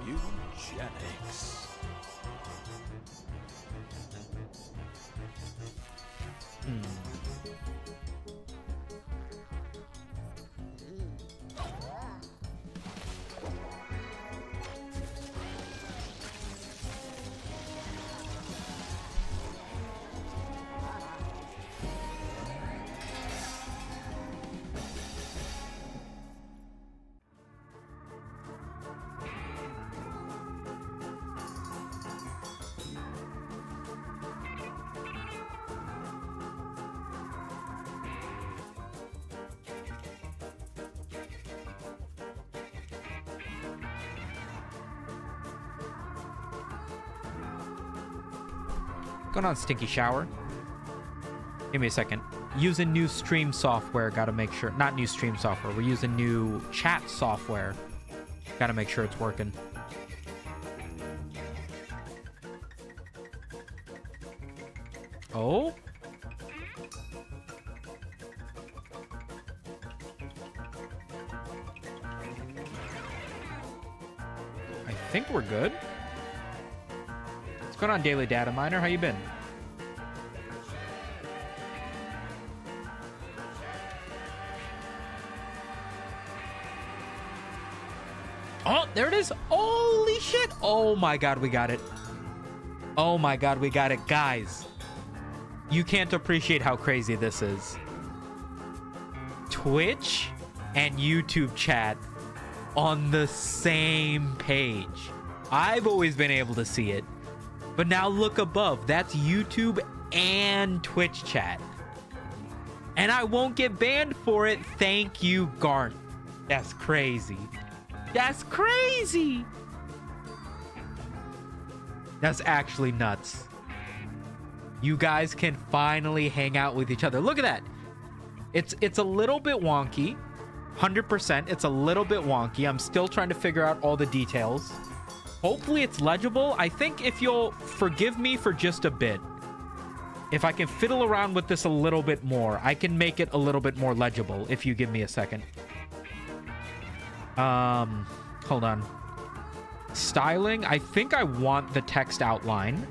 Mewgenics. Going on, Stinky Shower. Give me a second. Using new stream software. Gotta make sure. Not new stream software. We're using new chat software. Gotta make sure it's working. Oh? I think we're good. What's going on, Daily Data Miner? How you been? Oh, there it is. Holy shit. Oh my god, we got it. Oh my god, we got it. Guys, you can't appreciate how crazy this is. Twitch and YouTube chat on the same page. I've always been able to see it. But now look above. That's YouTube and Twitch chat. And I won't get banned for it. Thank you, Garnt. That's crazy. That's crazy. That's actually nuts. You guys can finally hang out with each other. Look at that. It's a little bit wonky. 100%. It's a little bit wonky. I'm still trying to figure out all the details. Hopefully it's legible. I think if you'll forgive me for just a bit, if I can fiddle around with this a little bit more, I can make it a little bit more legible if you give me a second. Hold on. Styling, I think I want the text outline.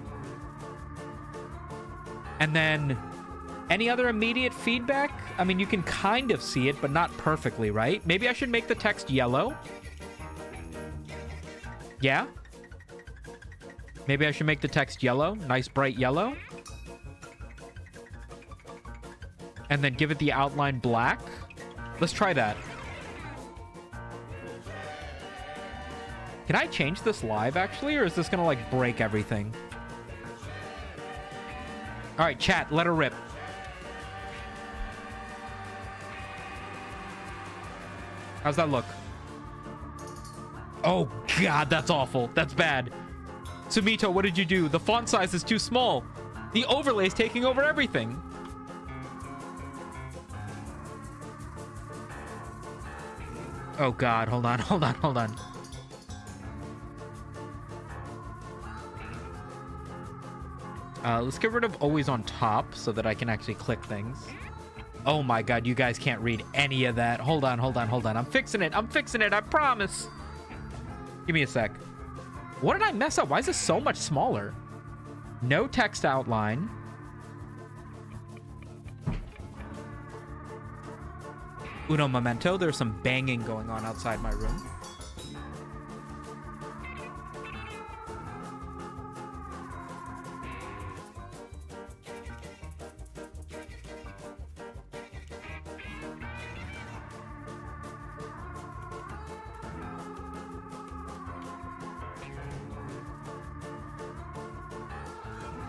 And then any other immediate feedback? I mean, you can kind of see it, but not perfectly, right? Maybe I should make the text yellow. Yeah? Maybe I should make the text yellow. Nice bright yellow. And then give it the outline black. Let's try that. Can I change this live, actually? Or is this gonna, like, break everything? Alright, chat, let her rip. How's that look? Oh, God, that's awful. That's bad. Sumito, what did you do? The font size is too small. The overlay's taking over everything. Oh, God. Hold on, hold on, hold on. Let's get rid of always on top so that I can actually click things. Oh, my God. You guys can't read any of that. Hold on, hold on, hold on. I'm fixing it. I'm fixing it. I promise. Give me a sec. What did I mess up? Why is this so much smaller? No text outline. Uno momento. There's some banging going on outside my room.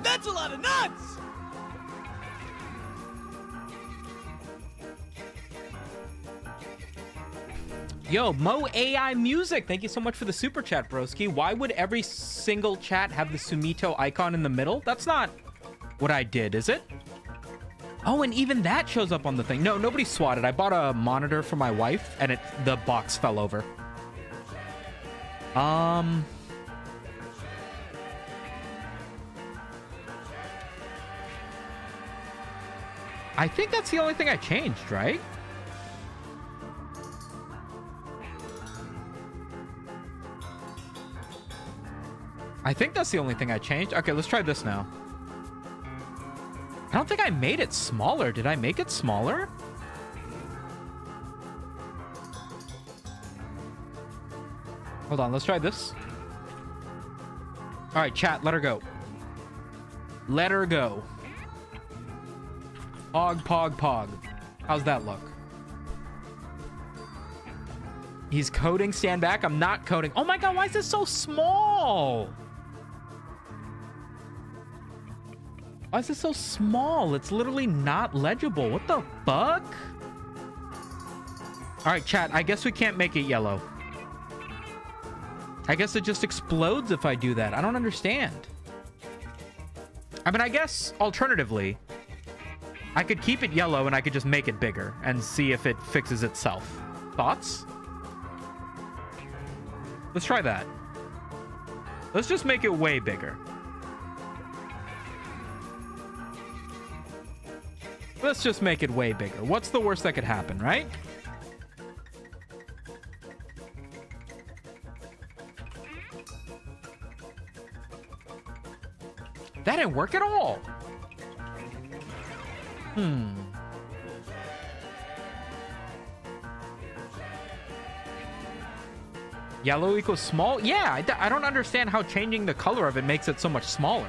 That's a lot of nuts! Yo, Mo AI Music, thank you so much for the super chat, broski. Why would every single chat have the Sumito icon in the middle? That's not what I did, is it? Oh, and even that shows up on the thing. No, nobody swatted. I bought a monitor for my wife, and the box fell over. I think that's the only thing I changed, right? I think that's the only thing I changed. Okay, let's try this now. I don't think I made it smaller. Did I make it smaller? Hold on, let's try this. All right, chat, let her go. Let her go. Pog, pog, pog. How's that look? He's coding, stand back. I'm not coding. Oh my God, why is this so small? Why is this so small? It's literally not legible. What the fuck? All right, chat, I guess we can't make it yellow. I guess it just explodes if I do that. I don't understand. I mean, I guess alternatively, I could keep it yellow and I could just make it bigger and see if it fixes itself. Thoughts? Let's try that. Let's just make it way bigger. Let's just make it way bigger. What's the worst that could happen, right? That didn't work at all. Yellow equals small? Yeah, I don't understand how changing the color of it makes it so much smaller.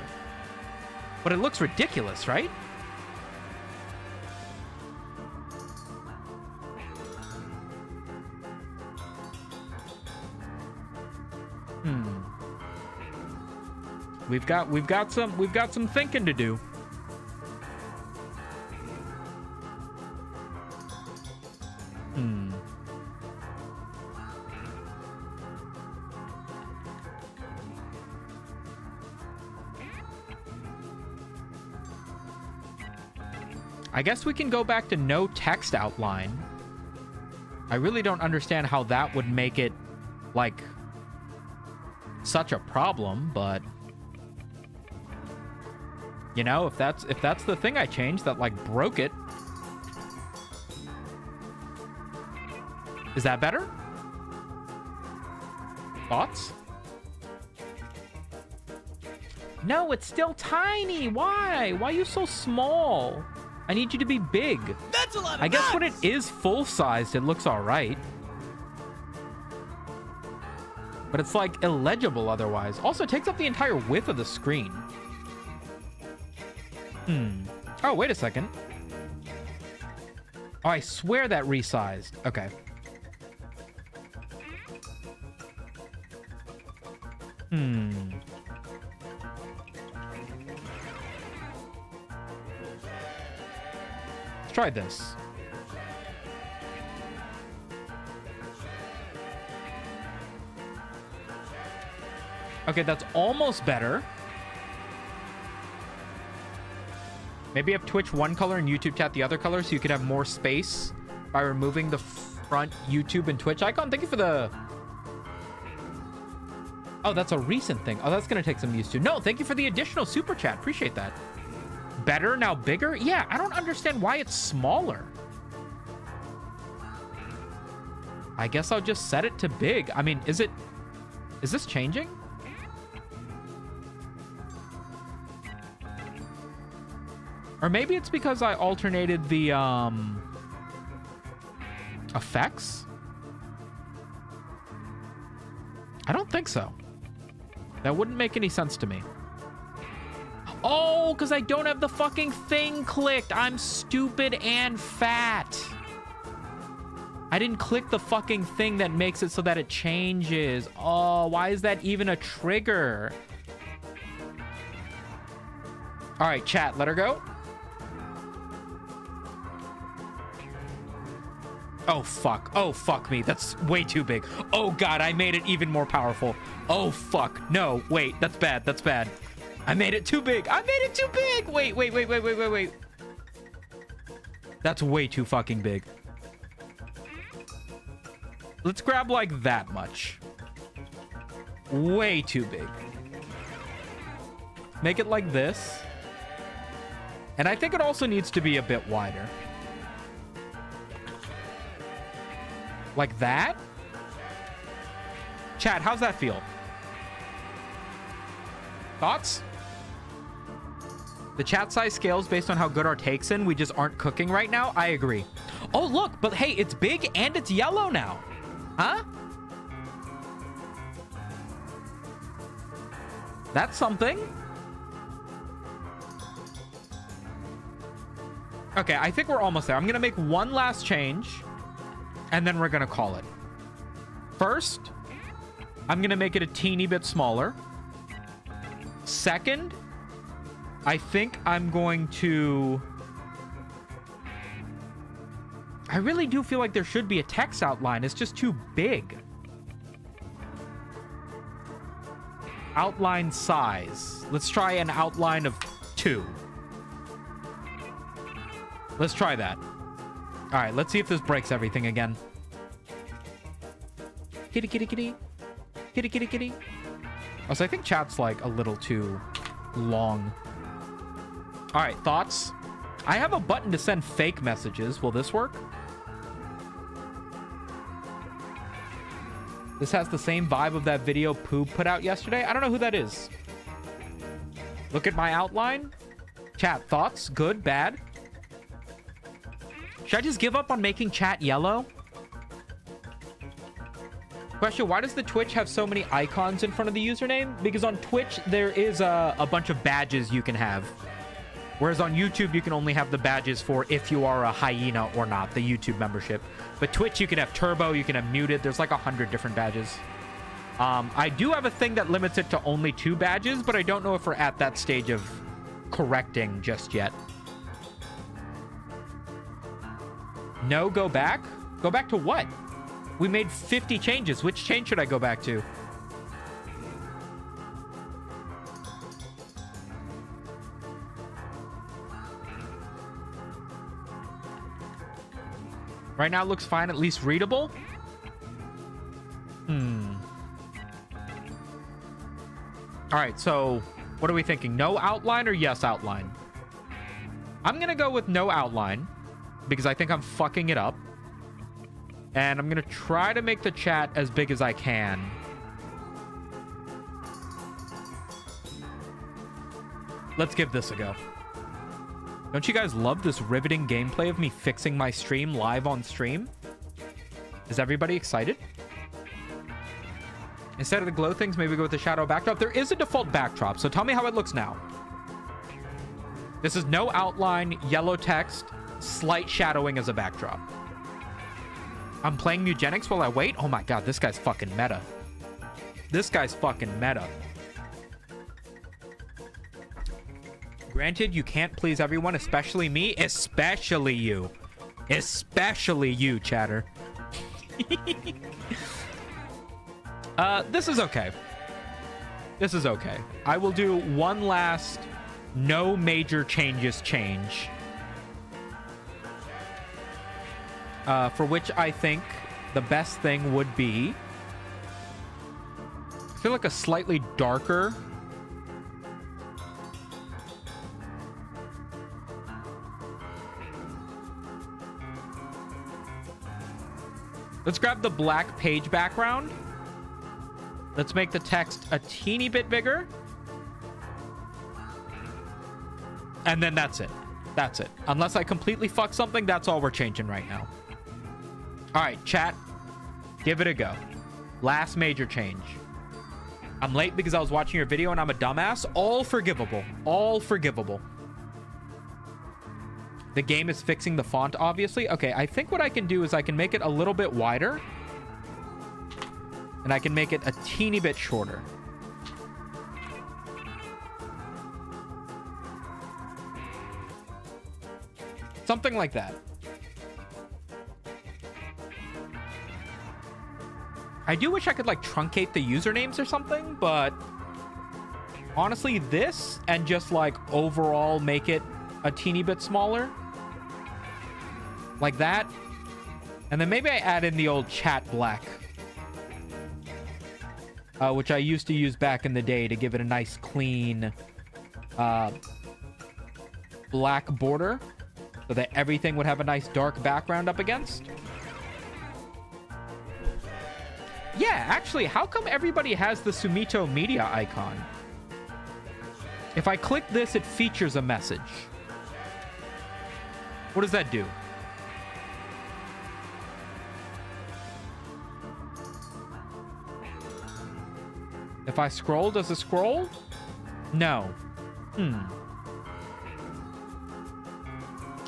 But it looks ridiculous, right? We've got some thinking to do. I guess we can go back to no text outline. I really don't understand how that would make it like such a problem, but you know, if that's the thing I changed that like broke it. Is that better? Thoughts? No, it's still tiny. Why? Why are you so small? I need you to be big. That's a lot of I guess nuts! when it is full-sized, it looks all right. But it's like illegible otherwise. Also, it takes up the entire width of the screen. Oh, wait a second. Oh, I swear that resized. Okay. Let's try this. Okay, that's almost better. Maybe have Twitch one color and YouTube chat the other color so you could have more space by removing the front YouTube and Twitch icon. Thank you for the... Oh, that's a recent thing. Oh, that's going to take some use to. No, thank you for the additional super chat. Appreciate that. Better, now bigger? Yeah, I don't understand why it's smaller. I guess I'll just set it to big. I mean, is this changing? Or maybe it's because I alternated the effects? I don't think so. That wouldn't make any sense to me. Oh, because I don't have the fucking thing clicked. I'm stupid and fat. I didn't click the fucking thing that makes it so that it changes. Oh, why is that even a trigger? All right, chat, let her go. Oh, fuck. Oh, fuck me. That's way too big. Oh, God, I made it even more powerful. Oh, fuck. No, wait, that's bad. That's bad. I made it too big. I made it too big. Wait. That's way too fucking big. Let's grab like that much. Way too big. Make it like this. And I think it also needs to be a bit wider. Like that? Chat, how's that feel? Thoughts? The chat size scales based on how good our takes in. We just aren't cooking right now. I agree. Oh, look, but hey, it's big and it's yellow now. Huh? That's something. Okay, I think we're almost there. I'm going to make one last change, and then we're going to call it. First, I'm going to make it a teeny bit smaller. Second, I think I'm going to... I really do feel like there should be a text outline. It's just too big. Outline size. Let's try an outline of 2. Let's try that. All right, let's see if this breaks everything again. Kitty, kitty, kitty. Kitty, kitty, kitty. Also, I think chat's like a little too long. All right, thoughts? I have a button to send fake messages. Will this work? This has the same vibe of that video Pooh put out yesterday. I don't know who that is. Look at my outline. Chat, thoughts? Good, bad? Should I just give up on making chat yellow? Question, why does the Twitch have so many icons in front of the username? Because on Twitch, there is a bunch of badges you can have. Whereas on YouTube, you can only have the badges for if you are a hyena or not, the YouTube membership. But Twitch, you can have turbo, you can have muted. There's like 100 different badges. I do have a thing that limits it to only 2 badges, but I don't know if we're at that stage of correcting just yet. No, go back? Go back to what? We made 50 changes. Which change should I go back to? Right now it looks fine, at least readable. All right, so what are we thinking? No outline or yes outline? I'm going to go with no outline because I think I'm fucking it up. And I'm going to try to make the chat as big as I can. Let's give this a go. Don't you guys love this riveting gameplay of me fixing my stream live on stream? Is everybody excited? Instead of the glow things, maybe go with the shadow backdrop. There is a default backdrop, so tell me how it looks now. This is no outline, yellow text, slight shadowing as a backdrop. I'm playing Mewgenics while I wait? Oh my god, this guy's fucking meta. This guy's fucking meta. Granted, you can't please everyone, especially me. Especially you. Especially you, chatter. This is okay. This is okay. I will do one last no major changes change. For which I think the best thing would be... I feel like a slightly darker... Let's grab the black page background. Let's make the text a teeny bit bigger. And then that's it. That's it. Unless I completely fuck something, that's all we're changing right now. All right, chat. Give it a go. Last major change. I'm late because I was watching your video and I'm a dumbass. All forgivable. All forgivable. The game is fixing the font, obviously. Okay, I think what I can do is I can make it a little bit wider. And I can make it a teeny bit shorter. Something like that. I do wish I could, like, truncate the usernames or something, but... honestly, this and just, like, overall make it a teeny bit smaller. Like that. And then maybe I add in the old chat black. Which I used to use back in the day to give it a nice clean black border. So that everything would have a nice dark background up against. Yeah, actually, how come everybody has the Sumito Media icon? If I click this, it features a message. What does that do? If I scroll, does it scroll? No.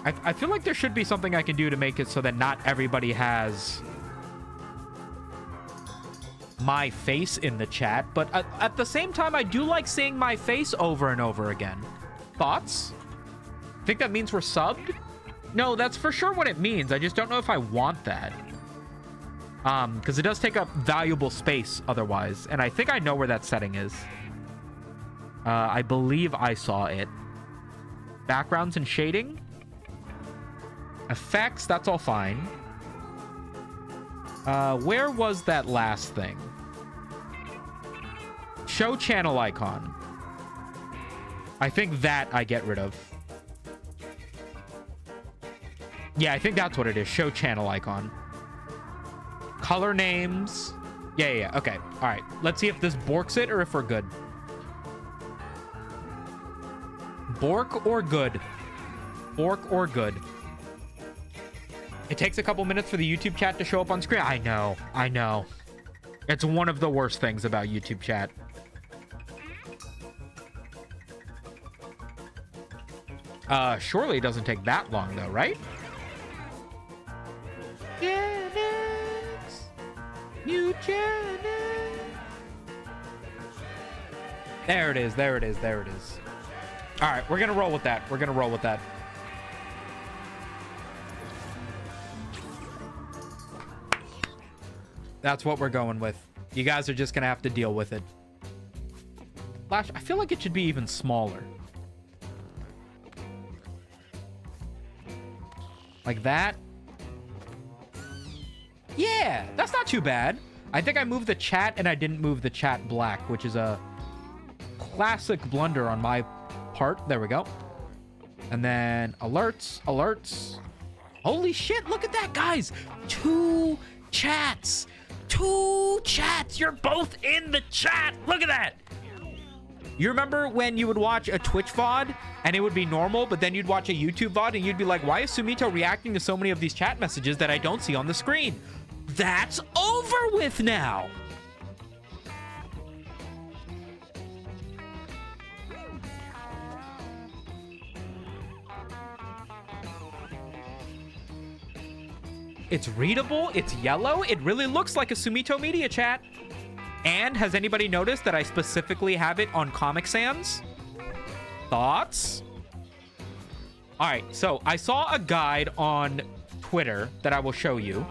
I feel like there should be something I can do to make it so that not everybody has my face in the chat, but at the same time, I do like seeing my face over and over again. Thoughts? Think that means we're subbed? No, that's for sure what it means. I just don't know if I want that. Because it does take up valuable space otherwise, and I think I know where that setting is. I believe I saw it. Backgrounds and shading? Effects, that's all fine. Where was that last thing? Show channel icon. I think that I get rid of. Yeah, I think that's what it is. Show channel icon. Color names. Yeah. Okay. All right. Let's see if this borks it or if we're good. Bork or good? Bork or good? It takes a couple minutes for the YouTube chat to show up on screen. I know. It's one of the worst things about YouTube chat. Surely it doesn't take that long though, right? Mewgenics. There it is. All right, we're gonna roll with that. That's what we're going with. You guys are just gonna have to deal with it. Flash, I feel like it should be even smaller. Like that. Yeah, that's not too bad. I think I moved the chat and I didn't move the chat black, which is a classic blunder on my part. There we go. And then alerts. Holy shit, look at that, guys. 2 chats. You're both in the chat. Look at that. You remember when you would watch a Twitch VOD and it would be normal, but then you'd watch a YouTube VOD and you'd be like, why is Sumito reacting to so many of these chat messages that I don't see on the screen? That's over with now. It's readable. It's yellow. It really looks like a Sumito Media chat. And has anybody noticed that I specifically have it on Comic Sans? Thoughts? All right, so I saw a guide on Twitter that I will show you.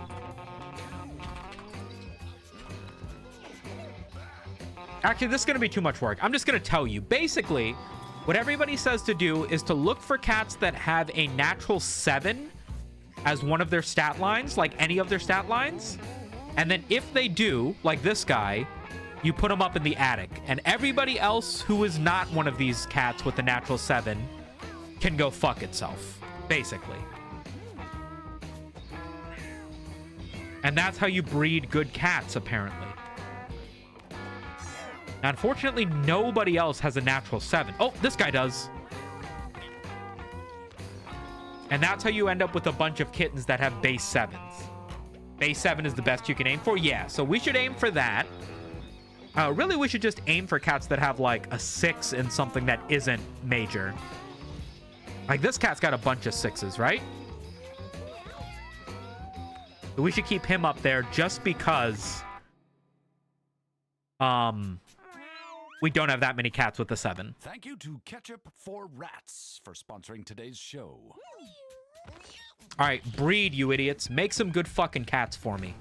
Actually, this is going to be too much work. I'm just going to tell you. Basically, what everybody says to do is to look for cats that have a natural 7 as one of their stat lines, like any of their stat lines. And then if they do, like this guy, you put them up in the attic. And everybody else who is not one of these cats with the natural 7 can go fuck itself, basically. And that's how you breed good cats, apparently. Now, unfortunately, nobody else has a natural 7. Oh, this guy does. And that's how you end up with a bunch of kittens that have base 7s. Base 7 is the best you can aim for? Yeah, so we should aim for that. Really, we should just aim for cats that have, like, a 6 in something that isn't major. Like, this cat's got a bunch of 6s, right? So we should keep him up there just because... we don't have that many cats with a 7. Thank you to Ketchup for Rats for sponsoring today's show. All right, breed, you idiots. Make some good fucking cats for me.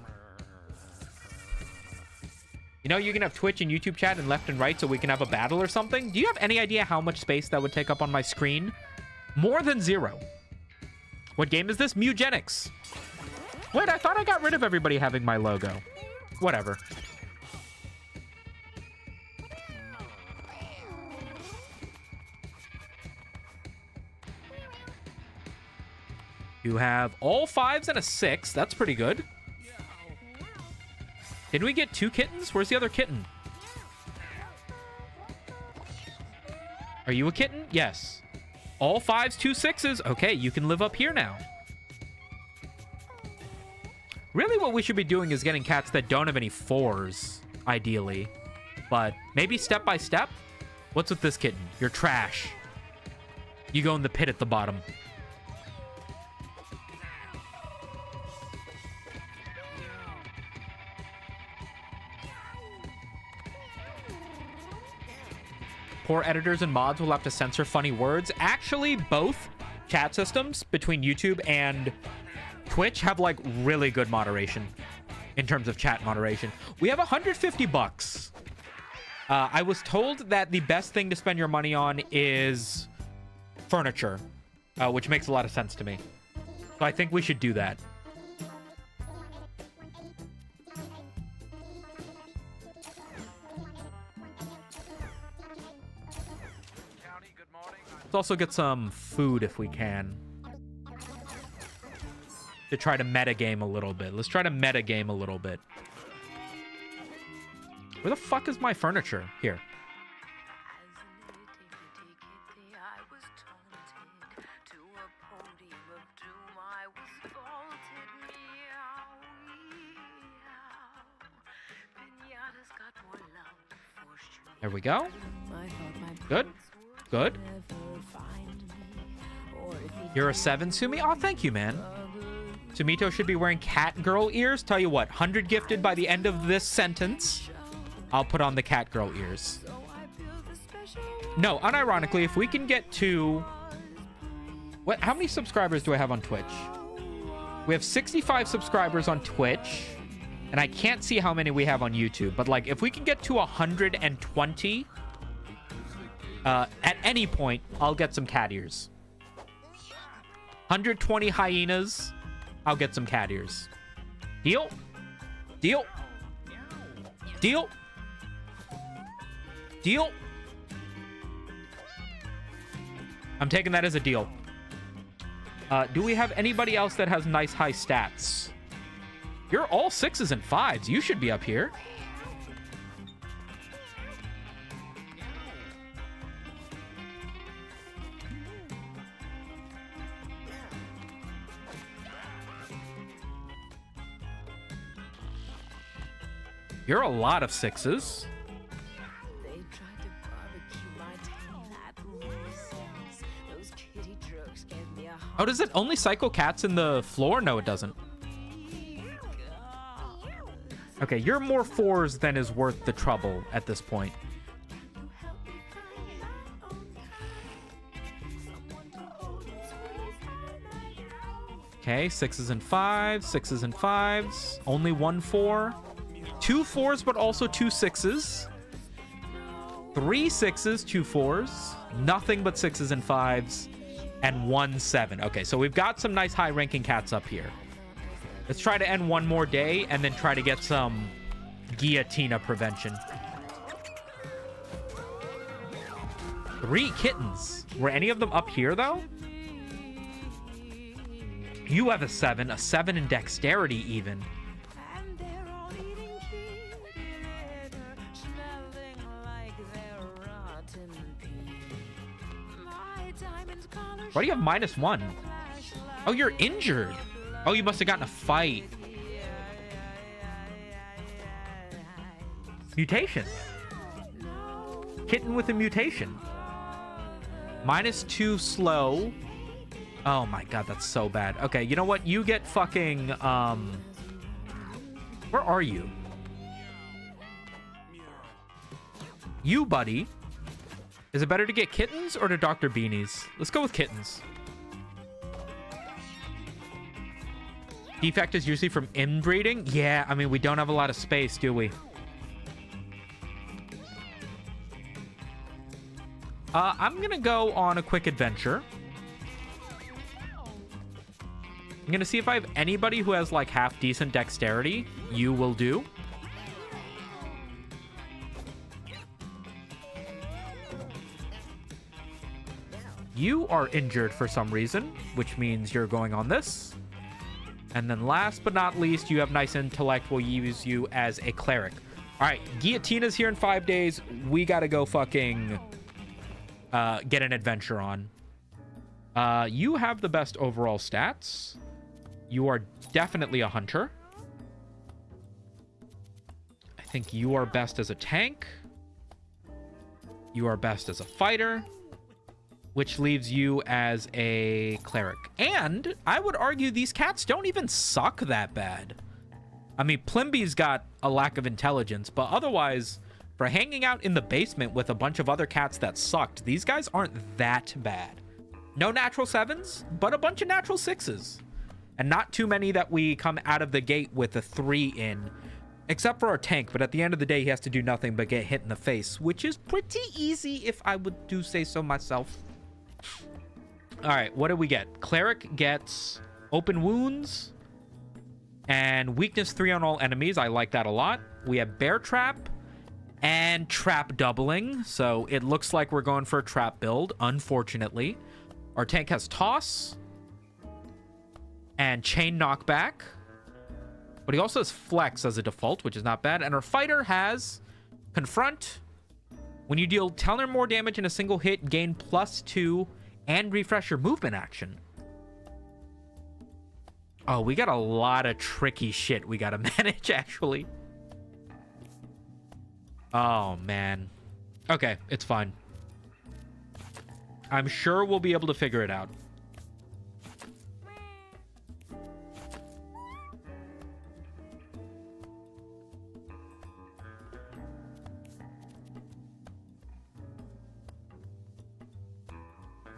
You know, you can have Twitch and YouTube chat and left and right so we can have a battle or something. Do you have any idea how much space that would take up on my screen? More than 0. What game is this? Mewgenics. Wait, I thought I got rid of everybody having my logo. Whatever. You have all 5s and a 6. That's pretty good. Didn't we get 2 kittens? Where's the other kitten? Are you a kitten? Yes. All 5s, 2 6s. Okay, you can live up here now. Really, what we should be doing is getting cats that don't have any 4s, ideally. But maybe step by step? What's with this kitten? You're trash. You go in the pit at the bottom. Poor editors and mods will have to censor funny words. Actually, both chat systems between YouTube and Twitch have like really good moderation in terms of chat moderation. We have 150 bucks. I was told that the best thing to spend your money on is furniture, which makes a lot of sense to me. So I think we should do that. Let's also get some food if we can. To try to metagame a little bit. Let's try to metagame a little bit. Where the fuck is my furniture? Here. There we go. Good. Good. You're a 7, Sumi? Oh, thank you, man. Sumito should be wearing cat girl ears. Tell you what, 100 gifted by the end of this sentence. I'll put on the cat girl ears. No, unironically, if we can get to... What? How many subscribers do I have on Twitch? We have 65 subscribers on Twitch. And I can't see how many we have on YouTube. But, like, if we can get to 120... at any point, I'll get some cat ears. 120 hyenas, I'll get some cat ears. Deal? Deal? Deal? Deal? I'm taking that as a deal. Do we have anybody else that has nice high stats? You're all 6s and 5s. You should be up here. You're a lot of 6s. Oh, does it only cycle cats in the floor? No, it doesn't. Okay, you're more 4s than is worth the trouble at this point. Okay, 6s and 5s, 6s and 5s. Only 1 4. 2 4s, but also 2 6s. 3 6s, 2 4s. Nothing but 6s and 5s. And 1 7. Okay, so we've got some nice high-ranking cats up here. Let's try to end one more day and then try to get some guillotine prevention. 3 kittens. Were any of them up here, though? You have a 7 in dexterity, even. Why do you have -1? Oh, you're injured. Oh, you must have gotten a fight. Mutation. Kitten with a mutation. -2 slow. Oh my god, that's so bad. Okay, you know what? You get fucking, where are you? You, buddy. Is it better to get kittens or to Dr. Beanies? Let's go with kittens. Defect is usually from inbreeding? Yeah, I mean, we don't have a lot of space, do we? I'm gonna go on a quick adventure. I'm gonna see if I have anybody who has like half decent dexterity. You will do. You are injured for some reason, which means you're going on this. And then last but not least, you have nice intellect. We'll use you as a cleric. All right, Guillotina's here in 5 days. We gotta go fucking get an adventure on. You have the best overall stats. You are definitely a hunter. I think you are best as a tank. You are best as a fighter, which leaves you as a cleric. And I would argue these cats don't even suck that bad. I mean, Plimby's got a lack of intelligence, but otherwise, for hanging out in the basement with a bunch of other cats that sucked, these guys aren't that bad. No natural 7s, but a bunch of natural 6s. And not too many that we come out of the gate with a 3 in. Except for our tank, but at the end of the day, he has to do nothing but get hit in the face, which is pretty easy if I would do say so myself. All right, what do we get? Cleric gets open wounds and weakness 3 on all enemies. I like that a lot. We have bear trap and trap doubling. So it looks like we're going for a trap build, unfortunately. Our tank has toss and chain knockback. But he also has flex as a default, which is not bad. And our fighter has confront. When you deal 10 or more damage in a single hit, gain +2 and refresh your movement action. Oh, we got a lot of tricky shit we gotta manage, actually. Oh, man. Okay, it's fine. I'm sure we'll be able to figure it out.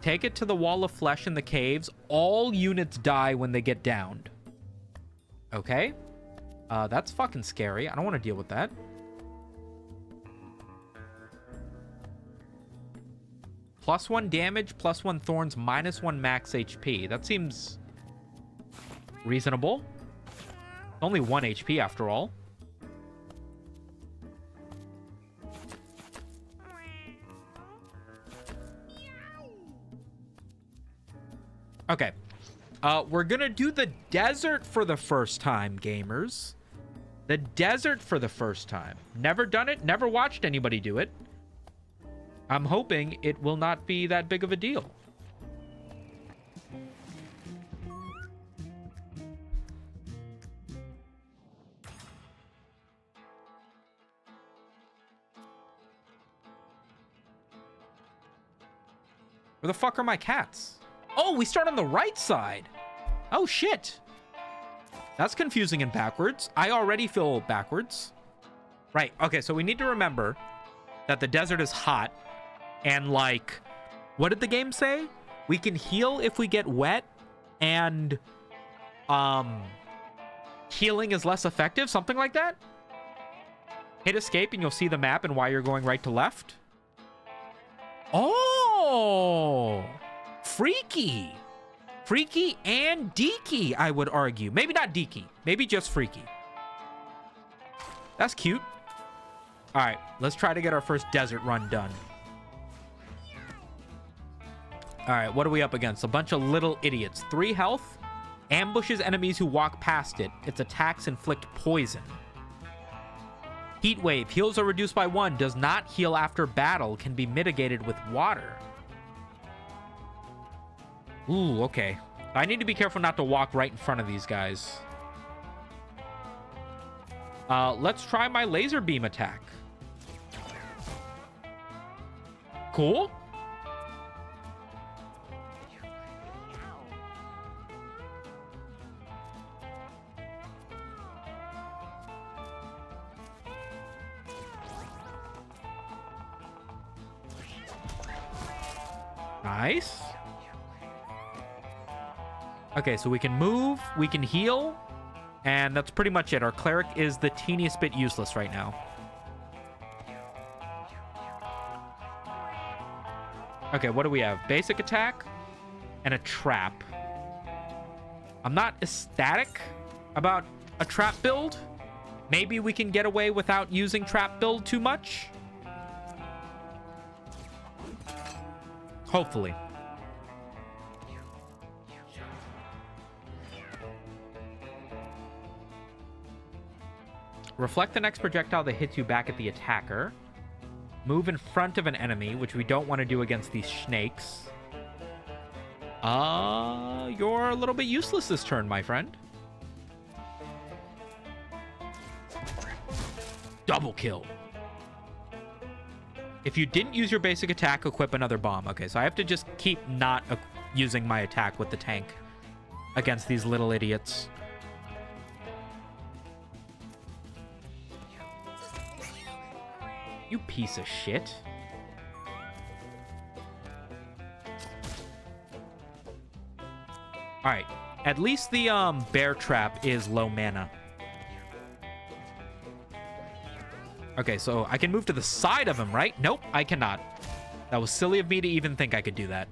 Take it to the wall of flesh in the caves. All units die when they get downed. Okay. That's fucking scary. I don't want to deal with that. +1 damage, +1 thorns, -1 max HP. That seems reasonable. Only 1 HP after all. Okay. We're gonna do the desert for the first time, gamers. The desert for the first time. Never done it, never watched anybody do it. I'm hoping it will not be that big of a deal. Where the fuck are my cats? Oh, we start on the right side. Oh, shit. That's confusing and backwards. I already feel backwards. Right. Okay, so we need to remember that the desert is hot. And, like, what did the game say? We can heal if we get wet. And, healing is less effective. Something like that. Hit escape and you'll see the map and why you're going right to left. Oh! Freaky. Freaky and deaky, I would argue. Maybe not deaky. Maybe just freaky. That's cute. All right, let's try to get our first desert run done. All right, what are we up against? A bunch of little idiots. 3 health. Ambushes enemies who walk past it. Its attacks inflict poison. Heat wave. Heals are reduced by 1. Does not heal after battle. Can be mitigated with water. Ooh, okay. I need to be careful not to walk right in front of these guys. Let's try my laser beam attack. Cool. Nice. Okay, so we can move, we can heal, and that's pretty much it. Our cleric is the teeniest bit useless right now. Okay, what do we have? Basic attack and a trap. I'm not ecstatic about a trap build. Maybe we can get away without using trap build too much. Hopefully. Reflect the next projectile that hits you back at the attacker. Move in front of an enemy, which we don't want to do against these snakes. You're a little bit useless this turn, my friend. Double kill. If you didn't use your basic attack, equip another bomb. Okay, so I have to just keep not using my attack with the tank against these little idiots. You piece of shit. Alright. At least the bear trap is low mana. Okay, so I can move to the side of him, right? Nope, I cannot. That was silly of me to even think I could do that.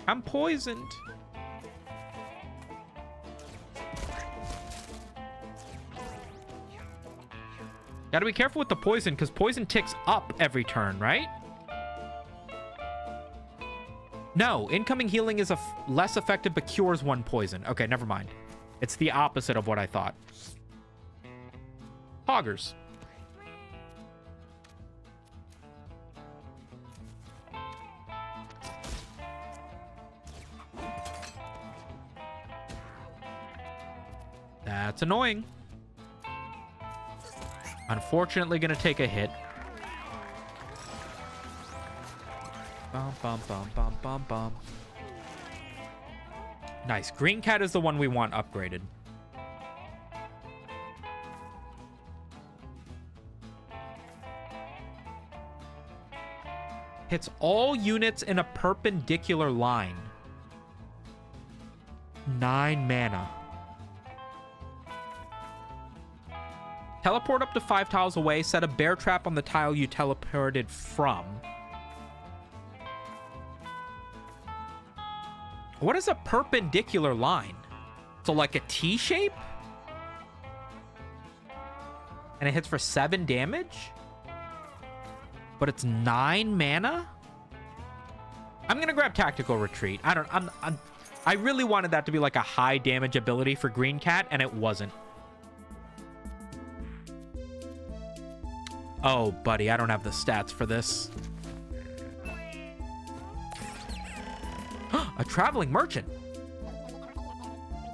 I'm poisoned. Gotta be careful with the poison, because poison ticks up every turn, right? No, incoming healing is less effective but cures one poison. Okay, never mind. It's the opposite of what I thought. Hoggers. That's annoying. Unfortunately, gonna take a hit. Bum, bum, bum, bum, bum, bum. Nice. Green Cat is the one we want upgraded. Hits all units in a perpendicular line. 9 mana. Teleport up to 5 tiles away. Set a bear trap on the tile you teleported from. What is a perpendicular line? So like a T shape? And it hits for 7 damage? But it's 9 mana? I'm gonna grab Tactical Retreat. I really wanted that to be like a high damage ability for Green Cat, and it wasn't. Oh, buddy, I don't have the stats for this. A traveling merchant.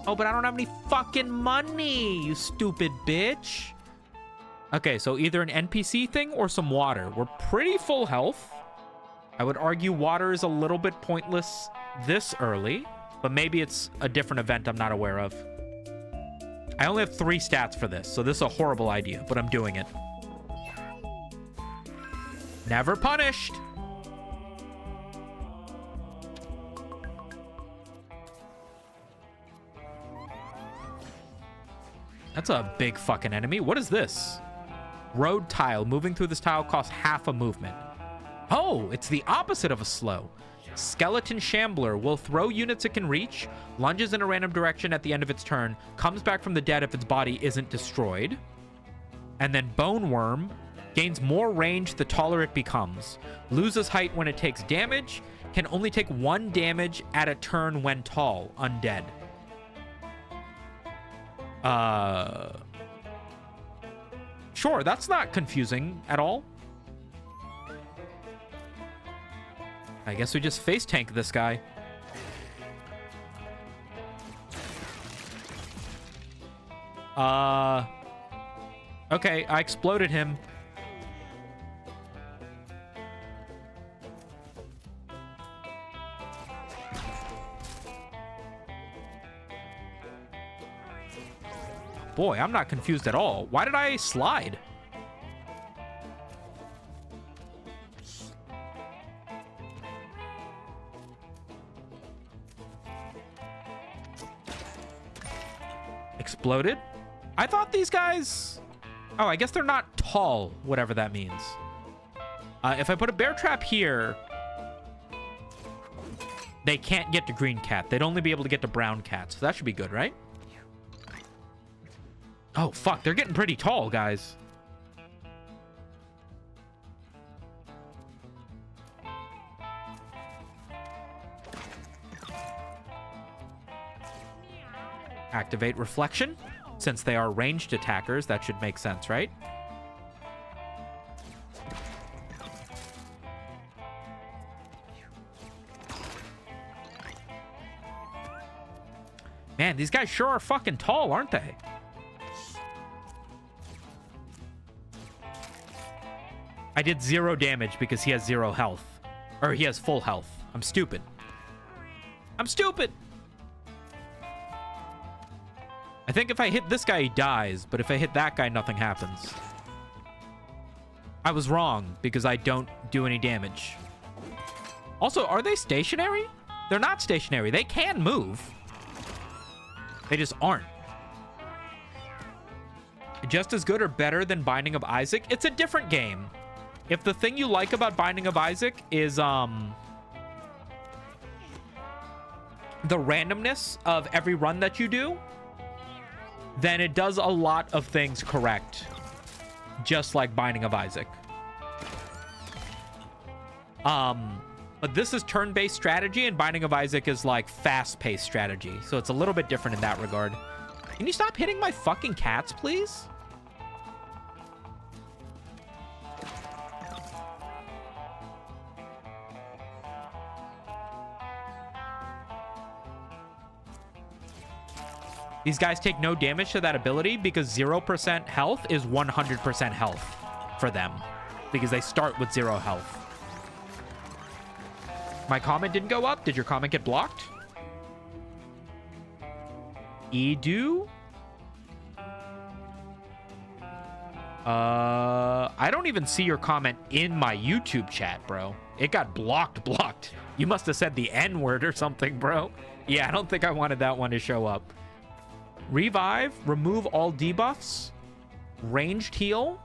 Oh, but I don't have any fucking money, you stupid bitch. Okay, so either an NPC thing or some water. We're pretty full health. I would argue water is a little bit pointless this early, but maybe it's a different event I'm not aware of. I only have 3 stats for this, so this is a horrible idea, but I'm doing it. Never punished. That's a big fucking enemy. What is this? Road tile. Moving through this tile costs half a movement. Oh, it's the opposite of a slow. Skeleton Shambler will throw units it can reach, lunges in a random direction at the end of its turn, comes back from the dead if its body isn't destroyed. And then Bone Worm gains more range the taller it becomes, loses height when it takes damage, can only take 1 damage at a turn when tall, undead. Sure, that's not confusing at all. I guess we just face tank this guy. Okay, I exploded him. Boy, I'm not confused at all. Why did I slide? Exploded? I thought these guys... Oh, I guess they're not tall, whatever that means. If I put a bear trap here, they can't get to Green Cat. They'd only be able to get to Brown Cat, so that should be good, right? Oh, fuck. They're getting pretty tall, guys. Activate Reflection. Since they are ranged attackers, that should make sense, right? Man, these guys sure are fucking tall, aren't they? I did 0 damage because he has 0 health. Or he has full health. I'm stupid. I'm stupid! I think if I hit this guy, he dies. But if I hit that guy, nothing happens. I was wrong because I don't do any damage. Also, are they stationary? They're not stationary. They can move. They just aren't. Just as good or better than Binding of Isaac? It's a different game. If the thing you like about Binding of Isaac is the randomness of every run that you do, then it does a lot of things correct. Just like Binding of Isaac. But this is turn-based strategy, and Binding of Isaac is like fast-paced strategy. So it's a little bit different in that regard. Can you stop hitting my fucking cats, please? These guys take no damage to that ability because 0% health is 100% health for them. Because they start with 0 health. My comment didn't go up. Did your comment get blocked? Edu? I don't even see your comment in my YouTube chat, bro. It got blocked. You must have said the N-word or something, bro. Yeah, I don't think I wanted that one to show up. Revive, remove all debuffs, ranged heal,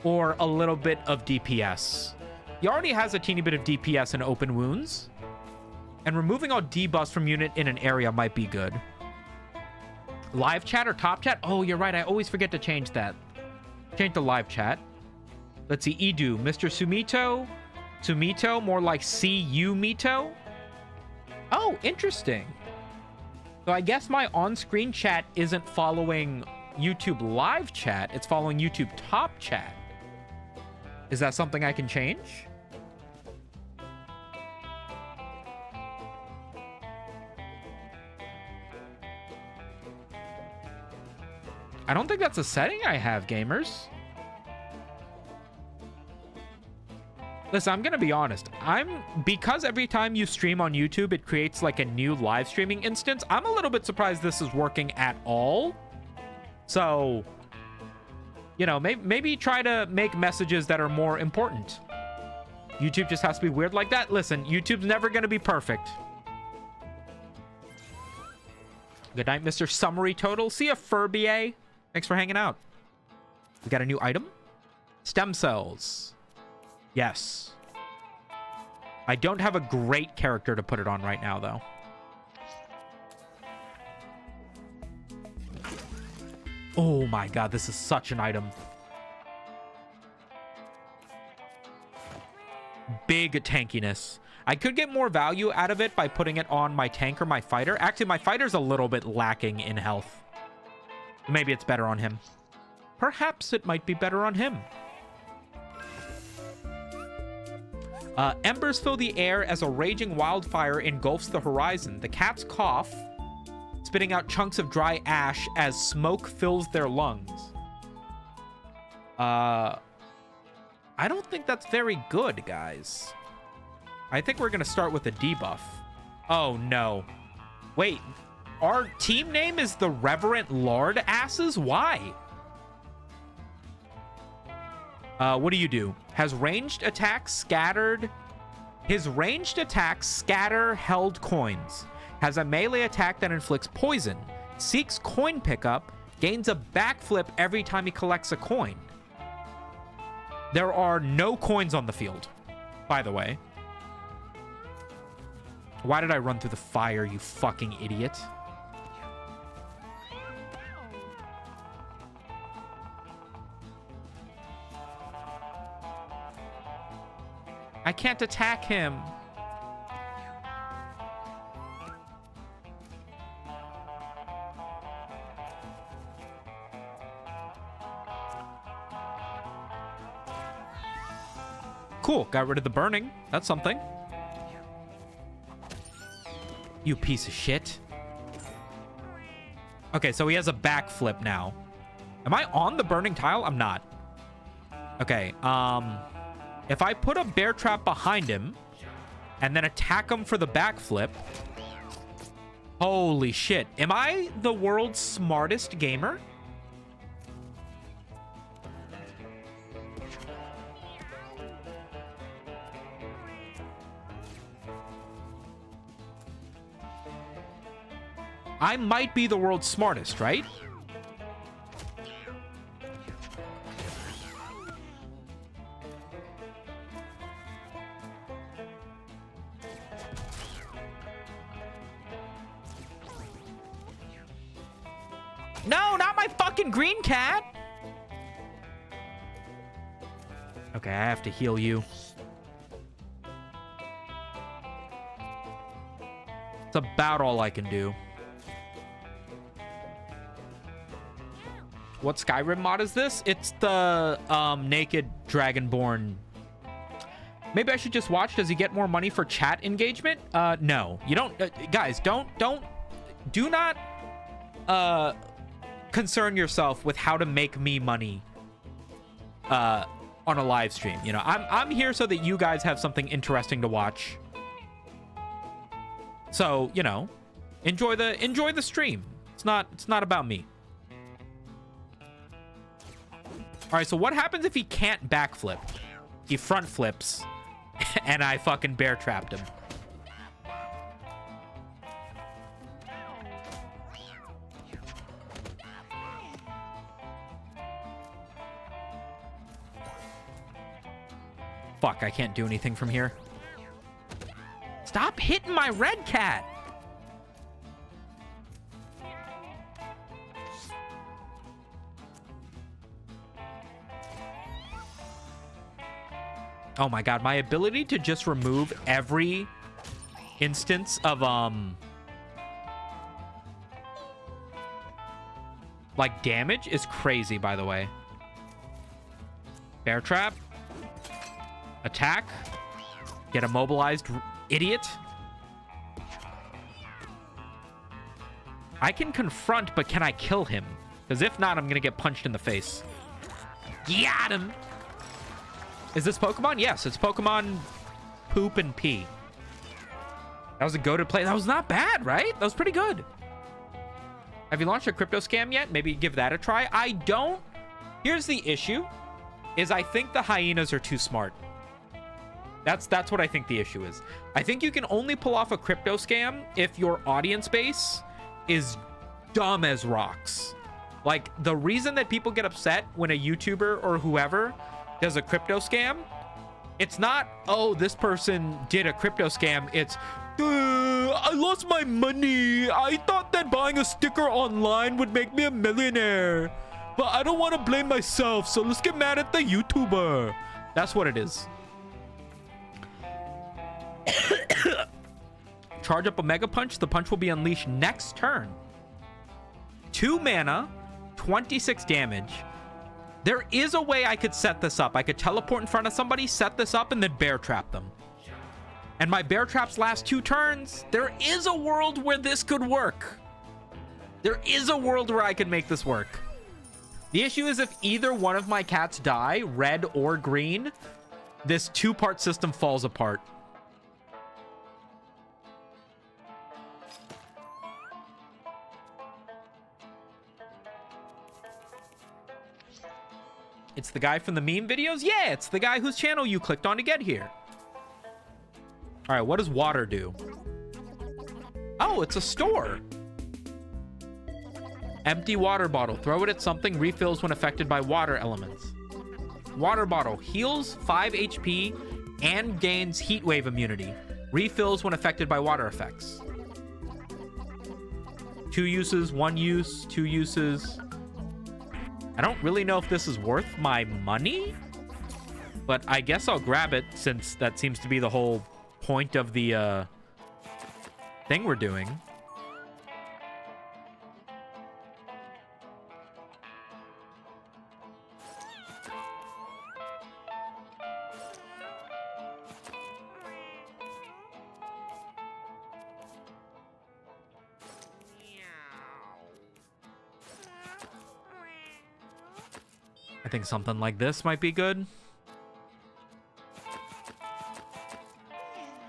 or a little bit of DPS. He already has a teeny bit of DPS and open wounds, and removing all debuffs from unit in an area might be good. Live chat or top chat? Oh, you're right. I always forget to change that. Change the live chat. Let's see. Edu, Mr. Sumito. Sumito, more like CU Mito. Oh, interesting. So I guess my on-screen chat isn't following YouTube live chat. It's following YouTube top chat. Is that something I can change? I don't think that's a setting I have, gamers. Listen, I'm gonna be honest. Because every time you stream on YouTube, it creates like a new live streaming instance. I'm a little bit surprised this is working at all. So, you know, maybe try to make messages that are more important. YouTube just has to be weird like that. Listen, YouTube's never gonna be perfect. Good night, Mr. Summary Total. See ya, Furbier. Thanks for hanging out. We got a new item. Stem cells. Yes. I don't have a great character to put it on right now, though. Oh my god, this is such an item. Big tankiness. I could get more value out of it by putting it on my tank or my fighter. Actually, my fighter's a little bit lacking in health. Maybe it's better on him. Perhaps it might be better on him. Embers fill the air as a raging wildfire engulfs the horizon. The cats cough, spitting out chunks of dry ash as smoke fills their lungs. I don't think that's very good, guys. I think we're going to start with a debuff. Oh, no. Wait, our team name is the Reverent Lord Asses? Why? What do you do? Has ranged attacks scattered... His ranged attacks scatter held coins. Has a melee attack that inflicts poison. Seeks coin pickup. Gains a backflip every time he collects a coin. There are no coins on the field, by the way. Why did I run through the fire, you fucking idiot? I can't attack him. Cool, got rid of the burning. That's something. You piece of shit. Okay, so he has a backflip now. Am I on the burning tile? I'm not. Okay, if I put a bear trap behind him and then attack him for the backflip... Holy shit. Am I the world's smartest gamer? I might be the world's smartest, right? No, not my fucking green cat. Okay, I have to heal you. It's about all I can do. What Skyrim mod is this? It's the naked dragonborn. Maybe I should just watch. Does he get more money for chat engagement? No. You don't guys, do not concern yourself with how to make me money on a live stream. You know, I'm here so that you guys have something interesting to watch. So, you know, enjoy the stream. It's not about me. All right, so what happens if he can't backflip? He front flips and I fucking bear trapped him. Fuck, I can't do anything from here. Stop hitting my red cat. Oh my god, my ability to just remove every instance of like damage is crazy, by the way. Bear trap. Attack. Get immobilized, idiot. I can confront, but can I kill him? Because if not, I'm gonna get punched in the face. Got him. Is this Pokemon? Yes, it's Pokemon Poop and Pee. That was a go-to play. That was not bad, right? That was pretty good. Have you launched a crypto scam yet? Maybe give that a try. I don't. Here's the issue, is I think the hyenas are too smart. That's what I think the issue is. I think you can only pull off a crypto scam if your audience base is dumb as rocks. Like, the reason that people get upset when a YouTuber or whoever does a crypto scam, it's not, oh, this person did a crypto scam. It's, I lost my money. I thought that buying a sticker online would make me a millionaire, but I don't want to blame myself, so let's get mad at the YouTuber. That's what it is. Charge up a Mega Punch. The punch will be unleashed next turn. 2 mana, 26 damage. There is a way I could set this up. I could teleport in front of somebody, set this up, and then bear trap them. And my bear traps last 2 turns. There is a world where this could work. There is a world where I could make this work. The issue is if either one of my cats die, red or green, this 2-part system falls apart. It's the guy from the meme videos? Yeah, it's the guy whose channel you clicked on to get here. All right, what does water do? Oh, it's a store. Empty water bottle. Throw it at something. Refills when affected by water elements. Water bottle. Heals 5 HP and gains heat wave immunity. Refills when affected by water effects. 2 uses, 1 use, 2 uses. I don't really know if this is worth my money, but I guess I'll grab it since that seems to be the whole point of the thing we're doing. I think something like this might be good.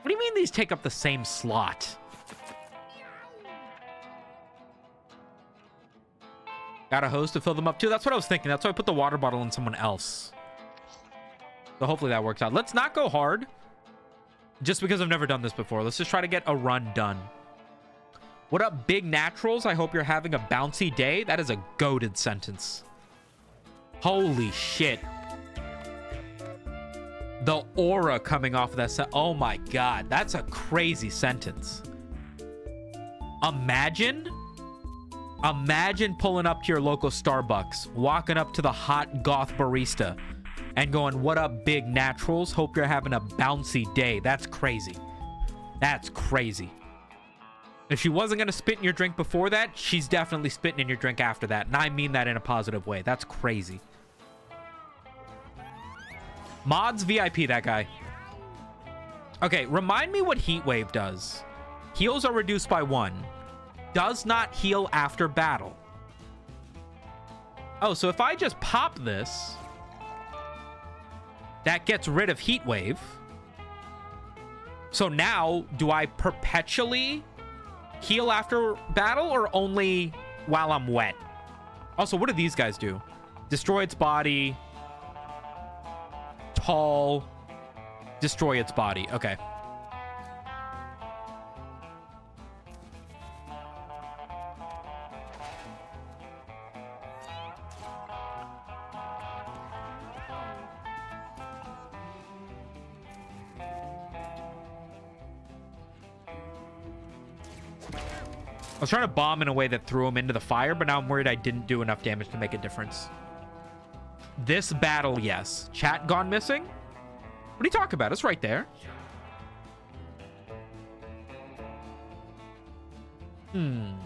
What do you mean these take up the same slot? Got a hose to fill them up too? That's what I was thinking. That's why I put the water bottle in someone else. So hopefully that works out. Let's not go hard. Just because I've never done this before. Let's just try to get a run done. What up, big naturals? I hope you're having a bouncy day. That is a goated sentence. Holy shit. The aura coming off of that oh my god. That's a crazy sentence. Imagine pulling up to your local Starbucks, walking up to the hot goth barista and going, what up, big naturals? Hope you're having a bouncy day. That's crazy. That's crazy. If she wasn't going to spit in your drink before that, she's definitely spitting in your drink after that. And I mean that in a positive way. That's crazy. Mods VIP, that guy. Okay, remind me what Heat Wave does. Heals are reduced by 1. Does not heal after battle. Oh, so if I just pop this, that gets rid of Heat Wave. So now, do I perpetually heal after battle or only while I'm wet? Also, what do these guys do? Destroy its body. Tall. Destroy its body. Okay. I was trying to bomb in a way that threw him into the fire, but now I'm worried I didn't do enough damage to make a difference. This battle, yes. Chat gone missing? What are you talking about? It's right there. Can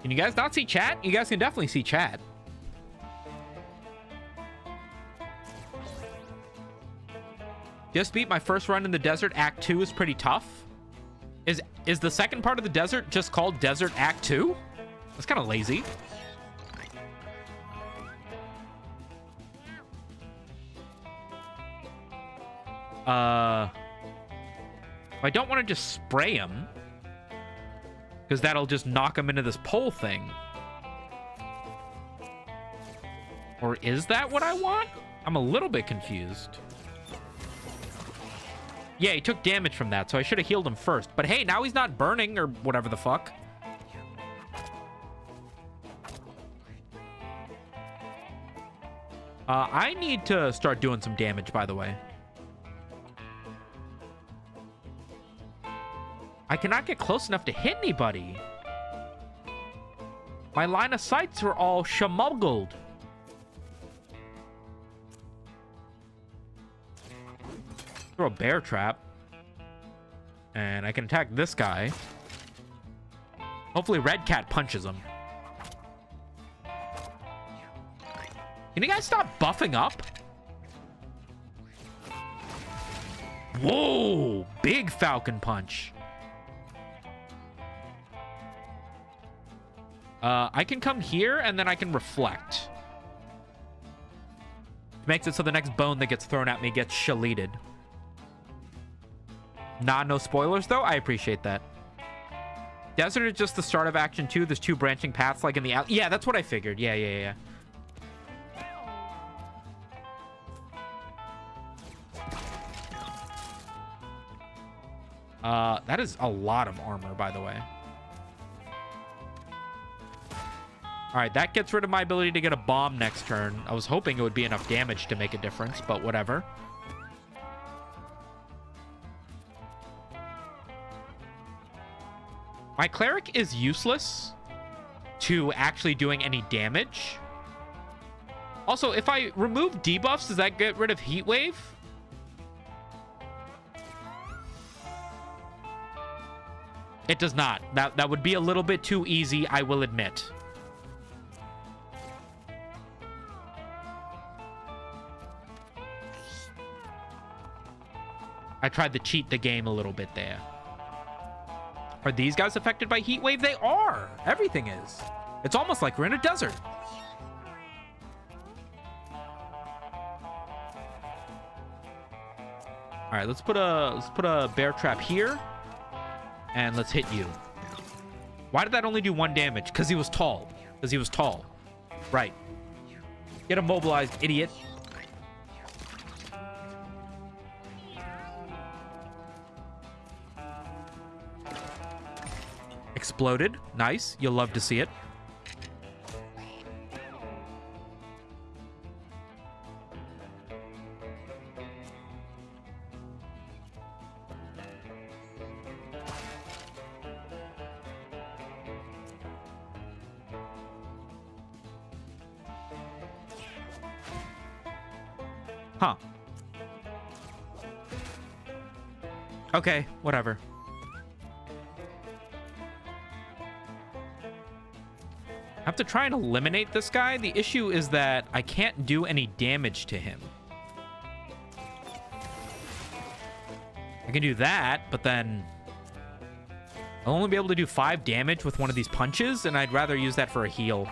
you guys not see chat? You guys can definitely see chat. Just beat my first run in the desert. Act 2 is pretty tough. Is the second part of the desert just called Desert Act 2? That's kind of lazy. I don't want to just spray him, because that'll just knock him into this pole thing. Or is that what I want? I'm a little bit confused. Yeah, he took damage from that, so I should have healed him first. But hey, now he's not burning or whatever the fuck. I need to start doing some damage, by the way. I cannot get close enough to hit anybody. My line of sights are all schmuggled. Throw a bear trap. And I can attack this guy. Hopefully Red Cat punches him. Can you guys stop buffing up? Whoa! Big Falcon Punch. I can come here and then I can reflect. Makes it so the next bone that gets thrown at me gets shaleted. Nah, no spoilers though. I appreciate that. Desert is just the start of Action 2. There's 2 branching paths like in the out. Yeah, that's what I figured. Yeah. That is a lot of armor, by the way. All right, that gets rid of my ability to get a bomb next turn. I was hoping it would be enough damage to make a difference, but whatever. My cleric is useless to actually doing any damage. Also, if I remove debuffs, does that get rid of Heat Wave? It does not. That would be a little bit too easy, I will admit. I tried to cheat the game a little bit there. Are these guys affected by heat wave? They are. Everything is. It's almost like we're in a desert. All right, let's put a bear trap here, and let's hit you. Why did that only do 1 damage? Because he was tall. Because he was tall. Right. Get immobilized, idiot. Exploded. Nice. You'll love to see it. Huh. Okay, whatever. I have to try and eliminate this guy. The issue is that I can't do any damage to him. I can do that, but then I'll only be able to do 5 damage with one of these punches, and I'd rather use that for a heal.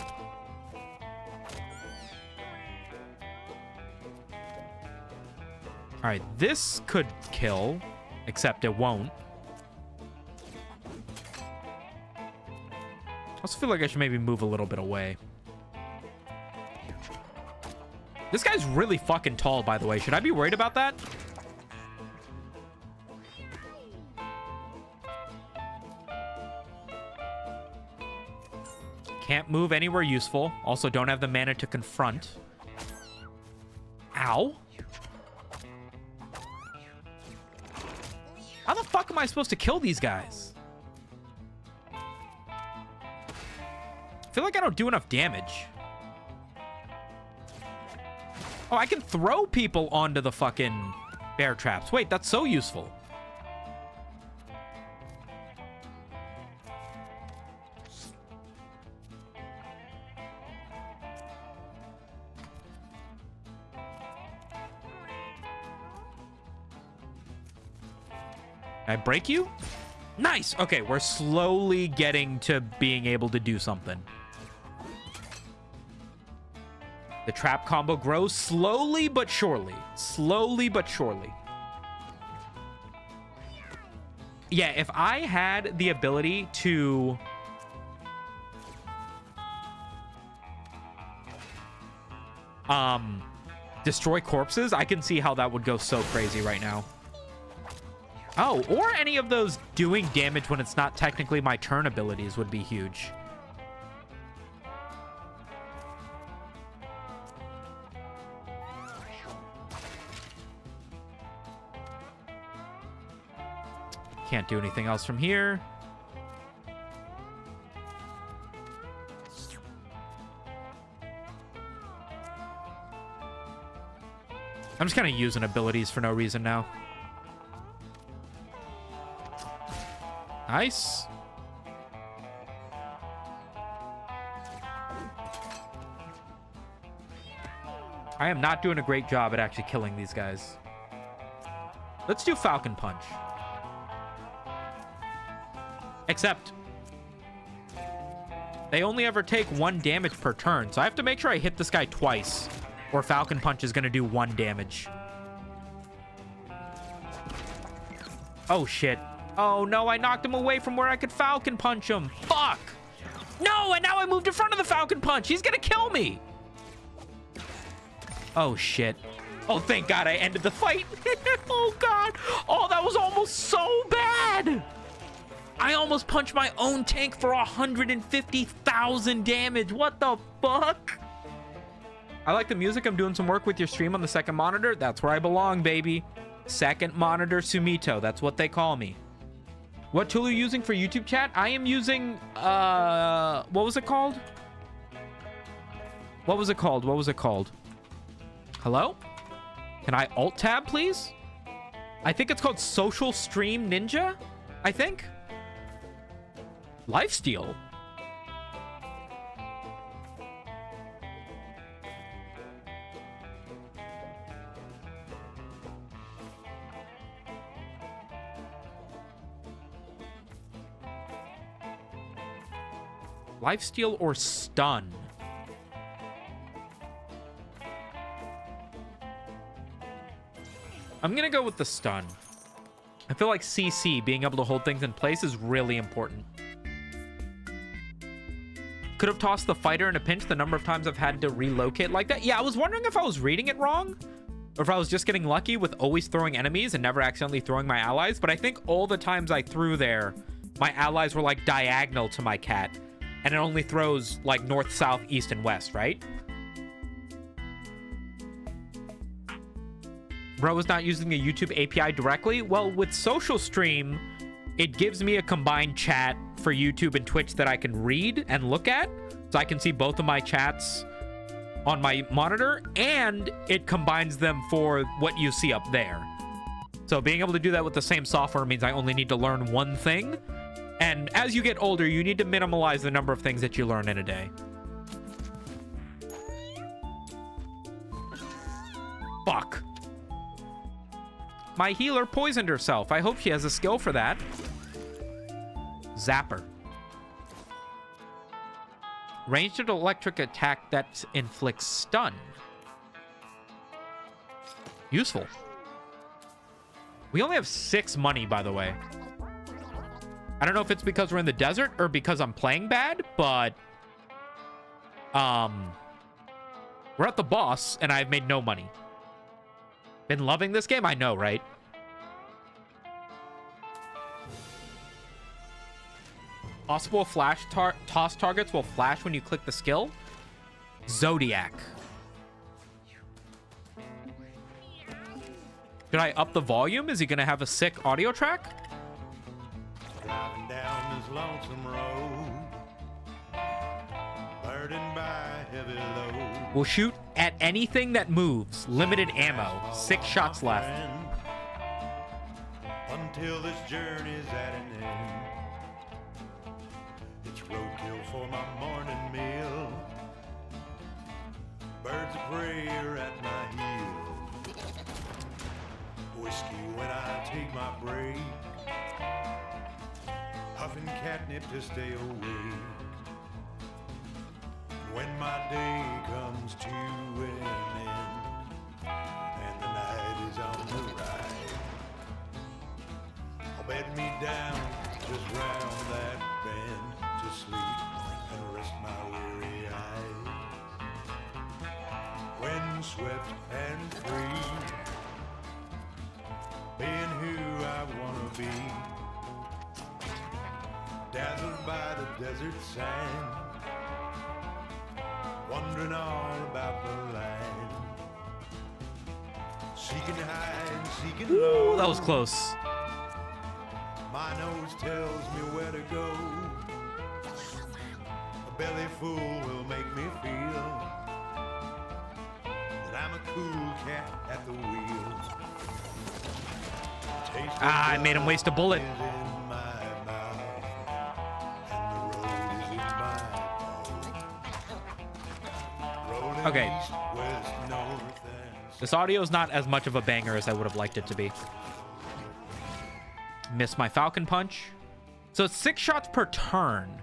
All right, this could kill, except it won't. I also feel like I should maybe move a little bit away. This guy's really fucking tall, by the way. Should I be worried about that? Can't move anywhere useful. Also, don't have the mana to confront. Ow. How the fuck am I supposed to kill these guys? I feel like I don't do enough damage. Oh, I can throw people onto the fucking bear traps. Wait, that's so useful. Can I break you? Nice. Okay, we're slowly getting to being able to do something. The trap combo grows slowly but surely. Slowly but surely. Yeah, if I had the ability to... destroy corpses, I can see how that would go so crazy right now. Oh, or any of those doing damage when it's not technically my turn abilities would be huge. Can't do anything else from here. I'm just kind of using abilities for no reason now. Nice. I am not doing a great job at actually killing these guys. Let's do Falcon Punch. Except they only ever take 1 damage per turn, so I have to make sure I hit this guy twice, or Falcon Punch is going to do 1 damage. Oh, shit. Oh, no, I knocked him away from where I could Falcon Punch him. Fuck! No, and now I moved in front of the Falcon Punch. He's going to kill me. Oh, shit. Oh, thank God I ended the fight. Oh, God. Oh, that was almost so bad. I almost punched my own tank for 150,000 damage. What the fuck? I like the music. I'm doing some work with your stream on the second monitor. That's where I belong, baby. Second monitor Sumito. That's what they call me. What tool are you using for YouTube chat? I am using, what was it called? What was it called? What was it called? Hello? Can I alt tab, please? I think it's called Social Stream Ninja, I think. Lifesteal. Lifesteal or stun? I'm gonna go with the stun. I feel like CC, being able to hold things in place, is really important. Could have tossed the fighter in a pinch the number of times I've had to relocate like that. Yeah, I was wondering if I was reading it wrong, or if I was just getting lucky with always throwing enemies and never accidentally throwing my allies. But I think all the times I threw there, my allies were like diagonal to my cat. And it only throws like north, south, east, and west, right? Bro is not using the YouTube API directly. Well, with Social Stream, it gives me a combined chat for YouTube and Twitch that I can read and look at. So I can see both of my chats on my monitor, and it combines them for what you see up there. So being able to do that with the same software means I only need to learn one thing. And as you get older, you need to minimize the number of things that you learn in a day. Fuck. My healer poisoned herself. I hope she has a skill for that. Zapper. Ranged electric attack that inflicts stun. Useful. We only have 6 money, by the way. I don't know if it's because we're in the desert or because I'm playing bad, but we're at the boss and I've made no money. Been loving this game? I know, right? Possible flash toss targets will flash when you click the skill. Zodiac. Should I up the volume? Is he going to have a sick audio track? Driving down this lonesome road, burdened by heavy load. We'll shoot at anything that moves. Limited ammo. 6 shots left. Until this journey's at an end. It's roadkill for my morning meal. Birds of prey are at my heel. Whiskey when I take my break. Huffing catnip to stay awake. When my day comes to an end and the night is on the ride, I'll bed me down just round that bend to sleep and rest my weary eyes. When swept and free, being who I wanna be. Dazzled by the desert sand, wondering all about the land. Seeking high and seeking low. Ooh, that was close. My nose tells me where to go. A belly full will make me feel that I'm a cool cat at the wheel. Taste Ah, I made him waste a bullet. Okay. This audio is not as much of a banger as I would have liked it to be. Missed my Falcon Punch. So it's 6 shots per turn.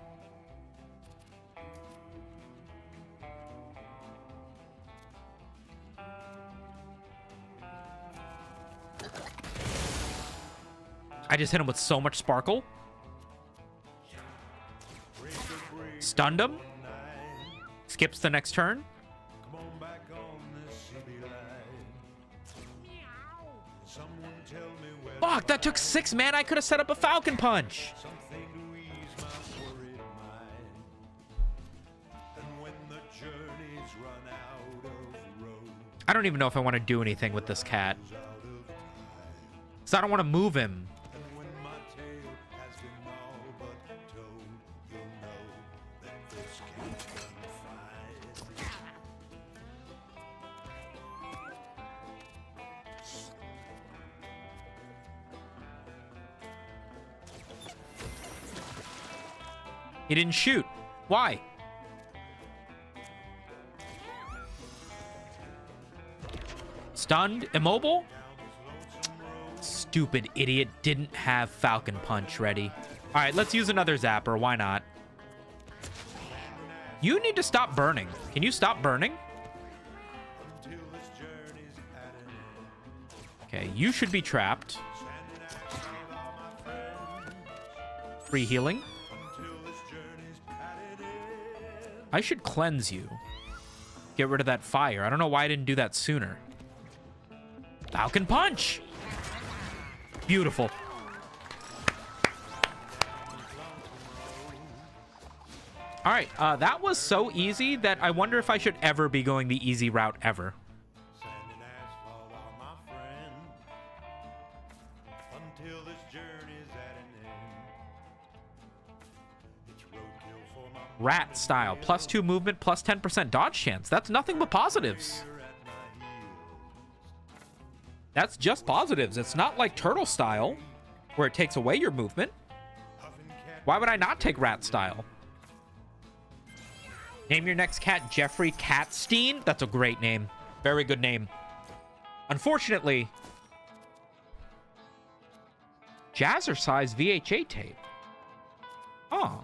I just hit him with so much sparkle. Stunned him. Skips the next turn. Fuck, that took 6 mana. I could have set up a Falcon Punch. I don't even know if I want to do anything with this cat. So I don't want to move him. He didn't shoot. Why? Stunned? Immobile? Stupid idiot. Didn't have Falcon Punch ready. All right, let's use another Zapper. Why not? You need to stop burning. Can you stop burning? until this journey's at an end. Okay, you should be trapped. Sending out all my friends Free healing. until this journey's at an end. I should cleanse you. Get rid of that fire. I don't know why I didn't do that sooner. Falcon Punch! Beautiful. All right, that was so easy that I wonder if I should ever be going the easy route ever. Sand and asphalt are my friend until this journey's at an end. It's roadkill for my Rat style, +2 movement, +10% dodge chance. That's nothing but positives. mother at my heels. That's just positives. It's not like turtle style, where it takes away your movement. Huffing cat Why would I not take rat style? Name your next cat Jeffrey Catstein. That's a great name. Very good name. Unfortunately, jazzercise VHA tape. Oh.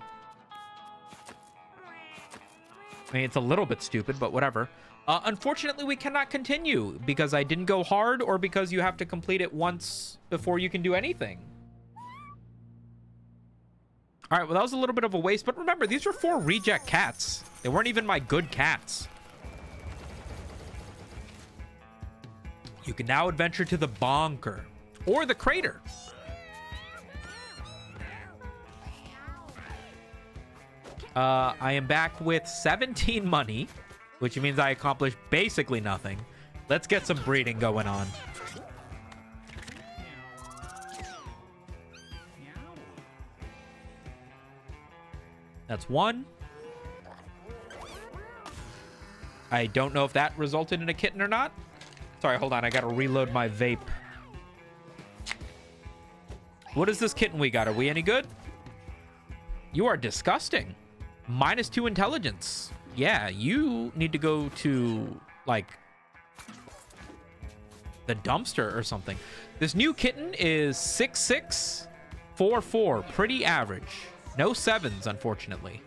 I mean, it's a little bit stupid, but whatever. Unfortunately, we cannot continue because I didn't go hard or because you have to complete it once before you can do anything. All right, well, that was a little bit of a waste, but remember, these were 4 reject cats. They weren't even my good cats. You can now adventure to the bunker or the crater. I am back with 17 money, which means I accomplished basically nothing. Let's get some breeding going on. That's 1. I don't know if that resulted in a kitten or not. Sorry, hold on. I gotta reload my vape. What is this kitten we got? Are we any good? You are disgusting. -2 intelligence. Yeah, you need to go to, like, the dumpster or something. This new kitten is 6'6", 4'4". Pretty average. No 7s, unfortunately.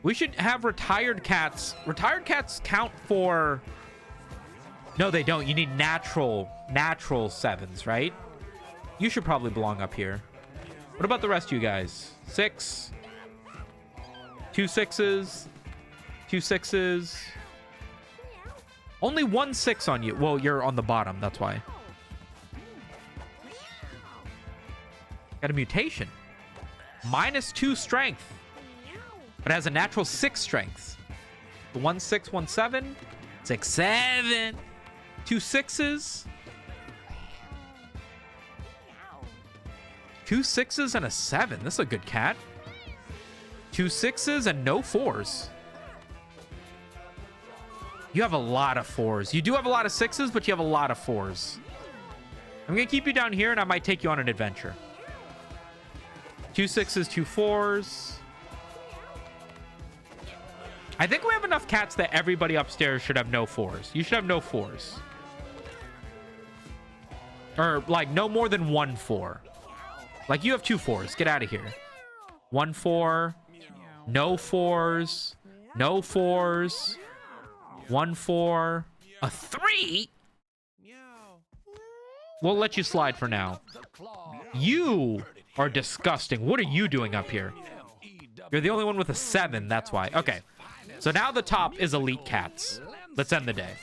We should have retired cats. Retired cats count for... No, they don't. You need natural 7s, right? You should probably belong up here. What about the rest of you guys? 6. 2 6s. 2 6s. Only 1 6 on you. Well, you're on the bottom. That's why. Got a mutation. -2 strength. But it has a natural 6 strength. 1 6, 1 7. 6 7. 2 6s. 2 6s and a 7. This is a good cat. 2 6s and no 4s. You have a lot of 4s. You do have a lot of 6s, but you have a lot of 4s. I'm going to keep you down here, and I might take you on an adventure. 2 6s, 2 4s. I think we have enough cats that everybody upstairs should have no 4s. You should have no 4s. Or, like, no more than 1 4. Like, you have 2 4s. Get out of here. 1 4. No 4s. No 4s. 1 4. A 3? We'll let you slide for now. You are disgusting. What are you doing up here? You're the only one with a 7. That's why. Okay. So now the top is elite cats. Let's end the day.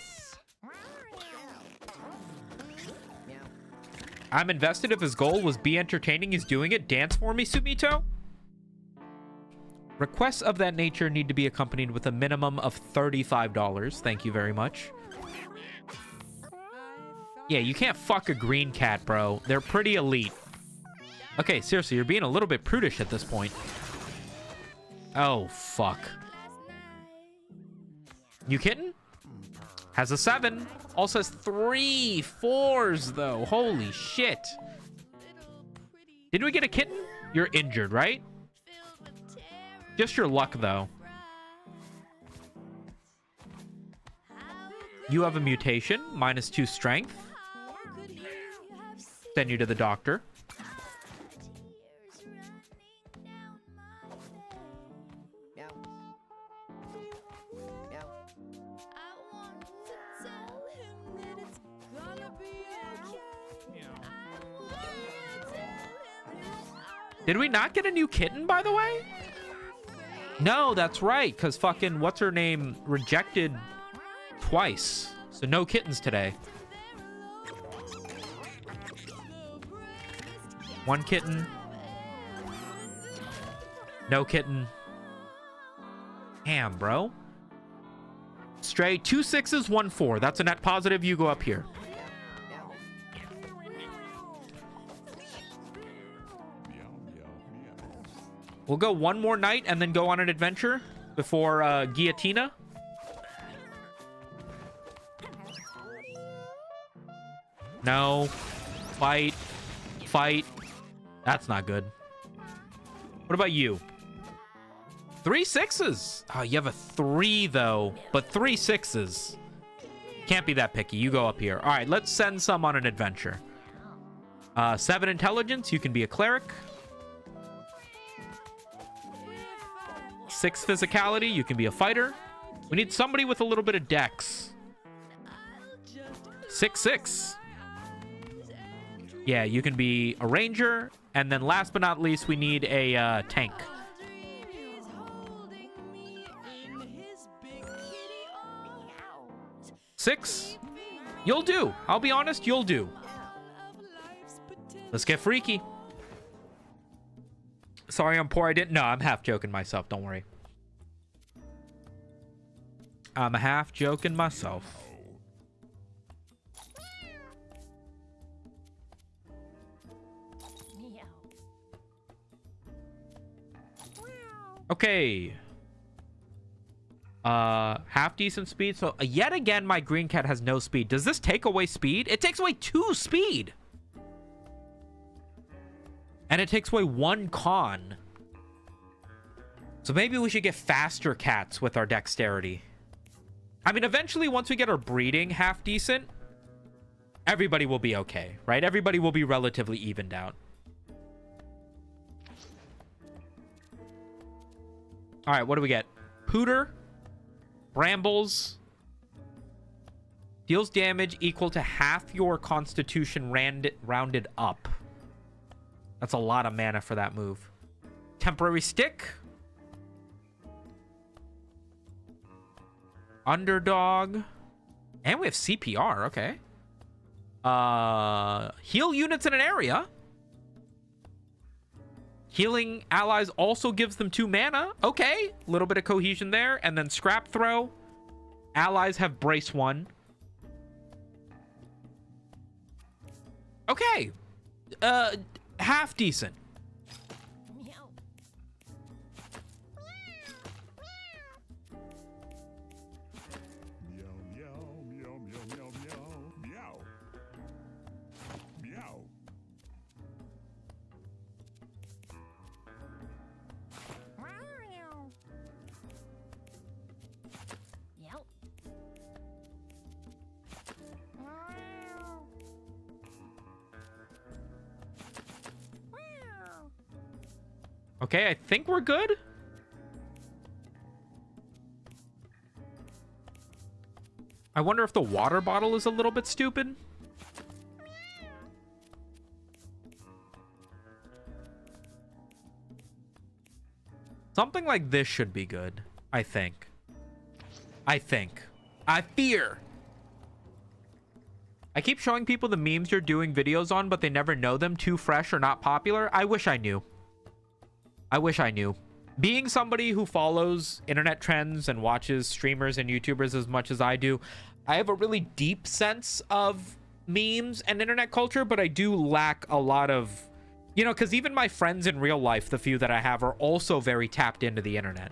I'm invested if his goal was be entertaining. He's doing it. Dance for me, Sumito. Requests of that nature need to be accompanied with a minimum of $35. Thank you very much. Yeah, you can't fuck a green cat, bro. They're pretty elite. Okay, seriously, you're being a little bit prudish at this point. Oh, fuck. New kitten? Has a 7. Also has 3 4s, though. Holy shit. Did we get a kitten? You're injured, right? Just your luck, though. You have a mutation. -2 strength. Send you to the doctor. Did we not get a new kitten, by the way? No, that's right, because fucking what's her name rejected twice. So no kittens today. One kitten. No kitten. Damn, bro. Stray, 2 6s, 1 4. That's a net positive. You go up here. We'll go one more night and then go on an adventure before Guillotina. No. Fight. Fight. That's not good. What about you? 3 6s. Oh, you have a 3 though, but 3 6s. Can't be that picky. You go up here. All right, let's send some on an adventure. 7 intelligence. You can be a cleric. 6 physicality. You can be a fighter. We need somebody with a little bit of dex. 6 6. Yeah, you can be a ranger. And then last but not least, we need a tank. 6. You'll do. I'll be honest, you'll do. Let's get freaky. Sorry, I'm poor. I didn't. No, I'm half joking myself. Don't worry. I'm half joking myself. Okay. Half decent speed. So yet again, my green cat has no speed. Does this take away speed? It takes away 2 speed. And it takes away 1 con. So maybe we should get faster cats with our dexterity. I mean, eventually, once we get our breeding half decent, everybody will be okay, right? Everybody will be relatively evened out. All right, what do we get? Pooter, Brambles, deals damage equal to half your constitution rounded up. That's a lot of mana for that move. Temporary stick. Underdog. And we have CPR, okay. Heal units in an area. Healing allies also gives them 2 mana. Okay. A little bit of cohesion there. And then scrap throw. Allies have brace 1. Okay. Half decent. Okay, I think we're good. I wonder if the water bottle is a little bit stupid. Something like this should be good, I think. I fear. I keep showing people the memes you're doing videos on, but they never know them. Too fresh or not popular. I wish I knew. I wish I knew. Being somebody who follows internet trends and watches streamers and YouTubers as much as I do, I have a really deep sense of memes and internet culture, but I do lack a lot of, you know, because even my friends in real life, the few that I have, are also very tapped into the internet.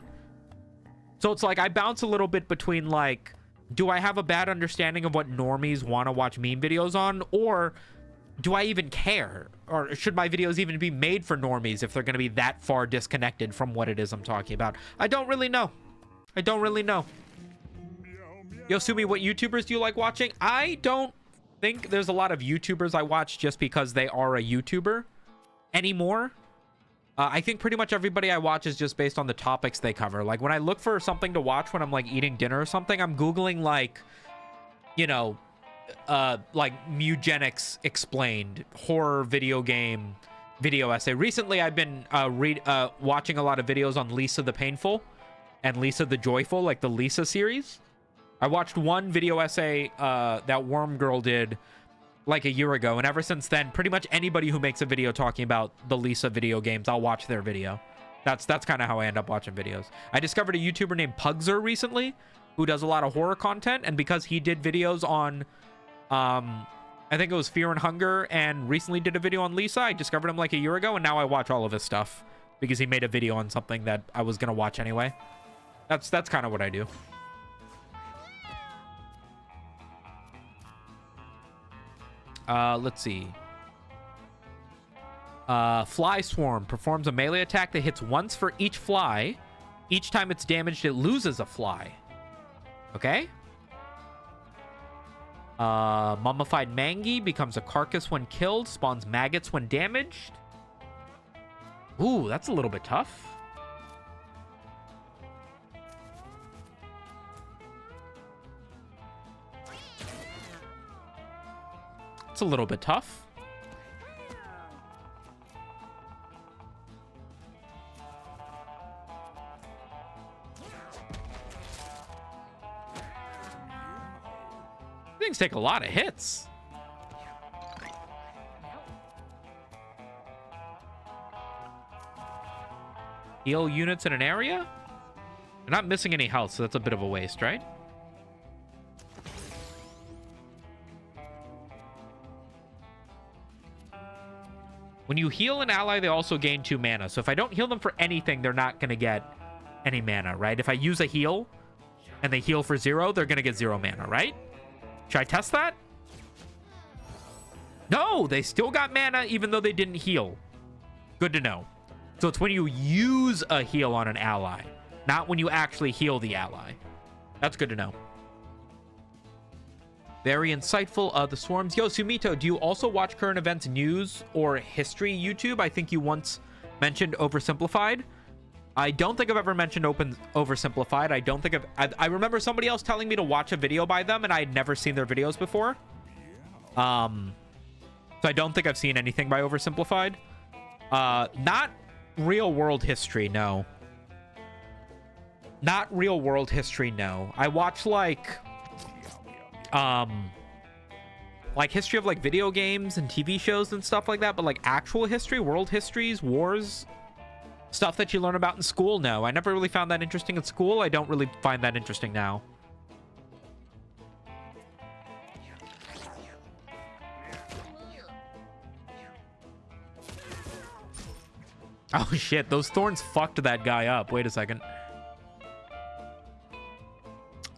So it's like I bounce a little bit between like, do I have a bad understanding of what normies want to watch meme videos on, or do I even care? Or should my videos even be made for normies if they're going to be that far disconnected from what it is I'm talking about? I don't really know. I don't really know. Yo, Sumi, what YouTubers do you like watching? I don't think there's a lot of YouTubers I watch just because they are a YouTuber anymore. I think pretty much everybody I watch is just based on the topics they cover. Like when I look for something to watch when I'm like eating dinner or something, I'm Googling like, you know, like Mewgenics explained, horror video game, video essay. Recently, I've been watching a lot of videos on Lisa the Painful and Lisa the Joyful, like the Lisa series. I watched one video essay that Worm Girl did like a year ago, and ever since then, pretty much anybody who makes a video talking about the Lisa video games, I'll watch their video. That's kind of how I end up watching videos. I discovered a YouTuber named Pugzer recently who does a lot of horror content, and because he did videos on I think it was Fear and Hunger, and recently did a video on Lisa. I discovered him like a year ago, and now I watch all of his stuff because he made a video on something that I was gonna watch anyway. That's kind of what I do. Let's see. Fly Swarm performs a melee attack that hits once for each fly. Each time it's damaged, it loses a fly. Okay. Mummified Mangy becomes a carcass when killed, spawns maggots when damaged. Ooh, that's a little bit tough. It's a little bit tough. Things take a lot of hits. Heal units in an area? They're not missing any health, so that's a bit of a waste, right? When you heal an ally, they also gain 2 mana. So if I don't heal them for anything, they're not going to get any mana, right? If I use a heal and they heal for 0, they're going to get 0 mana, right? Should I test that? No, they still got mana even though they didn't heal. Good to know. So it's when you use a heal on an ally, not when you actually heal the ally. That's good to know. Very insightful. The Swarms. Yo, Sumito, do you also watch current events news or history YouTube? I think you once mentioned Oversimplified. I don't think I've ever mentioned Oversimplified. I don't think I remember somebody else telling me to watch a video by them, and I had never seen their videos before. So I don't think I've seen anything by Oversimplified. Not real world history, no. Not real world history, no. I watch like history of like video games and TV shows and stuff like that, but like actual history, world histories, wars, stuff that you learn about in school, no. I never really found that interesting in school. I don't really find that interesting now. Oh shit, those thorns fucked that guy up. Wait a second.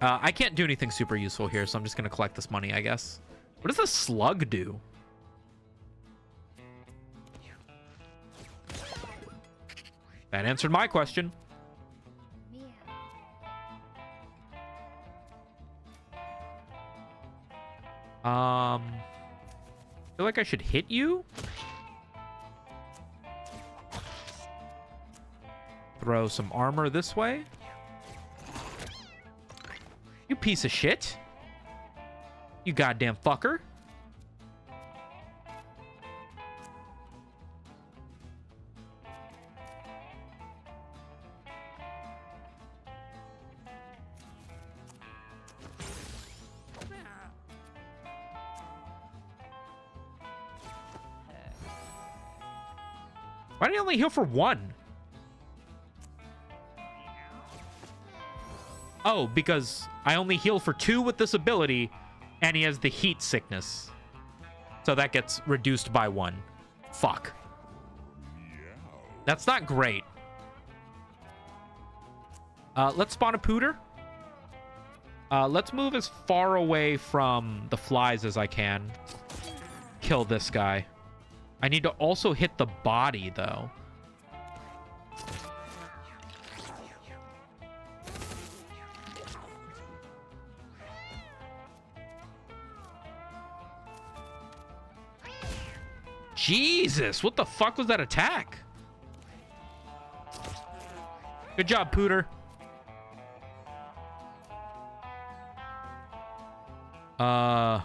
I can't do anything super useful here, so I'm just gonna collect this money, I guess. What does the slug do? That answered my question. I feel like I should hit you. Throw some armor this way. You piece of shit. You goddamn fucker. Why did he only heal for 1? Oh, because I only heal for 2 with this ability, and he has the heat sickness. So that gets reduced by 1. Fuck. That's not great. Let's spawn a pooter. Let's move as far away from the flies as I can. Kill this guy. I need to also hit the body, though. Jesus, what the fuck was that attack? Good job, Pooter. I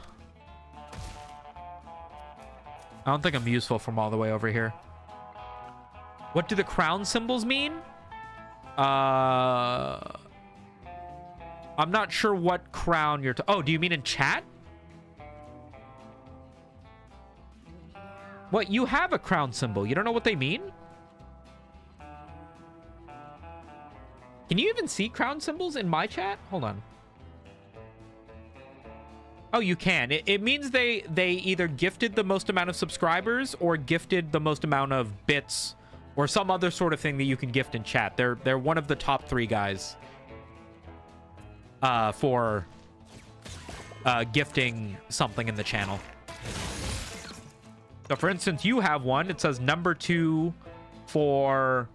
don't think I'm useful from all the way over here. What do the crown symbols mean? I'm not sure what crown you're... Oh, do you mean in chat? What? You have a crown symbol. You don't know what they mean? Can you even see crown symbols in my chat? Hold on. Oh, you can. It means they either gifted the most amount of subscribers or gifted the most amount of bits or some other sort of thing that you can gift in chat. They're one of the top 3 guys for gifting something in the channel. So for instance, you have one. It says number 2 for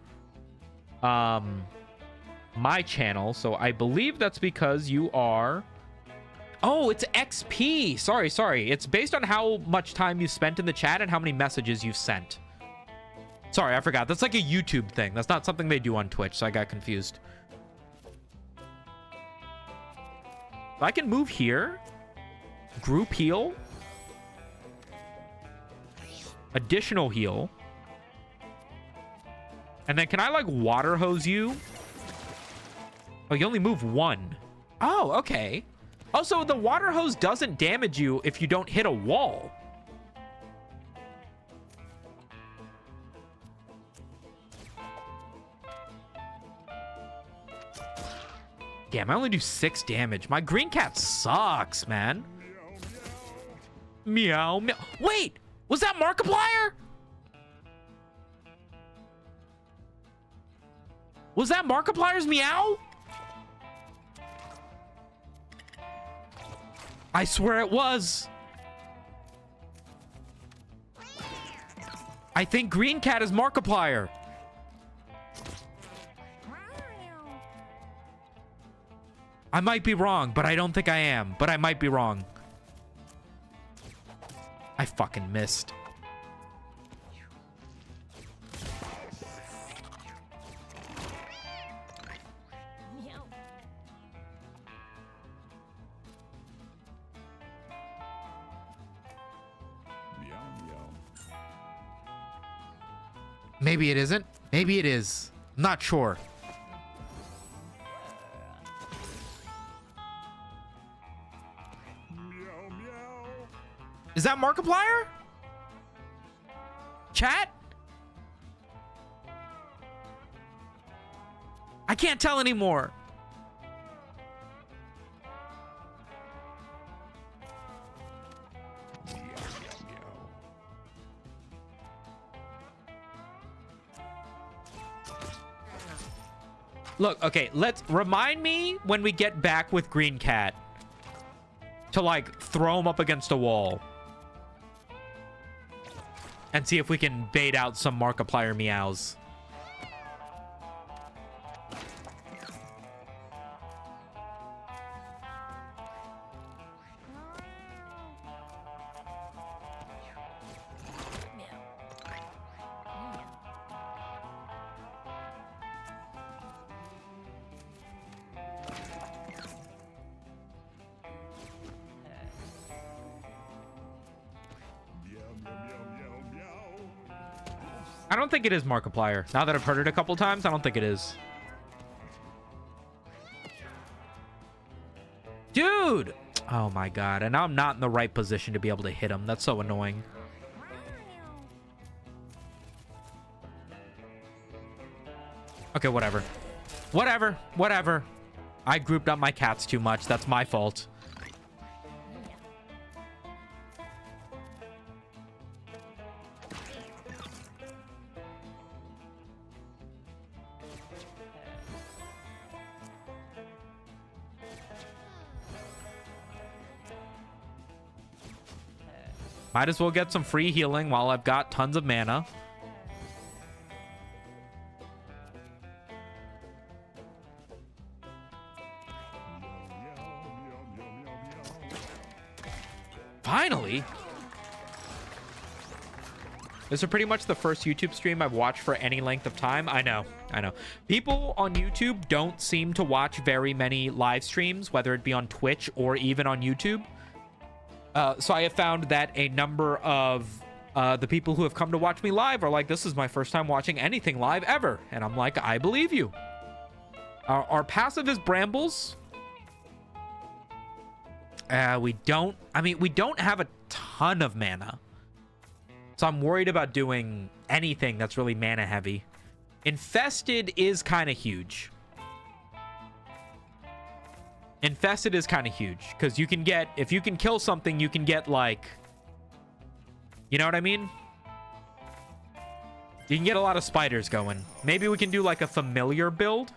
my channel. So I believe that's because you are... Oh, it's XP. Sorry. It's based on how much time you spent in the chat and how many messages you've sent. Sorry, I forgot. That's like a YouTube thing. That's not something they do on Twitch, so I got confused. I can move here. Group heal. Additional heal. And then can I, like, water hose you? Oh, you only move 1. Oh, okay. Also, the water hose doesn't damage you if you don't hit a wall. Damn, I only do 6 damage. My green cat sucks, man. Meow, meow. Wait, was that Markiplier? Was that Markiplier's meow? I swear it was. I think green cat is Markiplier. I might be wrong, but I don't think I am. But I might be wrong. I fucking missed. Maybe it isn't. Maybe it is. Not sure. Is that Markiplier? Chat? I can't tell anymore. Look, okay, let's remind me when we get back with Green Cat to, like, throw him up against a wall and see if we can bait out some Markiplier meows. I don't think it is Markiplier. Now that I've heard it a couple times, I don't think it is. Dude! Oh my god. And now I'm not in the right position to be able to hit him. That's so annoying. Okay, whatever. Whatever. I grouped up my cats too much. That's my fault. Might as well get some free healing while I've got tons of mana. Finally! This is pretty much the first YouTube stream I've watched for any length of time. I know. People on YouTube don't seem to watch very many live streams, whether it be on Twitch or even on YouTube. So I have found that a number of The people who have come to watch me live are like, this is my first time watching anything live ever. And I'm like, I believe you. Our passive is Brambles. We don't have a ton of mana. So I'm worried about doing anything that's really mana heavy. Infested is kind of huge. Infested is kind of huge. Because you can get, if you can kill something, you can get like, you know what I mean? You can get a lot of spiders going. Maybe we can do like a familiar build.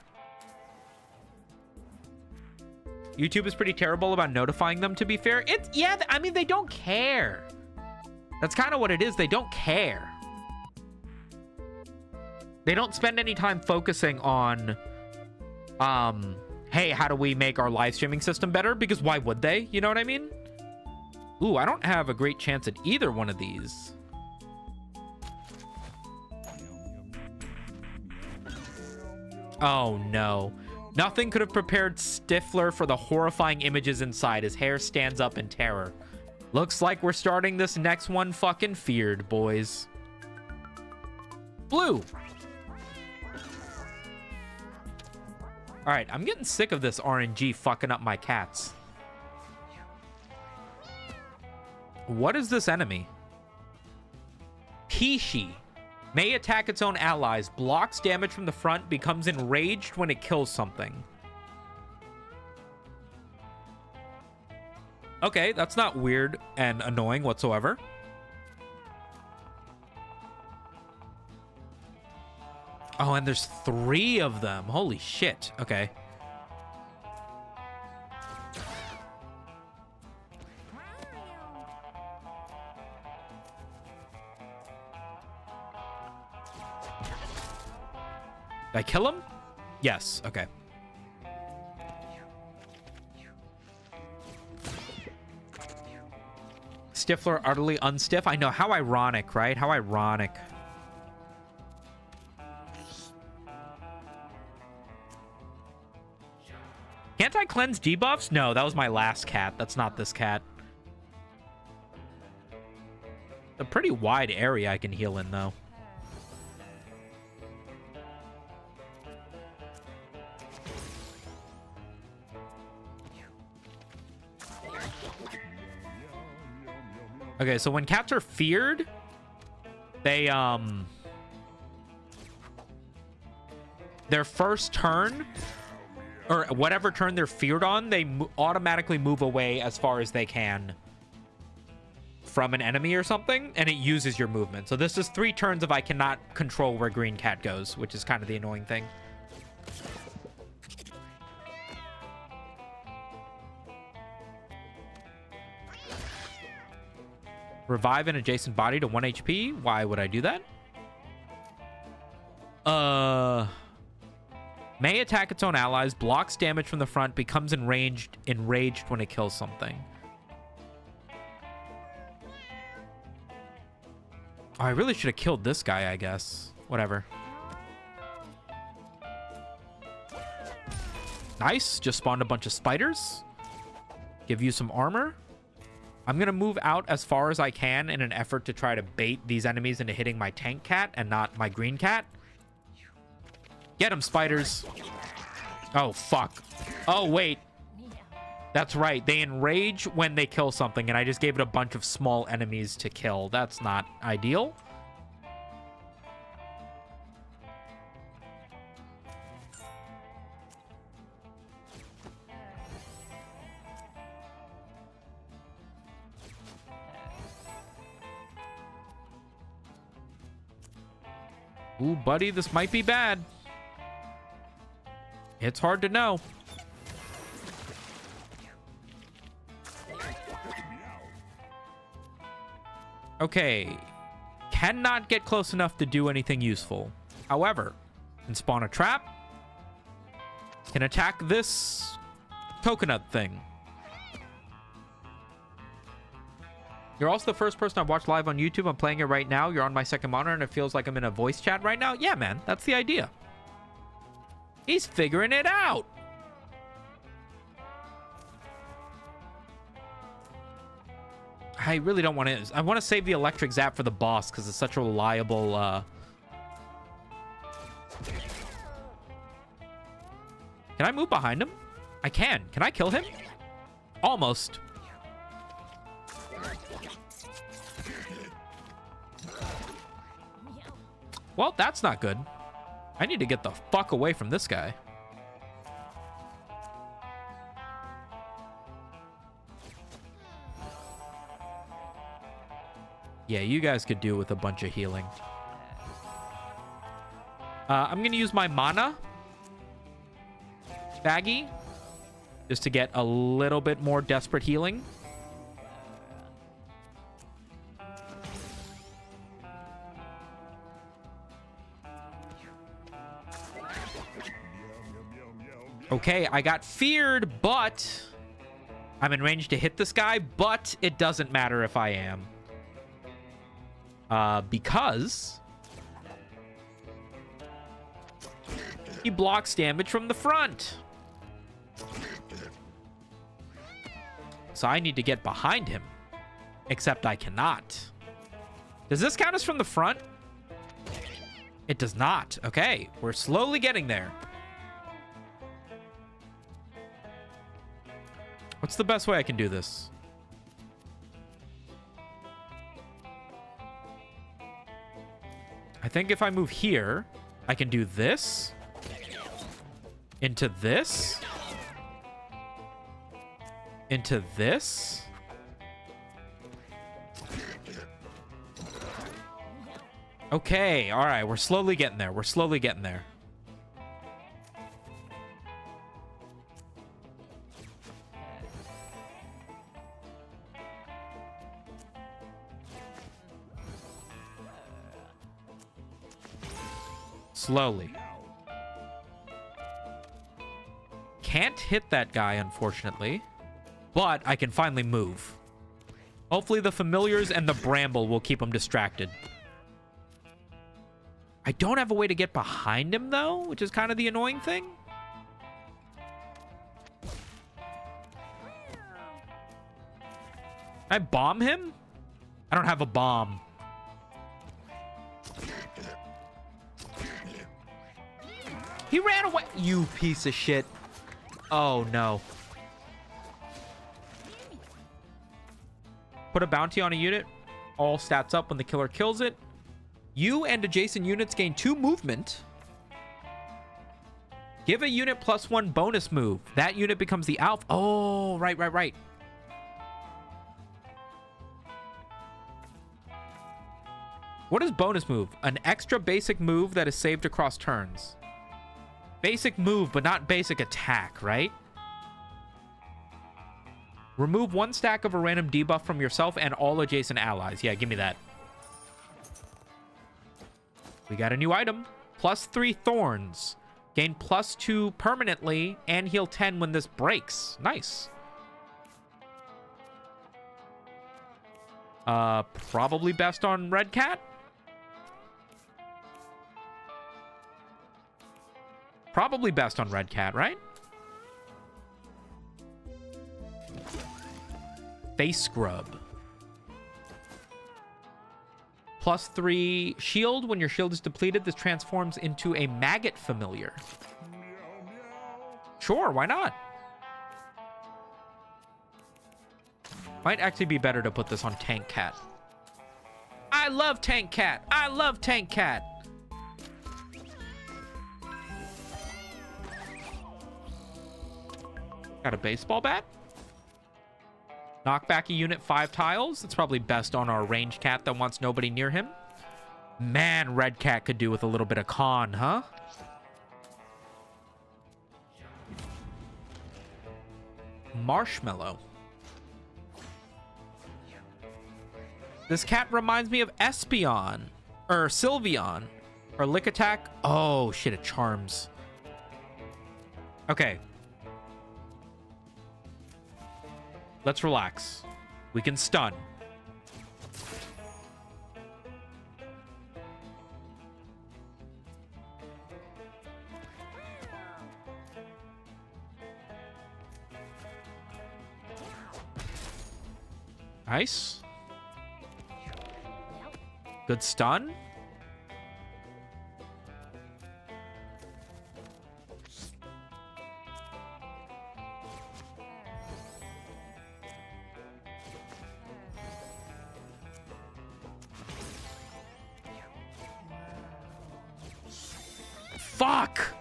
YouTube is pretty terrible about notifying them, to be fair. Yeah, I mean, they don't care. That's kind of what it is. They don't care. They don't spend any time focusing on, hey, how do we make our live streaming system better? Because why would they? You know what I mean? Ooh, I don't have a great chance at either one of these. Oh, no. Nothing could have prepared Stifler for the horrifying images inside. His hair stands up in terror. Looks like we're starting this next one fucking feared, boys. Blue. All right, I'm getting sick of this RNG fucking up my cats. What is this enemy? Pishi. May attack its own allies, blocks damage from the front, becomes enraged when it kills something. Okay, that's not weird and annoying whatsoever. Oh, and there's 3 of them. Holy shit. Okay. Did I kill him? Yes. Okay. Stifler utterly unstiff. I know. How ironic, right? How ironic. Can't I cleanse debuffs? No, that was my last cat. That's not this cat. A pretty wide area I can heal in, though. Okay, so when cats are feared, they, their first turn, or whatever turn they're feared on, they automatically move away as far as they can from an enemy or something, and it uses your movement. So this is 3 turns if I cannot control where green cat goes, which is kind of the annoying thing. Revive an adjacent body to 1 HP. Why would I do that? May attack its own allies, blocks damage from the front, becomes enraged when it kills something. Oh, I really should have killed this guy, I guess. Whatever. Nice. Just spawned a bunch of spiders. Give you some armor. I'm going to move out as far as I can in an effort to try to bait these enemies into hitting my tank cat and not my green cat. Get them, spiders. Oh, fuck. Oh, wait. That's right. They enrage when they kill something, and I just gave it a bunch of small enemies to kill. That's not ideal. Ooh, buddy, this might be bad. It's hard to know. Okay. Cannot get close enough to do anything useful. However, can spawn a trap. Can attack this coconut thing. You're also the first person I've watched live on YouTube. I'm playing it right now. You're on my second monitor, and it feels like I'm in a voice chat right now. Yeah, man. That's the idea. He's figuring it out. I really don't want to. I want to save the electric zap for the boss because it's such a reliable. Can I move behind him? I can. Can I kill him? Almost. Well, that's not good. I need to get the fuck away from this guy. Yeah, you guys could do with a bunch of healing. I'm going to use my mana baggie just to get a little bit more desperate healing. Okay, I got feared, but I'm in range to hit this guy, but it doesn't matter if I am. Because he blocks damage from the front. So I need to get behind him. Except I cannot. Does this count as from the front? It does not. Okay, we're slowly getting there. What's the best way I can do this? I think if I move here, I can do this. Into this. Into this. Okay, all right. We're slowly getting there. We're slowly getting there. Slowly. Can't hit that guy, unfortunately. But I can finally move. Hopefully the familiars and the bramble will keep him distracted. I don't have a way to get behind him, though, which is kind of the annoying thing. Can I bomb him? I don't have a bomb. He ran away. You piece of shit. Oh, no. Put a bounty on a unit. All stats up when the killer kills it. You and adjacent units gain 2 movement. Give a unit +1 bonus move. That unit becomes the alpha. Oh, right. What is bonus move? An extra basic move that is saved across turns. Basic move, but not basic attack, right? Remove 1 stack of a random debuff from yourself and all adjacent allies. Yeah, give me that. We got a new item. +3 thorns. Gain +2 permanently and heal 10 when this breaks. Nice. Probably best on Red Cat. Probably best on Red Cat, right? Face Scrub. +3 shield. When your shield is depleted, this transforms into a maggot familiar. Sure, why not? Might actually be better to put this on Tank Cat. I love Tank Cat. I love Tank Cat. Got a baseball bat. Knock back a unit 5 tiles. That's probably best on our range cat that wants nobody near him. Man, Red Cat could do with a little bit of con, huh? Marshmallow. This cat reminds me of Espeon. Or Sylveon. Or Lick Attack. Oh, shit, it charms. Okay. Let's relax. We can stun. Nice. Good stun. Fuck!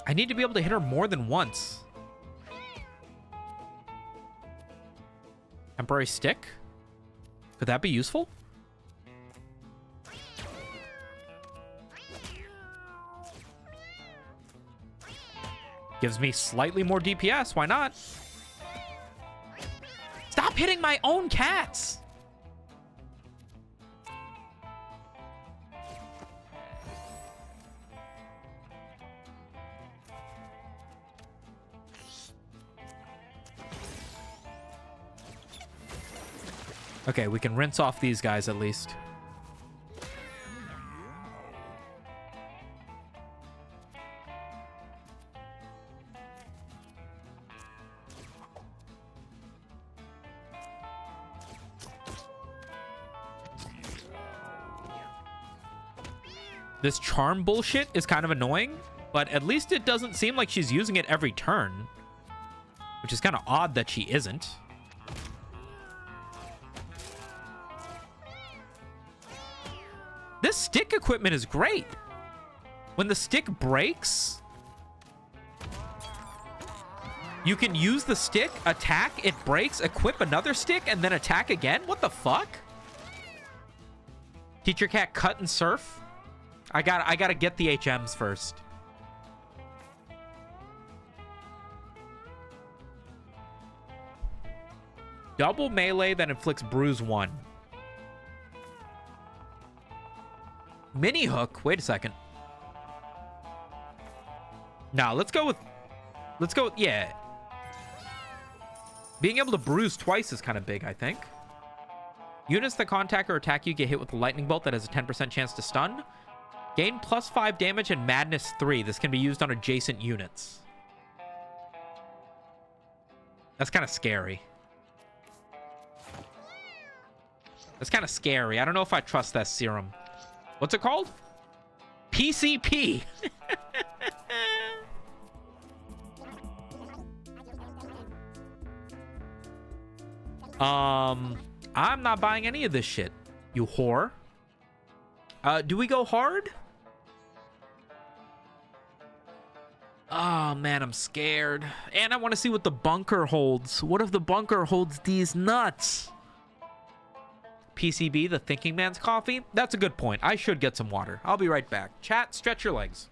I need to be able to hit her more than once. Temporary stick? Could that be useful? Gives me slightly more DPS. Why not? Stop hitting my own cats! Okay, we can rinse off these guys at least. This charm bullshit is kind of annoying, but at least it doesn't seem like she's using it every turn, which is kind of odd that she isn't. This stick equipment is great. When the stick breaks, you can use the stick, attack, it breaks, equip another stick, and then attack again? What the fuck? Teach your cat cut and surf? I gotta get the HMs first. Double melee that inflicts bruise 1. Mini hook. Wait a second. Now let's go with. Yeah. Being able to bruise twice is kind of big, I think. Units that contact or attack you get hit with a lightning bolt that has a 10% chance to stun. Gain +5 damage and madness 3. This can be used on adjacent units. That's kind of scary. That's kind of scary. I don't know if I trust that serum. What's it called? PCP. I'm not buying any of this shit, you whore. Do we go hard? Oh, man, I'm scared. And I want to see what the bunker holds. What if the bunker holds these nuts? PCB, the thinking man's coffee? That's a good point. I should get some water. I'll be right back. Chat, stretch your legs.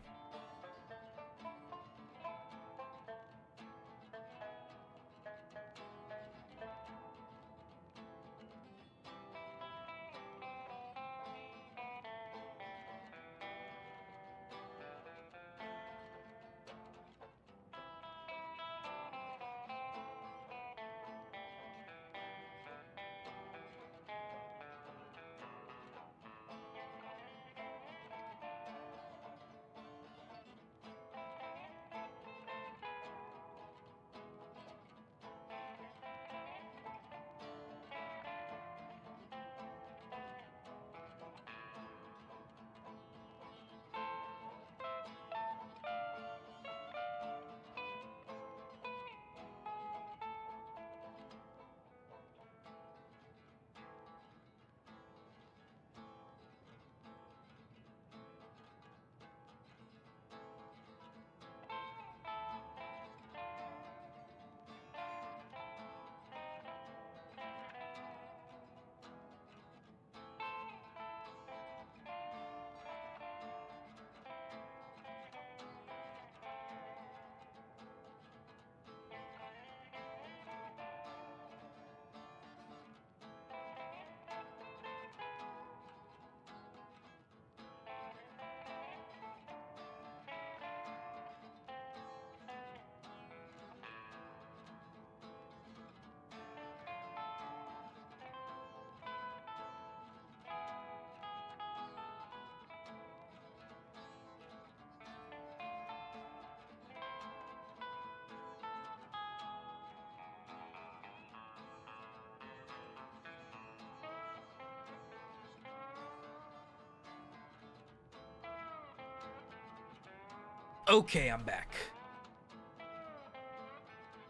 Okay, I'm back.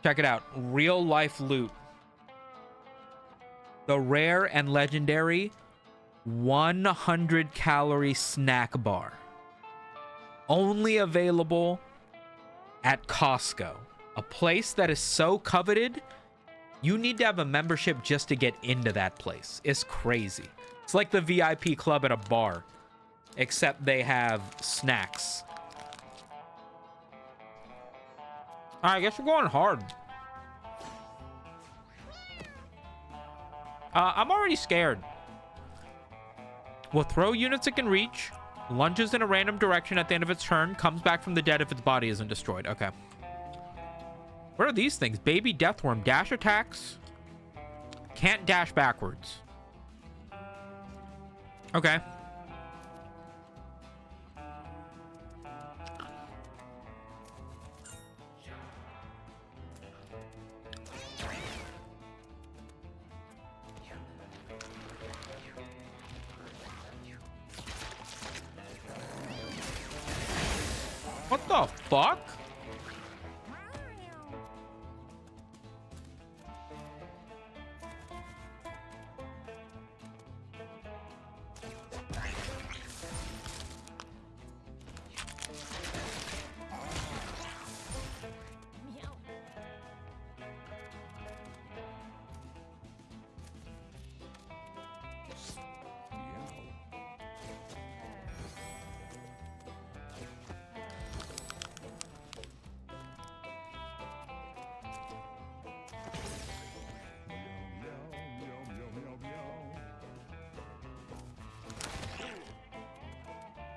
Check it out. Real life loot. The rare and legendary 100 calorie snack bar. Only available at Costco. A place that is so coveted, you need to have a membership just to get into that place. It's crazy. It's like the VIP club at a bar, except they have snacks. All right, I guess we're going hard. I'm already scared. Will throw units it can reach, lunges in a random direction at the end of its turn, comes back from the dead if its body isn't destroyed. Okay. What are these things? Baby Deathworm. Dash attacks. Can't dash backwards. Okay. What the fuck?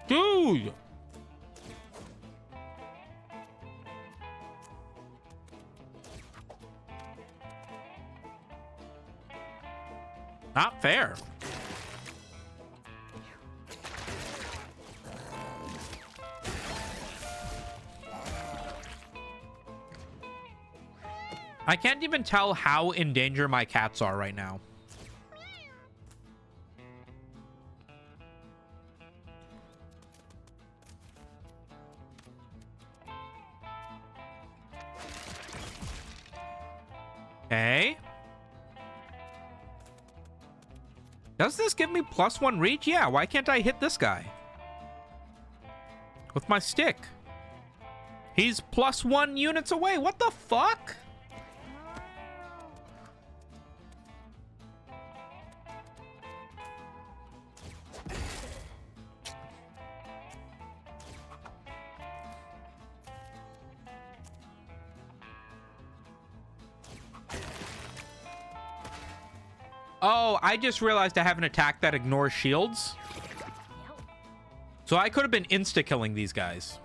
Dude! Not fair. I can't even tell how in danger my cats are right now. Okay. Does this give me +1 reach? Yeah, why can't I hit this guy? With my stick. He's +1 units away. What the fuck? Oh, I just realized I have an attack that ignores shields. So I could have been insta-killing these guys.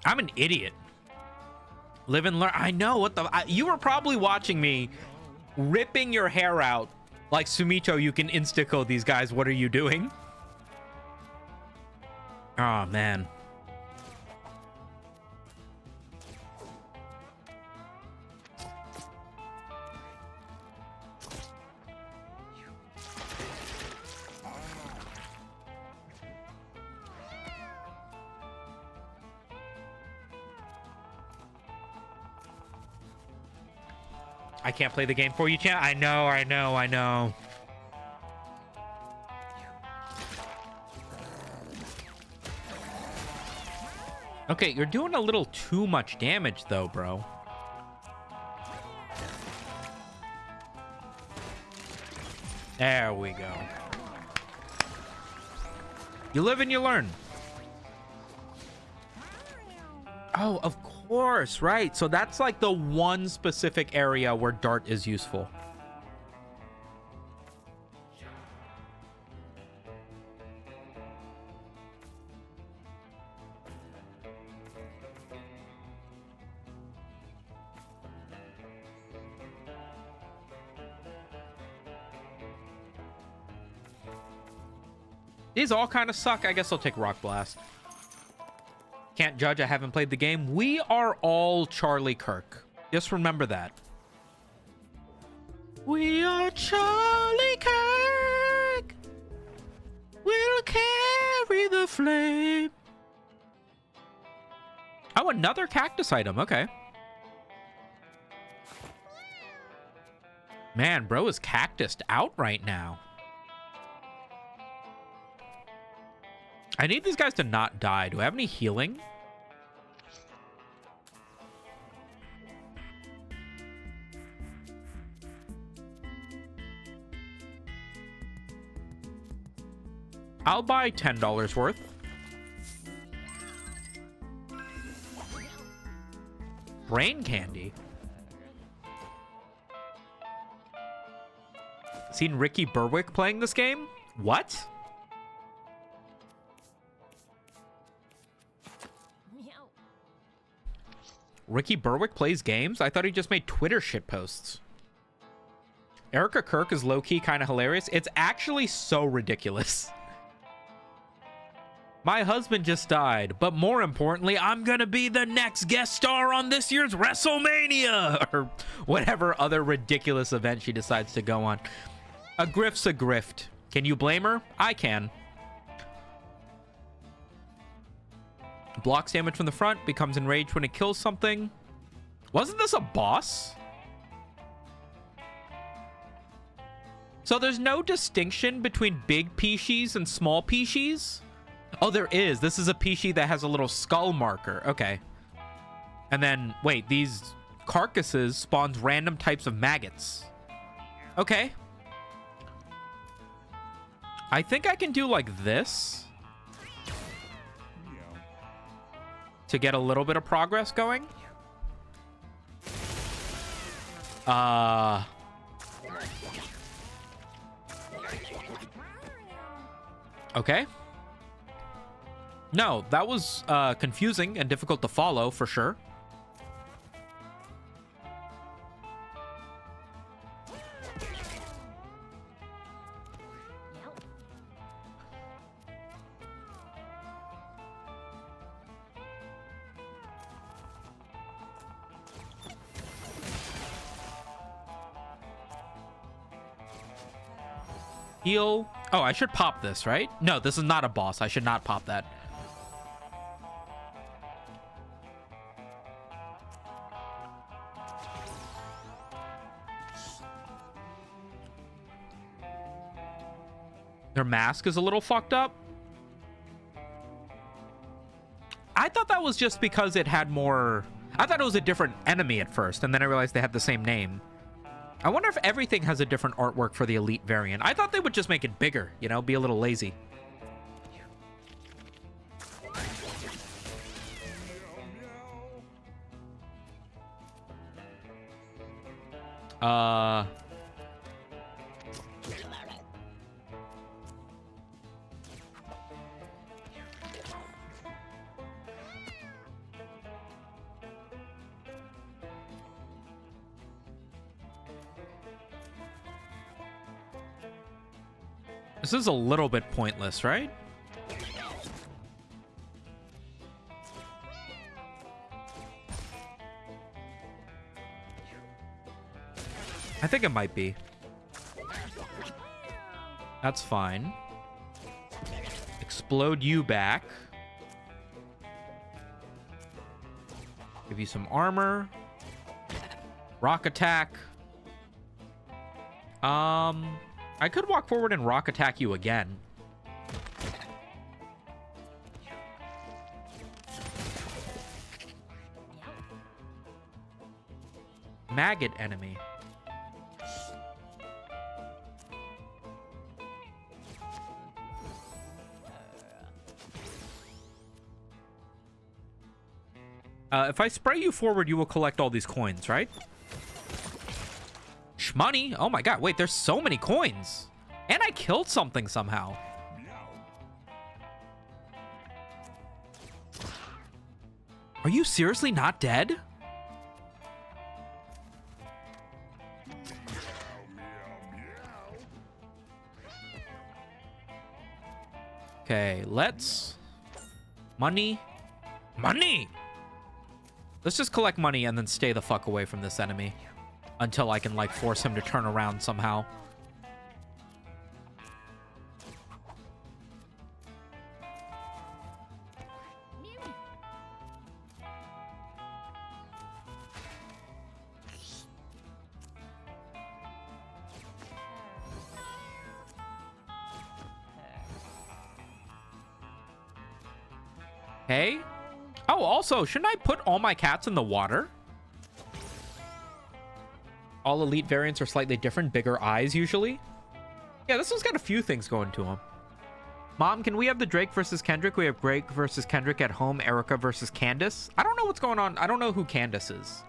I'm an idiot. Live and learn. I know what the... you were probably watching me ripping your hair out. Like, Sumito, you can insta-kill these guys. What are you doing? Oh, man. I can't play the game for you, chat. I know. Okay, you're doing a little too much damage, though, bro. There we go. You live and you learn. Oh, of course, right. So that's like the one specific area where dart is useful. These all kind of suck. I guess I'll take Rock Blast. Can't judge. I haven't played the game. We are all Charlie Kirk. Just remember that. We are Charlie Kirk. We'll carry the flame. Oh, another cactus item. Okay. Man, bro is cactused out right now. I need these guys to not die. Do I have any healing? I'll buy $10 worth. Brain candy. Seen Ricky Berwick playing this game? What? Ricky Berwick plays games? I thought he just made Twitter shit posts. Erica Kirk is low-key kind of hilarious. It's actually so ridiculous. My husband just died, but more importantly, I'm gonna be the next guest star on this year's WrestleMania, or whatever other ridiculous event she decides to go on. A grift's a grift. Can you blame her? I can. Blocks damage from the front, becomes enraged when it kills something. Wasn't this a boss? So there's no distinction between big Pisces and small Pisces? Oh, there is. This is a Pishi that has a little skull marker. Okay. And then, wait, these carcasses spawns random types of maggots. Okay. I think I can do like this to get a little bit of progress going. Okay. No, that was confusing and difficult to follow for sure. Heal. Oh, I should pop this, right? No, this is not a boss. I should not pop that. Their mask is a little fucked up. I thought that was just because it had more... I thought it was a different enemy at first, and then I realized they had the same name. I wonder if everything has a different artwork for the Elite variant. I thought they would just make it bigger, you know, be a little lazy. This is a little bit pointless, right? I think it might be. That's fine. Explode you back. Give you some armor. Rock attack. I could walk forward and rock attack you again. Maggot enemy. If I spray you forward, you will collect all these coins, right? Shmoney. Oh my god, wait, there's so many coins. And I killed something somehow. Are you seriously not dead? Okay, let's... Money. Money! Let's just collect money and then stay the fuck away from this enemy. until I can, like, force him to turn around somehow. Hey? Oh, also, shouldn't I put all my cats in the water? All elite variants are slightly different. Bigger eyes, usually. Yeah, this one's got a few things going to him. Mom, can we have the Drake versus Kendrick? We have Drake versus Kendrick at home. Erica versus Candace. I don't know what's going on. I don't know who Candace is.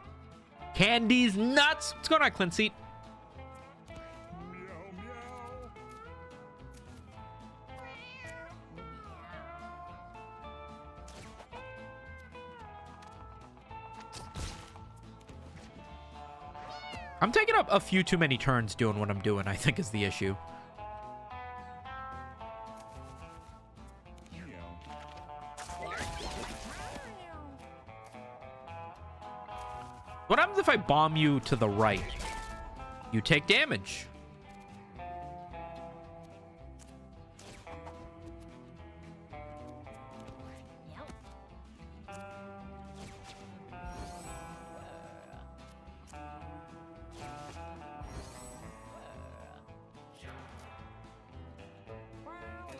Candy's nuts. What's going on, Clint Seat? I'm taking up a few too many turns doing what I'm doing, I think, is the issue. What happens if I bomb you to the right? You take damage.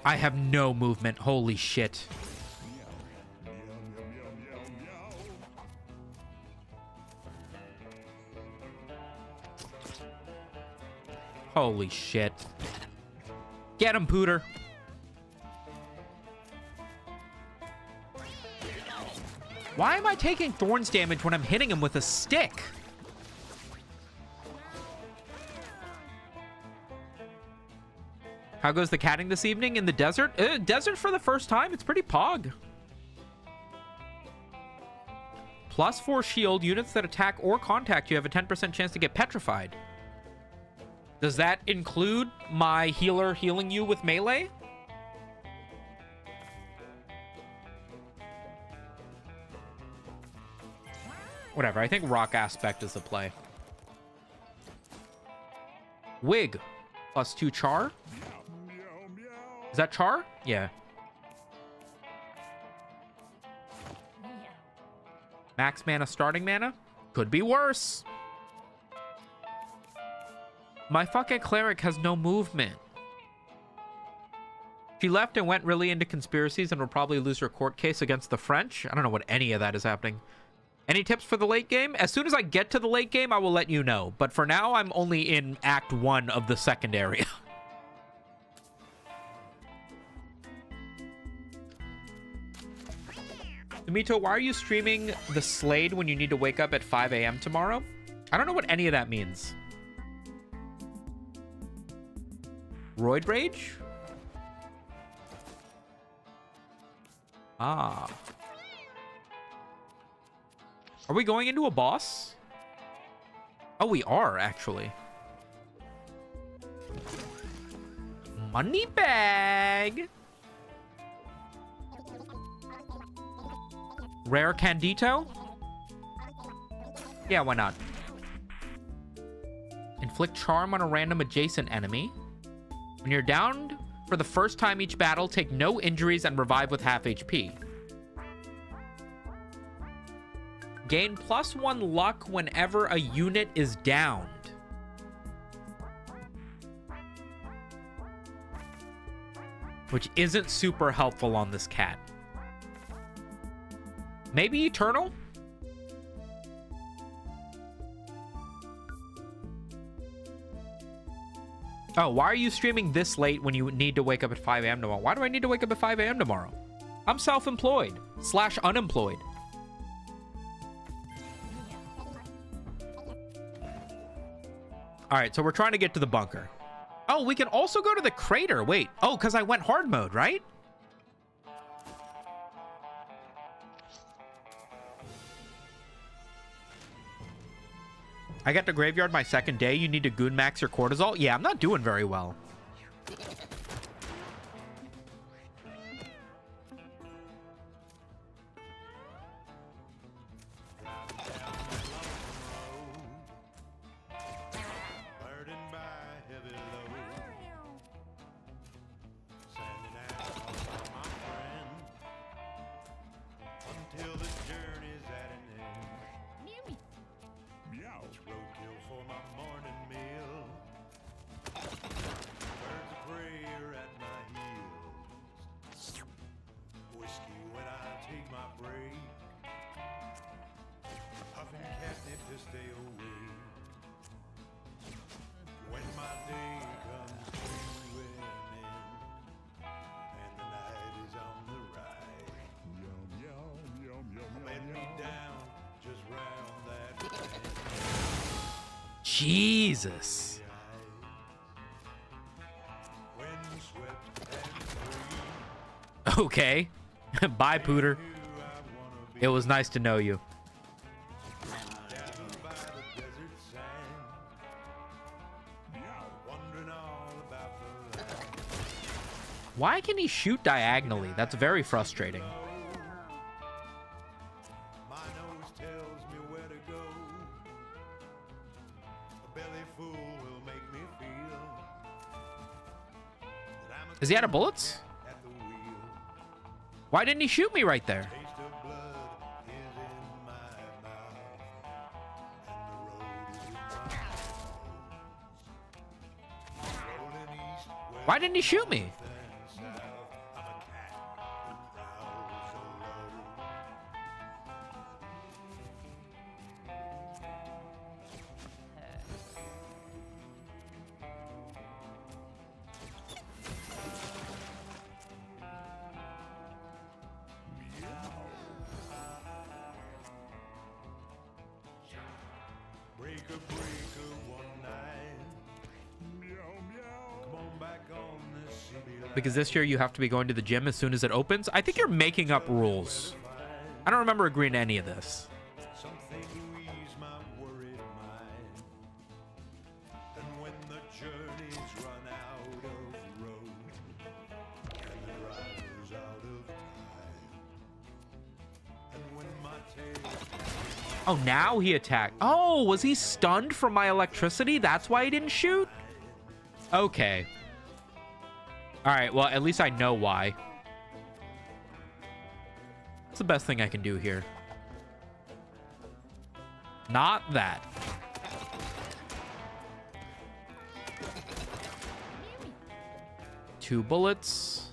I have no movement. Holy shit. Holy shit. Get him, Pooter. Why am I taking Thorns damage when I'm hitting him with a stick? How goes the catting this evening in the desert? Desert for the first time. It's pretty pog. +4 shield. Units that attack or contact you have a 10% chance to get petrified. Does that include my healer healing you with melee? Whatever. I think rock aspect is the play. Wig. +2 char. Is that char? Yeah. Max mana, starting mana? Could be worse. My fucking cleric has no movement. She left and went really into conspiracies and will probably lose her court case against the French. I don't know what any of that is happening. Any tips for the late game? As soon as I get to the late game, I will let you know. But for now, I'm only in Act 1 of the second area. Demito, why are you streaming the Slade when you need to wake up at 5 a.m. tomorrow? I don't know what any of that means. Roid Rage? Ah. Are we going into a boss? Oh, we are, actually. Money bag! Rare Candito? Yeah, why not? Inflict charm on a random adjacent enemy. When you're downed for the first time each battle, take no injuries and revive with half HP. Gain +1 luck whenever a unit is downed. Which isn't super helpful on this cat. Maybe Eternal? Oh, why are you streaming this late when you need to wake up at 5 a.m. tomorrow? Why do I need to wake up at 5 a.m. tomorrow? I'm self-employed / unemployed. All right, so we're trying to get to the bunker. Oh, we can also go to the crater. Wait. Oh, because I went hard mode, right? I got to graveyard my second day. You need to goon max your cortisol. Yeah, I'm not doing very well. Jesus. Okay. Bye, Pooter. It was nice to know you. Why can he shoot diagonally? That's very frustrating. My nose tells me where to go. A belly full will make me feel that I'm a Is he out of bullets? at the wheel. Why didn't he shoot me right there? Taste of blood is in my mouth, and the road is in my nose. Rolling east, west, Why didn't he shoot me? and south. I'm a cat who prowls alone. Breaker, one night. Come on back on this CB line. Because this year you have to be going to the gym as soon as it opens. I think you're making up rules. I don't remember agreeing to any of this. Something to ease my worried mind. And when the journeys run out of road, and the driver's out of time, and when my tail Oh, now he attacked. Oh, was he stunned from my electricity? That's why he didn't shoot? Okay. All right, well, at least I know why. What's the best thing I can do here? Not that. Two bullets.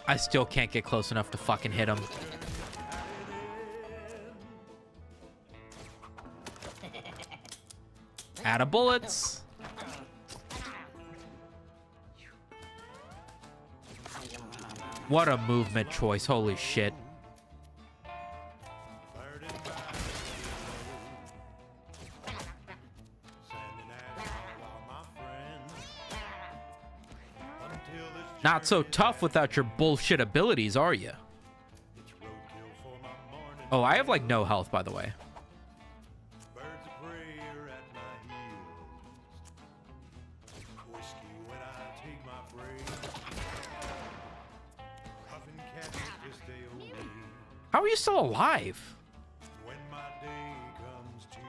I still can't get close enough to fucking hit him. Out of bullets. What a movement choice. Holy shit. Not so tough without your bullshit abilities, are you? Oh, I have like no health, by the way. birds of prey are at my heels. Whiskey when I take my break. Huffing cats to stay away. How are you still alive? When my day comes to an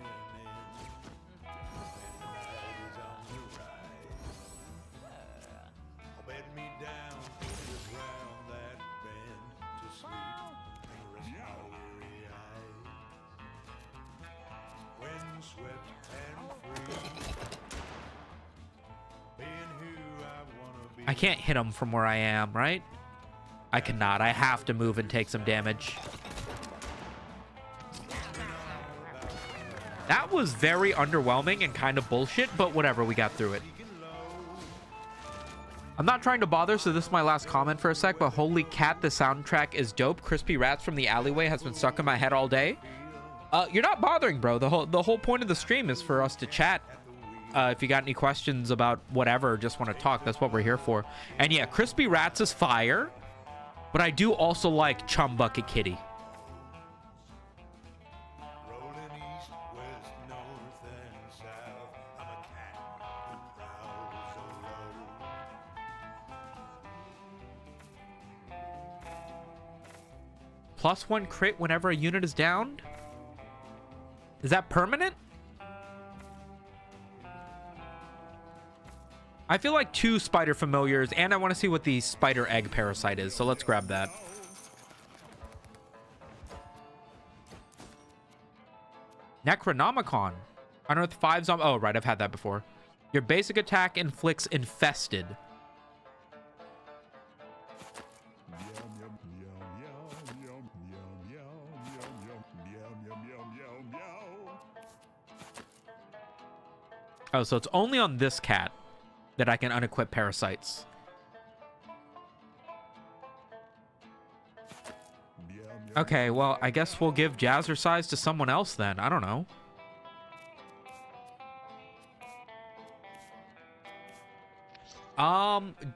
end, and the night is on the rise, I'll bed me down to the ground that bend to sleep and rest my weary eyes. Wind swept and free, being who I wanna be. I can't hit him from where I am, right? I cannot. I have to move and take some damage. That was very underwhelming and kind of bullshit, but whatever, we got through it. I'm not trying to bother, so this is my last comment for a sec, but holy cat, the soundtrack is dope. Crispy Rats from the Alleyway has been stuck in my head all day. You're not bothering, bro. The whole point of the stream is for us to chat. If you got any questions about whatever, just want to talk, that's what we're here for. And yeah, Crispy Rats is fire, but I do also like Chum Bucket Kitty. Rolling east, west, north, and south. I'm a cat who prowls alone. +1 crit whenever a unit is downed? Is that permanent? I feel like 2 spider familiars, and I want to see what the spider egg parasite is, so let's grab that. Necronomicon. Unearth 5 zombies. Oh, right, I've had that before. Your basic attack inflicts infested. Oh, so it's only on this cat that I can unequip parasites. Okay, well, I guess we'll give Jazzercise to someone else then. I don't know.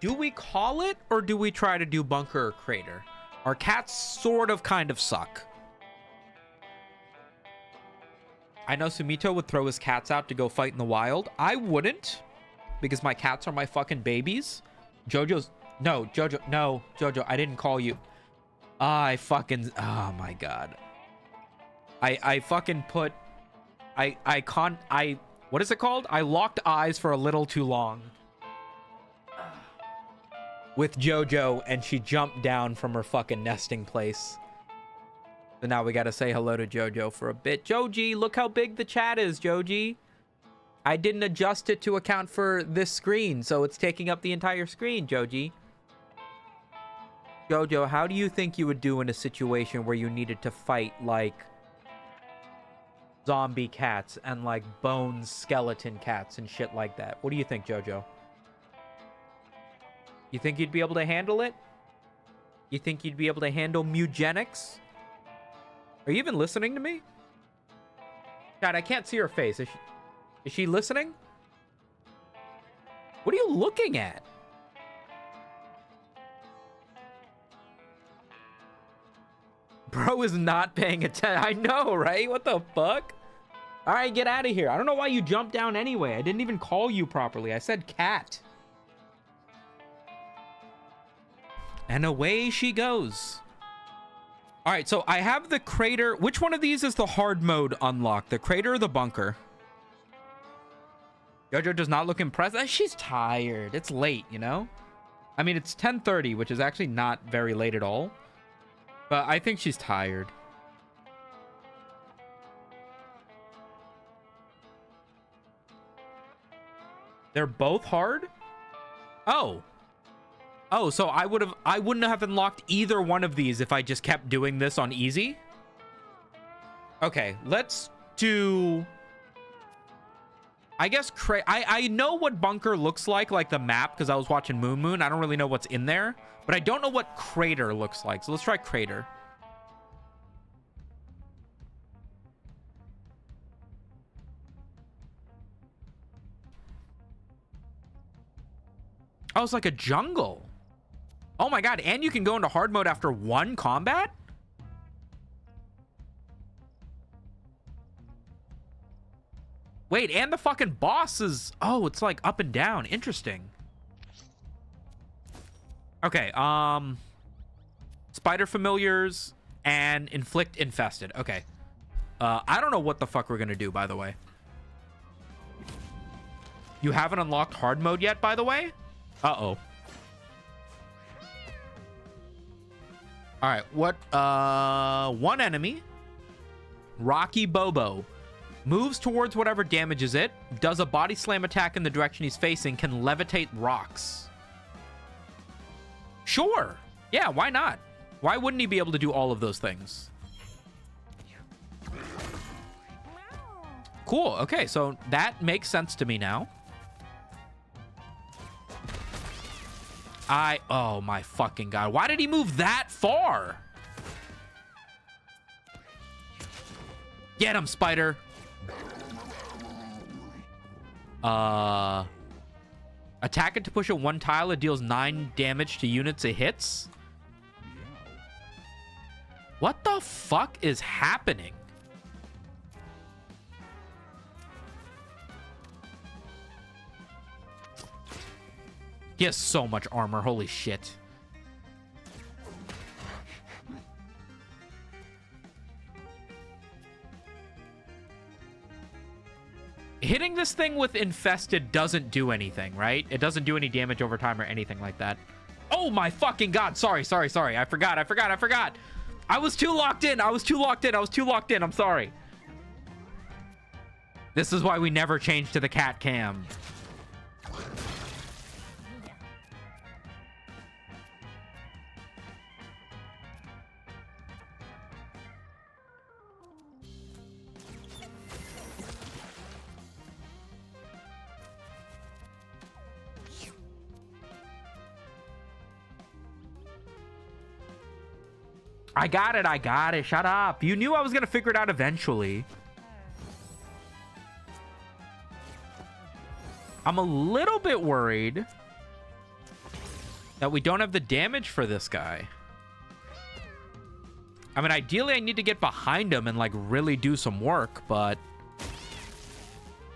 Do we call it or do we try to do Bunker or Crater? Our cats sort of kind of suck. I know Sumito would throw his cats out to go fight in the wild. I wouldn't, because my cats are my fucking babies. Jojo's... No, Jojo... No, Jojo, I didn't call you. I fucking... Oh, my God. I fucking put... What is it called? I locked eyes for a little too long with Jojo, and she jumped down from her fucking nesting place. So now we gotta say hello to Jojo for a bit. Joji, look how big the chat is, Joji. I didn't adjust it to account for this screen, so it's taking up the entire screen, Joji. Jojo, how do you think you would do in a situation where you needed to fight, like, zombie cats and, like, bone skeleton cats and shit like that? What do you think, Jojo? You think you'd be able to handle it? You think you'd be able to handle Mewgenics? Are you even listening to me? God, I can't see her face. Is she listening? What are you looking at? Bro is not paying attention. I know, right? What the fuck? All right, get out of here. I don't know why you jumped down anyway. I didn't even call you properly. I said cat. And away she goes. All right, so I have the crater. Which one of these is the hard mode unlocked? The crater or the bunker? Jojo does not look impressed. She's tired. It's late, you know? I mean, it's 10:30, which is actually not very late at all. But I think she's tired. They're both hard? Oh. Oh, so I wouldn't have unlocked either one of these if I just kept doing this on easy. Okay, let's do... I guess I know what bunker looks like the map, because I was watching Moon. I don't really know what's in there, but I don't know what crater looks like. So let's try crater. Oh, it's like a jungle. Oh my God, and you can go into hard mode after one combat? Wait, and the fucking boss is... Oh, it's like up and down. Interesting. Okay, Spider familiars and inflict infested. Okay. I don't know what the fuck we're gonna do, by the way. You haven't unlocked hard mode yet, by the way? Uh-oh. All right, what? One enemy. Rocky Bobo. Moves towards whatever damages it. Does a body slam attack in the direction he's facing. Can levitate rocks. Sure. Yeah, why not? Why wouldn't he be able to do all of those things? Cool. Okay, so that makes sense to me now. Oh my fucking God. Why did he move that far? Get him, Spider. Attack it to push it one tile. It deals 9 damage to units it hits. What the fuck is happening? He has so much armor. Holy shit. Hitting this thing with infested doesn't do anything, right? It doesn't do any damage over time or anything like that. Oh my fucking God. Sorry. I forgot. I was too locked in. I'm sorry. This is why we never change to the cat cam. I got it. I got it. Shut up. You knew I was going to figure it out eventually. I'm a little bit worried that we don't have the damage for this guy. I mean, ideally, I need to get behind him and, like, really do some work, but...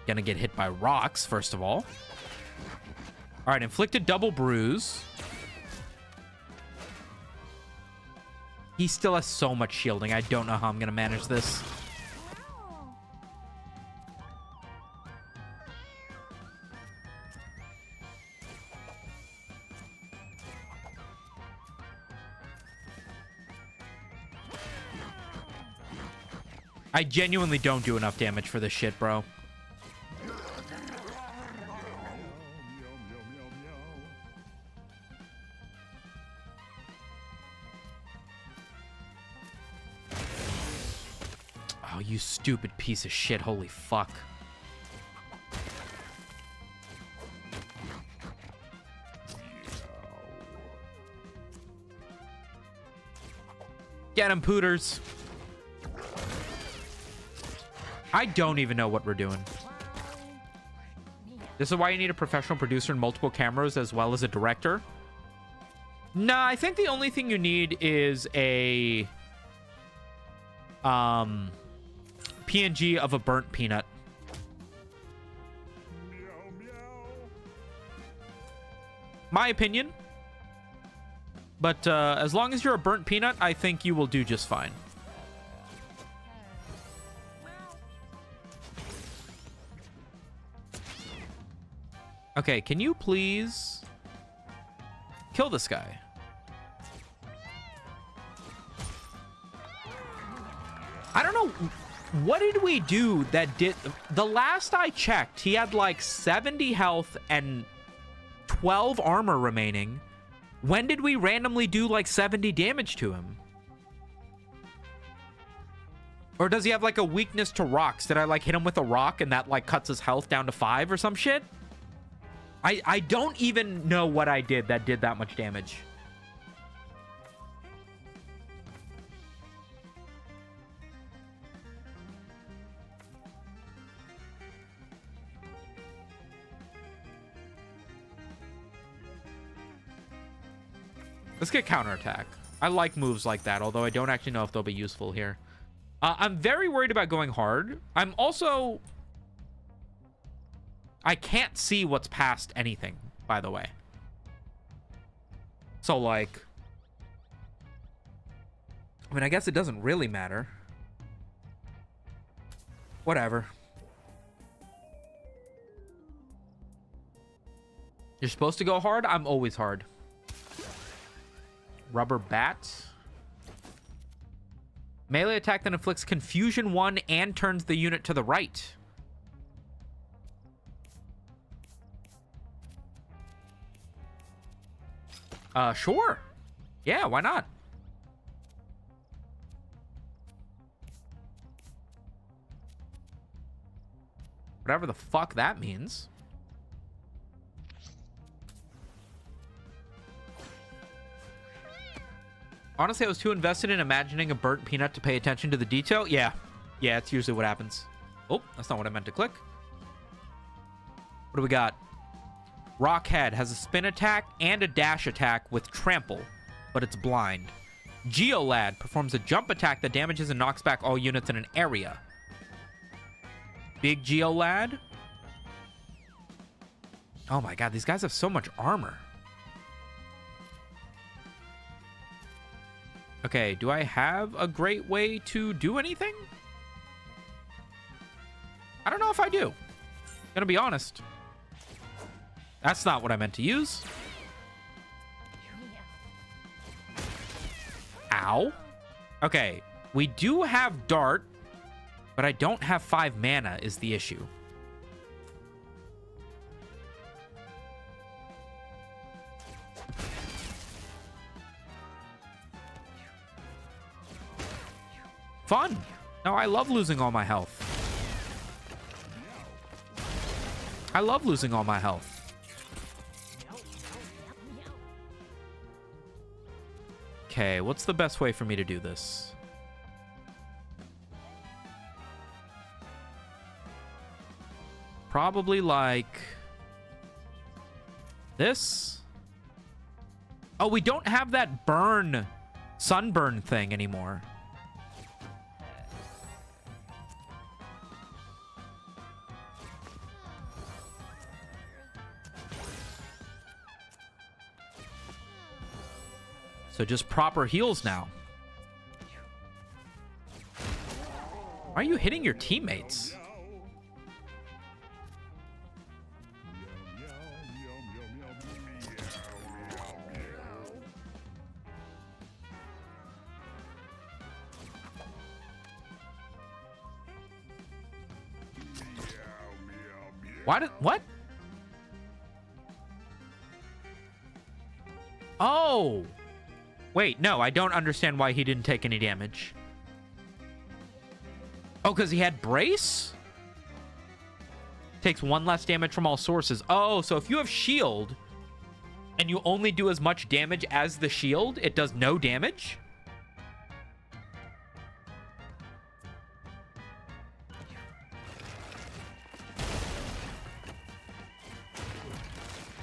Gonna get hit by rocks, first of all. All right, inflicted double bruise. He still has so much shielding. I don't know how I'm gonna manage this. I genuinely don't do enough damage for this shit, bro. Oh, you stupid piece of shit. Holy fuck. Get him, Pooters. I don't even know what we're doing. This is why you need a professional producer and multiple cameras as well as a director. Nah, I think the only thing you need is a PNG of a burnt peanut. My opinion. But as long as you're a burnt peanut, I think you will do just fine. Okay, can you please kill this guy? I don't know. What did we do that did... The last I checked, he had like 70 health and 12 armor remaining. When did we randomly do like 70 damage to him? Or does he have like a weakness to rocks? Did I like hit him with a rock and that like cuts his health down to 5 or some shit? I don't even know what I did that did that much damage. Let's get counterattack. I like moves like that, although I don't actually know if they'll be useful here. I'm very worried about going hard. I'm also... I can't see what's past anything, by the way. So, like... I mean, I guess it doesn't really matter. Whatever. You're supposed to go hard? I'm always hard. Rubber bat. Melee attack that inflicts confusion 1 and turns the unit to the right. Sure. Yeah, why not? Whatever the fuck that means. Honestly, I was too invested in imagining a burnt peanut to pay attention to the detail. Yeah. Yeah, it's usually what happens. Oh, that's not what I meant to click. What do we got? Rockhead has a spin attack and a dash attack with trample, but it's blind. Geolad performs a jump attack that damages and knocks back all units in an area. Big Geolad. Oh my god, these guys have so much armor. Okay, do I have a great way to do anything? I don't know if I do. Gonna be honest. That's not what I meant to use. Ow. Okay, we do have Dart, but I don't have 5 mana is the issue. Fun. No, I love losing all my health. I love losing all my health. Okay, what's the best way for me to do this? Probably like this. Oh, we don't have that sunburn thing anymore. So just proper heals now. Why are you hitting your teammates? What? Oh. Wait, no, I don't understand why he didn't take any damage. Oh, because he had brace? Takes 1 less damage from all sources. Oh, so if you have shield and you only do as much damage as the shield, it does no damage?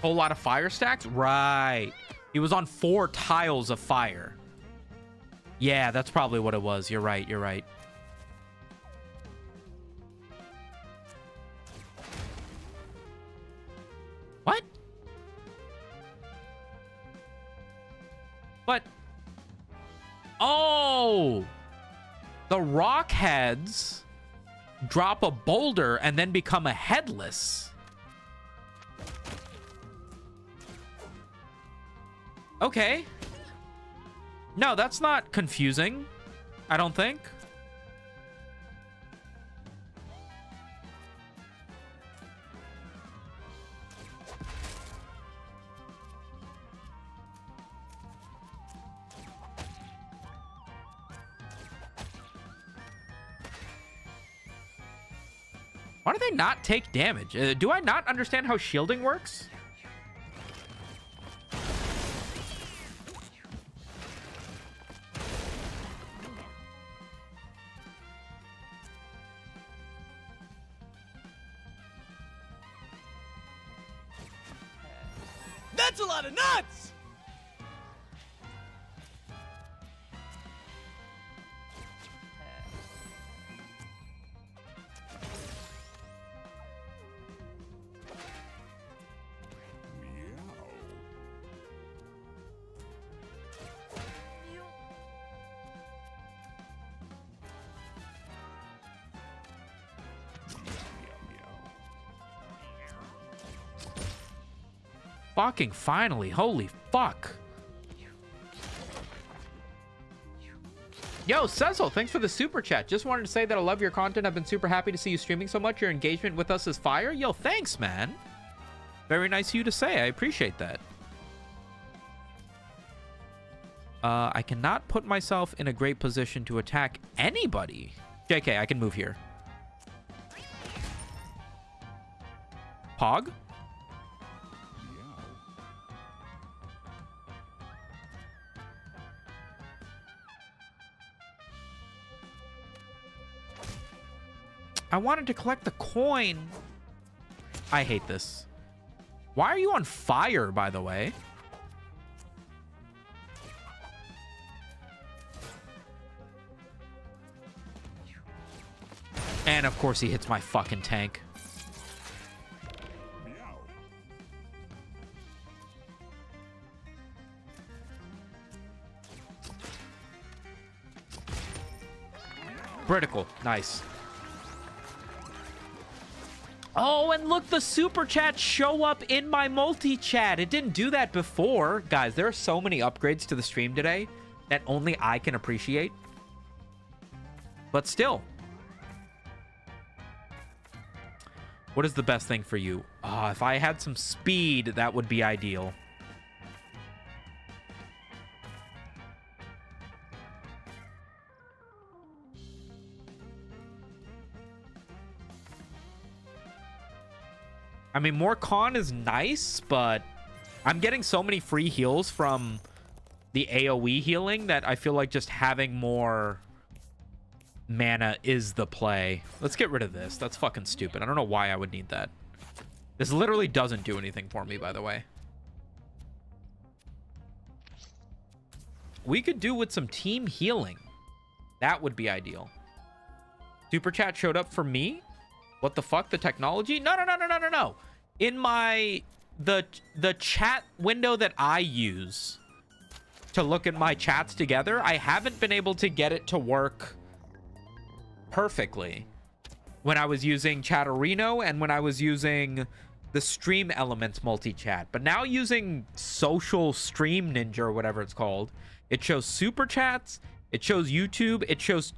Whole lot of fire stacks? Right. He was on 4 tiles of fire. Yeah, that's probably what it was. You're right. You're right. What? But... Oh! The rock heads drop a boulder and then become a headless. Okay. No, that's not confusing. I don't think. Why do they not take damage? Do I not understand how shielding works? That's a lot of nuts! Fucking finally. Holy fuck. Yo, Cecil, thanks for the super chat. Just wanted to say that I love your content. I've been super happy to see you streaming so much. Your engagement with us is fire. Yo, thanks, man. Very nice of you to say. I appreciate that. I cannot put myself in a great position to attack anybody. JK, I can move here. Pog? I wanted to collect the coin. I hate this. Why are you on fire, by the way? And of course he hits my fucking tank. Critical. Nice. Oh, and look, the super chats show up in my multi-chat. It didn't do that before. Guys, there are so many upgrades to the stream today that only I can appreciate. But still. What is the best thing for you? If I had some speed, that would be ideal. I mean, more con is nice, but I'm getting so many free heals from the AoE healing that I feel like just having more mana is the play. Let's get rid of this. That's fucking stupid. I don't know why I would need that. This literally doesn't do anything for me, by the way. We could do with some team healing. That would be ideal. Super chat showed up for me? What the fuck? The technology? No, no, no, no, no, no, no. In my... The chat window that I use to look at my chats together, I haven't been able to get it to work perfectly when I was using Chatterino and when I was using the Stream Elements multi-chat. But now using Social Stream Ninja or whatever it's called, it shows super chats, it shows YouTube, it shows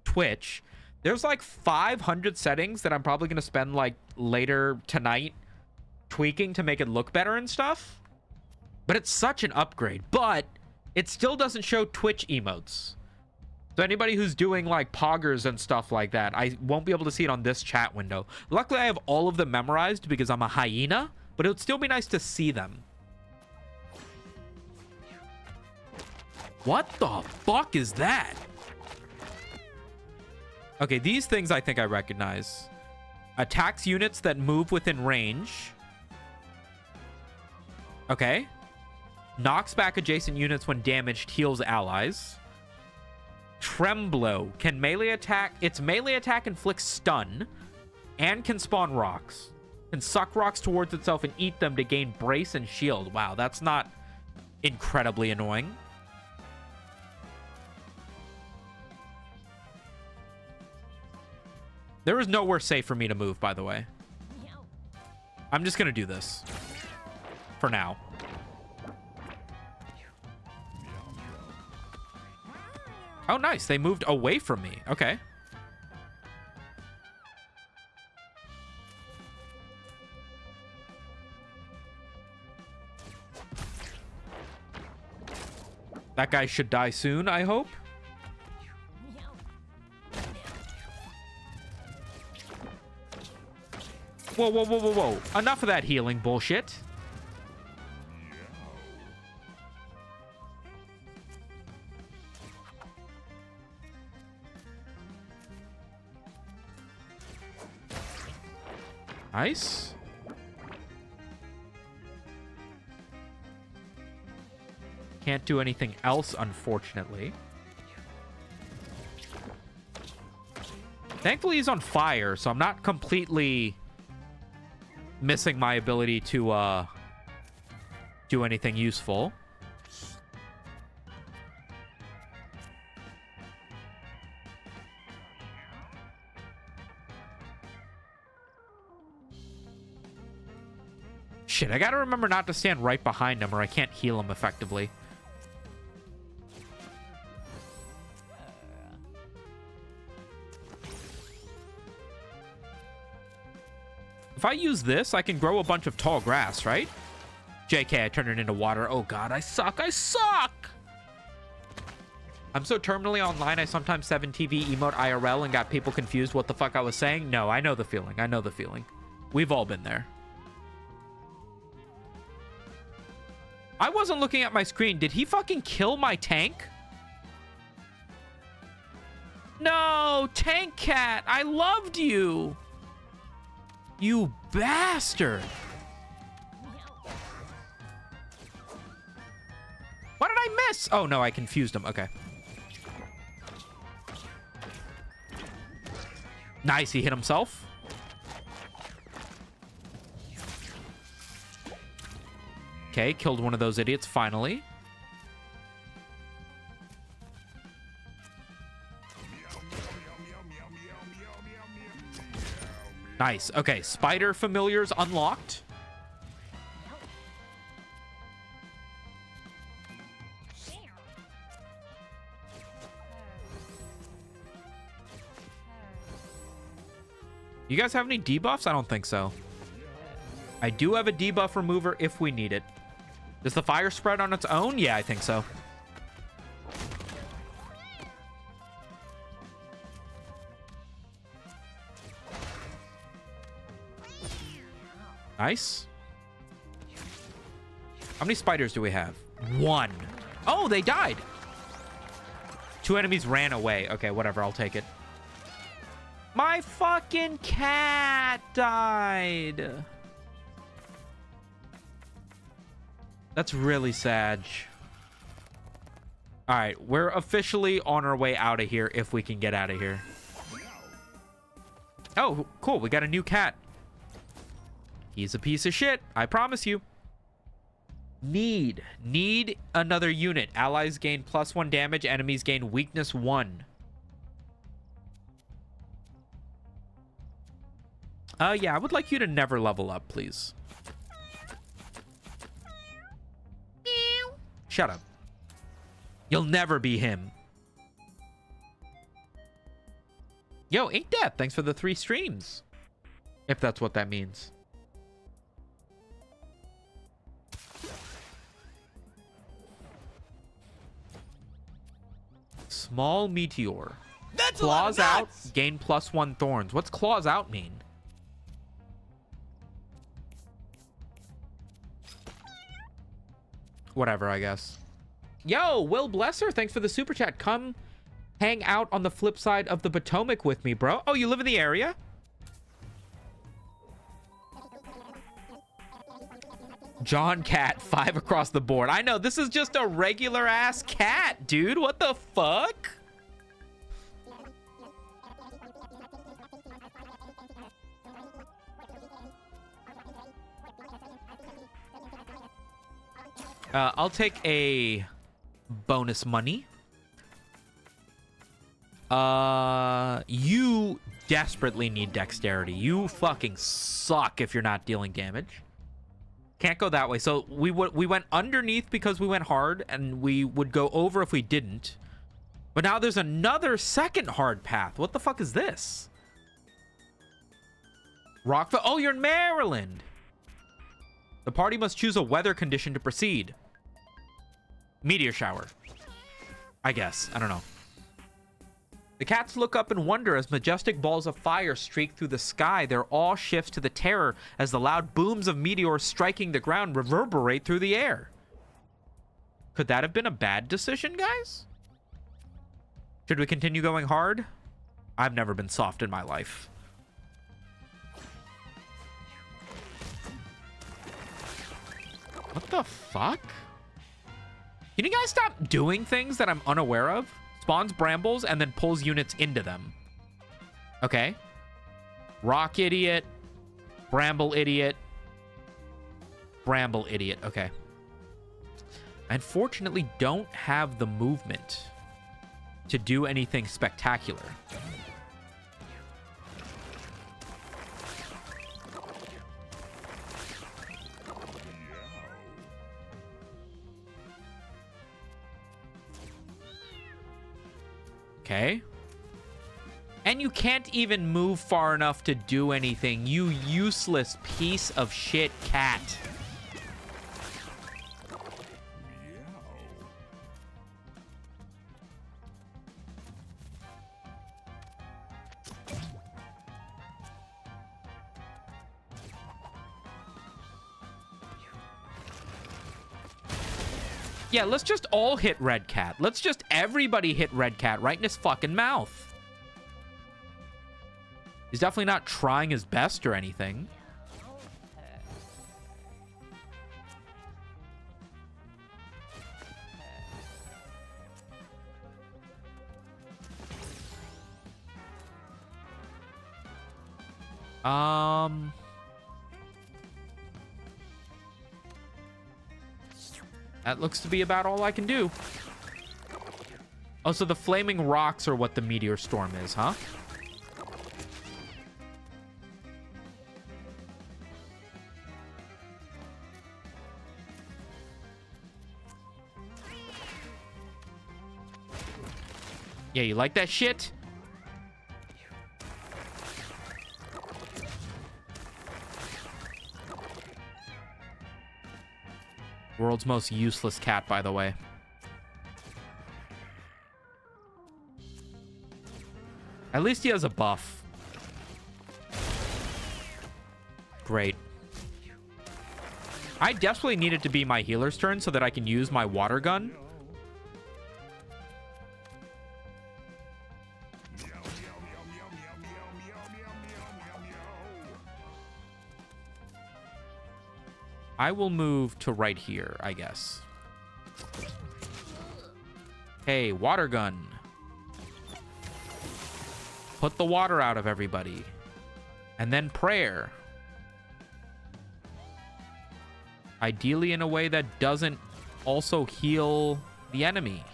Twitch. There's like 500 settings that I'm probably going to spend like later tonight tweaking to make it look better and stuff. But it's such an upgrade. But it still doesn't show Twitch emotes. So anybody who's doing like poggers and stuff like that, I won't be able to see it on this chat window. Luckily, I have all of them memorized because I'm a hyena, but it would still be nice to see them. What the fuck is that? Okay, these things I think I recognize. Attacks units that move within range. Okay. Knocks back adjacent units when damaged, heals allies. Tremblow can melee attack. Its melee attack inflicts stun and can spawn rocks. Can suck rocks towards itself and eat them to gain brace and shield. Wow, that's not incredibly annoying. There is nowhere safe for me to move, by the way. I'm just going to do this. For now. Oh, nice. They moved away from me. Okay. That guy should die soon, I hope. Whoa, whoa, whoa, whoa, whoa. Enough of that healing bullshit. Nice. Can't do anything else, unfortunately. Thankfully, he's on fire, so I'm not completely missing my ability to do anything useful. Shit, I gotta remember not to stand right behind him or I can't heal him effectively. If I use this, I can grow a bunch of tall grass, right? JK, I turned it into water. Oh god, I suck. I suck! I'm so terminally online, I sometimes 7TV emote IRL and got people confused what the fuck I was saying. No, I know the feeling. I know the feeling. We've all been there. I wasn't looking at my screen. Did he fucking kill my tank? No, Tank Cat. I loved you. You bastard. What did I miss? Oh, no, I confused him. Okay. Nice, he hit himself. Okay, killed one of those idiots, finally. Nice. Okay, spider familiars unlocked. You guys have any debuffs? I don't think so. I do have a debuff remover if we need it. Does the fire spread on its own? Yeah, I think so. Nice. How many spiders do we have? One. Oh, they died. 2 enemies ran away. Okay, whatever. I'll take it. My fucking cat died. That's really sad. All right, we're officially on our way out of here if we can get out of here. Oh, cool. We got a new cat. He's a piece of shit. I promise you. Need another unit. Allies gain +1 damage. Enemies gain weakness 1. Yeah, I would like you to never level up, please. Shut up. You'll never be him. Yo, Ink Death, thanks for the 3 streams. If that's what that means. Small meteor. That's a lot Claws of out, nuts! gain +1 thorns. What's claws out mean? Whatever, I guess. Yo, Will Blesser, thanks for the super chat. Come hang out on the flip side of the Potomac with me, bro. Oh, you live in the area? John Cat, 5 across the board. I know, this is just a regular ass cat, dude. What the fuck? I'll take a bonus money. You desperately need dexterity. You fucking suck if you're not dealing damage. Can't go that way. So we went underneath because we went hard, and we would go over if we didn't. But now there's another second hard path. What the fuck is this? Rockville. Oh, you're in Maryland. The party must choose a weather condition to proceed. Meteor shower. I guess. I don't know. The cats look up in wonder as majestic balls of fire streak through the sky. Their awe shifts to the terror as the loud booms of meteors striking the ground reverberate through the air. Could that have been a bad decision, guys? Should we continue going hard? I've never been soft in my life. What the fuck? Can you guys stop doing things that I'm unaware of? Spawns brambles and then pulls units into them. Okay. Rock idiot. Bramble idiot. Bramble idiot. Okay. I unfortunately don't have the movement to do anything spectacular. Okay. And you can't even move far enough to do anything. You useless piece of shit cat. Yeah, let's just all hit Red Cat. Let's just everybody hit Red Cat right in his fucking mouth. He's definitely not trying his best or anything. That looks to be about all I can do. Oh, so the flaming rocks are what the meteor storm is, huh? Yeah, you like that shit? World's most useless cat, by the way. At least he has a buff. Great. I desperately need it to be my healer's turn so that I can use my water gun. I will move to right here, I guess. Hey, water gun. Put the water out of everybody. And then prayer. Ideally in a way that doesn't also heal the enemy.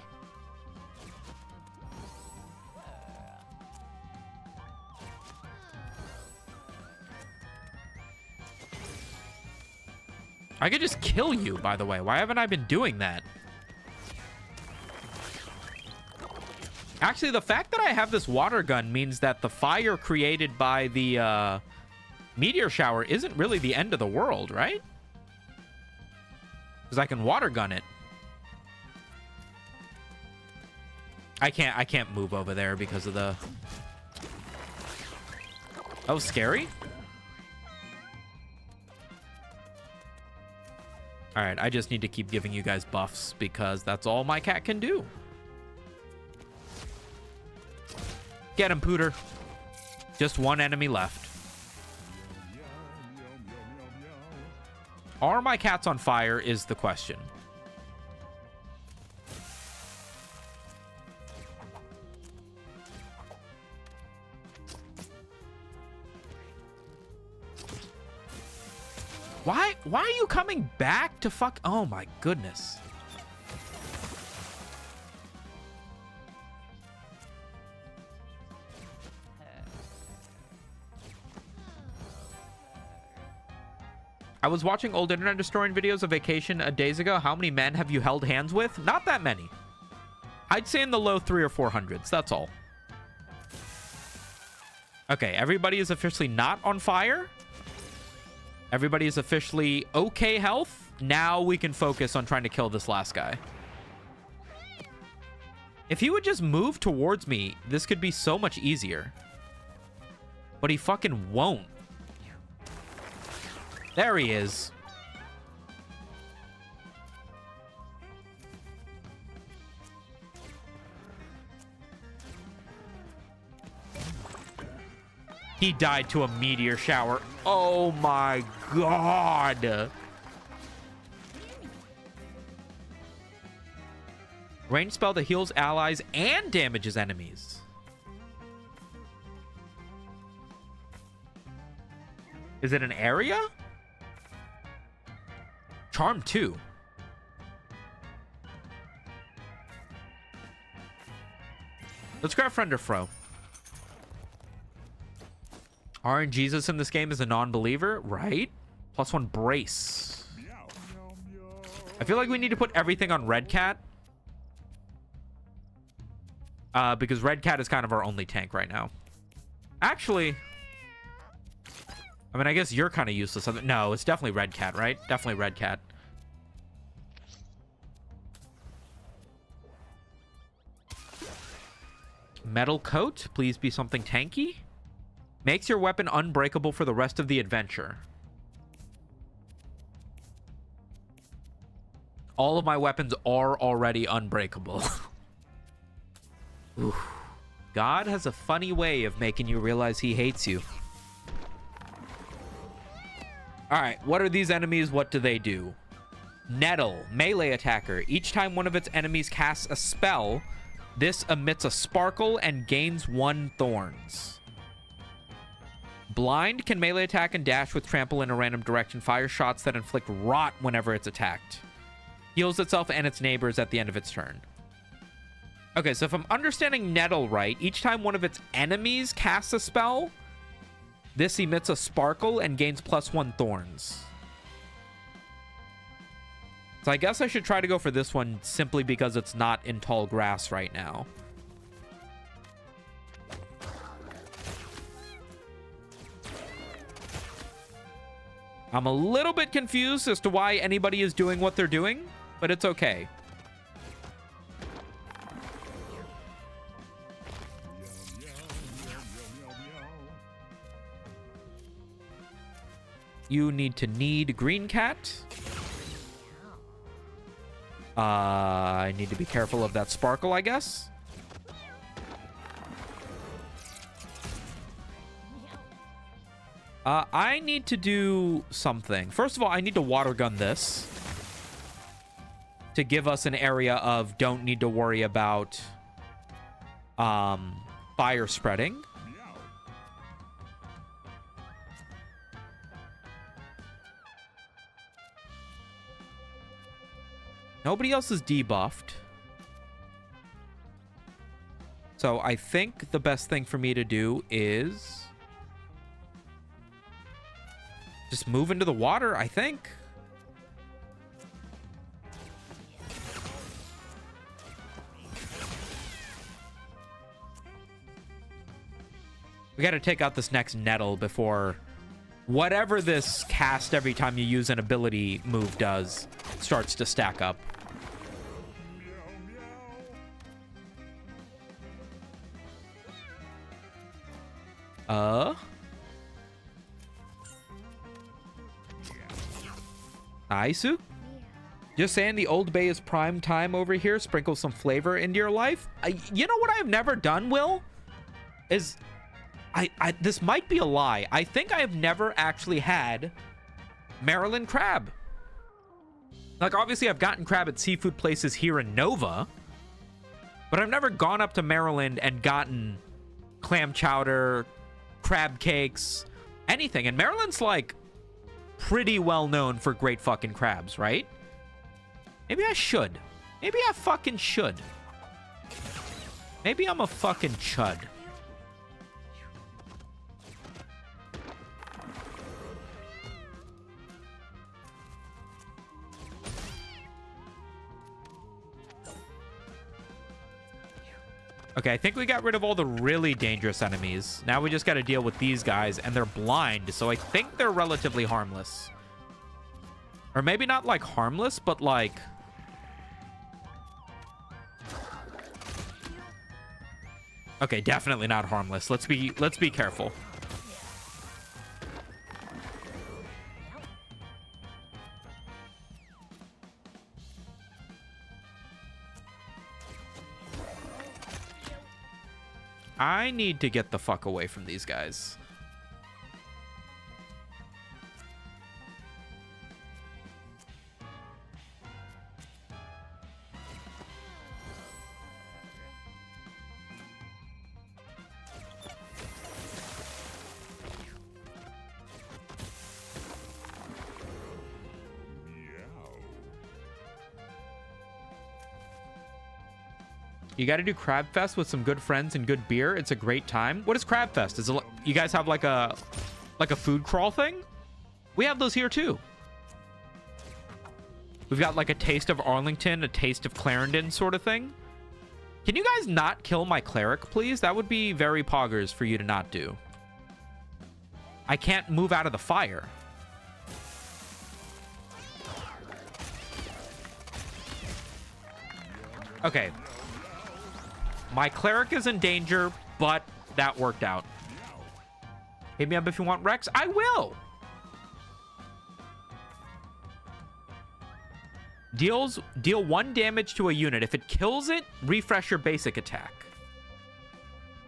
I could just kill you, by the way. Why haven't I been doing that? Actually, the fact that I have this water gun means that the fire created by the meteor shower isn't really the end of the world, right? Because I can water gun it. I can't move over there because of the... That was scary. All right, I just need to keep giving you guys buffs because that's all my cat can do. Get him, Pooter. Just one enemy left. Are my cats on fire is the question. Why are you coming back to fuck? Oh my goodness. I was watching old internet destroying videos of vacation days ago. How many men have you held hands with? Not that many. I'd say in the low 300 or 400s. That's all. Okay, everybody is officially not on fire. Everybody is officially okay health. Now we can focus on trying to kill this last guy. If he would just move towards me, this could be so much easier. But he fucking won't. There he is. He died to a meteor shower. Oh my god. Range spell that heals allies and damages enemies. Is it an area? Charm 2. Let's grab friend or fro. RNGesus in this game is a non-believer, right? +1 brace. I feel like we need to put everything on Red Cat. Because Red Cat is kind of our only tank right now. Actually, I mean, I guess you're kind of useless. No, it's definitely Red Cat, right? Definitely Red Cat. Metal coat, please be something tanky. Makes your weapon unbreakable for the rest of the adventure. All of my weapons are already unbreakable. Oof. God has a funny way of making you realize he hates you. Alright, what are these enemies? What do they do? Nettle, melee attacker. Each time one of its enemies casts a spell, this emits a sparkle and gains 1 thorns. Blind can melee attack and dash with trample in a random direction. Fire shots that inflict rot whenever it's attacked. Heals itself and its neighbors at the end of its turn. Okay, so if I'm understanding Nettle right, each time one of its enemies casts a spell, this emits a sparkle and gains +1 thorns. So I guess I should try to go for this one simply because it's not in tall grass right now. I'm a little bit confused as to why anybody is doing what they're doing, but it's okay. You need green cat. I need to be careful of that sparkle, I guess. I need to do something. First of all, I need to water gun this to give us an area of don't need to worry about fire spreading. Nobody else is debuffed. So I think the best thing for me to do is just move into the water, I think. We got to take out this next nettle before whatever this cast every time you use an ability move does starts to stack up. Aisu? Just saying the Old Bay is prime time over here. Sprinkle some flavor into your life. You know what I've never done, Will? Is this might be a lie. I think I have never actually had Maryland crab. Like, obviously, I've gotten crab at seafood places here in Nova, but I've never gone up to Maryland and gotten clam chowder, crab cakes, anything. And Maryland's, like, pretty well known for great fucking crabs, right? Maybe I should. Maybe I fucking should. Maybe I'm a fucking chud. Okay, I think we got rid of all the really dangerous enemies. Now we just got to deal with these guys, and they're blind, so I think they're relatively harmless. Or maybe not, like, harmless, but, like... Okay, definitely not harmless. Let's be careful. I need to get the fuck away from these guys. You got to do Crab Fest with some good friends and good beer. It's a great time. What is Crab Fest? Is it, you guys have like a food crawl thing? We have those here too. We've got like a taste of Arlington, a taste of Clarendon sort of thing. Can you guys not kill my cleric, please? That would be very poggers for you to not do. I can't move out of the fire. Okay. My cleric is in danger, but that worked out. Hit me up if you want Rex. I will. Deal 1 damage to a unit. If it kills it, refresh your basic attack.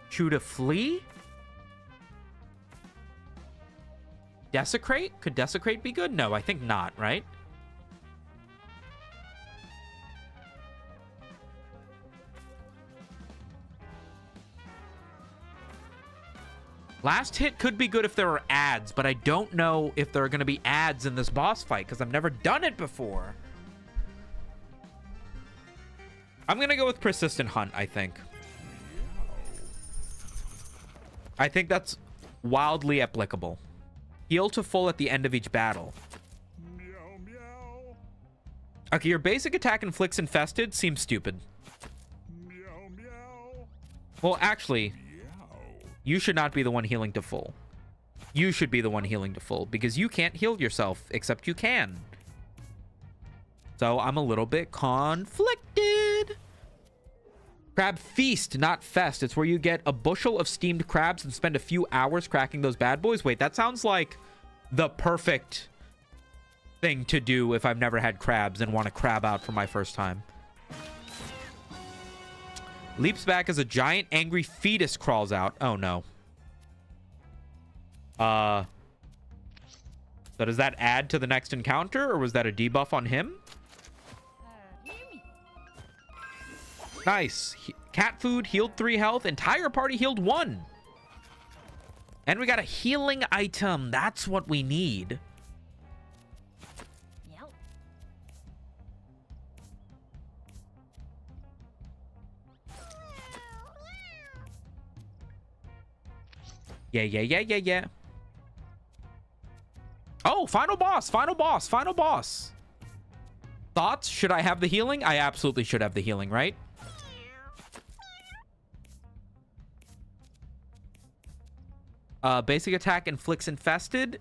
Shoot a flea? Desecrate? Could Desecrate be good? No, I think not, right? Last hit could be good if there are ads, but I don't know if there are going to be ads in this boss fight because I've never done it before. I'm going to go with Persistent Hunt, I think. I think that's wildly applicable. Heal to full at the end of each battle. Okay, your basic attack inflicts infested seems stupid. Well, actually... You should not be the one healing to full. You should be the one healing to full because you can't heal yourself, except you can. So I'm a little bit conflicted. Crab Feast, not Fest. It's where you get a bushel of steamed crabs and spend a few hours cracking those bad boys. Wait, that sounds like the perfect thing to do if I've never had crabs and want to crab out for my first time. Leaps back as a giant angry fetus crawls out. Oh no. So does that add to the next encounter, or was that a debuff on him? Nice. Cat food healed 3 health. Entire party healed 1. And we got a healing item. That's what we need. Yeah. Oh, final boss. Thoughts? Should I have the healing? I absolutely should have the healing, right? Basic attack inflicts infested.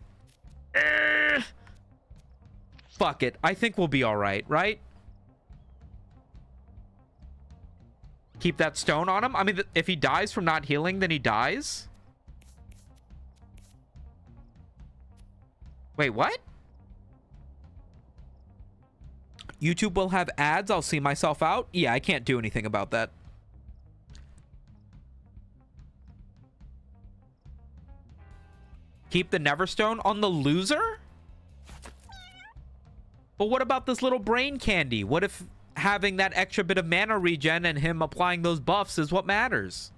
Fuck it. I think we'll be all right, right? Keep that stone on him. I mean, if he dies from not healing, then he dies. Wait, what? YouTube will have ads. I'll see myself out. Yeah, I can't do anything about that. Keep the Neverstone on the loser? But what about this little brain candy? What if having that extra bit of mana regen and him applying those buffs is what matters?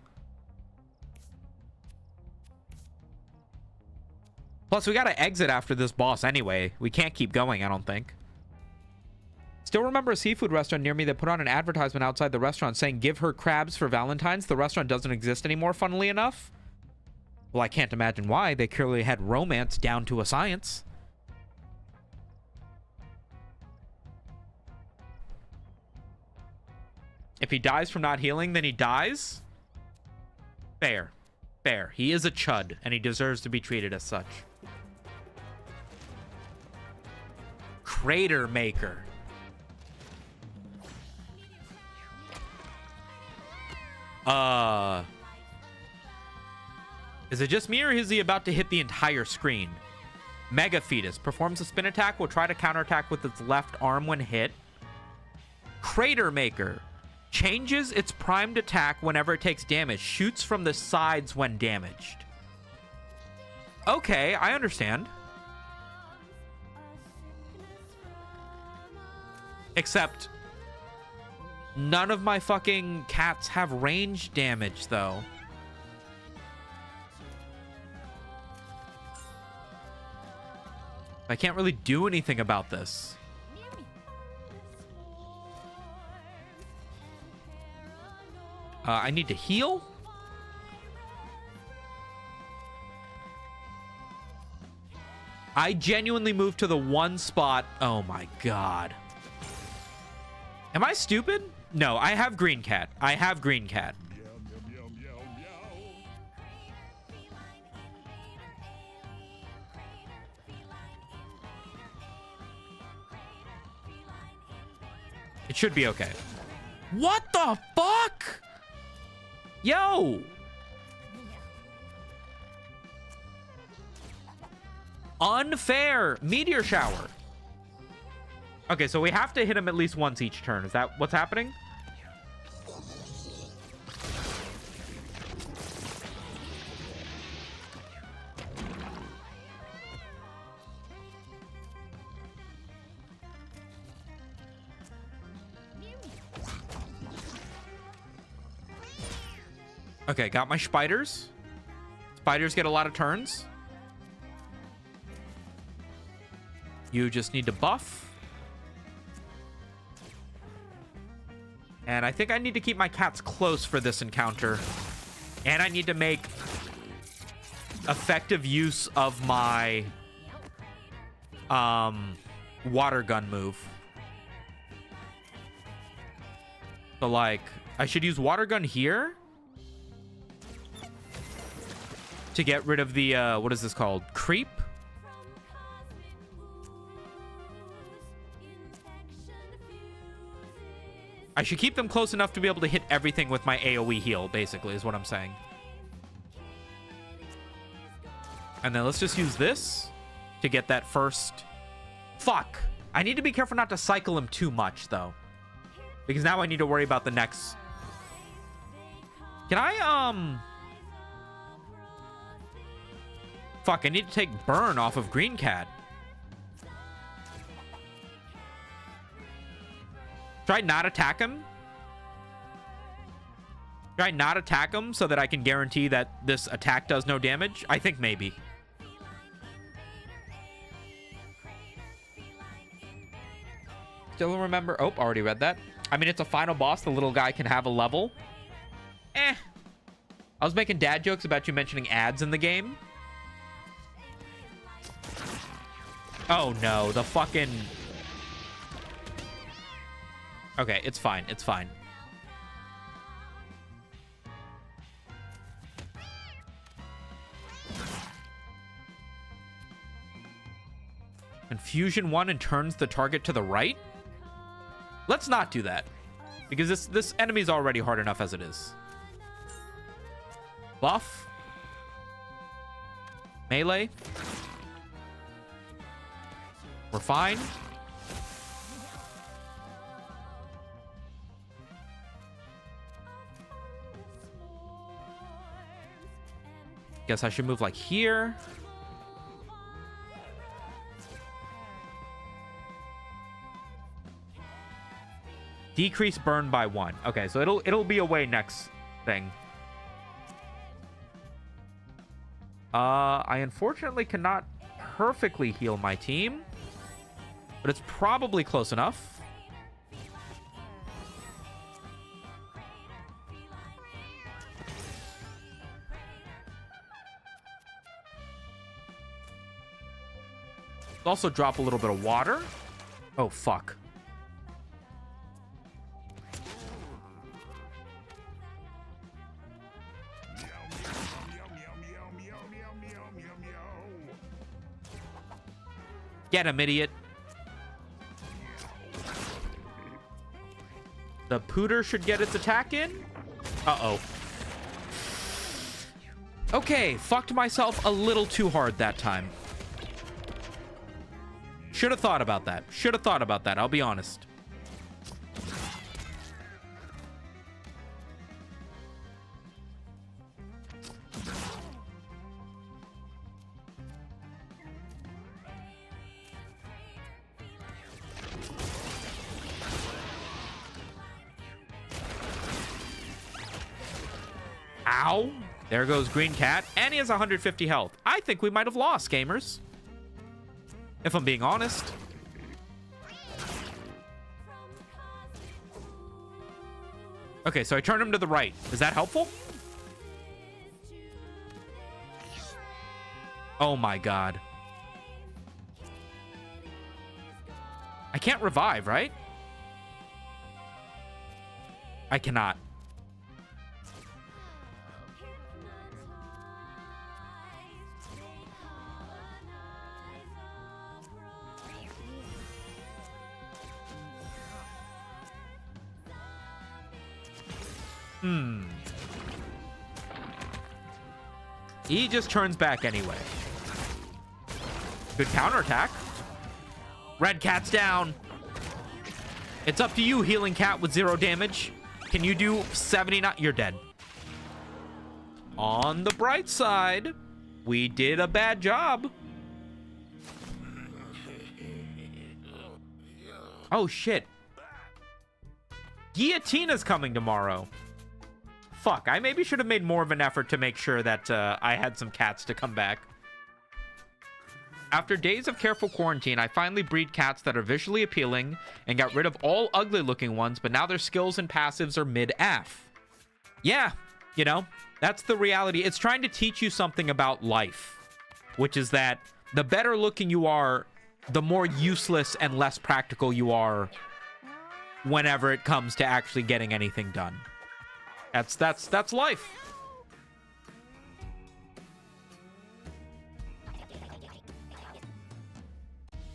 Plus, we gotta exit after this boss anyway. We can't keep going, I don't think. Still remember a seafood restaurant near me that put on an advertisement outside the restaurant saying, give her crabs for Valentine's. The restaurant doesn't exist anymore, funnily enough. Well, I can't imagine why. They clearly had romance down to a science. If he dies from not healing, then he dies? Fair. Fair. He is a chud, and he deserves to be treated as such. Crater Maker. Is it just me, or is he about to hit the entire screen? Mega Fetus. Performs a spin attack. Will try to counterattack with its left arm when hit. Crater Maker. Changes its primed attack whenever it takes damage. Shoots from the sides when damaged. Okay, I understand. Except none of my fucking cats have range damage, though. I can't really do anything about this. I need to heal. I genuinely moved to the one spot. Oh my god. Am I stupid? No, I have green cat. I have green cat. It should be okay. What the fuck? Yo! Unfair. Meteor shower. Okay, so we have to hit him at least once each turn. Is that what's happening? Okay, got my spiders. Spiders get a lot of turns. You just need to buff. And I think I need to keep my cats close for this encounter. And I need to make effective use of my water gun move. So like, I should use water gun here to get rid of the what is this called? Creep? I should keep them close enough to be able to hit everything with my AoE heal, basically, is what I'm saying. And then let's just use this to get that first... Fuck! I need to be careful not to cycle him too much, though. Because now I need to worry about the next... Can I, Fuck, I need to take burn off of Green Cat. Should I not attack him? Should I not attack him so that I can guarantee that this attack does no damage? I think maybe. Still remember... Oh, already read that. I mean, it's a final boss. The little guy can have a level. I was making dad jokes about you mentioning ads in the game. Oh, no. The fucking... Okay, it's fine. It's fine. Confusion 1 and turns the target to the right? Let's not do that. Because this enemy is already hard enough as it is. Buff. Melee. We're fine. Guess I should move like here. Decrease burn by 1. Okay, so it'll be away next thing. I unfortunately cannot perfectly heal my team, but it's probably close enough. Also drop a little bit of water. Oh, fuck. Get him, idiot. The pooter should get its attack in. Uh-oh. Okay, fucked myself a little too hard that time. Should have thought about that. Should have thought about that, I'll be honest. Ow. There goes Green Cat. And he has 150 health. I think we might have lost, gamers. If I'm being honest. Okay, so I turn him to the right. Is that helpful? Oh my god. I can't revive, right? I cannot. He just turns back anyway. Good counterattack. Red Cat's down. It's up to you, Healing Cat with 0 damage. Can you do 79? You're dead. On the bright side, we did a bad job. Oh, shit. Guillotina's coming tomorrow. Fuck, I maybe should have made more of an effort to make sure that I had some cats to come back. After days of careful quarantine, I finally breed cats that are visually appealing and got rid of all ugly-looking ones, but now their skills and passives are mid-AF. Yeah, you know, that's the reality. It's trying to teach you something about life, which is that the better looking you are, the more useless and less practical you are whenever it comes to actually getting anything done. That's life.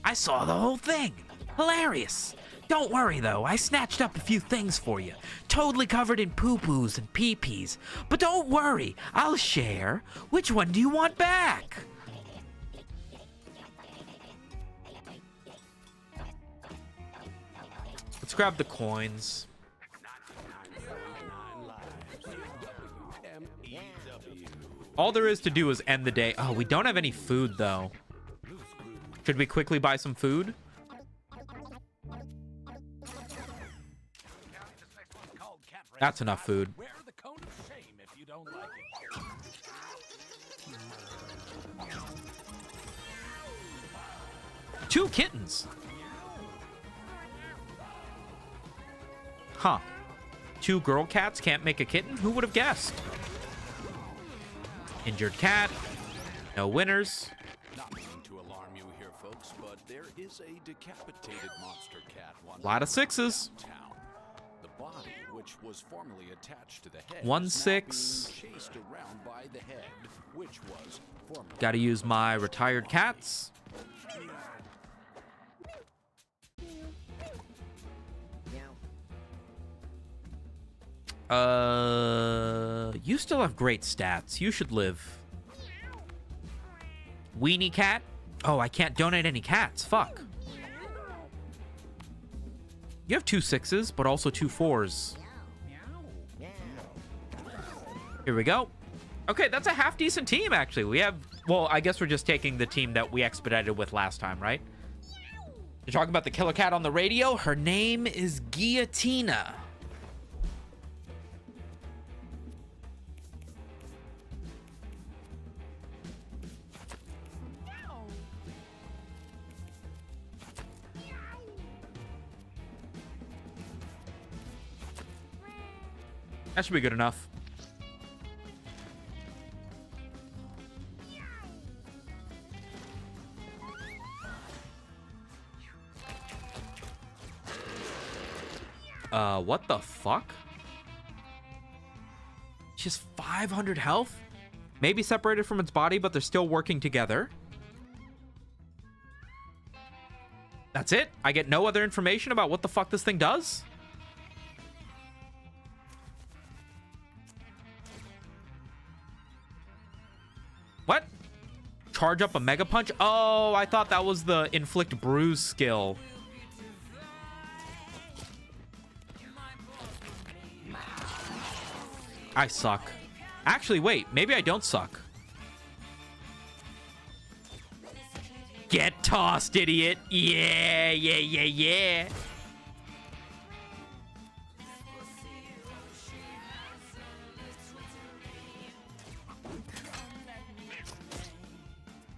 I saw the whole thing. Hilarious. Don't worry, though. I snatched up a few things for you. Totally covered in poo-poos and pee-pees. But don't worry. I'll share. Which one do you want back? Let's grab the coins. All there is to do is end the day. Oh, we don't have any food, though. Should we quickly buy some food? That's enough food. Wear the cone of shame if you don't like it. 2 kittens. Huh. 2 girl cats can't make a kitten? Who would have guessed? Injured cat. No winners. Not meaning to alarm you here, folks, but there is a decapitated monster cat. A lot of 6s. Town. The body, which was formerly attached to the head, 1 is now 6. being chased around by the head, which was formerly. Got to use my retired cats. You still have great stats. You should live. Weenie cat. Oh, I can't donate any cats. Fuck. You have 2 6s, but also 2 4s. Here we go. Okay, that's a half decent team, actually. We have, well, I guess we're just taking the team that we expedited with last time, right? You're talking about the killer cat on the radio? Her name is Guillotina. That should be good enough. What the fuck? Just 500 health? Maybe separated from its body, but they're still working together. That's it? I get no other information about what the fuck this thing does? What? Charge up a Mega Punch? Oh, I thought that was the Inflict Bruise skill. I suck. Actually, wait. Maybe I don't suck. Get tossed, idiot. Yeah, yeah, yeah, yeah.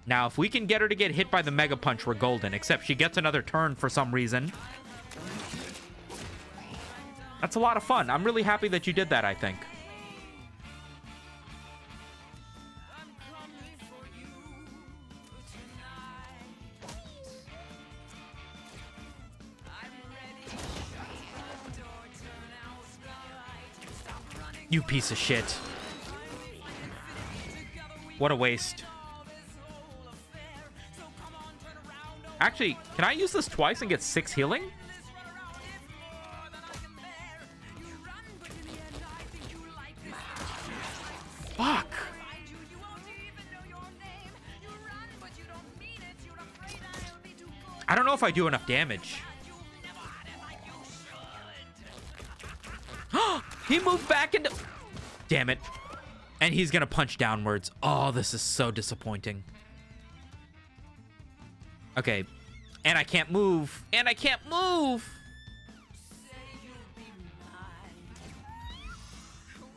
Now, if we can get her to get hit by the Mega Punch, we're golden. Except she gets another turn for some reason. That's a lot of fun. I'm really happy that you did that, I think. You piece of shit. What a waste. Actually, can I use this twice and get 6 healing? Fuck. I don't know if I do enough damage. He moved back into... Damn it. And he's gonna punch downwards. Oh, this is so disappointing. Okay. And I can't move. And I can't move.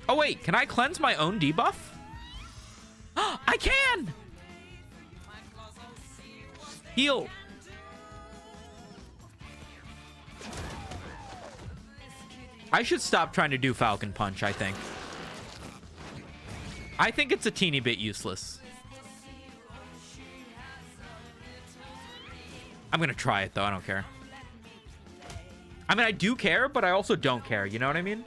Oh, wait. Can I cleanse my own debuff? I can! Heal. I should stop trying to do Falcon Punch, I think. I think it's a teeny bit useless. I'm gonna try it, though. I don't care. I mean, I do care, but I also don't care. You know what I mean?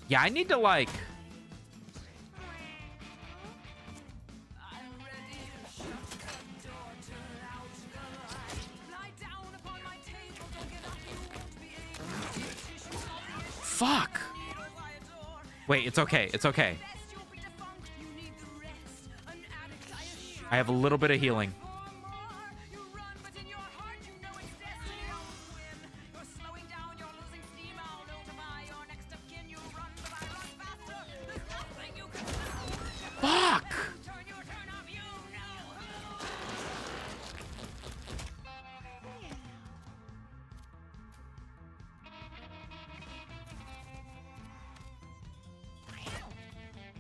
Yeah, I need to, like... Fuck! Wait, it's okay. It's okay. I have a little bit of healing.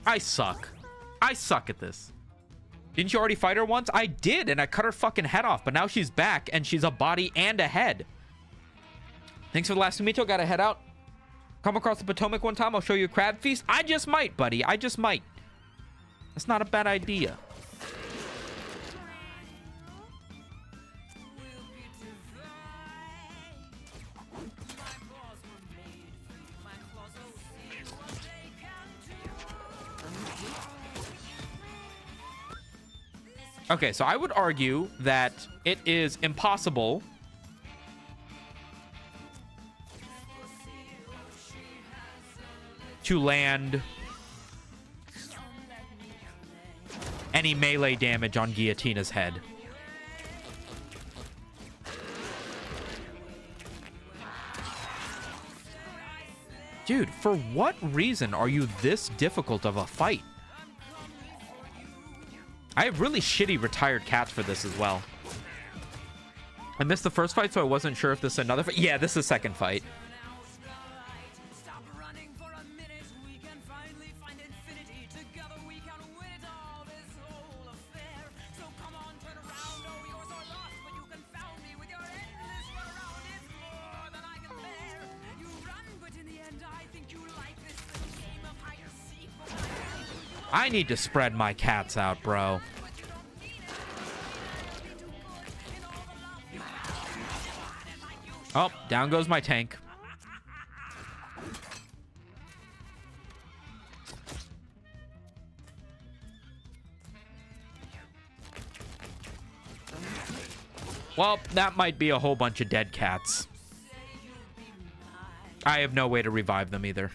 I suck. I suck at this. Didn't you already fight her once? I did, and I cut her fucking head off, but now she's back, and she's a body and a head. Thanks for the last Sumito. Gotta head out. Come across the Potomac one time, I'll show you a crab feast. I just might, buddy. I just might. That's not a bad idea. Okay, so I would argue that it is impossible to land any melee damage on Guillotina's head. Dude, for what reason are you this difficult of a fight? I have really shitty retired cats for this as well. I missed the first fight, so I wasn't sure if this is another fight. Yeah, this is the second fight. I need to spread my cats out, bro. Oh, down goes my tank. Well, that might be a whole bunch of dead cats. I have no way to revive them either.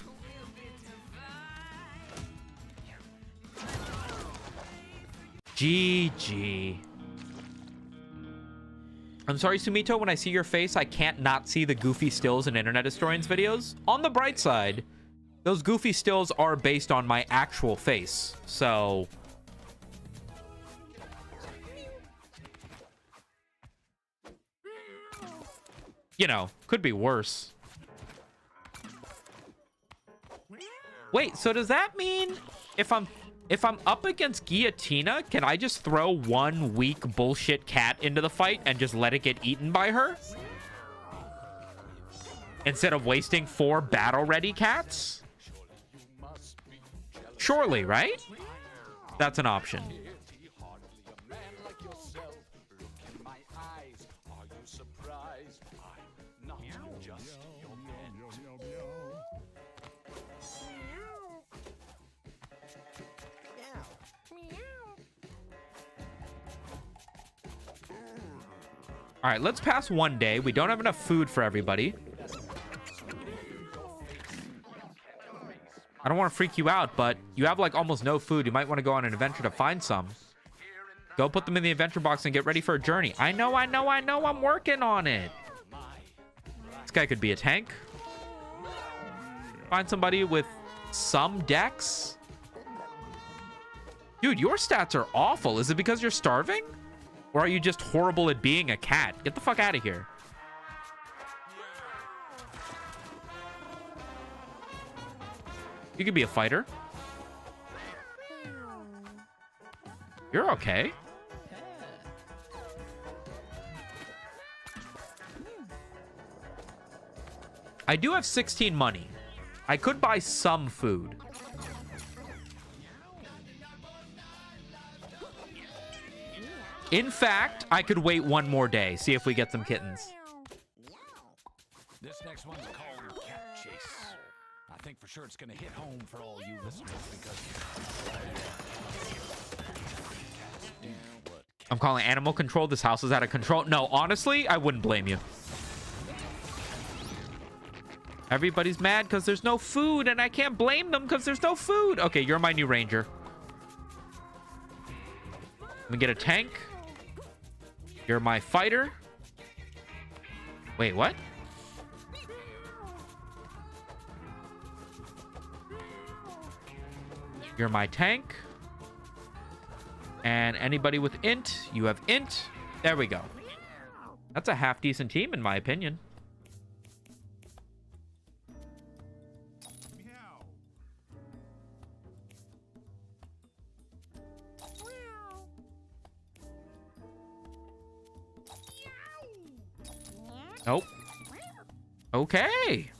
GG. I'm sorry, Sumito, when I see your face, I can't not see the goofy stills in Internet Historians videos. On the bright side, those goofy stills are based on my actual face, so... you know, could be worse. Wait, so does that mean if I'm up against Guillotina, can I just throw one weak bullshit cat into the fight and just let it get eaten by her? Instead of wasting 4 battle-ready cats? Surely, right? That's an option. All right, let's pass one day. We don't have enough food for everybody. I don't want to freak you out, but you have like almost no food. You might want to go on an adventure to find some. Go put them in the adventure box and get ready for a journey. I know. I'm working on it. This guy could be a tank. Find somebody with some dex. Dude, your stats are awful. Is it because you're starving? Or are you just horrible at being a cat? Get the fuck out of here. You could be a fighter. You're okay. I do have 16 money. I could buy some food. In fact, I could wait one more day, see if we get some kittens. This next one's called Cat Chase. I think for sure it's gonna hit home for all you listeners because I'm calling animal control. This house is out of control. No, honestly, I wouldn't blame you. Everybody's mad because there's no food, and I can't blame them because there's no food. Okay, you're my new ranger. Let me get a tank. You're my fighter. Wait, what? You're my tank. And anybody with int, you have int. There we go. That's a half decent team in my opinion. Nope. Okay.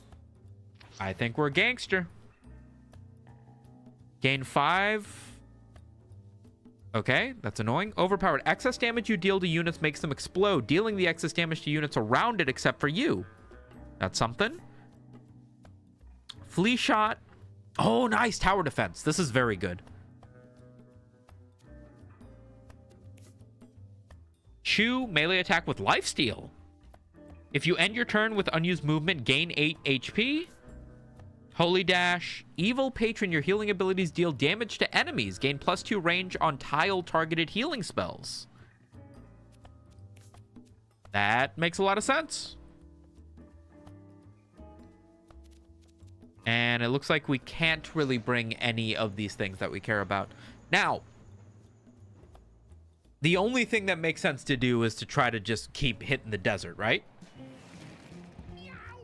I think we're gangster. Gain 5. Okay, that's annoying. Overpowered. Excess damage you deal to units makes them explode, dealing the excess damage to units around it except for you. That's something. Flea shot. Oh, nice. Tower defense. This is very good. Chew. Melee attack with lifesteal. If you end your turn with unused movement, gain 8 HP. Holy Dash. Evil Patron. Your healing abilities deal damage to enemies. Gain +2 range on tile-targeted healing spells. That makes a lot of sense. And it looks like we can't really bring any of these things that we care about. Now, the only thing that makes sense to do is to try to just keep hitting the desert, right?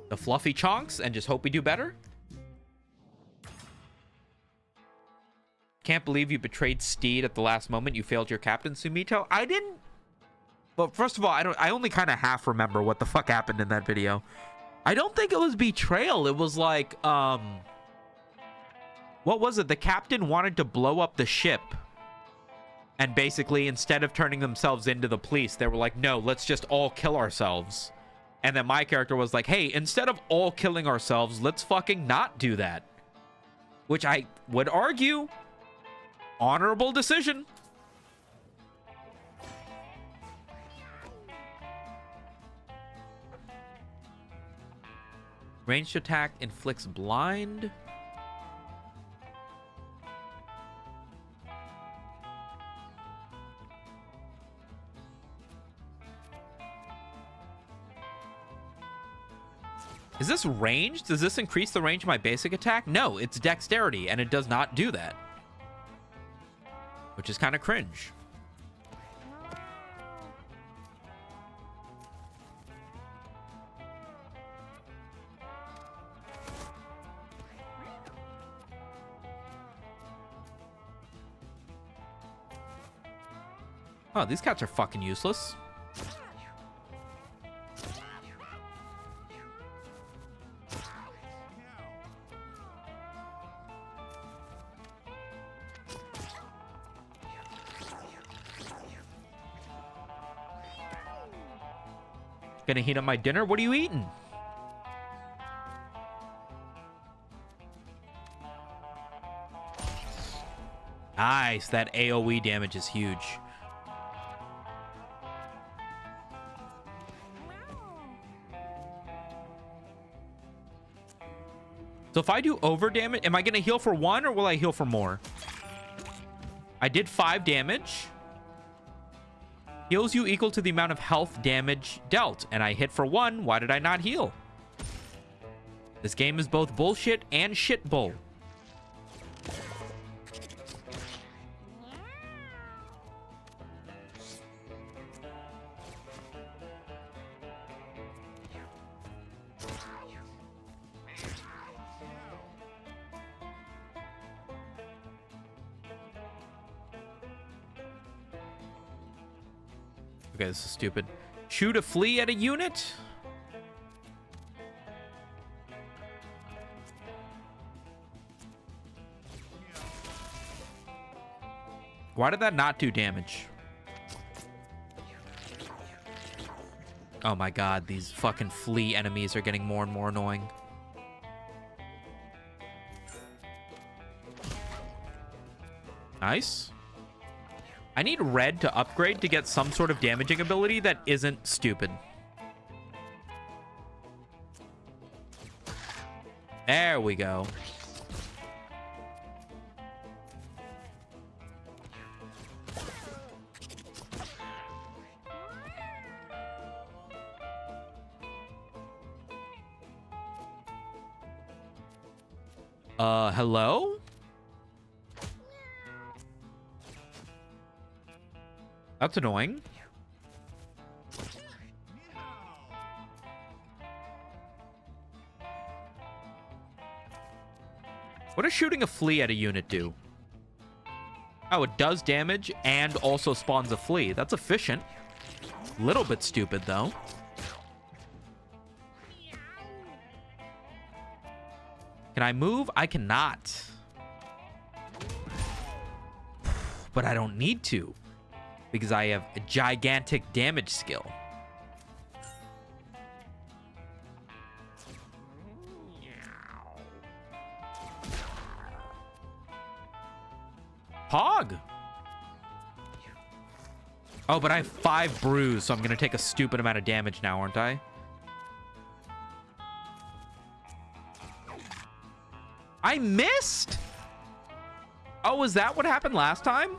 The fluffy chonks and just hope we do better. Can't believe you betrayed Steed at the last moment. You failed your captain, Sumito. I didn't. Well, first of all, I only kind of half remember what the fuck happened in that video. I don't think it was betrayal. It was like, what was it? The captain wanted to blow up the ship. And basically, instead of turning themselves into the police, they were like, no, let's just all kill ourselves. And then my character was like, hey, instead of all killing ourselves, let's fucking not do that. Which I would argue, honorable decision. Ranged attack inflicts blind. Is this ranged? Does this increase the range of my basic attack? No, it's dexterity, and it does not do that. Which is kind of cringe. Oh, these cats are fucking useless. Gonna heat up my dinner? What are you eating? Nice. That AoE damage is huge. So if I do over damage, am I going to heal for 1 or will I heal for more? I did 5 damage. Heals you equal to the amount of health damage dealt. And I hit for 1. Why did I not heal? This game is both bullshit and shit bull. Okay, this is stupid. Shoot a flea at a unit? Why did that not do damage? Oh my god, these fucking flea enemies are getting more and more annoying. Nice. I need red to upgrade to get some sort of damaging ability that isn't stupid. There we go. Hello? That's annoying. What does shooting a flea at a unit do? Oh, it does damage and also spawns a flea. That's efficient. Little bit stupid, though. Can I move? I cannot. But I don't need to, because I have a gigantic damage skill. Pog. Oh, but I have 5 brews, so I'm going to take a stupid amount of damage now, aren't I? I missed? Oh, is that what happened last time?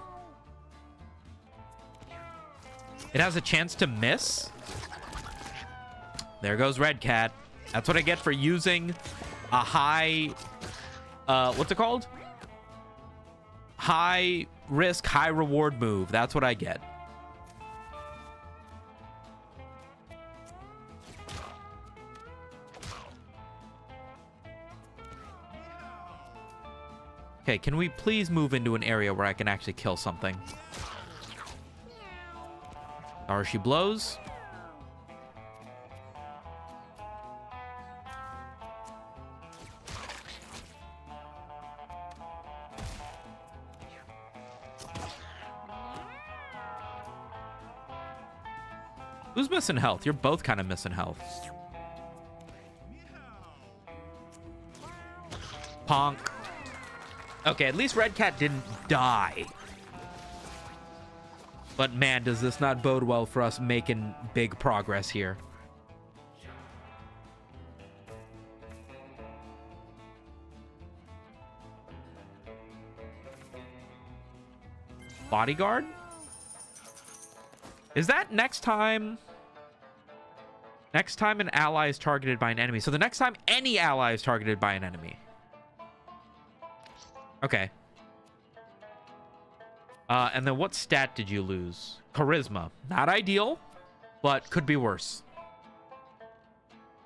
It has a chance to miss? There goes Red Cat. That's what I get for using a high... what's it called? High risk, high reward move. That's what I get. Okay, can we please move into an area where I can actually kill something? Or she blows. Who's missing health? You're both kind of missing health. Ponk. Okay, at least Red Cat didn't die. But man, does this not bode well for us making big progress here. Bodyguard? Is that next time? Next time an ally is targeted by an enemy. So the next time any ally is targeted by an enemy. Okay. And then what stat did you lose? Charisma. Not ideal, but could be worse.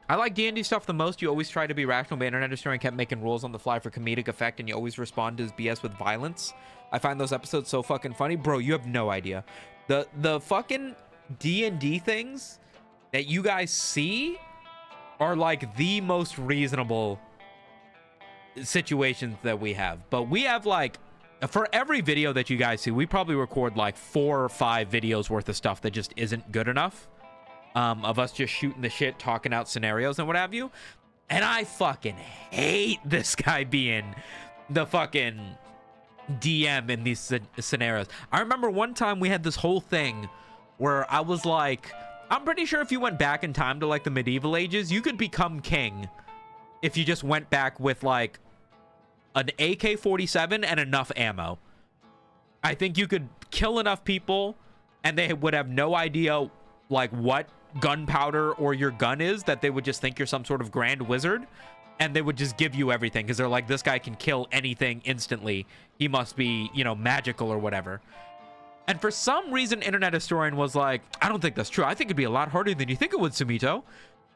I like D&D stuff the most. You always try to be rational, but Internet Destroyer kept making rules on the fly for comedic effect, and you always respond to his BS with violence. I find those episodes so fucking funny. Bro, you have no idea. The fucking D&D things that you guys see are like the most reasonable situations that we have. But we have like, for every video that you guys see, we probably record like 4 or 5 videos worth of stuff that just isn't good enough. Of us just shooting the shit, talking out scenarios and what have you. And I fucking hate this guy being the fucking DM in these scenarios. I remember one time we had this whole thing where I was like, I'm pretty sure if you went back in time to like the medieval ages, you could become king if you just went back with like an AK-47 and enough ammo. I think you could kill enough people and they would have no idea like what gunpowder or your gun is, that they would just think you're some sort of grand wizard, and they would just give you everything because they're like, this guy can kill anything instantly. He must be, you know, magical or whatever. And for some reason, Internet Historian was like, I don't think that's true. I think it'd be a lot harder than you think it would, Sumito.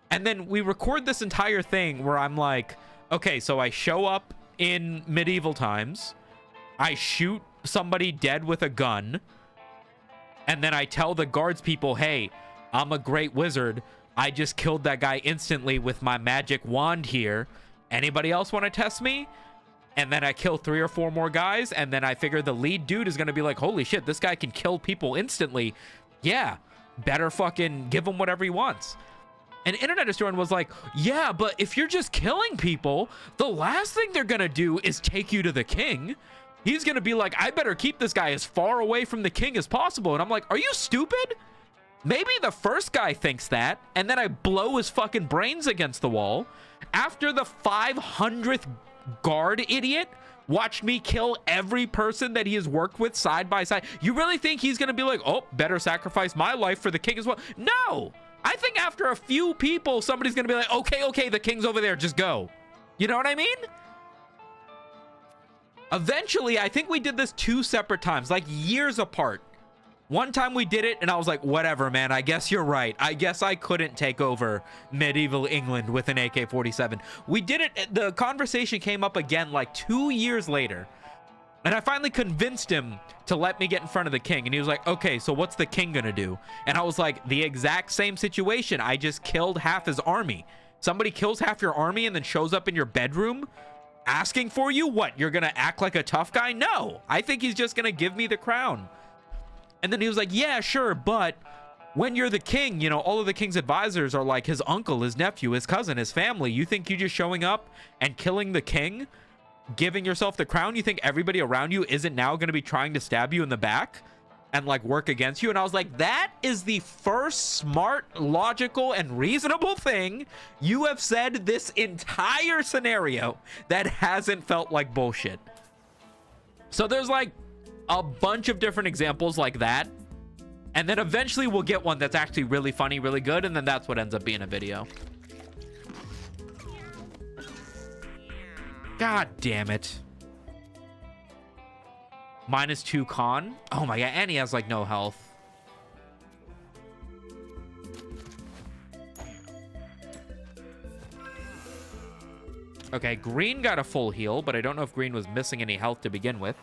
And then we record this entire thing where I'm like, okay, so I show up in medieval times, I shoot somebody dead with a gun, and then I tell the guards people, hey, I'm a great wizard. I just killed that guy instantly with my magic wand here. Anybody else want to test me? And then I kill 3 or 4 more guys, and then I figure the lead dude is going to be like, holy shit, this guy can kill people instantly. Yeah, better fucking give him whatever he wants. And Internet Historian was like, yeah, but if you're just killing people, the last thing they're going to do is take you to the king. He's going to be like, I better keep this guy as far away from the king as possible. And I'm like, are you stupid? Maybe the first guy thinks that, and then I blow his fucking brains against the wall. After the 500th guard idiot watched me kill every person that he has worked with side by side. You really think he's going to be like, oh, better sacrifice my life for the king as well? No! I think after a few people, somebody's going to be like, okay, the king's over there, just go. You know what I mean? Eventually, I think we did this 2 separate times, like years apart. One time we did it, and I was like, whatever, man. I guess you're right. I guess I couldn't take over medieval England with an AK-47. We did it. The conversation came up again like 2 years later. And I finally convinced him to let me get in front of the king. And he was like, okay, so what's the king going to do? And I was like, the exact same situation. I just killed half his army. Somebody kills half your army and then shows up in your bedroom asking for you? What, you're gonna act like a tough guy? No, I think he's just gonna give me the crown. And then he was like, yeah, sure, but when you're the king, you know, all of the king's advisors are like his uncle, his nephew, his cousin, his family. You think you just showing up and killing the king, giving yourself the crown, you think everybody around you isn't now going to be trying to stab you in the back and like work against you? And I was like, that is the first smart, logical, and reasonable thing you have said this entire scenario that hasn't felt like bullshit. So there's like a bunch of different examples like that. And then eventually we'll get one that's actually really funny, really good. And then that's what ends up being a video. God damn it. -2 con. Oh my god. And he has like no health. Okay, green got a full heal, but I don't know if green was missing any health to begin with.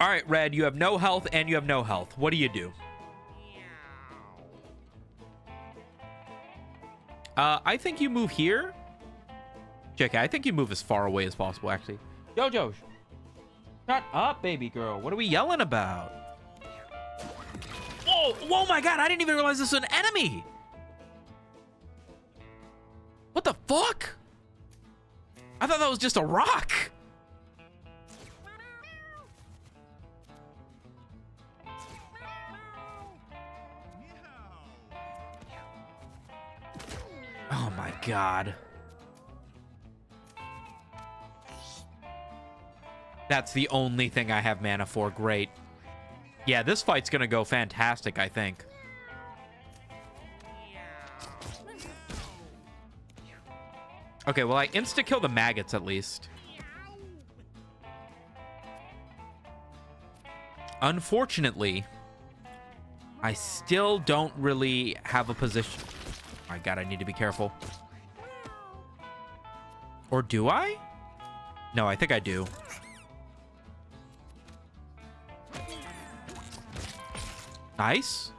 All right, red, you have no health and you have no health. What do you do? I think you move here. JK, I think you move as far away as possible, actually. Jojo, shut up, baby girl. What are we yelling about? Whoa, oh my god, I didn't even realize this was an enemy. What the fuck? I thought that was just a rock. Oh my god. That's the only thing I have mana for. Great. Yeah, this fight's gonna go fantastic, I think. Okay, well, I insta-kill the maggots at least. Unfortunately, I still don't really have a position. Oh my god, I need to be careful. Or do I? No, I think I do. Nice.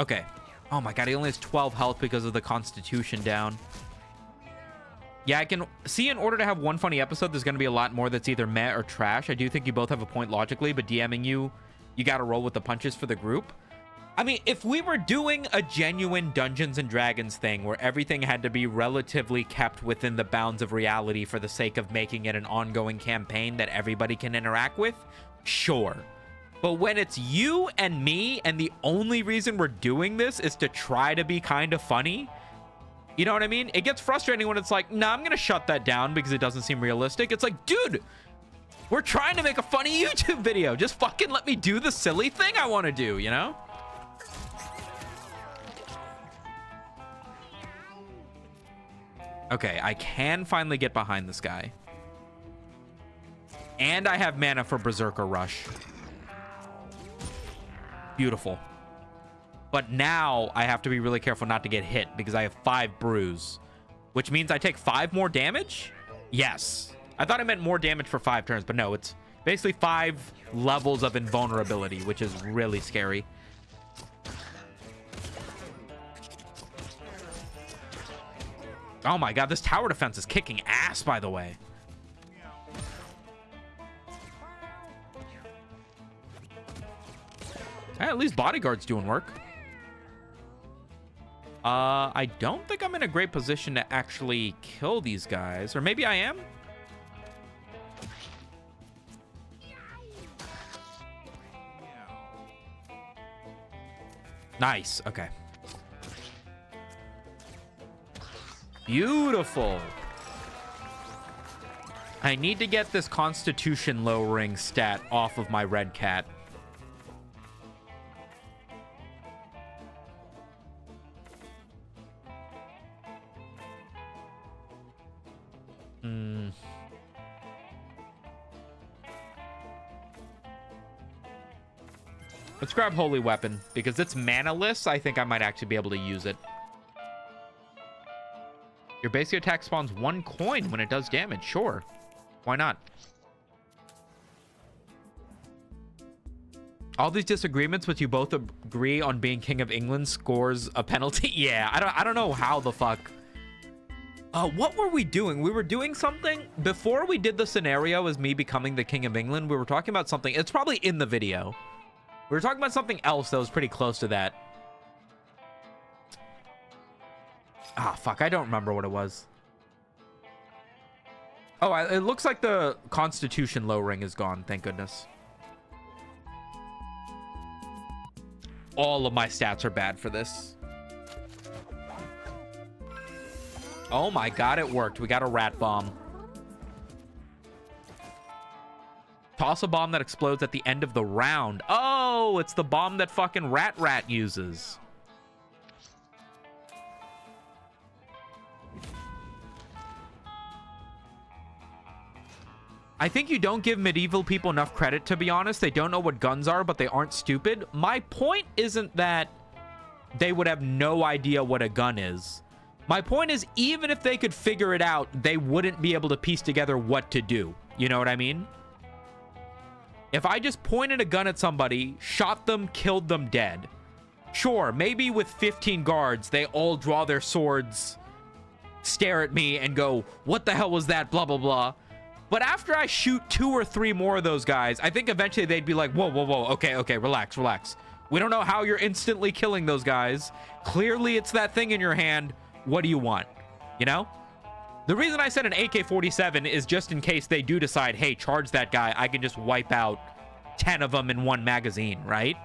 Okay. Oh my god, he only has 12 health because of the constitution down. Yeah, I can see in order to have one funny episode, there's going to be a lot more that's either meh or trash. I do think you both have a point logically, but DMing you got to roll with the punches for the group. I mean, if we were doing a genuine Dungeons and Dragons thing where everything had to be relatively kept within the bounds of reality for the sake of making it an ongoing campaign that everybody can interact with, sure. But when it's you and me, and the only reason we're doing this is to try to be kind of funny, you know what I mean? It gets frustrating when it's like, nah, I'm going to shut that down because it doesn't seem realistic. It's like, dude, we're trying to make a funny YouTube video. Just fucking let me do the silly thing I want to do, you know? Okay, I can finally get behind this guy. And I have mana for Berserker Rush. Beautiful. But now I have to be really careful not to get hit because I have 5 bruise, which means I take 5 more damage? Yes. I thought I meant more damage for 5 turns, but no, it's basically 5 levels of invulnerability, which is really scary. Oh my god, this tower defense is kicking ass, by the way. Hey, at least Bodyguard's doing work. I don't think I'm in a great position to actually kill these guys. Or maybe I am? Nice. Okay. Beautiful. I need to get this constitution lowering stat off of my red cat. Let's grab Holy Weapon, because it's mana-less. I think I might actually be able to use it. Your basic attack spawns 1 coin when it does damage. Sure. Why not? All these disagreements, but you both agree on being King of England scores a penalty. Yeah, I don't know how the fuck. What were we doing? We were doing something before we did the scenario as me becoming the King of England. We were talking about something. It's probably in the video. We were talking about something else that was pretty close to that. Ah, fuck. I don't remember what it was. Oh, it looks like the Constitution lowering is gone. Thank goodness. All of my stats are bad for this. Oh my god, it worked. We got a rat bomb. Toss a bomb that explodes at the end of the round. Oh, it's the bomb that fucking Rat uses. I think you don't give medieval people enough credit, to be honest. They don't know what guns are, but they aren't stupid. My point isn't that they would have no idea what a gun is. My point is, even if they could figure it out, they wouldn't be able to piece together what to do. You know what I mean? If I just pointed a gun at somebody, shot them, killed them dead. Sure, maybe with 15 guards, they all draw their swords, stare at me, and go, what the hell was that? Blah, blah, blah. But after I shoot 2 or 3 more of those guys, I think eventually they'd be like, whoa, whoa, whoa. Okay, relax. We don't know how you're instantly killing those guys. Clearly, it's that thing in your hand. What do you want? You know? The reason I said an AK-47 is just in case they do decide, hey, charge that guy. I can just wipe out 10 of them in one magazine, right?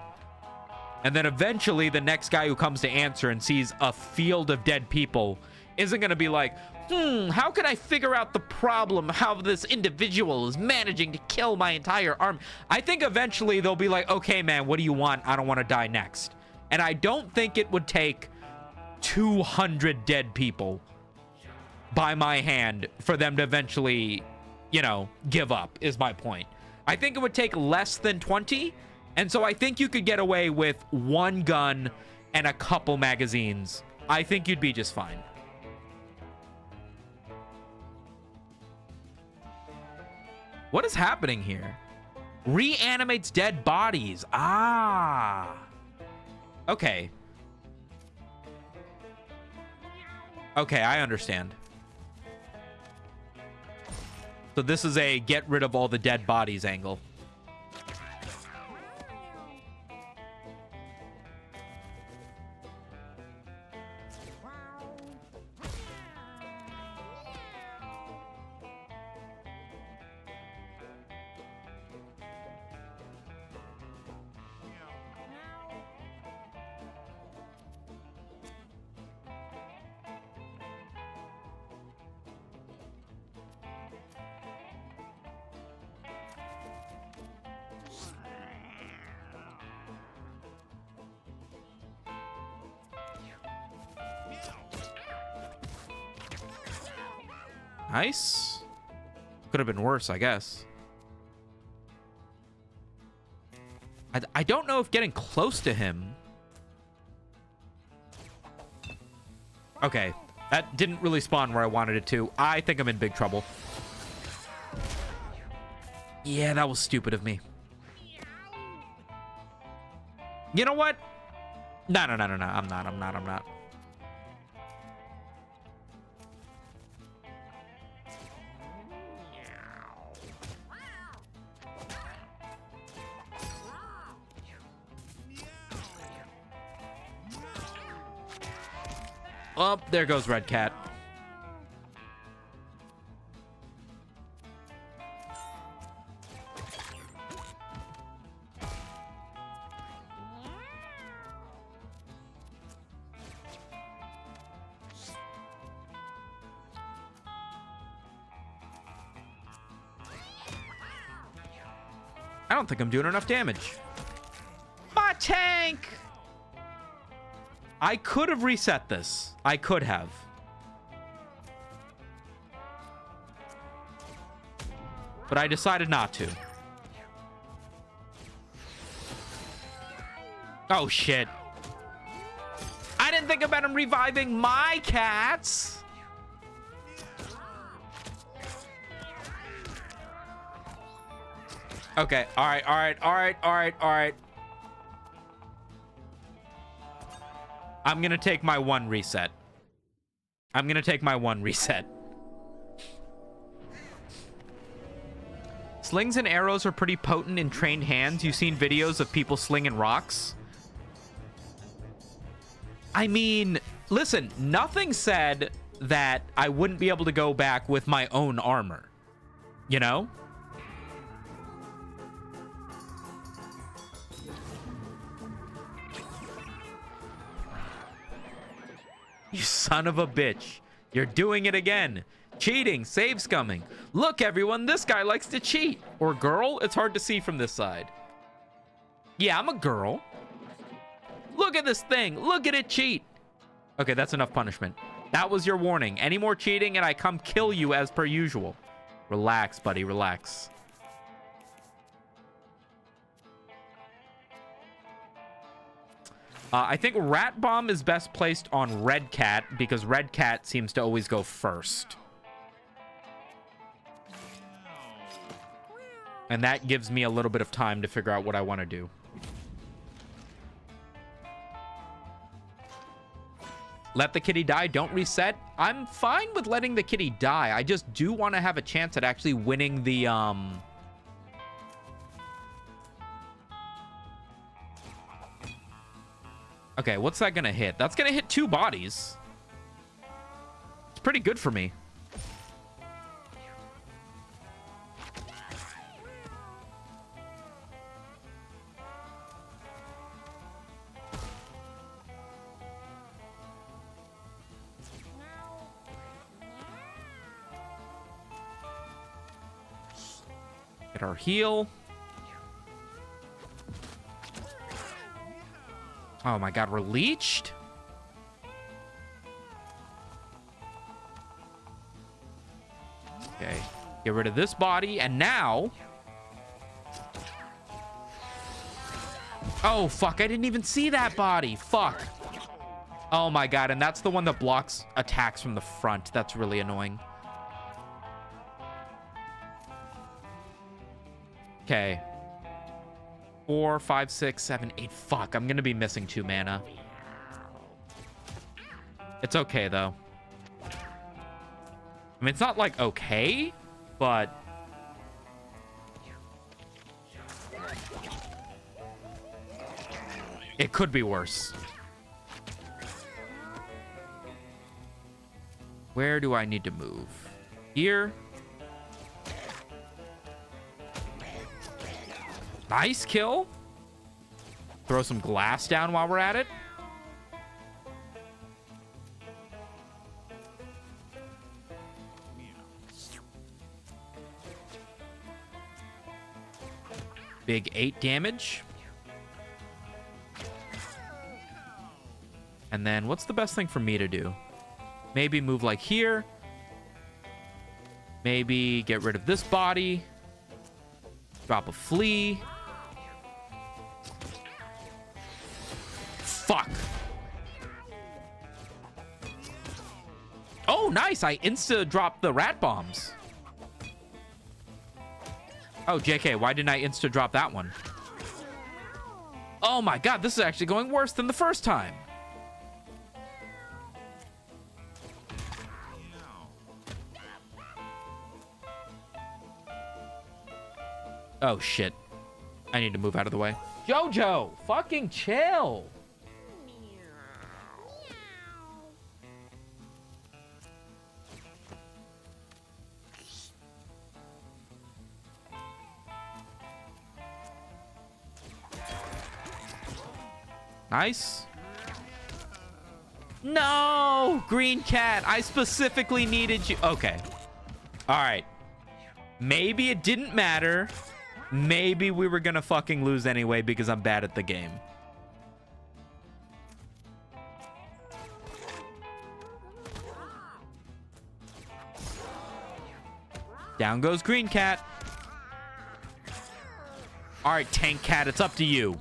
And then eventually the next guy who comes to answer and sees a field of dead people isn't going to be like, how can I figure out the problem, how this individual is managing to kill my entire army? I think eventually they'll be like, okay, man, what do you want? I don't want to die next. And I don't think it would take 200 dead people by my hand for them to eventually, you know, give up, is my point. I think it would take less than 20. And so I think you could get away with 1 gun and a couple magazines. I think you'd be just fine. What is happening here? Reanimates dead bodies. Ah. Okay. Okay, I understand. So this is a get rid of all the dead bodies angle. Nice. Could have been worse, I guess. I don't know if getting close to him... Okay. That didn't really spawn where I wanted it to. I think I'm in big trouble. Yeah, that was stupid of me. You know what? No. I'm not. Oh, there goes Red Cat. I don't think I'm doing enough damage. My tank! I could have reset this. I could have. But I decided not to. Oh, shit. I didn't think about him reviving my cats. Okay. All right. I'm gonna take my one reset. I'm gonna take my one reset. Slings and arrows are pretty potent in trained hands. You've seen videos of people slinging rocks. I mean, listen, nothing said that I wouldn't be able to go back with my own armor. You know? You son of a bitch. You're doing it again. Cheating, save scumming. Look, everyone, this guy likes to cheat. Or girl, it's hard to see from this side. Yeah, I'm a girl. Look at this thing. Look at it cheat. Okay, that's enough punishment. That was your warning. Any more cheating and I come kill you as per usual. Relax, buddy, relax. I think Rat Bomb is best placed on Red Cat because Red Cat seems to always go first. And that gives me a little bit of time to figure out what I want to do. Let the kitty die, don't reset. I'm fine with letting the kitty die. I just do want to have a chance at actually winning the, Okay, what's that gonna hit? That's gonna hit 2 bodies. It's pretty good for me. Get our heal. Oh my god, we're leeched? Okay, get rid of this body, and now... Oh, fuck, I didn't even see that body. Fuck. Oh my god, and that's the one that blocks attacks from the front. That's really annoying. Okay. 4, 5, 6, 7, 8. Fuck, I'm gonna be missing 2 mana. It's okay, though. I mean, it's not, like, okay, but... It could be worse. Where do I need to move? Here? Nice kill. Throw some glass down while we're at it. Big 8 damage. And then what's the best thing for me to do? Maybe move like here. Maybe get rid of this body. Drop a flea. Fuck. Oh, nice. I insta-dropped the rat bombs. Oh, JK, why didn't I insta-drop that one? Oh my god, this is actually going worse than the first time. Oh, shit. I need to move out of the way. Jojo, fucking chill. Nice. No, green cat. I specifically needed you. Okay. All right. Maybe it didn't matter. Maybe we were gonna fucking lose anyway because I'm bad at the game. Down goes green cat. All right, tank cat, it's up to you.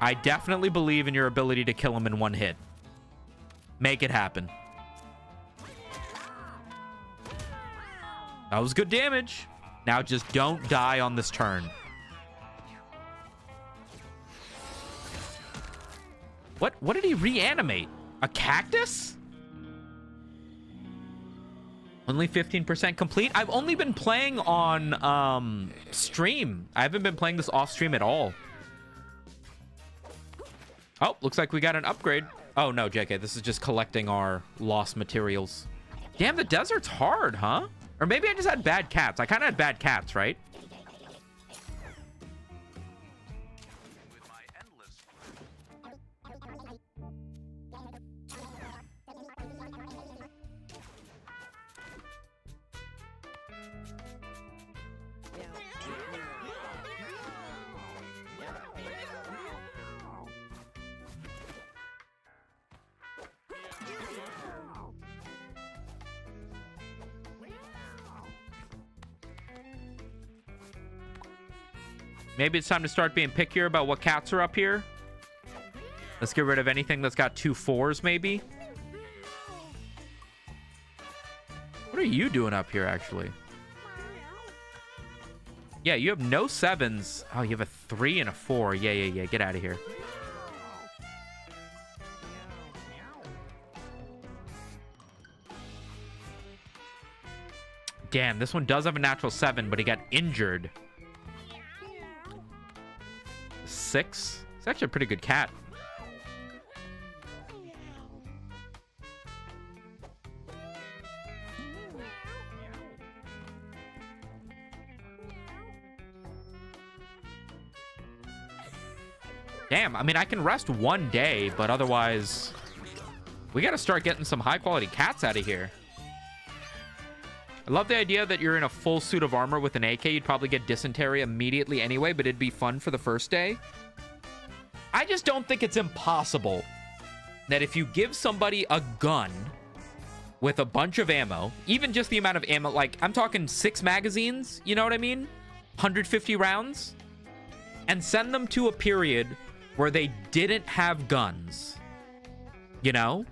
I definitely believe in your ability to kill him in one hit. Make it happen. That was good damage. Now just don't die on this turn. What did he reanimate? A cactus? Only 15% complete? I've only been playing on stream. I haven't been playing this off stream at all. Oh, looks like we got an upgrade. Oh no, JK, this is just collecting our lost materials. Damn, the desert's hard, huh? Or maybe I just had bad cats. I kind of had bad cats, right? Maybe it's time to start being pickier about what cats are up here. Let's get rid of anything that's got 2 4s, maybe. What are you doing up here, actually? Yeah, you have no 7s. Oh, you have a 3 and a 4. Yeah. Get out of here. Damn, this one does have a natural 7, but he got injured. 6. It's actually a pretty good cat. Damn, I mean, I can rest one day, but otherwise, we got to start getting some high-quality cats out of here. I love the idea that you're in a full suit of armor with an AK. You'd probably get dysentery immediately anyway, but it'd be fun for the first day. I just don't think it's impossible that if you give somebody a gun with a bunch of ammo, even just the amount of ammo, like I'm talking 6 magazines, you know what I mean? 150 rounds, and send them to a period where they didn't have guns, you know?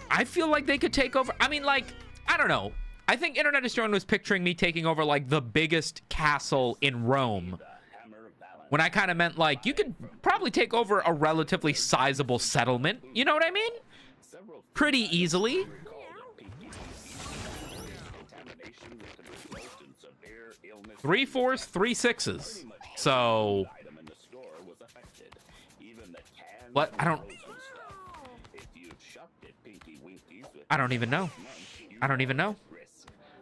I feel like they could take over. I mean, like, I don't know. I think Internet Historian was picturing me taking over, like, the biggest castle in Rome. When I kind of meant, like, you could probably take over a relatively sizable settlement. You know what I mean? Pretty easily. Three 4s, 3 6s. So... what? I don't even know. I don't even know.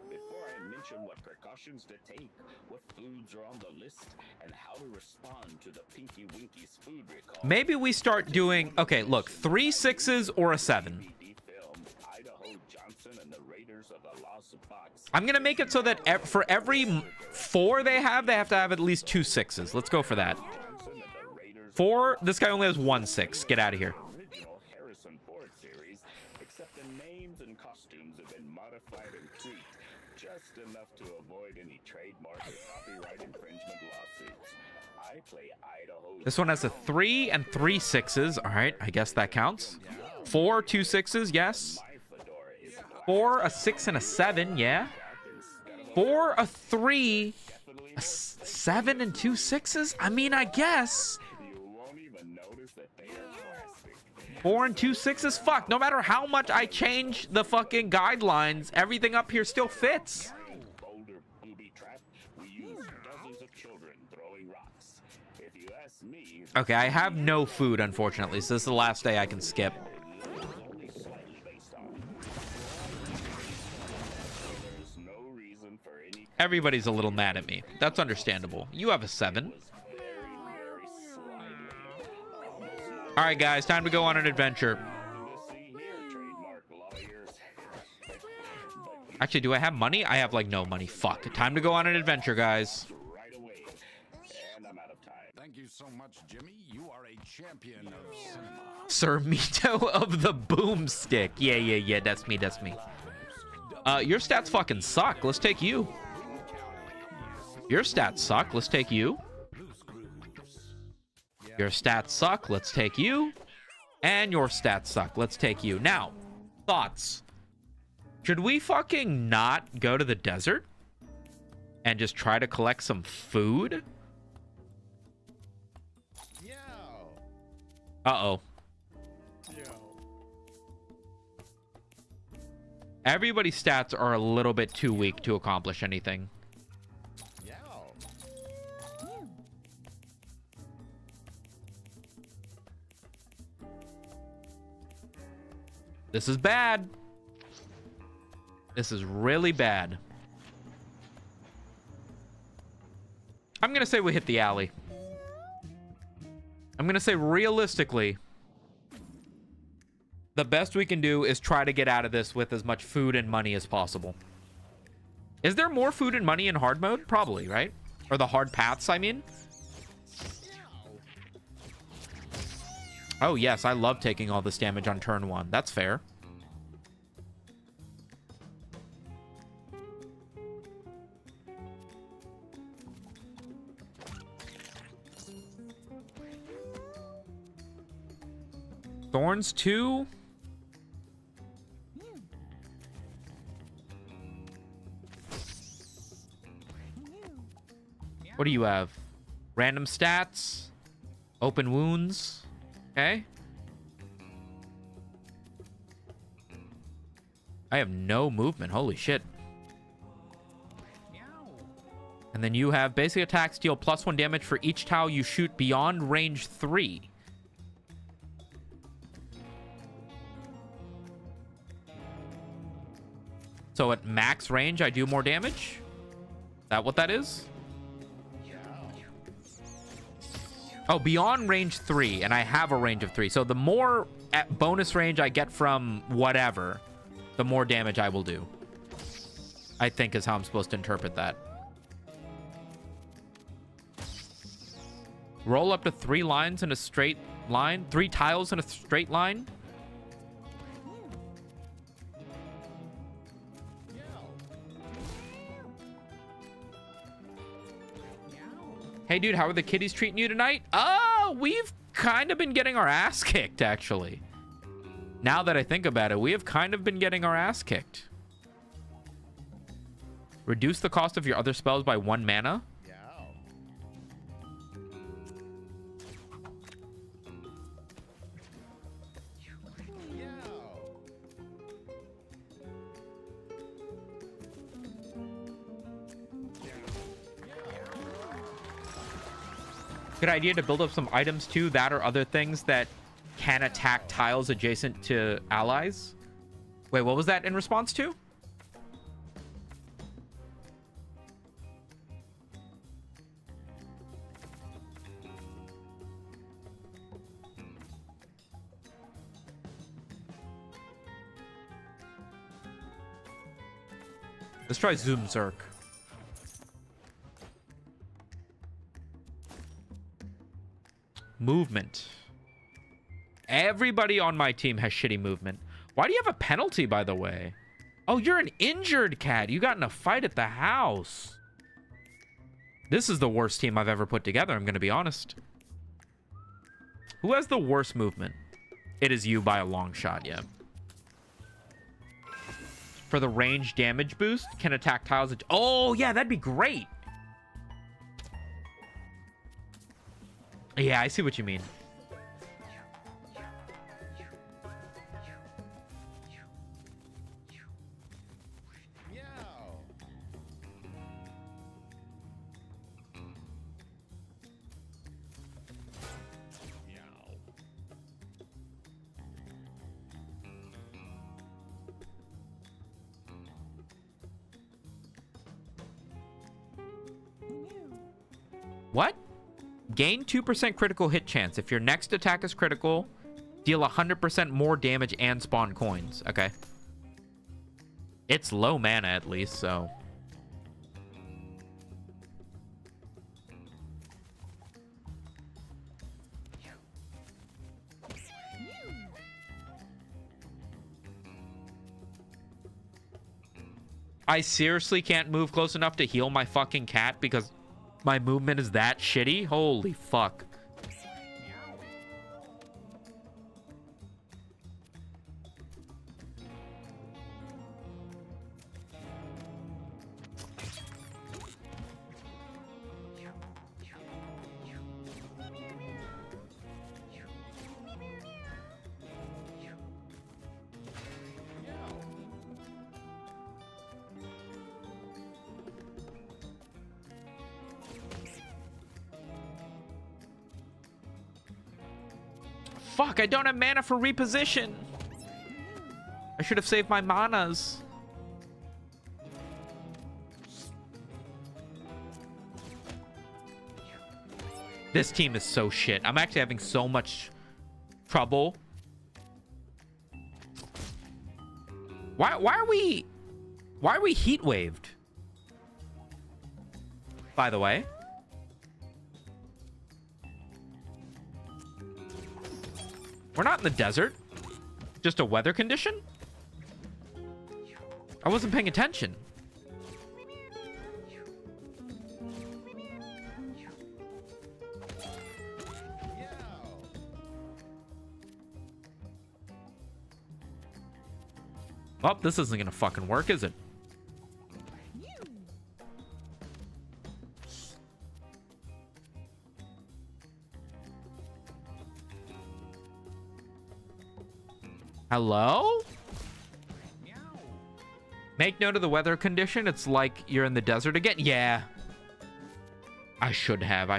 Before I mention what precautions to take, what foods are on the list, and how to respond to the Pinky Winky's food recall. Maybe we start doing... okay, look. 3 6s or a 7. I'm going to make it so that for every 4 they have to have at least 2 6s. Let's go for that. 4, this guy only has 1 6. Get out of here. Except the names and costumes have been modified and tweaked just enough to avoid any trademark or copyright infringement lawsuits. I play Idaho. This one has a 3 and 3 6s. All right, I guess that counts. 4, 2 6s, yes. 4, a 6 and a 7, yeah. 4, a 3, a 7 and 2 6s. I mean, I guess. 4 and 2 6s. Fuck, no matter how much I change the fucking guidelines, everything up here still fits. Okay, I have no food, unfortunately, so this is the last day I can skip. Everybody's a little mad at me. That's understandable. You have a 7. All right, guys, time to go on an adventure. Actually, do I have money? I have, like, no money. Fuck. Time to go on an adventure, guys. Thank you so much, Jimmy. You are a champion of cinema. Sir Mito of the Boomstick. Yeah, that's me. Your stats fucking suck. Let's take you. Your stats suck. Let's take you. Your stats suck. Let's take you. And your stats suck. Let's take you. Now, thoughts. Should we fucking not go to the desert and just try to collect some food? Uh-oh. Everybody's stats are a little bit too weak to accomplish anything. This is bad. This is really bad. I'm going to say we hit the alley. I'm going to say realistically, the best we can do is try to get out of this with as much food and money as possible. Is there more food and money in hard mode? Probably, right? Or the hard paths, I mean. Oh, yes, I love taking all this damage on turn 1. That's fair. Thorns 2. What do you have? Random stats. Open wounds. Okay. I have no movement. Holy shit. And then you have basic attacks deal +1 damage for each tile you shoot beyond range 3. So at max range, I do more damage? Is that what that is? Oh, beyond range 3, and I have a range of 3. So the more at bonus range I get from whatever, the more damage I will do. I think is how I'm supposed to interpret that. Roll up to 3 lines in a straight line. 3 tiles in a straight line. Hey, dude, how are the kiddies treating you tonight? Oh, we've kind of been getting our ass kicked, actually. Now that I think about it, we have kind of been getting our ass kicked. Reduce the cost of your other spells by 1 mana. Good idea to build up some items too, that or other things that can attack tiles adjacent to allies. Wait, what was that in response to? Let's try Zoom Zerk. Movement. Everybody on my team has shitty movement. Why do you have a penalty, by the way? Oh, you're an injured cat. You got in a fight at the house. This is the worst team I've ever put together, I'm going to be honest. Who has the worst movement? It is you by a long shot, yeah. For the range damage boost, can attack tiles. Oh, yeah, that'd be great. Yeah, I see what you mean. What? Gain 2% critical hit chance. If your next attack is critical, deal 100% more damage and spawn coins. Okay. It's low mana at least, so... I seriously can't move close enough to heal my fucking cat because my movement is that shitty? Holy fuck. Fuck, I don't have mana for reposition. I should have saved my manas. This team is so shit. I'm actually having so much trouble. Why are we heat waved? By the way. We're not in the desert. Just a weather condition? I wasn't paying attention. Well, this isn't gonna fucking work, is it? Hello? Make note of the weather condition. It's like you're in the desert again. Yeah. I should have.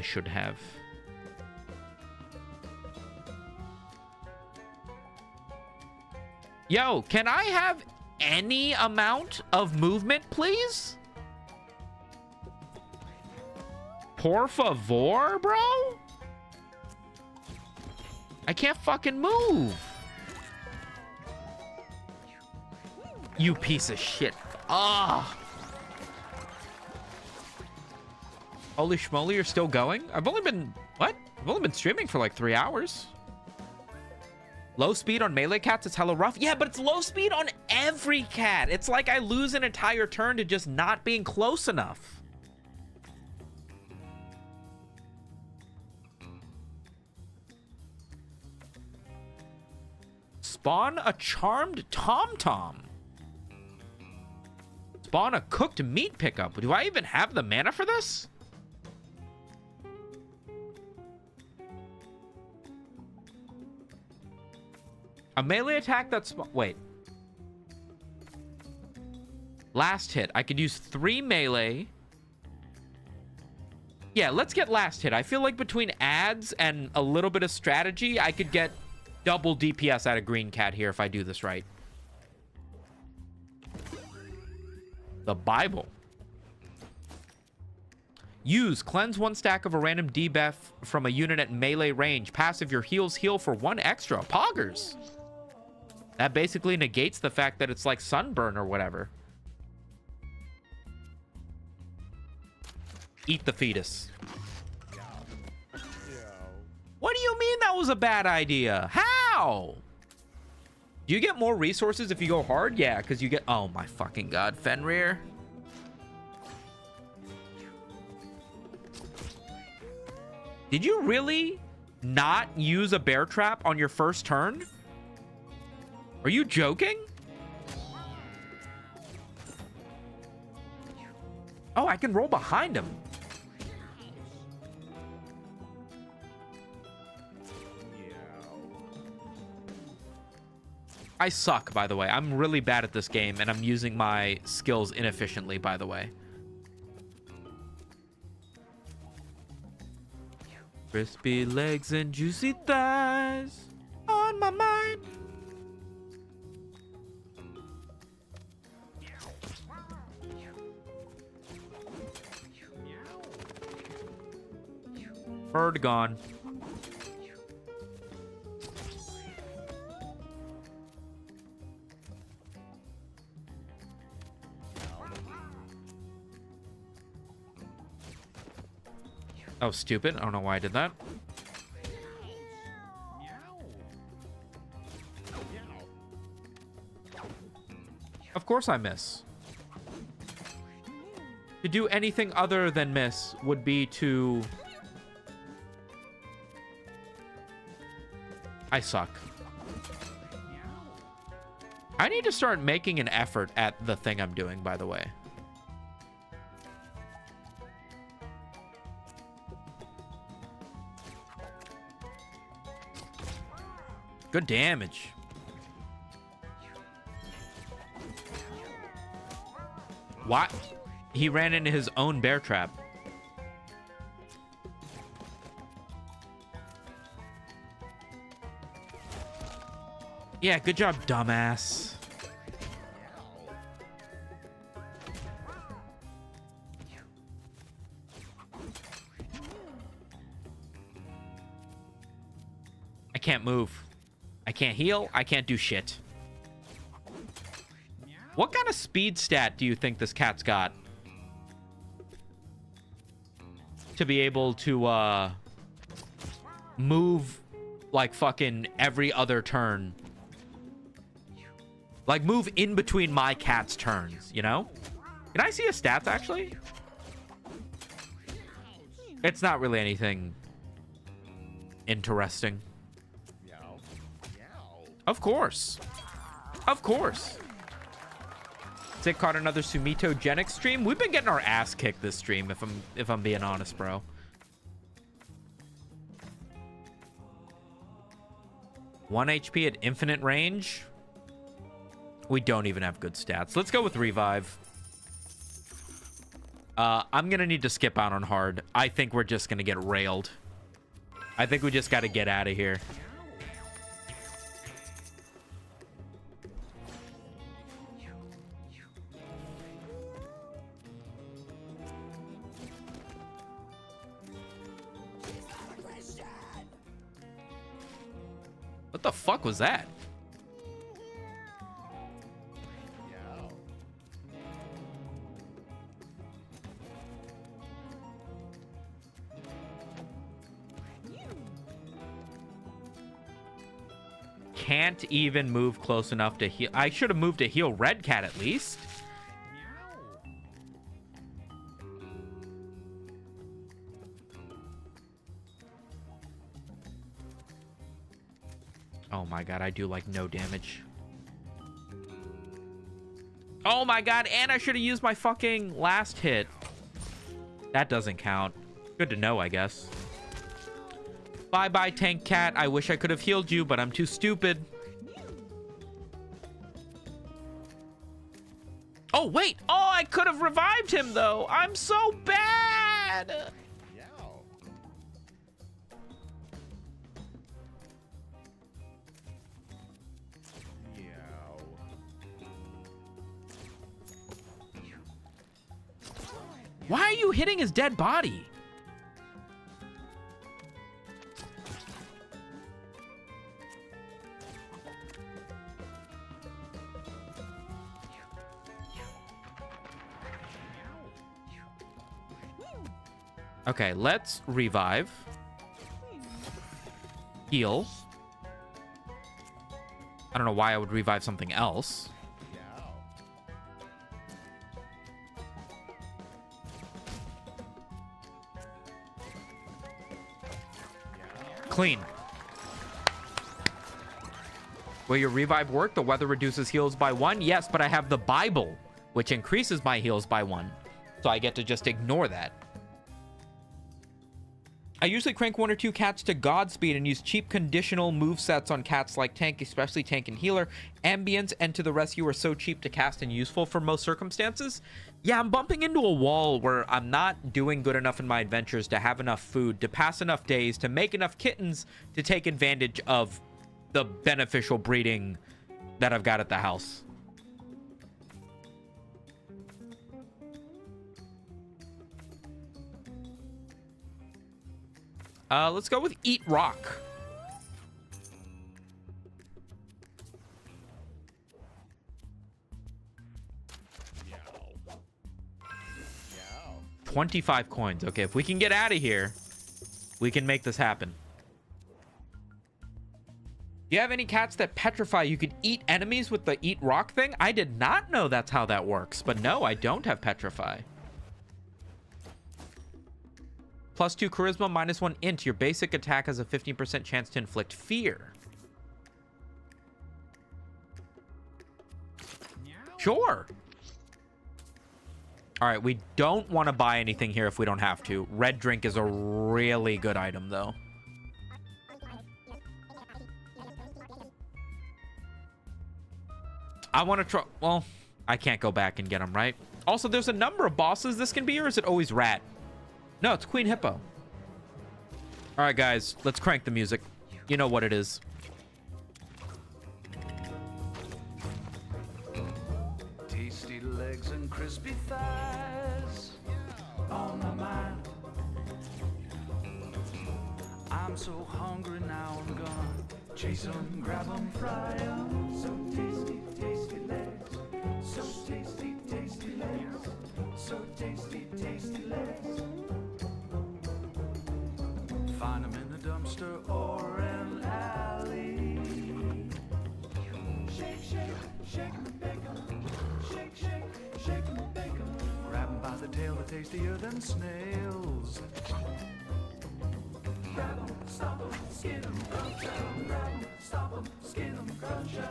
Yo, can I have any amount of movement, please? Por favor, bro? I can't fucking move. You piece of shit. Ah. Holy schmoly, you're still going? I've only been... What? I've only been streaming for like 3 hours. Low speed on melee cats, it's hella rough. Yeah, but it's low speed on every cat. It's like I lose an entire turn to just not being close enough. Spawn a charmed tom-tom. Spawn a cooked meat pickup. Do I even have the mana for this? A melee attack that's... Wait. Last hit. I could use 3 melee. Yeah, let's get last hit. I feel like between ads and a little bit of strategy, I could get double DPS out of green cat here if I do this right. The Bible. Use cleanse 1 stack of a random debuff from a unit at melee range. Passive, your heals heal for 1 extra. Poggers. That basically negates the fact that it's like sunburn or whatever. Eat the fetus. What do you mean that was a bad idea? How? Do you get more resources if you go hard? Yeah, because you get... Oh my fucking god, Fenrir. Did you really not use a bear trap on your first turn? Are you joking? Oh, I can roll behind him. I suck, by the way. I'm really bad at this game, and I'm using my skills inefficiently, by the way. Crispy legs and juicy thighs on my mind. Bird gone. Oh, stupid. I don't know why I did that. Of course I miss. To do anything other than miss would be to... I suck. I need to start making an effort at the thing I'm doing, by the way. Good damage. What? He ran into his own bear trap. Yeah, good job, dumbass. I can't move. I can't heal. I can't do shit. What kind of speed stat do you think this cat's got? To be able to, move like fucking every other turn. Like, move in between my cat's turns, you know? Can I see his stats, actually? It's not really anything interesting. Of course. Of course. Sick caught another Mewgenics stream. We've been getting our ass kicked this stream, if I'm being honest, bro. One HP at infinite range. We don't even have good stats. Let's go with revive. I'm gonna need to skip out on hard. I think we're just gonna get railed. I think we just gotta get out of here. What the fuck was that? Can't even move close enough to heal. I should have moved to heal Red Cat at least. Oh my god, I do like no damage. Oh my god, and I should have used my fucking last hit. That doesn't count. Good to know, I guess. Bye-bye, Tank Cat. I wish I could have healed you, but I'm too stupid. Oh, wait. Oh, I could have revived him, though. I'm so bad. Why are you hitting his dead body? Okay, let's revive. Heal. I don't know why I would revive something else. Clean. Will your revive work? The weather reduces heals by 1. Yes, but I have the Bible, which increases my heals by 1. So I get to just ignore that. I usually crank 1 or 2 cats to Godspeed and use cheap conditional movesets on cats like Tank, especially Tank and Healer. Ambience and To the Rescue are so cheap to cast and useful for most circumstances. Yeah, I'm bumping into a wall where I'm not doing good enough in my adventures to have enough food, to pass enough days, to make enough kittens, to take advantage of the beneficial breeding that I've got at the house. Let's go with Eat Rock. Yeah. 25 coins. Okay, if we can get out of here, we can make this happen. Do you have any cats that petrify? You could eat enemies with the Eat Rock thing? I did not know that's how that works. But no, I don't have petrify. +2 charisma, -1 int. Your basic attack has a 15% chance to inflict fear. Sure. All right, we don't want to buy anything here if we don't have to. Red drink is a really good item, though. I want to try... Well, I can't go back and get them, right? Also, there's a number of bosses this can be, or is it always Rat? No, it's Queen Hippo. All right, guys, let's crank the music. You know what it is. tasty legs and crispy thighs on my mind. I'm so hungry now, I'm gonna chase 'em, grab 'em, fry 'em. So tasty, tasty legs. So tasty, tasty legs. So tasty, tasty legs. Find 'em in the dumpster or an alley. Shake, shake, shake 'em and bake 'em. Shake, shake, shake 'em and bake 'em. Grab 'em by the tail, they're tastier than snails. Grab 'em, stop 'em, skin 'em, crunch 'em. Grab 'em, stop 'em, skin 'em, crunch 'em.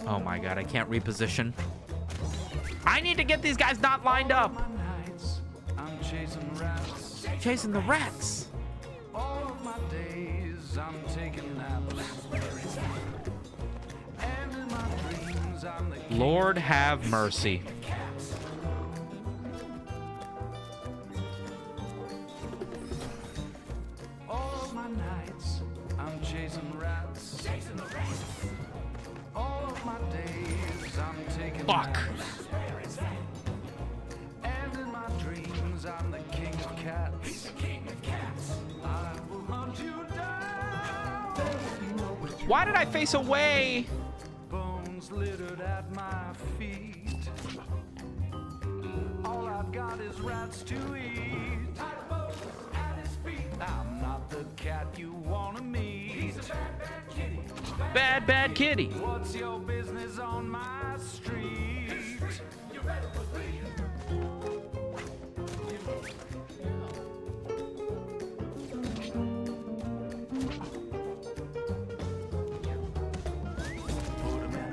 Oh my god, I can't reposition. I need to get these guys not lined up. I'm chasing rats. Chasing the rats. All of my days I'm taking naps. And in my dreams I'm the king Lord have mercy. of cats. All of my nights I'm chasing rats. Chasing the rats. All of my days I'm taking Fuck. naps. And in my dreams I'm the king of cats. He's the king of cats. I will hunt you down. Why did I face away? Bones littered at my feet. All I've got is rats to eat. At his feet. I'm not the cat you wanna meet. He's a bad, bad kitty. Bad, bad kitty. What's your business on my street? You better believe.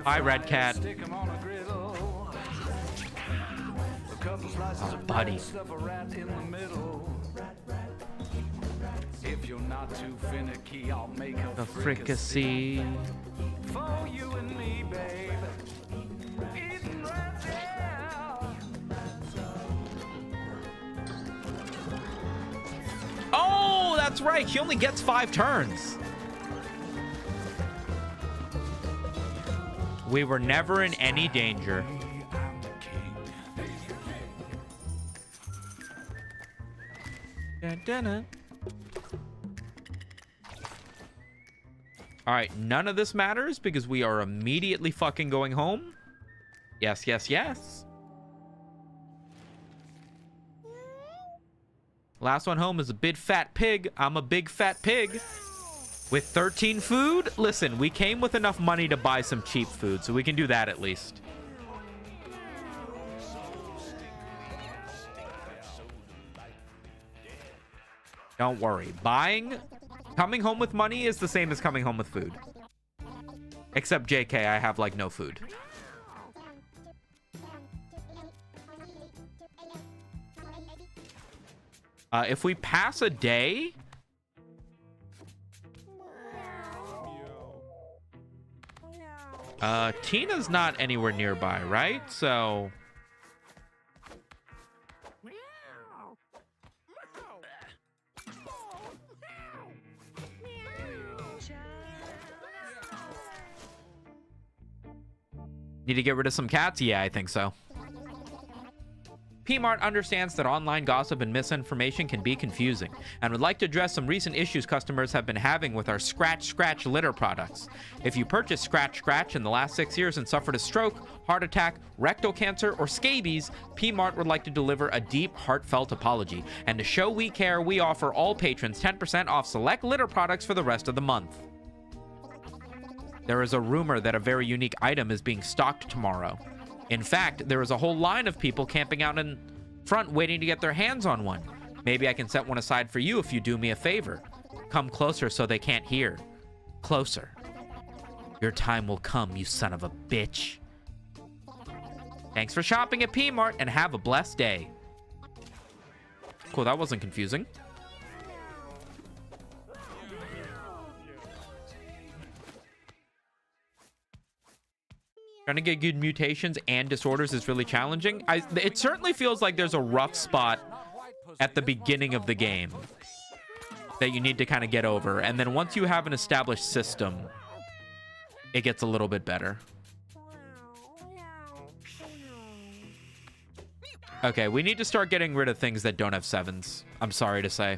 Hi, Red Cat. Stick 'em on a griddle. A couple slices of buddy. bread, stuff a rat in the middle. If you're not too finicky, I'll make a A fricassee. for you and me, babe. Eating rats, yeah. Oh, that's right. He only gets 5 turns. We were never in any danger. I'm the king. All right, none of this matters because we are immediately fucking going home. Yes, yes, yes. Last one home is a big fat pig. I'm a big fat pig. With 13 food? Listen, we came with enough money to buy some cheap food, so we can do that at least. Don't worry. Coming home with money is the same as coming home with food. Except JK, I have like no food. If we pass a day... Tina's not anywhere nearby, right? So... Need to get rid of some cats? Yeah, I think so. PMart understands that online gossip and misinformation can be confusing and would like to address some recent issues customers have been having with our Scratch Scratch litter products. If you purchased Scratch Scratch in the last 6 years and suffered a stroke, heart attack, rectal cancer, or scabies, PMart would like to deliver a deep, heartfelt apology. And to show we care, we offer all patrons 10% off select litter products for the rest of the month. There is a rumor that a very unique item is being stocked tomorrow. In fact, there is a whole line of people camping out in front waiting to get their hands on one. Maybe I can set one aside for you if you do me a favor. Come closer so they can't hear. Closer. Your time will come, you son of a bitch. Thanks for shopping at PMart and have a blessed day. Cool, that wasn't confusing. Trying to get good mutations and disorders is really challenging. It certainly feels like there's a rough spot at the beginning of the game. that you need to kind of get over. And then once you have an established system, it gets a little bit better. Okay, we need to start getting rid of things that don't have 7s. I'm sorry to say.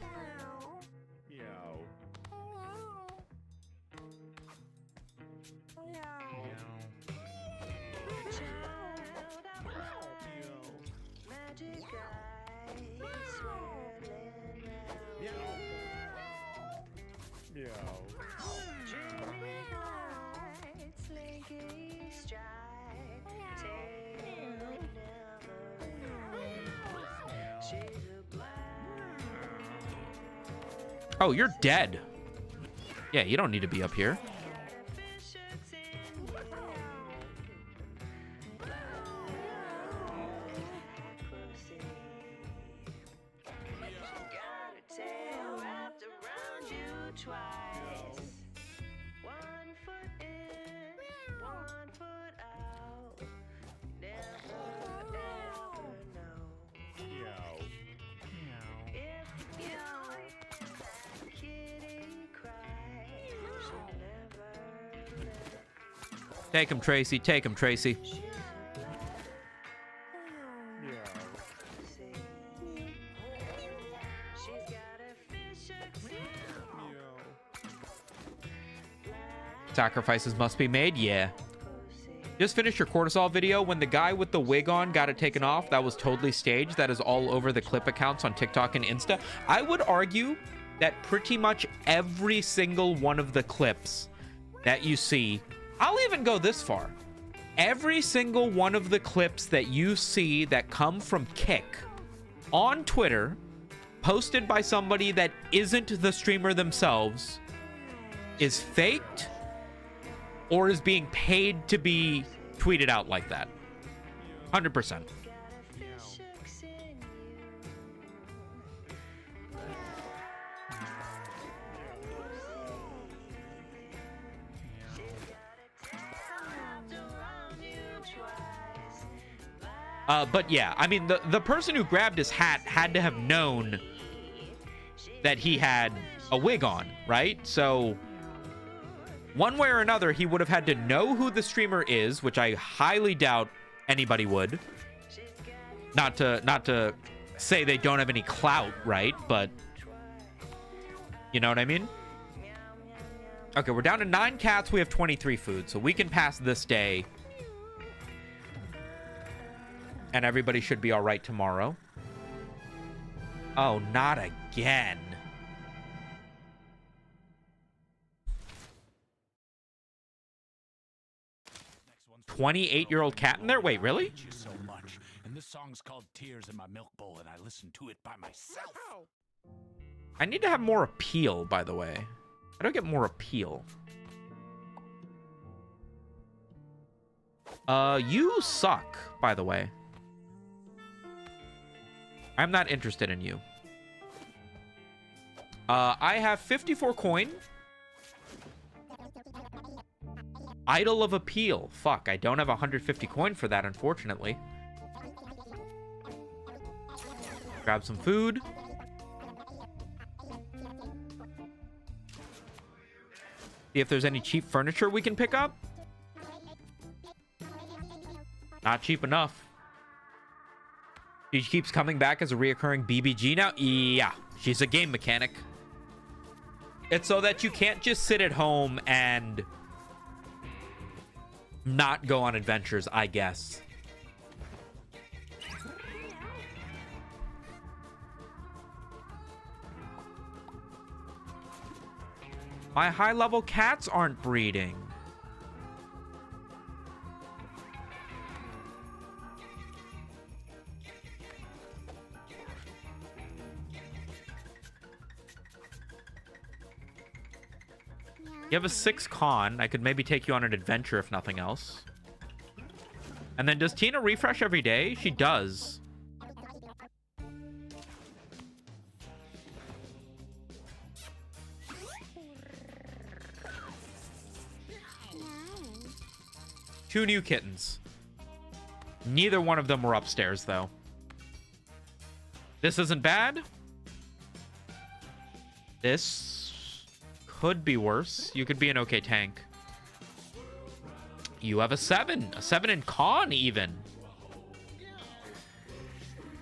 Oh, you're dead. Yeah, you don't need to be up here. Take him, Tracy. Take him, Tracy. Sacrifices must be made? Yeah. Just finished your cortisol video. When the guy with the wig on got it taken off, that was totally staged. That is all over the clip accounts on TikTok and Insta. I would argue that pretty much every single one of the clips that you see, I'll even go this far. Every single one of the clips that you see that come from Kick on Twitter, posted by somebody that isn't the streamer themselves, is faked or is being paid to be tweeted out like that. 100%. But yeah, I mean, the person who grabbed his hat had to have known that he had a wig on, right? So one way or another, he would have had to know who the streamer is, which I highly doubt anybody would. Not to say they don't have any clout, right? But you know what I mean? Okay, we're down to 9 cats. We have 23 food, so we can pass this day. And everybody should be all right tomorrow. Oh, not again. 28-year-old cat in there? Wait, really? You so much. And this song's called Tears in My Milk Bowl, and I listen to it by myself. I need to have more appeal, by the way. How do I get more appeal? You suck, by the way. I'm not interested in you. I have 54 coin. Idol of Appeal. Fuck, I don't have 150 coin for that, unfortunately. Grab some food. See if there's any cheap furniture we can pick up. Not cheap enough. She keeps coming back as a reoccurring BBG now? Yeah, she's a game mechanic. It's so that you can't just sit at home and not go on adventures, I guess. My high-level cats aren't breeding. You have a 6 con. I could maybe take you on an adventure if nothing else. And then does Tina refresh every day? She does. Two new kittens. Neither one of them were upstairs, though. This isn't bad. This could be worse. You could be an okay tank. You have a 7. A 7 in con, even.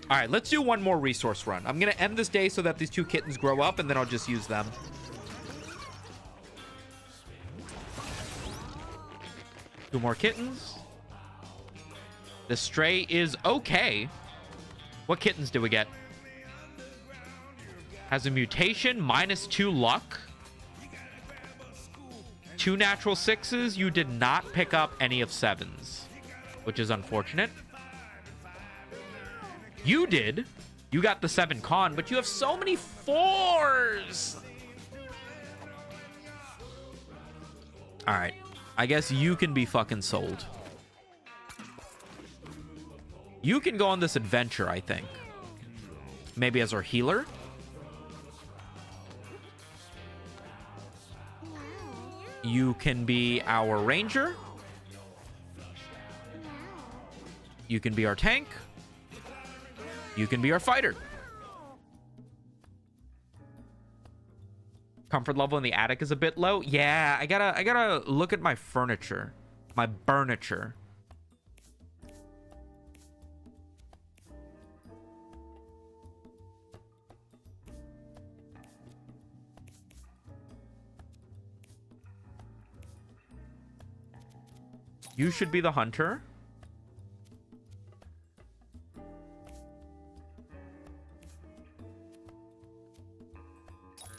All right, let's do one more resource run. I'm going to end this day so that these 2 kittens grow up, and then I'll just use them. Two more kittens. The stray is okay. What kittens do we get? Has a mutation, -2 luck. 2 natural 6s. You did not pick up any of 7s, which is unfortunate. You did. You got the 7 con, but you have so many 4s. All right. I guess you can be fucking sold. You can go on this adventure, I think. Maybe as our healer. You can be our ranger. You can be our tank. You can be our fighter. Comfort level in the attic is a bit low. Yeah, I gotta look at my furniture. My burniture. You should be the hunter.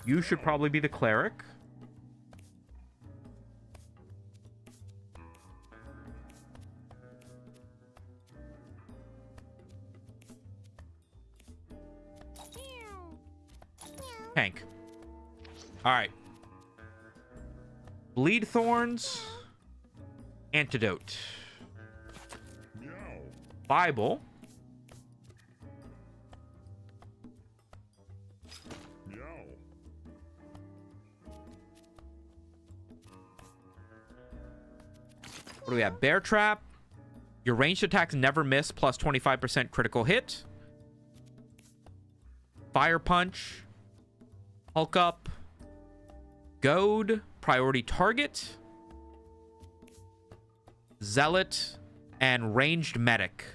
You should probably be the cleric. Tank. All right. Bleed thorns. Antidote. Bible. What do we have? Bear Trap. Your ranged attacks never miss, plus 25% critical hit. Fire Punch. Hulk Up. Goad. Priority Target. Zealot. And Ranged Medic.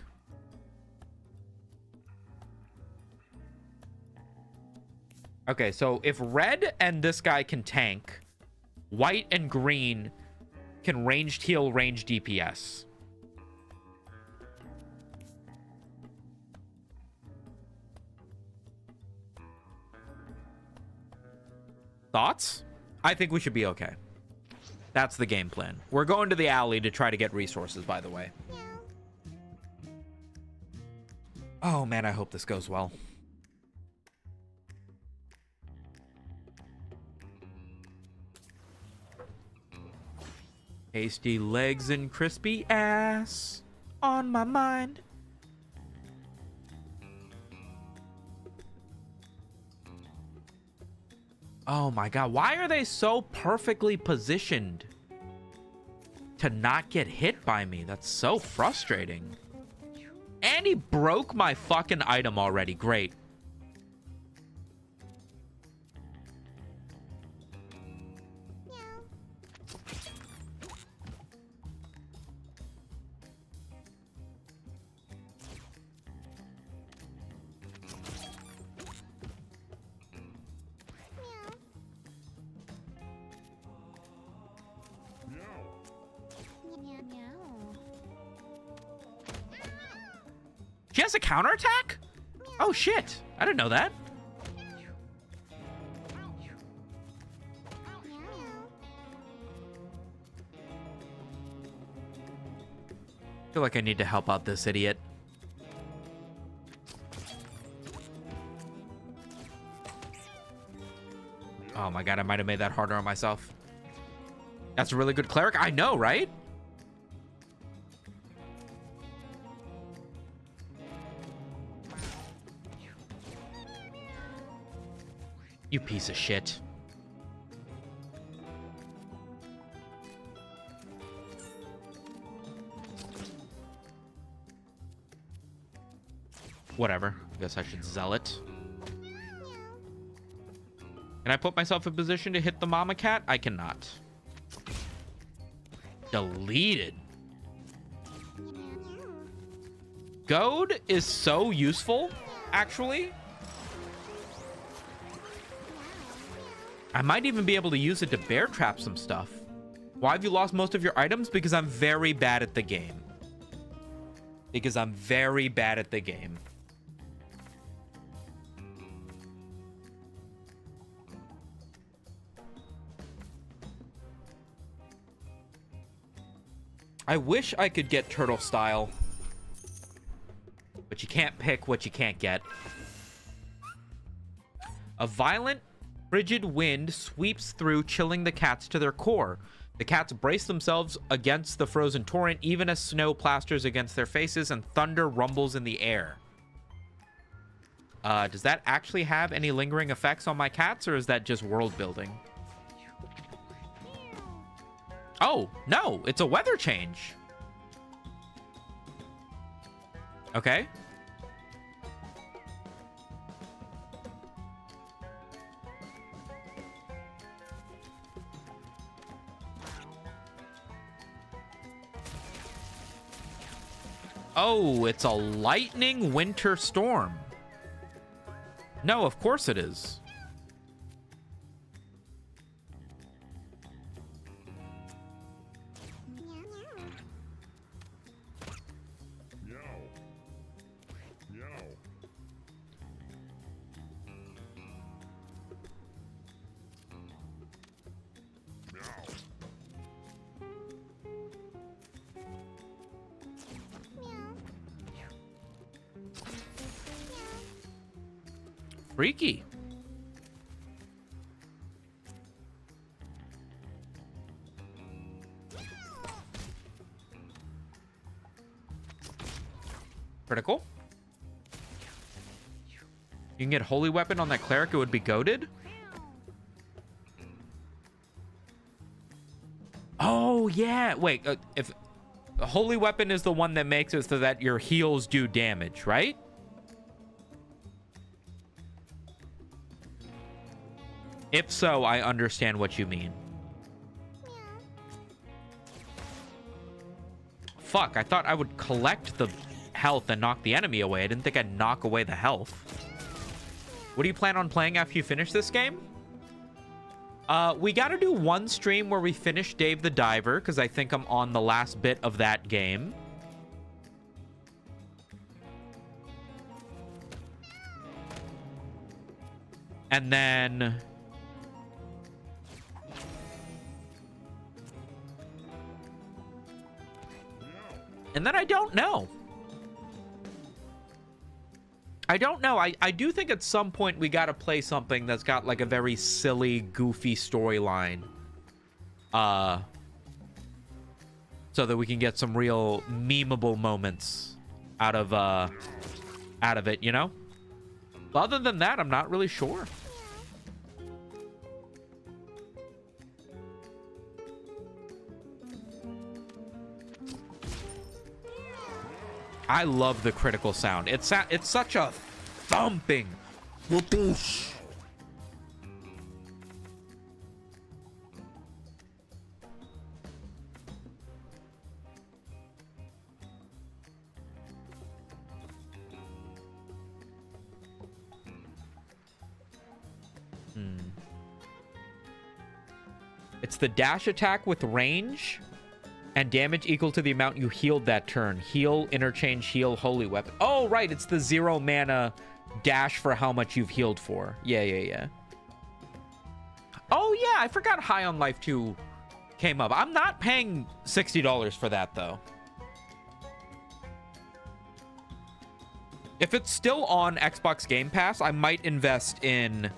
Okay, so if red and this guy can tank, white and green can ranged heal, ranged DPS. Thoughts? I think we should be okay. That's the game plan. We're going to the alley to try to get resources, by the way. Oh man, I hope this goes well. Tasty legs and crispy ass on my mind. Oh my god, why are they so perfectly positioned to not get hit by me? That's so frustrating. And he broke my fucking item already. Great. She has a counterattack? Oh shit. I didn't know that. I feel like I need to help out this idiot. Oh my god, I might have made that harder on myself. That's a really good cleric. I know, right? You piece of shit. Whatever. I guess I should zealot. Can I put myself in position to hit the mama cat? I cannot. Deleted. Goad is so useful, actually. I might even be able to use it to bear trap some stuff. Why have you lost most of your items? Because I'm very bad at the game. Because I'm very bad at the game. I wish I could get turtle style. But you can't pick what you can't get. A violent, frigid wind sweeps through, chilling the cats to their core. The cats brace themselves against the frozen torrent, even as snow plasters against their faces and thunder rumbles in the air. Does that actually have any lingering effects on my cats, or is that just world building? Oh, no, it's a weather change. Okay. Oh, it's a lightning winter storm. No, of course it is. Freaky. Critical. You can get holy weapon on that cleric, it would be goaded. Oh yeah, wait, if the holy weapon is the one that makes it so that your heals do damage, right? If so, I understand what you mean. Fuck, I thought I would collect the health and knock the enemy away. I didn't think I'd knock away the health. What do you plan on playing after you finish this game? We gotta do one stream where we finish Dave the Diver, because I think I'm on the last bit of that game. And then... I don't know. I don't know. I do think at some point we gotta play something that's got like a very silly, goofy storyline. So that we can get some real memeable moments out of it, you know? But other than that, I'm not really sure. I love the critical sound. It's such a thumping whoopoosh. It's the dash attack with range and damage equal to the amount you healed that turn. Heal, interchange, heal, holy weapon. Oh, right. It's the 0 mana dash for how much you've healed for. Yeah. Oh, yeah. I forgot High on Life 2 came up. I'm not paying $60 for that, though. If it's still on Xbox Game Pass, I might invest in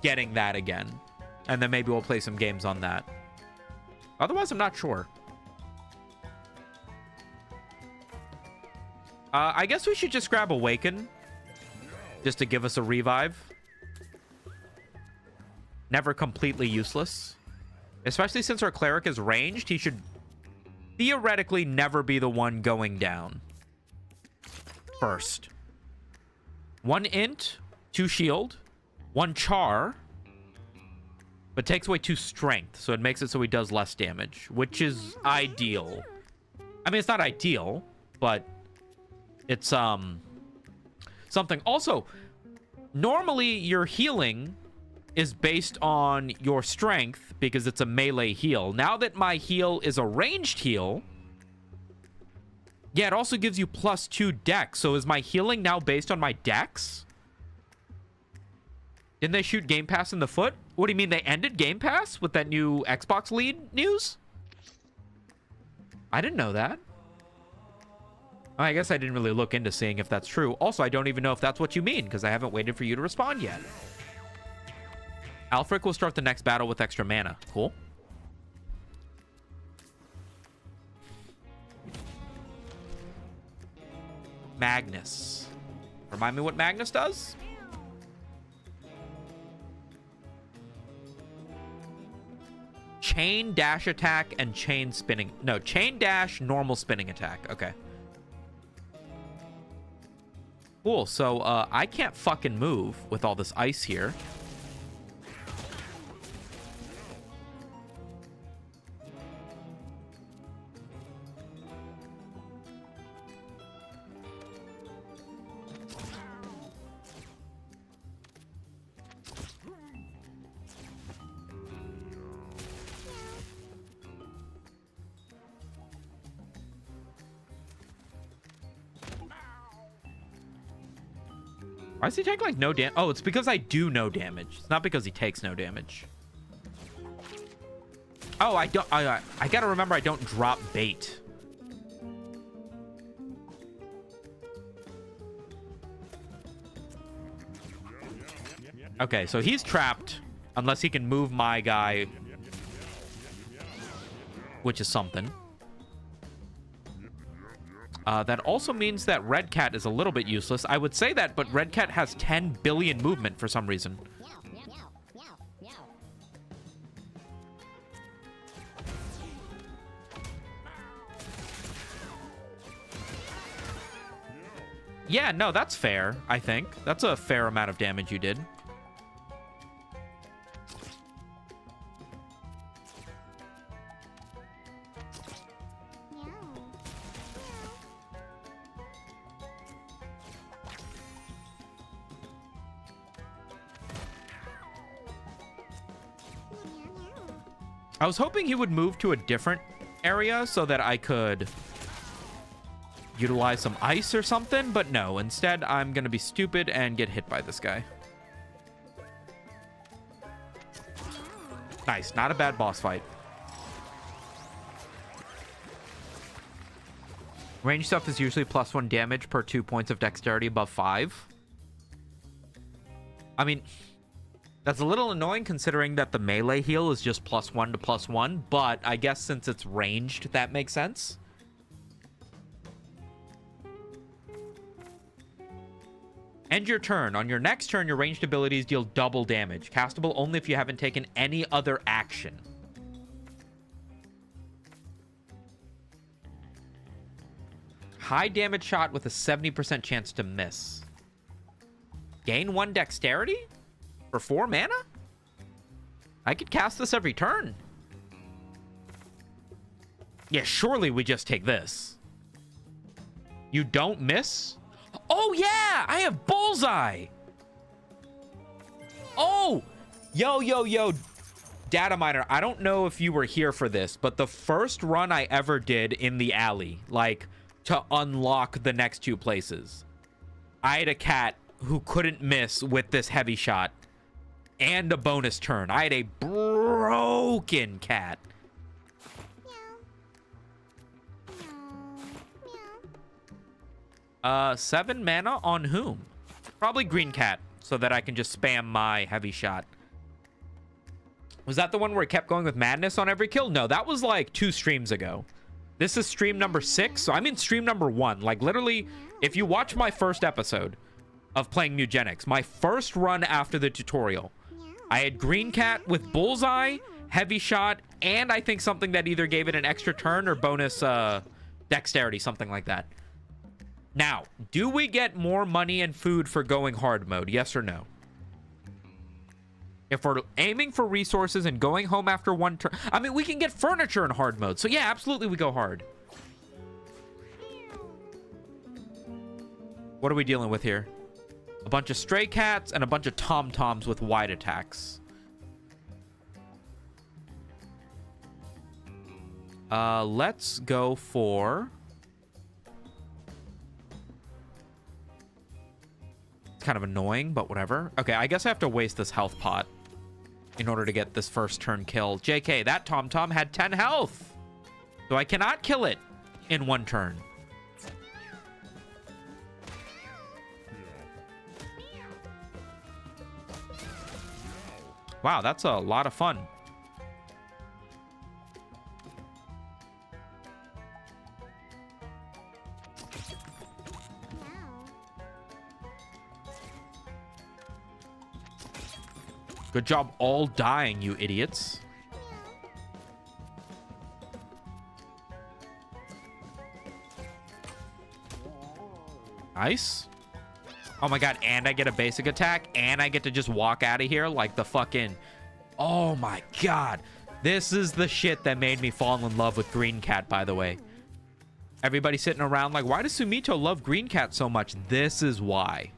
getting that again. And then maybe we'll play some games on that. Otherwise, I'm not sure. I guess we should just grab Awaken. Just to give us a revive. Never completely useless. Especially since our cleric is ranged, he should theoretically never be the one going down. First. 1 int, 2 shield, 1 char, But takes away 2 strength, so it makes it so he does less damage, which is ideal. I mean, it's not ideal, but it's something. Also, normally your healing is based on your strength because it's a melee heal. Now that my heal is a ranged heal, yeah, it also gives you +2 dex. So is my healing now based on my dex? Didn't they shoot Game Pass in the foot? What do you mean they ended Game Pass with that new Xbox lead news? I didn't know that. I guess I didn't really look into seeing if that's true. Also, I don't even know if that's what you mean because I haven't waited for you to respond yet. Alfric will start the next battle with extra mana. Cool. Magnus. Remind me what Magnus does? Chain dash attack and chain spinning. No, chain dash, normal spinning attack. Okay. Cool. So I can't fucking move with all this ice here. Why does he take like no damage? Oh, it's because I do no damage. It's not because he takes no damage. Oh, I don't. I gotta remember I don't drop bait. Okay, so he's trapped unless he can move my guy, which is something. That also means that Red Cat is a little bit useless. I would say that, but Red Cat has 10 billion movement for some reason. Yeah, no, that's fair, I think. That's a fair amount of damage you did. I was hoping he would move to a different area so that I could utilize some ice or something, but no. Instead, I'm going to be stupid and get hit by this guy. Nice. Not a bad boss fight. Range stuff is usually +1 damage per 2 points of dexterity above 5. I mean, that's a little annoying considering that the melee heal is just +1 to +1, but I guess since it's ranged, that makes sense. End your turn. On your next turn, your ranged abilities deal double damage. Castable only if you haven't taken any other action. High damage shot with a 70% chance to miss. Gain 1 dexterity? For 4 mana? I could cast this every turn. Yeah, surely we just take this. You don't miss? Oh, yeah! I have Bullseye! Oh! Yo. Data miner, I don't know if you were here for this, but the first run I ever did in the alley, like, to unlock the next 2 places, I had a cat who couldn't miss with this heavy shot. And a bonus turn. I had a broken cat. 7 mana on whom? Probably green cat, so that I can just spam my heavy shot. Was that the one where it kept going with madness on every kill? No, that was like 2 streams ago. This is stream number 6, so I'm in stream number 1. Like literally, if you watch my first episode of playing Mewgenics, my first run after the tutorial, I had green cat with bullseye, heavy shot, and I think something that either gave it an extra turn or bonus dexterity, something like that. Now, do we get more money and food for going hard mode? Yes or no? If we're aiming for resources and going home after one turn, I mean, we can get furniture in hard mode. So yeah, absolutely we go hard. What are we dealing with here? A bunch of stray cats and a bunch of tom-toms with wide attacks. Let's go for... It's kind of annoying, but whatever. Okay, I guess I have to waste this health pot in order to get this first turn kill. JK, that tom-tom had 10 health. So I cannot kill it in one turn. Wow, that's a lot of fun. Good job all dying, you idiots. Nice. Oh my god, and I get a basic attack, and I get to just walk out of here like the fucking... Oh my god. This is the shit that made me fall in love with Green Cat, by the way. Everybody sitting around like, why does Sumito love Green Cat so much? This is why.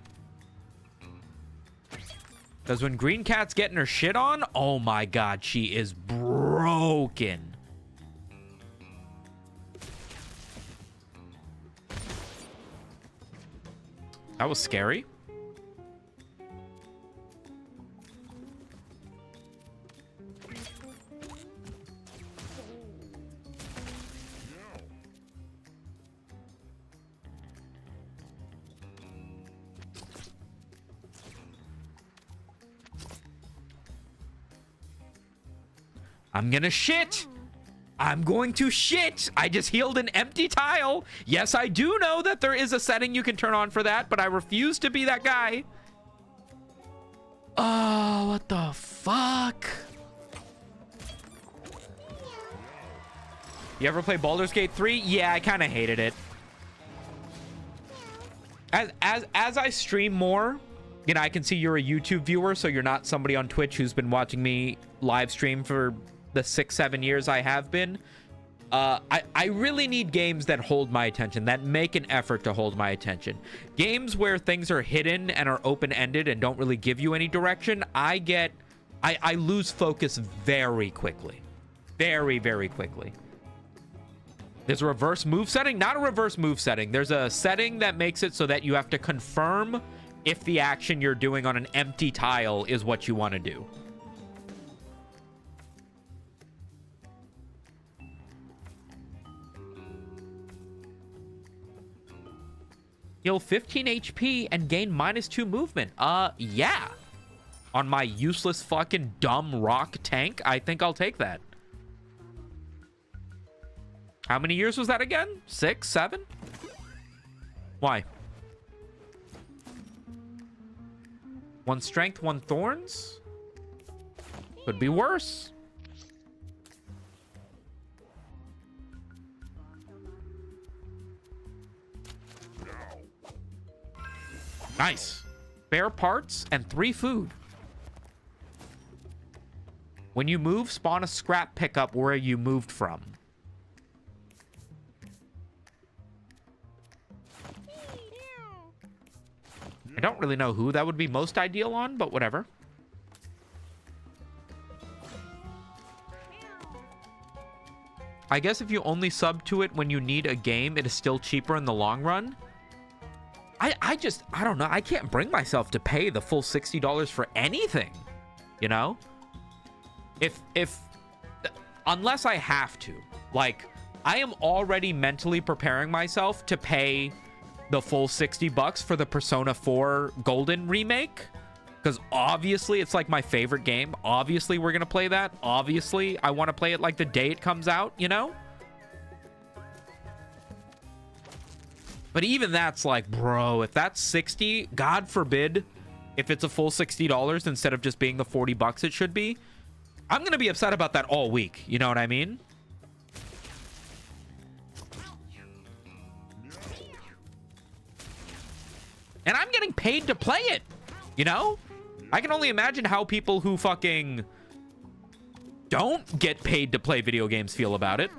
Because when Green Cat's getting her shit on, oh my god, she is broken. That was scary. I'm gonna shit. I'm going to shit. I just healed an empty tile. Yes, I do know that there is a setting you can turn on for that, but I refuse to be that guy. Oh, what the fuck? You ever play Baldur's Gate 3? Yeah, I kind of hated it. As I stream more, you know, I can see you're a YouTube viewer, so you're not somebody on Twitch who's been watching me live stream for the 6-7 years I have been. I really need games that hold my attention, that make an effort to hold my attention. Games where things are hidden and are open-ended and don't really give you any direction, I lose focus very quickly. Very, very quickly. There's a reverse move setting. Not a reverse move setting. There's a setting that makes it so that you have to confirm if the action you're doing on an empty tile is what you want to do. Heal 15 HP and gain -2 movement. Yeah. On my useless fucking dumb rock tank, I think I'll take that. How many years was that again? 6, 7? Why? 1 strength, 1 thorns? Could be worse. Nice. Spare parts and 3 food. When you move, spawn a scrap pickup where you moved from. I don't really know who that would be most ideal on, but whatever. I guess if you only sub to it when you need a game, it is still cheaper in the long run. I don't know. I can't bring myself to pay the full $60 for anything, you know? Unless I have to. Like, I am already mentally preparing myself to pay the full $60 for the Persona 4 Golden remake. Because obviously it's like my favorite game. Obviously we're going to play that. Obviously I want to play it like the day it comes out, you know? But even that's like, bro, if that's 60, God forbid, if it's a full $60 instead of just being the 40 bucks it should be, I'm going to be upset about that all week. You know what I mean? And I'm getting paid to play it, you know? I can only imagine how people who fucking don't get paid to play video games feel about it.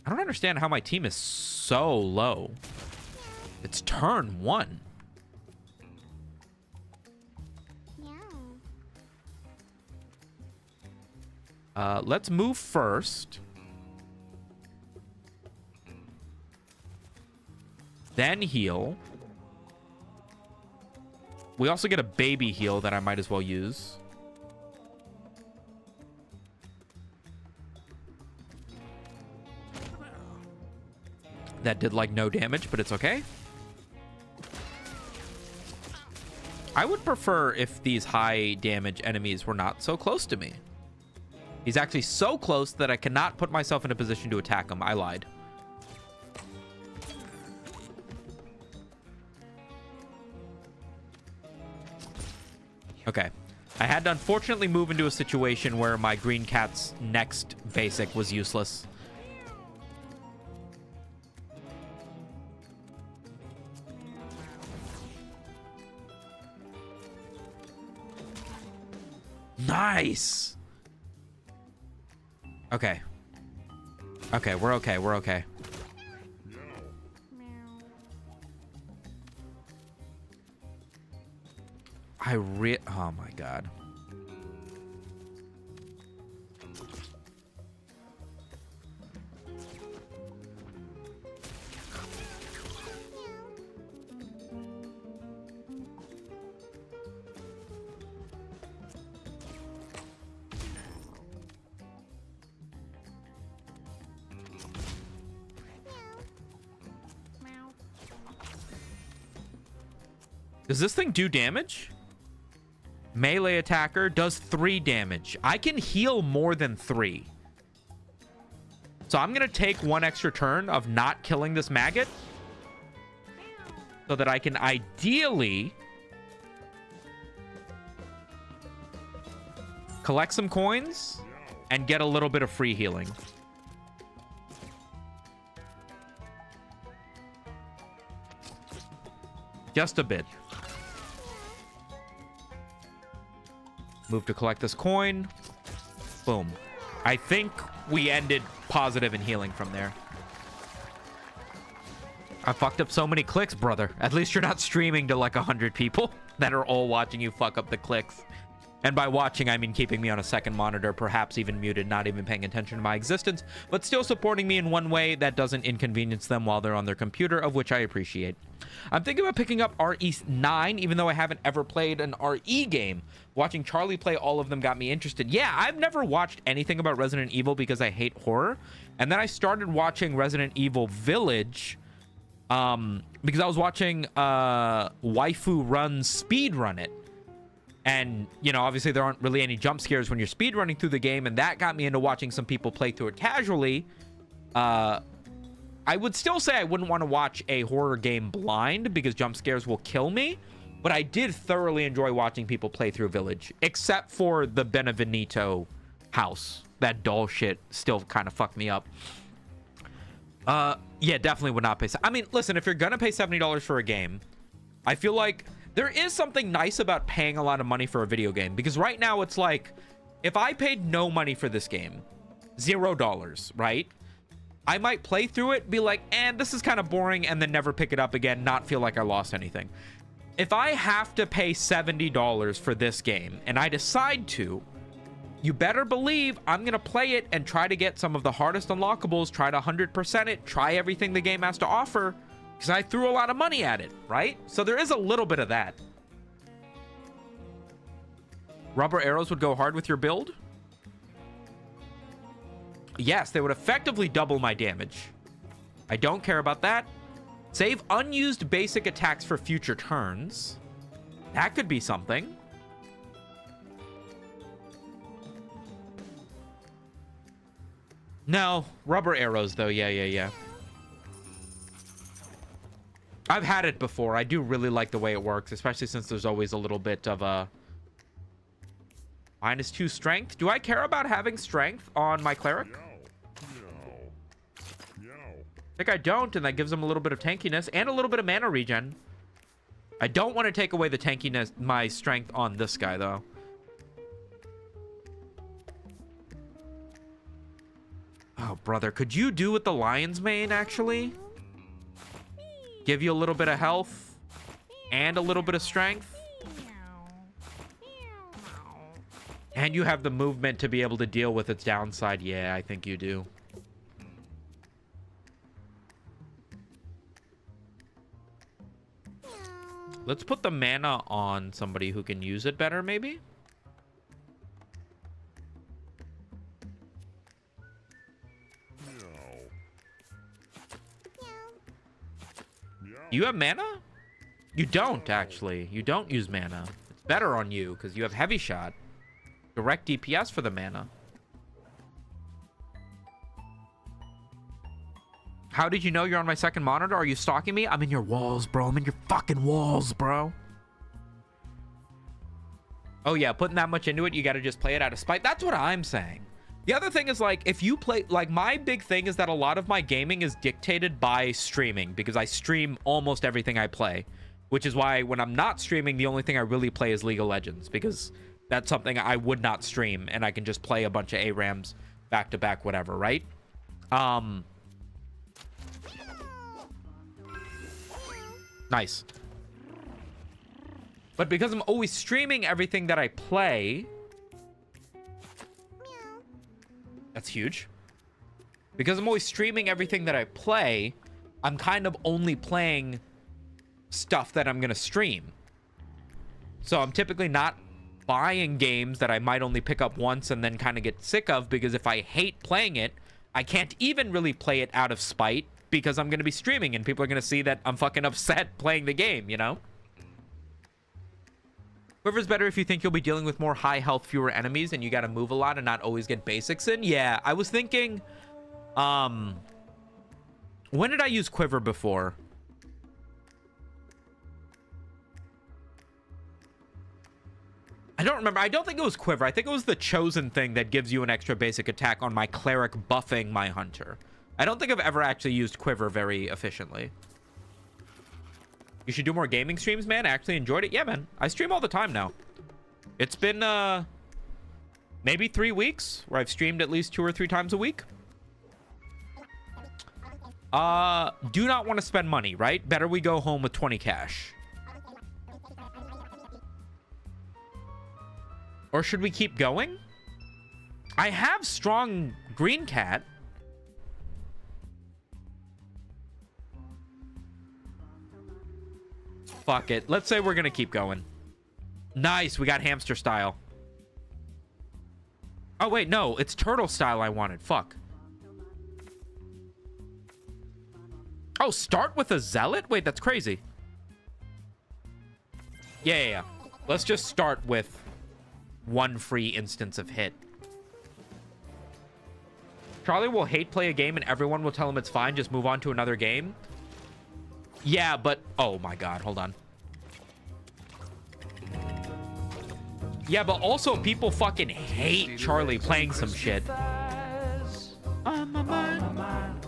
I don't understand how my team is so low. It's turn 1. Let's move first. Then heal. We also get a baby heal that I might as well use. That did like no damage, but it's okay. I would prefer if these high damage enemies were not so close to me. He's actually so close that I cannot put myself in a position to attack him. I lied. Okay. I had to unfortunately move into a situation where my green cat's next basic was useless. Nice. Okay. Okay, we're okay. We're okay. Oh my god. Does this thing do damage? Melee attacker does 3 damage. I can heal more than 3. So I'm going to take 1 extra turn of not killing this maggot so that I can ideally collect some coins and get a little bit of free healing. Just a bit. Move to collect this coin. Boom. I think we ended positive in healing from there. I fucked up so many clicks, brother. At least you're not streaming to like 100 people that are all watching you fuck up the clicks. And by watching, I mean keeping me on a second monitor, perhaps even muted, not even paying attention to my existence, but still supporting me in one way that doesn't inconvenience them while they're on their computer, of which I appreciate. I'm thinking about picking up RE9, even though I haven't ever played an RE game. Watching Charlie play all of them got me interested. Yeah, I've never watched anything about Resident Evil because I hate horror. And then I started watching Resident Evil Village because I was watching Waifu Run speed run it. And, you know, obviously there aren't really any jump scares when you're speed running through the game, and that got me into watching some people play through it casually. I would still say I wouldn't want to watch a horror game blind because jump scares will kill me, but I did thoroughly enjoy watching people play through Village, except for the Benevenito house. That doll shit still kind of fucked me up. Yeah, definitely would not pay. I mean, listen, if you're gonna pay $70 for a game, I feel like there is something nice about paying a lot of money for a video game, because right now it's like, if I paid no money for this game, $0, right? I might play through it, be like, this is kind of boring, and then never pick it up again, not feel like I lost anything. If I have to pay $70 for this game, and I decide to, you better believe I'm going to play it and try to get some of the hardest unlockables, try to 100% it, try everything the game has to offer, because I threw a lot of money at it, right? So there is a little bit of that. Rubber arrows would go hard with your build? Yes, they would effectively double my damage. I don't care about that. Save unused basic attacks for future turns. That could be something. No, rubber arrows though. Yeah. I've had it before. I do really like the way it works, especially since there's always a little bit of a -2 strength. Do I care about having strength on my cleric? I think I don't, and that gives him a little bit of tankiness and a little bit of mana regen. I don't want to take away the tankiness, my strength on this guy, though. Oh, brother. Could you do with the lion's mane, actually? Give you a little bit of health and a little bit of strength. And you have the movement to be able to deal with its downside. Yeah, I think you do. Let's put the mana on somebody who can use it better, maybe? You have mana? You don't, actually. You don't use mana. It's better on you, because you have heavy shot. Direct DPS for the mana. How did you know you're on my second monitor? Are you stalking me? I'm in your walls, bro. I'm in your fucking walls, bro. Oh, yeah. Putting that much into it, you got to just play it out of spite. That's what I'm saying. The other thing is, like, if you play... Like, my big thing is that a lot of my gaming is dictated by streaming. Because I stream almost everything I play. Which is why when I'm not streaming, the only thing I really play is League of Legends. Because that's something I would not stream. And I can just play a bunch of ARAMs back-to-back, whatever, right? Nice. But because I'm always streaming everything that I play... That's huge. Because I'm always streaming everything that I play, I'm kind of only playing stuff that I'm going to stream. So I'm typically not buying games that I might only pick up once and then kind of get sick of, because if I hate playing it, I can't even really play it out of spite because I'm going to be streaming and people are going to see that I'm fucking upset playing the game, you know? Quiver's better if you think you'll be dealing with more high health, fewer enemies, and you got to move a lot and not always get basics in. Yeah, I was thinking, when did I use Quiver before? I don't remember. I don't think it was Quiver. I think it was the Chosen thing that gives you an extra basic attack on my Cleric buffing my Hunter. I don't think I've ever actually used Quiver very efficiently. You should do more gaming streams, man. I actually enjoyed it. Yeah, man. I stream all the time now. It's been, maybe 3 weeks where I've streamed at least 2 or 3 times a week. Do not want to spend money, right? Better we go home with 20 cash. Or should we keep going? I have strong green cat. Fuck it. Let's say we're gonna keep going. Nice. We got hamster style. Oh, wait. No. It's turtle style I wanted. Fuck. Oh, start with a zealot? Wait, that's crazy. Yeah. Let's just start with 1 free instance of hit. Charlie will hate play a game and everyone will tell him it's fine. Just move on to another game. Yeah, but... Oh, my God. Hold on. Yeah, but also people fucking hate Charlie playing some shit. On my mind.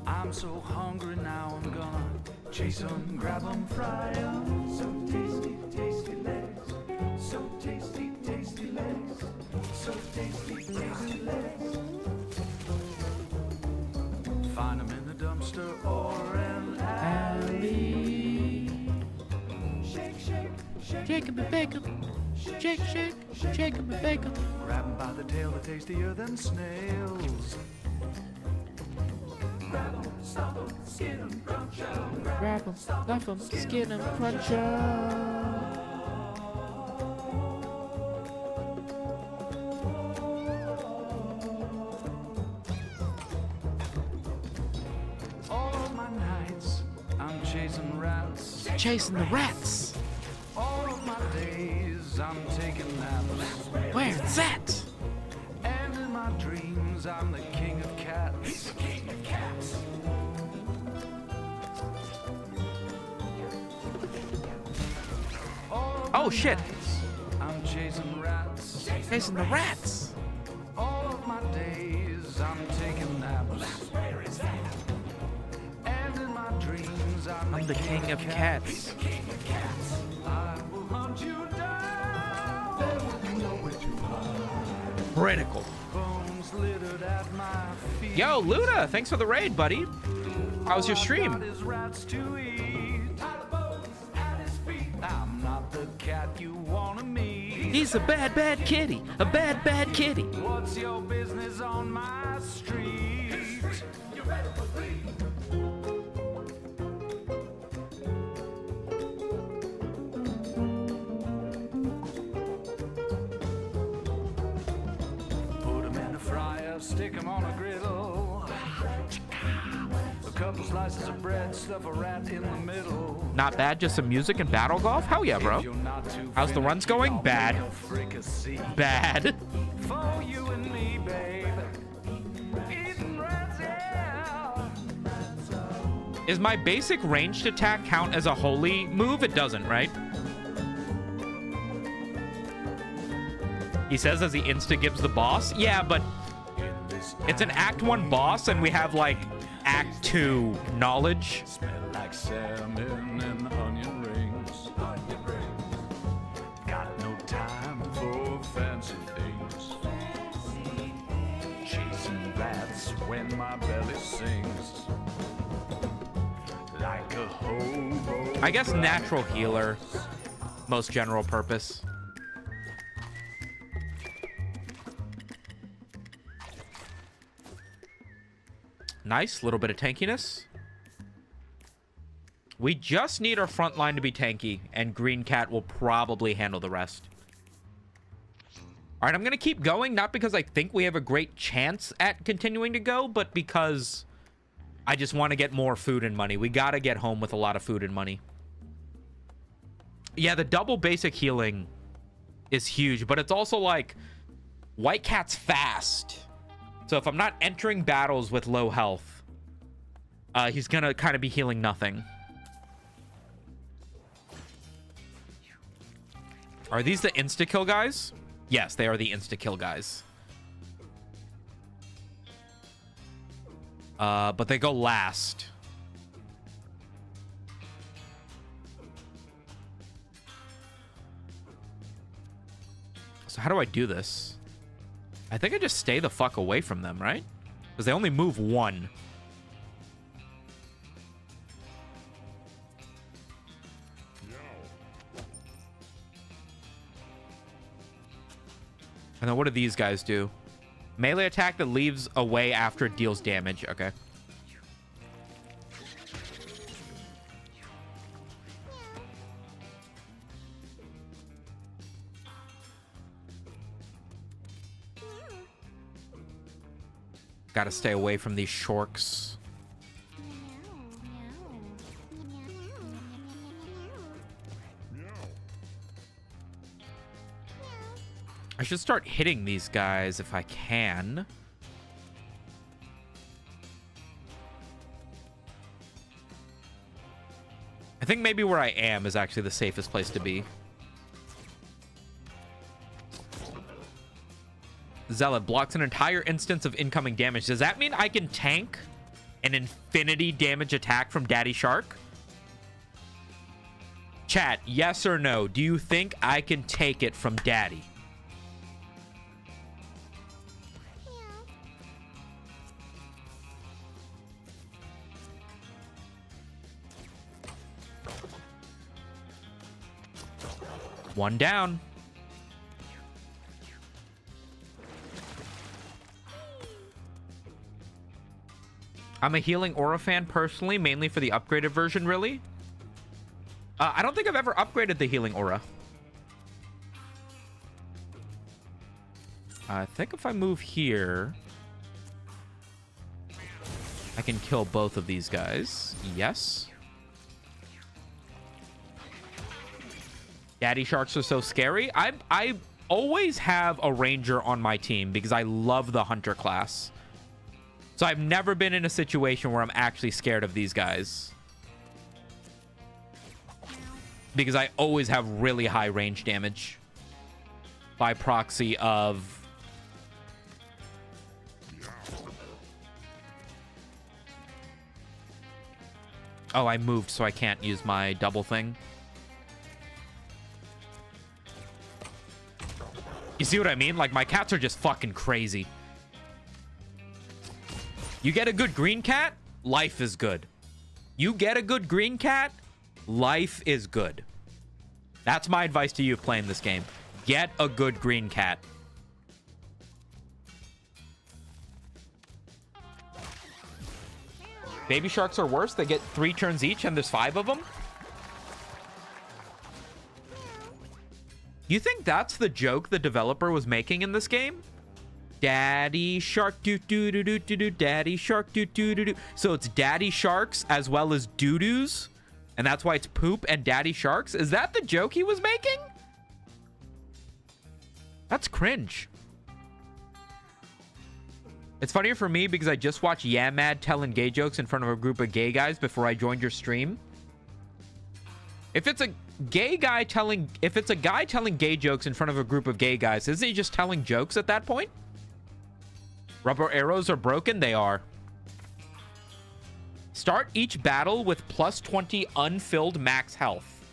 I'm so hungry now, I'm gonna chase 'em, grab 'em, fry 'em. So tasty, tasty legs. So tasty, tasty legs. So tasty, tasty legs. Find 'em in the dumpster or an alley. Shake, shake, shake. Shake 'em and bake 'em. Shake, shake. Shake 'em and bake 'em. Grab 'em by the tail, they're tastier than snails. Grab 'em, stop 'em, skin 'em, crunch 'em. Grab 'em, stuff 'em, skin 'em, crunch 'em. All of my nights, I'm chasing rats. Chasing the rats. All of my days, I'm taking naps. Where's that? And in my dreams, I'm the king of cats. He's the king of cats. Oh, shit. I'm chasing rats. Chasing the rats. All of my days, I'm taking naps. And in my dreams, I'm the the king of cats. I will hunt you down. There will be nowhere to hide. Critical. Bones littered at my feet. Yo, Luna, thanks for the raid, buddy. How was your Got stream? his rats to eat. At his feet. I'm not the cat you wanna meet. He's a bad, bad kitty. A bad, bad kitty. What's your business on my street? You better believe. Put 'em in a fryer, stick 'em on a griddle. A couple slices of bread, stuff a rat in the middle. Not bad, just some music and battle golf? Hell yeah, bro. If you're not too How's the runs going? finicky, Bad. I'll make a fricassee. Bad. For you and me, babe. Eating rats, yeah. Is my basic ranged attack count as a holy move? It doesn't, right? He says as he insta-gives the boss. Yeah, but it's an Act 1 boss, and we have, like, Act 2 knowledge. Smell like salmon and onion rings. Got no time for fancy things. Chasing rats when my belly sings. Like a hobo. I guess natural healer. Most general purpose. Nice, little bit of tankiness. We just need our front line to be tanky, and Green Cat will probably handle the rest. All right, I'm going to keep going, not because I think we have a great chance at continuing to go, but because I just want to get more food and money. We got to get home with a lot of food and money. Yeah, the double basic healing is huge, but it's also like White Cat's fast. So if I'm not entering battles with low health, he's going to kind of be healing nothing. Are these the insta-kill guys? Yes, they are the insta-kill guys. But they go last. So how do I do this? I think I just stay the fuck away from them, right? Because they only move one. And then what do these guys do? Melee attack that leaves away after it deals damage. Okay. Gotta stay away from these shorks. I should start hitting these guys if I can. I think maybe where I am is actually the safest place to be. Zealot blocks an entire instance of incoming damage. Does that mean I can tank an infinity damage attack from Daddy Shark? Chat, yes or no? Do you think I can take it from Daddy? One down. I'm a Healing Aura fan personally, mainly for the upgraded version, really. I don't think I've ever upgraded the Healing Aura. I think if I move here, I can kill both of these guys. Yes. Daddy Sharks are so scary. I always have a Ranger on my team because I love the Hunter class. So I've never been in a situation where I'm actually scared of these guys. Because I always have really high range damage. By proxy of... Oh, I moved, so I can't use my double thing. You see what I mean? Like, my cats are just fucking crazy. You get a good green cat, life is good. You get a good green cat, life is good. That's my advice to you playing this game. Get a good green cat. Baby sharks are worse. They get 3 turns each and there's 5 of them. You think that's the joke the developer was making in this game? Daddy shark doo doo doo doo doo doo. Daddy shark doo doo doo doo. So it's daddy sharks as well as doo-doos, and that's why it's poop and daddy sharks. Is that the joke he was making? That's cringe. It's funnier for me because I just watched Yamad telling gay jokes in front of a group of gay guys before I joined your stream. If it's a guy telling gay jokes in front of a group of gay guys, isn't he just telling jokes at that point? Rubber arrows are broken? They are. Start each battle with plus 20 unfilled max health,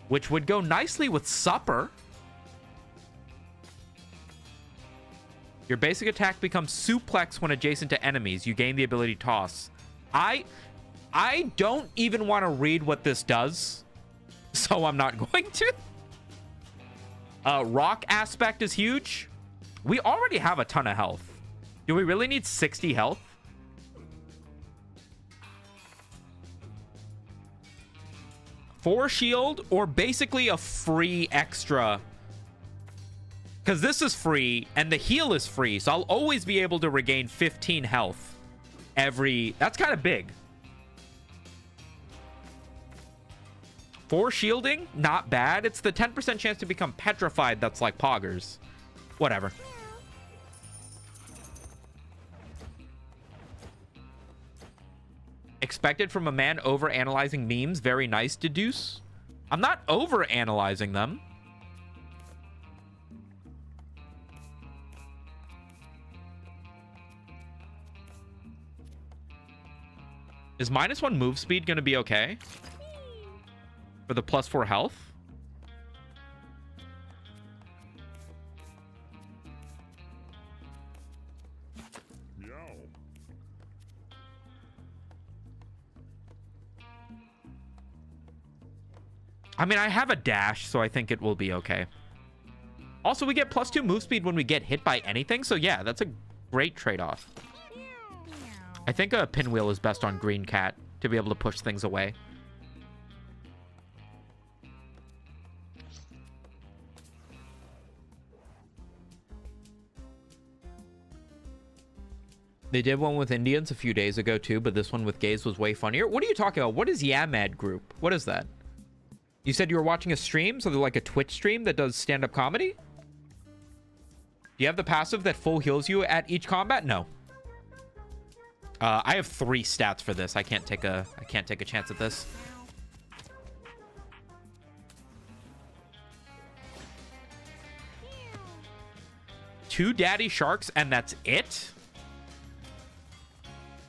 which would go nicely with supper. Your basic attack becomes suplex when adjacent to enemies. You gain the ability toss. I don't even want to read what this does, so I'm not going to. Rock aspect is huge. We already have a ton of health. Do we really need 60 health? Force shield, or basically a free extra. Because this is free, and the heal is free, so I'll always be able to regain 15 health every... That's kind of big. For shielding, not bad. It's the 10% chance to become petrified that's like poggers. Whatever. Expected from a man over-analyzing memes. Very nice, deduce. I'm not over-analyzing them. Is -1 move speed going to be okay? For the +4 health? I mean, I have a dash, so I think it will be okay. Also, we get +2 move speed when we get hit by anything, so yeah, that's a great trade-off. I think a pinwheel is best on green cat to be able to push things away. They did one with Indians a few days ago too, but this one with gays was way funnier. What are you talking about? What is Yamad Group? What is that? You said you were watching a stream, so they're like a Twitch stream that does stand-up comedy? Do you have the passive that full heals you at each combat? No. I have 3 stats for this. I can't take a chance at this. Two daddy sharks and that's it?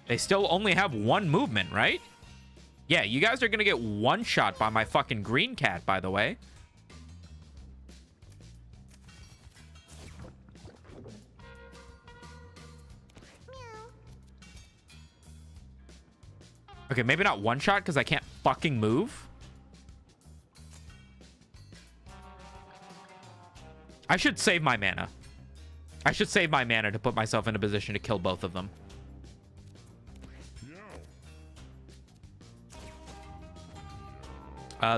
They still only have 1 movement, right? Yeah, you guys are gonna get one shot by my fucking green cat, by the way. Okay, maybe not one shot because I can't fucking move. I should save my mana. I should save my mana to put myself in a position to kill both of them.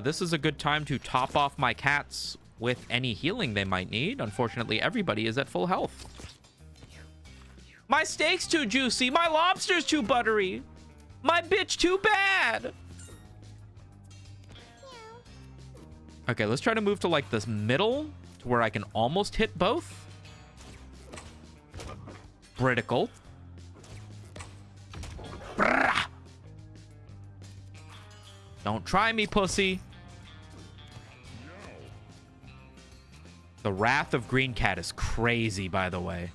This is a good time to top off my cats with any healing they might need. Unfortunately, everybody is at full health. My steak's too juicy. My lobster's too buttery. My bitch too bad. Okay, let's try to move to like this middle to where I can almost hit both. Critical. Brrrah. Don't try me, pussy. The Wrath of Green Cat is crazy, by the way.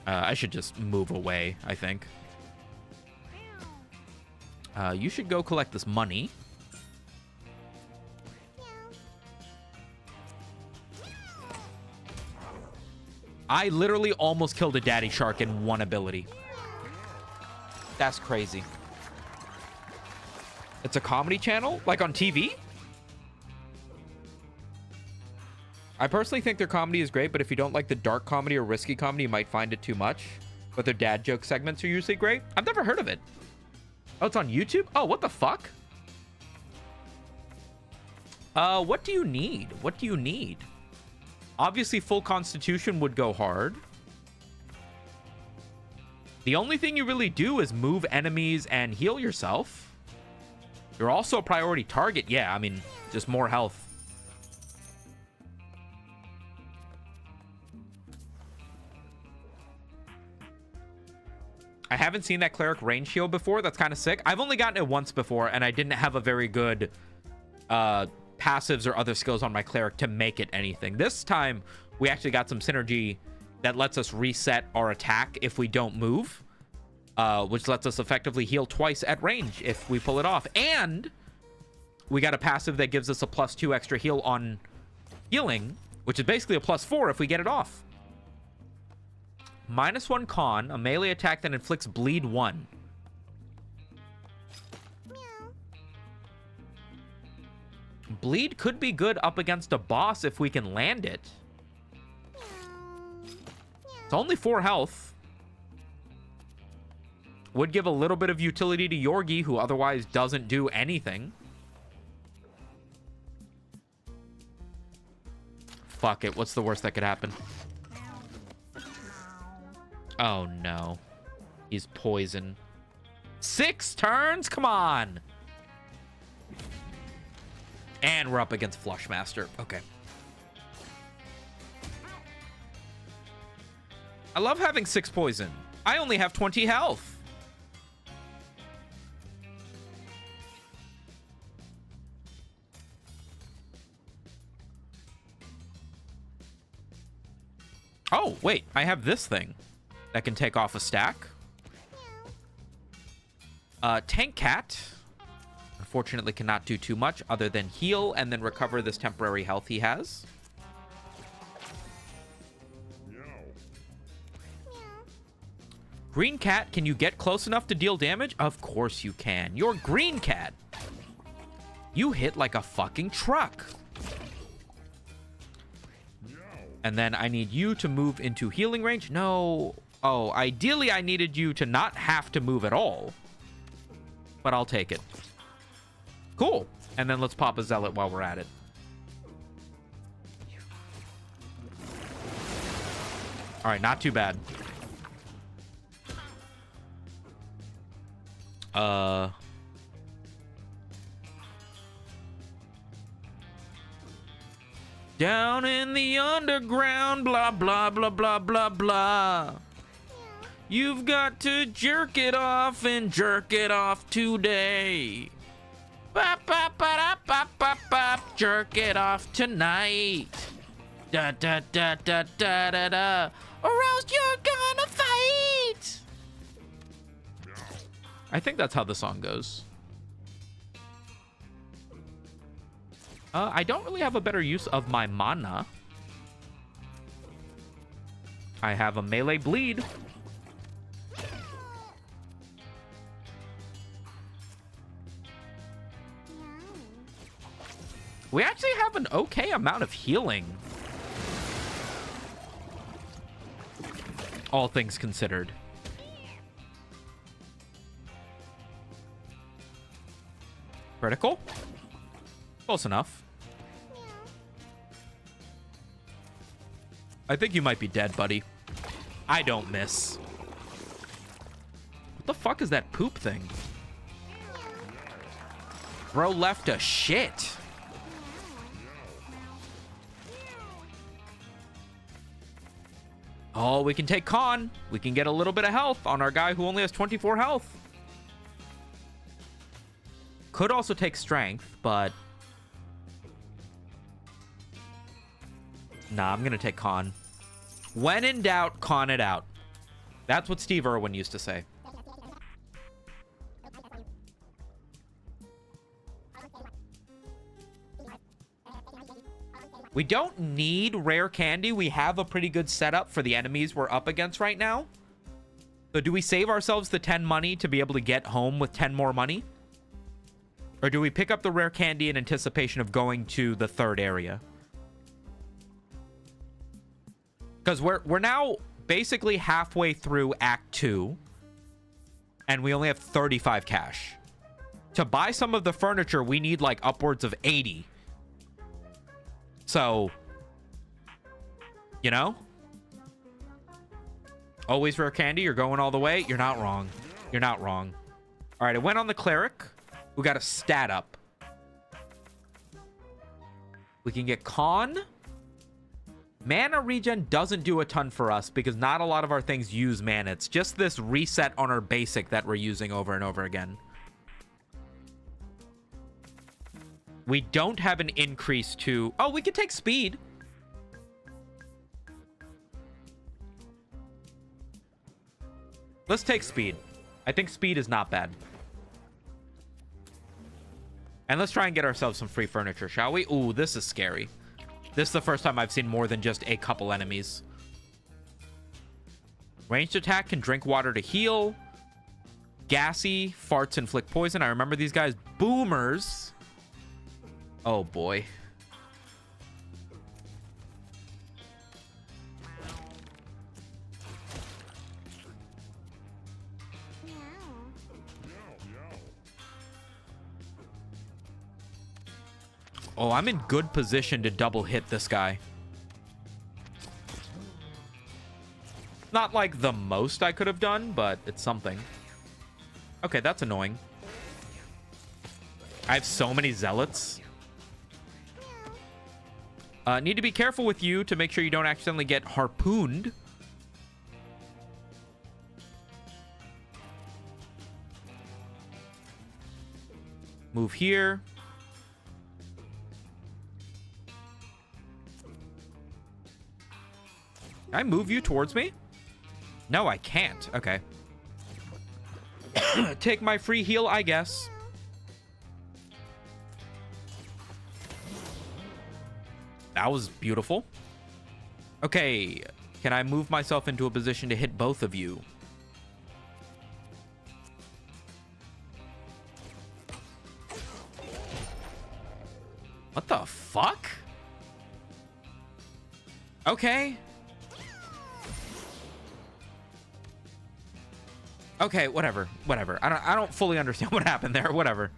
I should just move away, I think. You should go collect this money. I literally almost killed a daddy shark in one ability. That's crazy. It's a comedy channel? Like on TV? I personally think their comedy is great, but if you don't like the dark comedy or risky comedy, you might find it too much. But their dad joke segments are usually great. I've never heard of it. Oh, it's on YouTube? Oh, what the fuck? What do you need? What do you need? Obviously, full constitution would go hard. The only thing you really do is move enemies and heal yourself. You're also a priority target. Yeah, I mean, just more health. I haven't seen that cleric range shield before. That's kind of sick. I've only gotten it once before, and I didn't have a very good passives or other skills on my cleric to make it anything. This time, we actually got some synergy that lets us reset our attack if we don't move, which lets us effectively heal twice at range if we pull it off. And we got a passive that gives us a +2 extra heal on healing, which is basically a +4 if we get it off. -1 con, a melee attack that inflicts bleed 1. Bleed could be good up against a boss if we can land it. It's only 4 health. Would give a little bit of utility to Yorgi, who otherwise doesn't do anything. Fuck it. What's the worst that could happen? Oh, no. He's poison. 6 turns? Come on. And we're up against Flushmaster. Okay. I love having 6 poison. I only have 20 health. Oh, wait. I have this thing that can take off a stack. Tank Cat, unfortunately, cannot do too much other than heal and then recover this temporary health he has. Green Cat, can you get close enough to deal damage? Of course you can. You're Green Cat. You hit like a fucking truck. And then I need you to move into healing range. No. Oh, ideally I needed you to not have to move at all. But I'll take it. Cool. And then let's pop a Zealot while we're at it. All right, not too bad. Down in the underground, blah, blah, blah, blah, blah, blah. You've got to jerk it off and jerk it off today. Bop, bop, ba, bop, bop, bop. Jerk it off tonight. Da, da, da, da, da, da, da. Or else you're gonna fight. I think that's how the song goes. I don't really have a better use of my mana. I have a melee bleed. We actually have an okay amount of healing. All things considered. Critical? Close enough. I think you might be dead, buddy. I don't miss. What the fuck is that poop thing? Bro left a shit. Oh, we can take con. We can get a little bit of health on our guy who only has 24 health. Could also take strength, but... Nah, I'm gonna take con. When in doubt, con it out. That's what Steve Irwin used to say. We don't need rare candy. We have a pretty good setup for the enemies we're up against right now. So do we save ourselves the 10 money to be able to get home with 10 more money? Or do we pick up the rare candy in anticipation of going to the third area? Because we're now basically halfway through Act 2. And we only have 35 cash. To buy some of the furniture, we need like upwards of 80. So, you know? Always rare candy. You're going all the way. You're not wrong. You're not wrong. All right, I went on the cleric. We got a stat up. We can get con. Mana regen doesn't do a ton for us because not a lot of our things use mana. It's just this reset on our basic that we're using over and over again. We don't have an increase to... Oh, we could take speed. Let's take speed. I think speed is not bad. And let's try and get ourselves some free furniture, shall we? Ooh, this is scary. This is the first time I've seen more than just a couple enemies. Ranged attack can drink water to heal. Gassy farts inflict poison. I remember these guys. Boomers. Oh, boy. Oh, I'm in good position to double hit this guy. Not like the most I could have done, but it's something. Okay, that's annoying. I have so many zealots. Need to be careful with you to make sure you don't accidentally get harpooned. Move here. Can I move you towards me? No, I can't. Okay. Take my free heal, I guess. That was beautiful. Okay. Can I move myself into a position to hit both of you? What the fuck? Okay. Okay, whatever. Whatever. I don't fully understand what happened there. Whatever.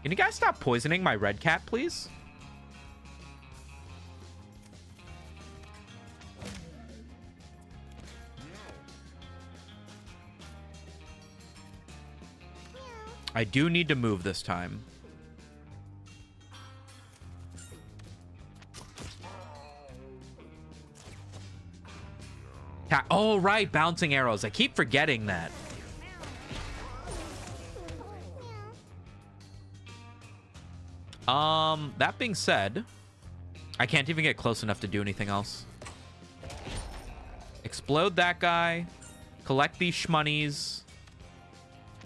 Can you guys stop poisoning my red cat, please? I do need to move this time. Oh, right. Bouncing arrows. I keep forgetting that. That being said, I can't even get close enough to do anything else. Explode that guy. Collect these shmoneys.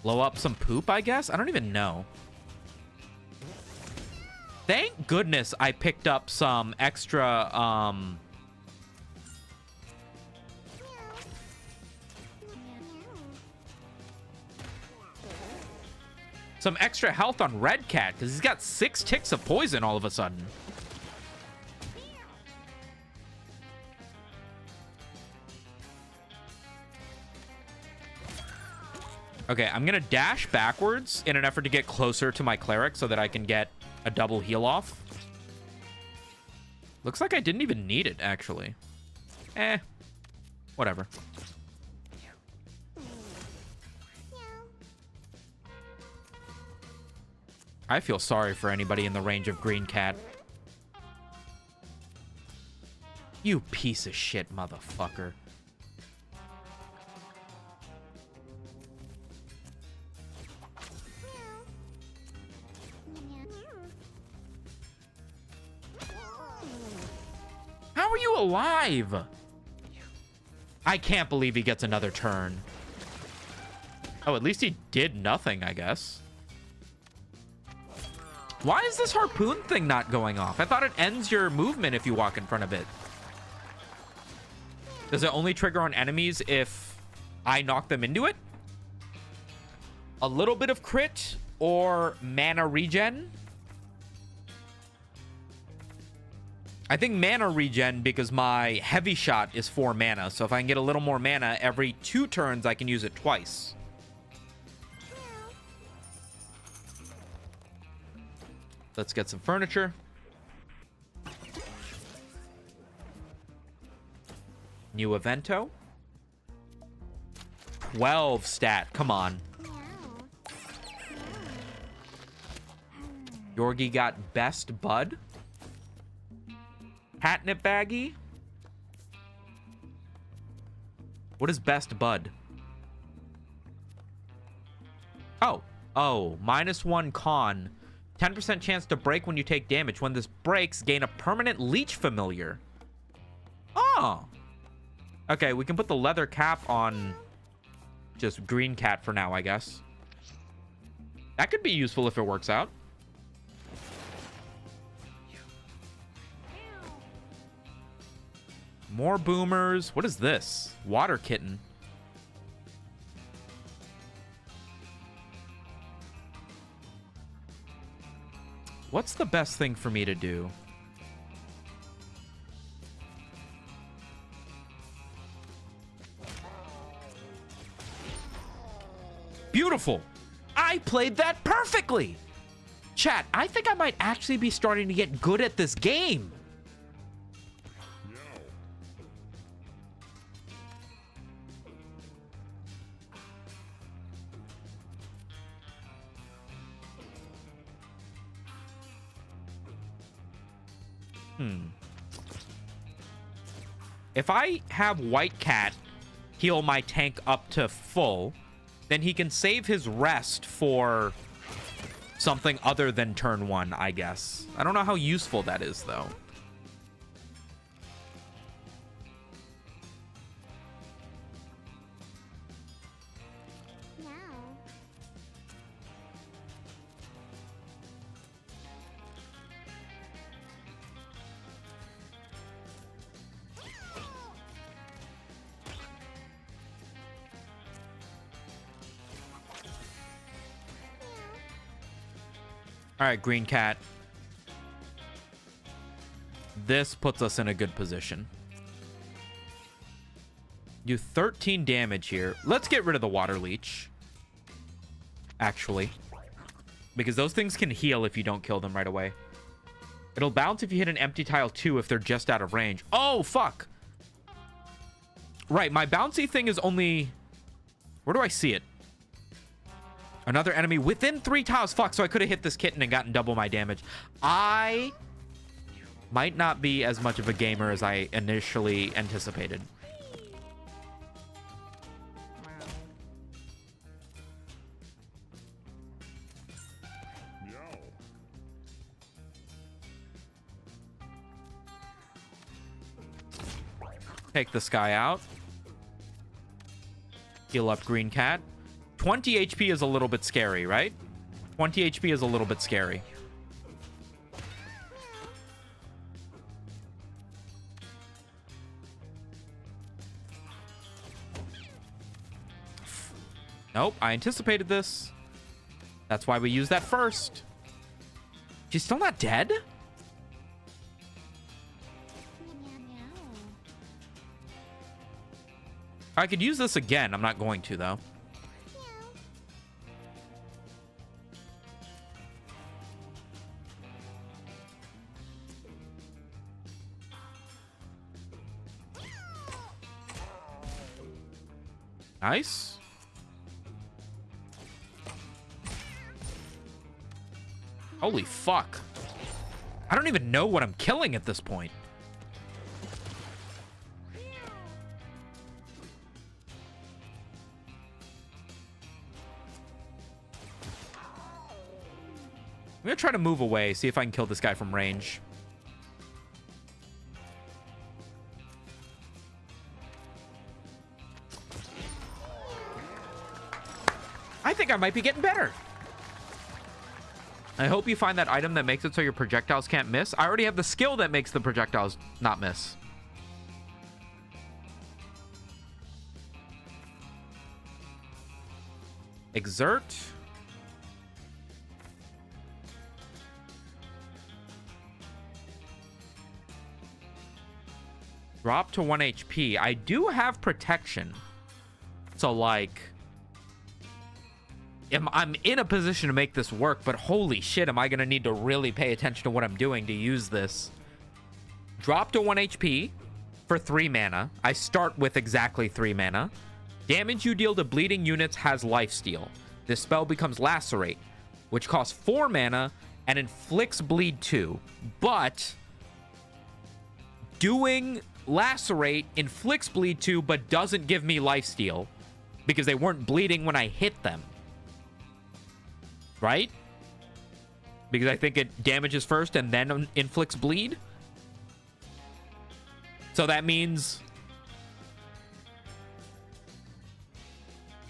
Blow up some poop, I guess? I don't even know. Thank goodness I picked up some extra, some extra health on Red Cat, because he's got 6 ticks of poison all of a sudden. Okay, I'm gonna dash backwards in an effort to get closer to my cleric so that I can get a double heal off. Looks like I didn't even need it, actually. Whatever. I feel sorry for anybody in the range of Green Cat. You piece of shit, motherfucker. How are you alive? I can't believe he gets another turn. Oh, at least he did nothing, I guess. Why is this harpoon thing not going off? I thought it ends your movement if you walk in front of it. Does it only trigger on enemies if I knock them into it? A little bit of crit or mana regen? I think mana regen because my heavy shot is 4 mana. So if I can get a little more mana every 2 turns, I can use it twice. Let's get some furniture. New evento. 12 stat. Come on. Yorgi got best bud. Catnip baggie. What is best bud? Oh. Oh. -1 con. 10% chance to break when you take damage. When this breaks, gain a permanent leech familiar. Oh. Okay, we can put the leather cap on just green cat for now, I guess. That could be useful if it works out. More boomers. What is this? Water kitten. What's the best thing for me to do? Beautiful. I played that perfectly. Chat, I think I might actually be starting to get good at this game. If I have White Cat heal my tank up to full, then he can save his rest for something other than turn 1, I guess. I don't know how useful that is, though. All right, green cat. This puts us in a good position. Do 13 damage here. Let's get rid of the water leech. Actually. Because those things can heal if you don't kill them right away. It'll bounce if you hit an empty tile too if they're just out of range. Oh, fuck. Right, my bouncy thing is only... Where do I see it? Another enemy within 3 tiles. Fuck, so I could have hit this kitten and gotten double my damage. I might not be as much of a gamer as I initially anticipated. Take this guy out. Heal up green cat. 20 HP is a little bit scary, right? 20 HP is a little bit scary. Nope, I anticipated this. That's why we used that first. She's still not dead? I could use this again. I'm not going to, though. Nice. Holy fuck. I don't even know what I'm killing at this point. I'm gonna try to move away, see if I can kill this guy from range. I might be getting better. I hope you find that item that makes it so your projectiles can't miss. I already have the skill that makes the projectiles not miss. Exert. Drop to 1 HP. I do have protection. So, like, I'm in a position to make this work, but holy shit, am I going to need to really pay attention to what I'm doing to use this. Drop to 1 HP for 3 mana. I start with exactly 3 mana. Damage you deal to bleeding units has lifesteal. This spell becomes Lacerate, which costs 4 mana and inflicts bleed 2. But doing Lacerate inflicts bleed 2, but doesn't give me lifesteal because they weren't bleeding when I hit them. Right? Because I think it damages first and then inflicts bleed. So that means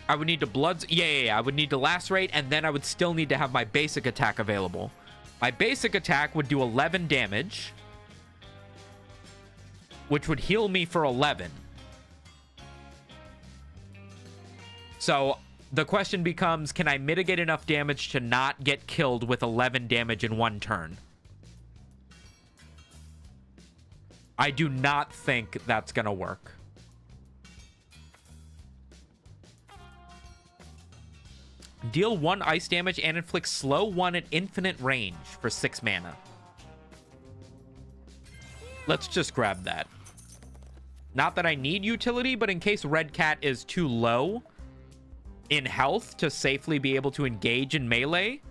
I would need to I would need to Lacerate, and then I would still need to have my basic attack available. My basic attack would do 11 damage, which would heal me for 11. So the question becomes, can I mitigate enough damage to not get killed with 11 damage in one turn? I do not think that's going to work. Deal 1 ice damage and inflict slow 1 at infinite range for 6 mana. Let's just grab that. Not that I need utility, but in case Red Cat is too low in health to safely be able to engage in melee,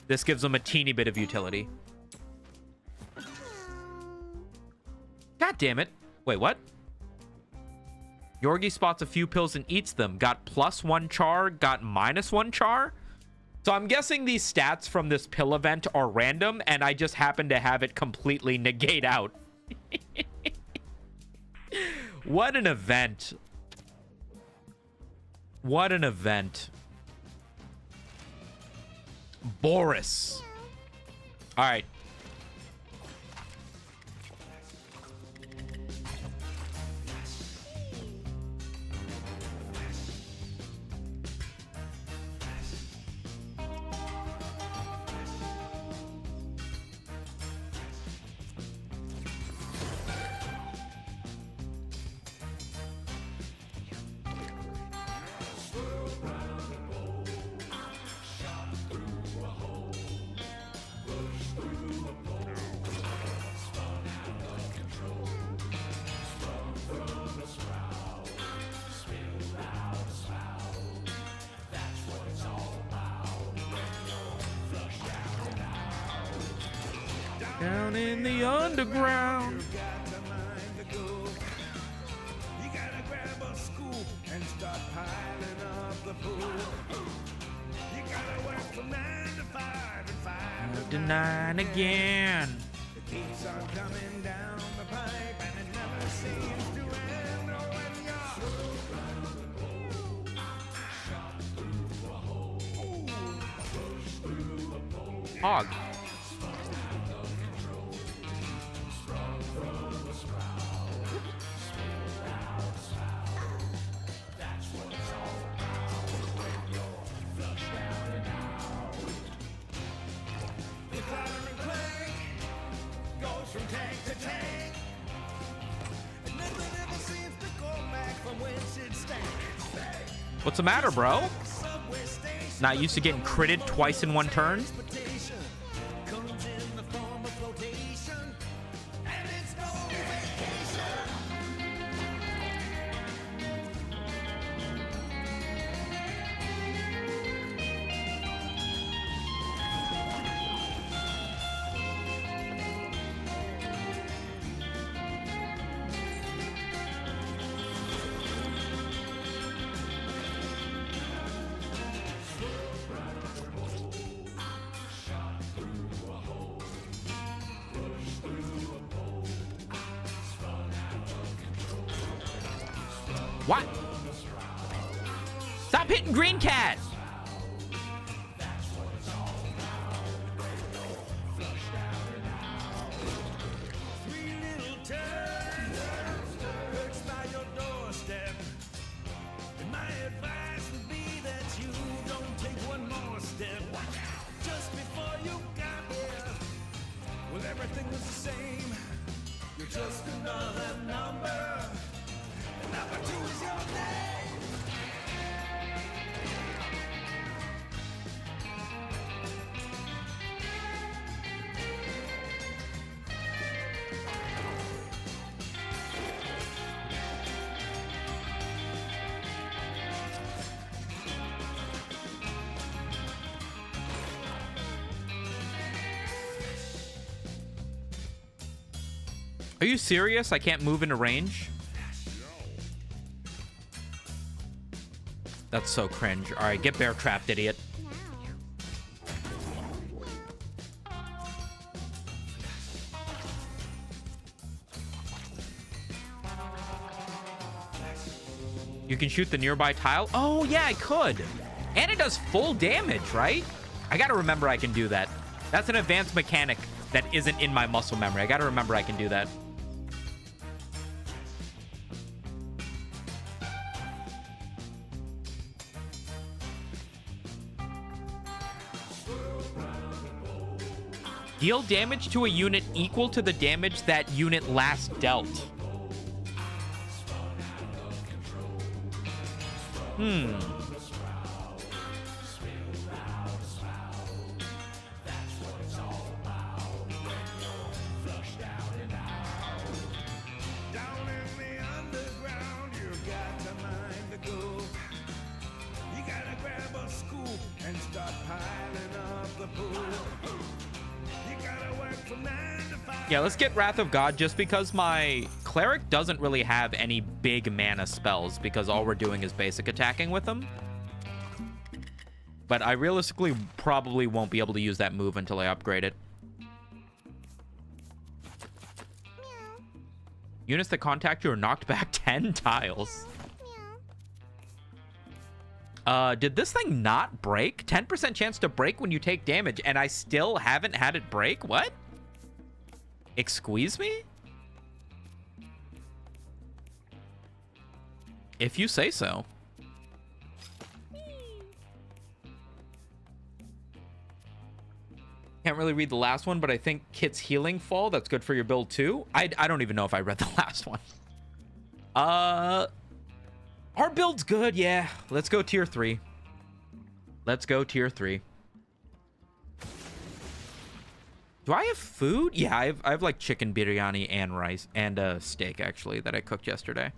this gives them a teeny bit of utility. God damn it. Wait, what? Yorgi spots a few pills and eats them. Got +1 char, got -1 char. So I'm guessing these stats from this pill event are random, and I just happen to have it completely negate out. What an event. What an event. Boris. All right. Down in the underground. You got the mind to go. You gotta grab a scoop and start piling up the pool. You gotta work from 9 to 5 and 5 to 9 again. It keeps on coming down the pipe and it never seems to end. Oh, when you're Hog. from tank to tank. And nothing ever seems to go back from whence it stands. What's the matter, bro? Subway station. Not used to getting critted twice in one turn? Transportation comes in the form of flotation, and it's no vacation. What? Stop hitting Green Cat! just another number. Number 2 is your name. Are you serious? I can't move into range? That's so cringe. All right, get bear trapped, idiot. You can shoot the nearby tile? Oh, yeah, I could. And it does full damage, right? I gotta remember I can do that. That's an advanced mechanic that isn't in my muscle memory. I gotta remember I can do that. Deal damage to a unit equal to the damage that unit last dealt. Down in the underground, you got the mind to go. You gotta grab a scoop and start piling up the pool. You gotta work from 9 to 5. Yeah, let's get Wrath of God just because my cleric doesn't really have any big mana spells because all we're doing is basic attacking with them. But I realistically probably won't be able to use that move until I upgrade it. Units that contact you are knocked back 10 tiles. Did this thing not break? 10% chance to break when you take damage, and I still haven't had it break? What? Excuse me? If you say so. Can't really read the last one, but I think Kit's healing fall. That's good for your build too. I don't even know if I read the last one. Our build's good, yeah. Let's go tier 3. Let's go tier 3. Do I have food? Yeah, I have like chicken biryani and rice and steak actually that I cooked yesterday.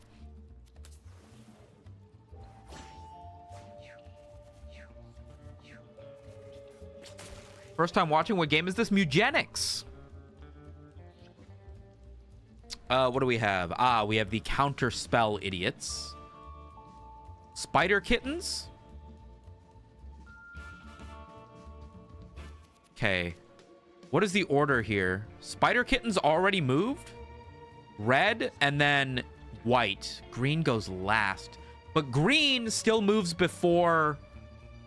First time watching. What game is this? Mewgenics. What do we have? We have the counter spell idiots. Spider kittens. Okay. What is the order here? Spider kittens already moved. Red and then white. Green goes last. But green still moves before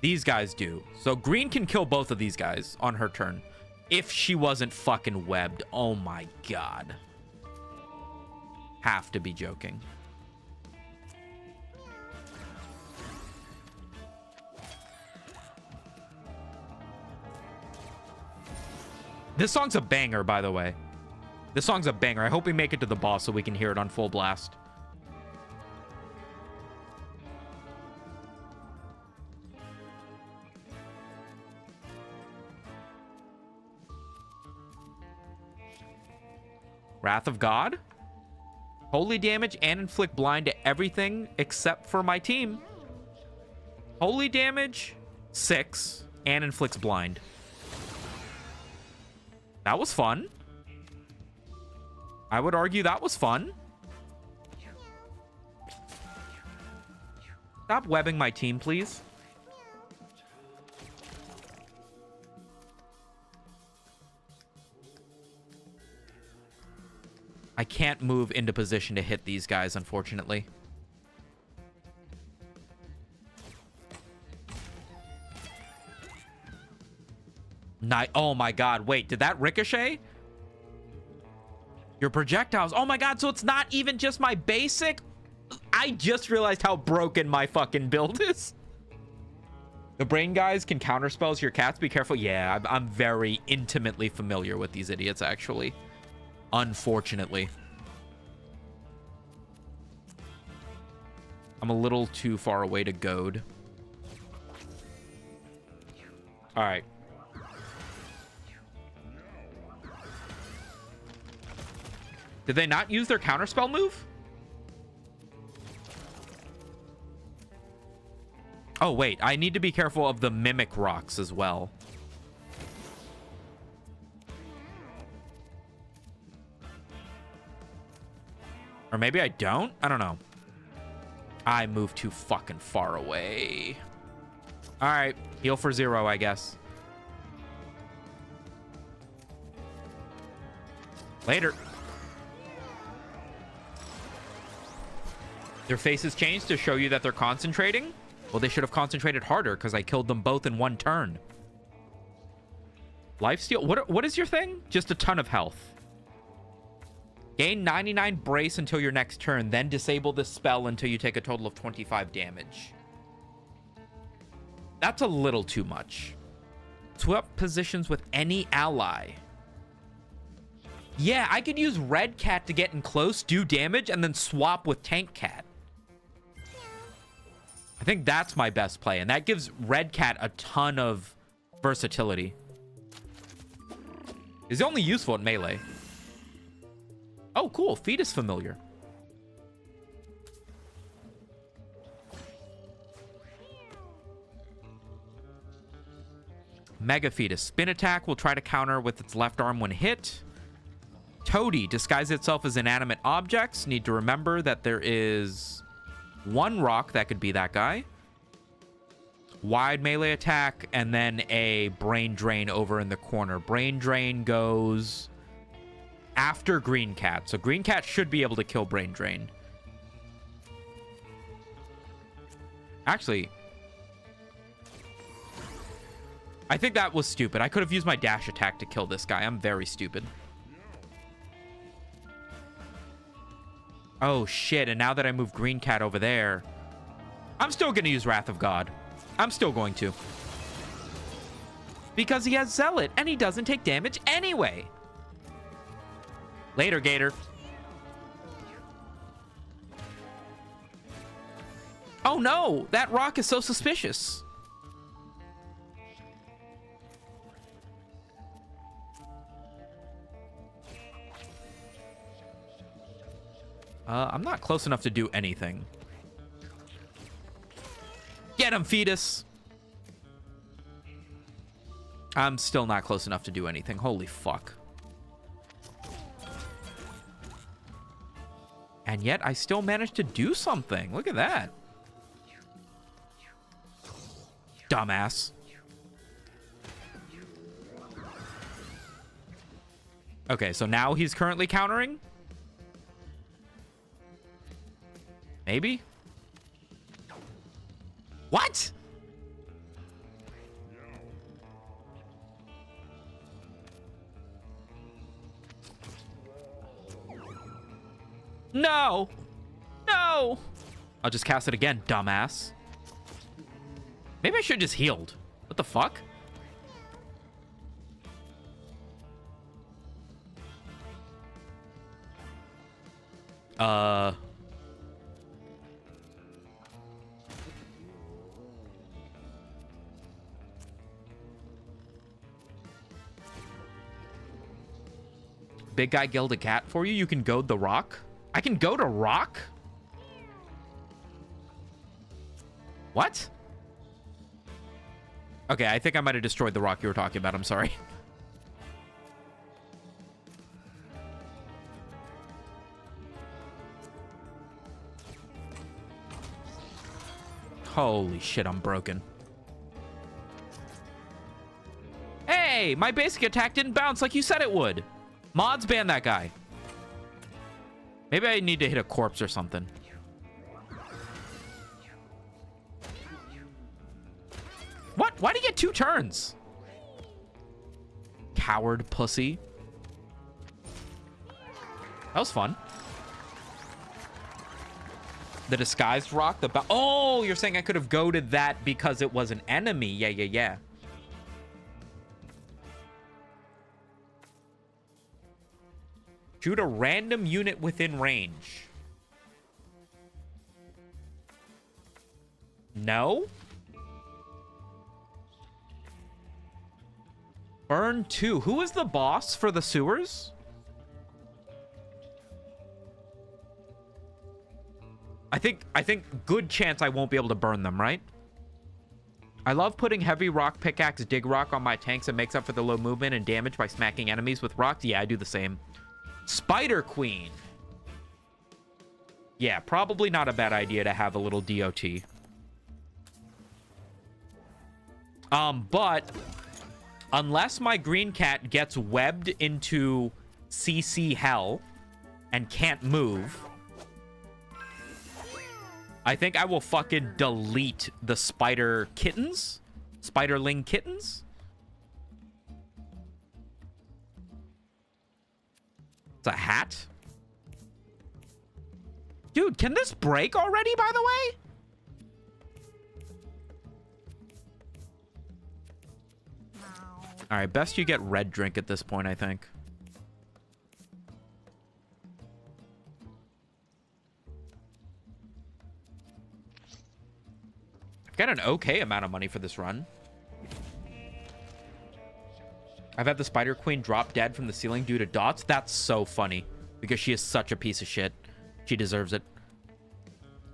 these guys do. So green can kill both of these guys on her turn. If she wasn't fucking webbed. Oh my god. Have to be joking. This song's a banger, by the way. This song's a banger. I hope we make it to the boss so we can hear it on full blast. Wrath of God. Holy damage and inflict blind to everything except for my team. Holy damage, 6, and inflicts blind. That was fun. I would argue that was fun. Stop webbing my team, please. I can't move into position to hit these guys, unfortunately. Oh my god, wait, did that ricochet? Your projectiles. Oh my god, so it's not even just my basic? I just realized how broken my fucking build is. The brain guys can counterspells your cats. Be careful. Yeah, I'm very intimately familiar with these idiots, actually. Unfortunately. I'm a little too far away to goad. All right. Did they not use their counterspell move? Oh, wait. I need to be careful of the mimic rocks as well. Or maybe I don't? I don't know. I moved too fucking far away. All right. Heal for 0, I guess. Later. Their faces changed to show you that they're concentrating? Well, they should have concentrated harder because I killed them both in one turn. Lifesteal? What is your thing? Just a ton of health. Gain 99 brace until your next turn, then disable this spell until you take a total of 25 damage. That's a little too much. Swap positions with any ally. Yeah, I could use Red Cat to get in close, do damage, and then swap with Tank Cat. I think that's my best play, and that gives Red Cat a ton of versatility. He's only useful at melee. Oh, cool. Fetus familiar. Mega Fetus. Spin attack will try to counter with its left arm when hit. Toady. Disguise itself as inanimate objects. Need to remember that there is one rock that could be that guy. Wide melee attack, and then a Brain Drain over in the corner. Brain Drain goes after Green Cat. So Green Cat should be able to kill Brain Drain. Actually, I think that was stupid. I could have used my dash attack to kill this guy. I'm very stupid. Oh, shit. And now that I move Green Cat over there, I'm still going to use Wrath of God. I'm still going to. Because he has Zealot, and he doesn't take damage anyway. Later, Gator. Oh, no. That rock is so suspicious. I'm not close enough to do anything. Get him, Fetus. I'm still not close enough to do anything. Holy fuck. And yet, I still managed to do something. Look at that. Dumbass. Okay, so now he's currently countering? Maybe? What? No. No. I'll just cast it again, dumbass. Maybe I should have just healed. What the fuck? Big guy guild a cat for you. You can goad the rock. I can goad a rock? What? Okay, I think I might have destroyed the rock you were talking about. I'm sorry. Holy shit, I'm broken. Hey, my basic attack didn't bounce like you said it would. Mods ban that guy. Maybe I need to hit a corpse or something. What? Why'd he get 2 turns? Coward pussy. That was fun. The disguised rock. Oh, you're saying I could have goaded that because it was an enemy. Yeah. Shoot a random unit within range. No. Burn 2. Who is the boss for the sewers? I think good chance I won't be able to burn them, right? I love putting heavy rock pickaxe dig rock on my tanks. It makes up for the low movement and damage by smacking enemies with rocks. Yeah, I do the same. Spider Queen. Yeah, probably not a bad idea to have a little DOT. But unless my green cat gets webbed into CC hell and can't move, I think I will fucking delete the spider kittens. Spiderling kittens. It's a hat. Dude, can this break already, by the way? All right, best you get red drink at this point, I think. I've got an okay amount of money for this run. I've had the Spider Queen drop dead from the ceiling due to dots. That's so funny because she is such a piece of shit. She deserves it.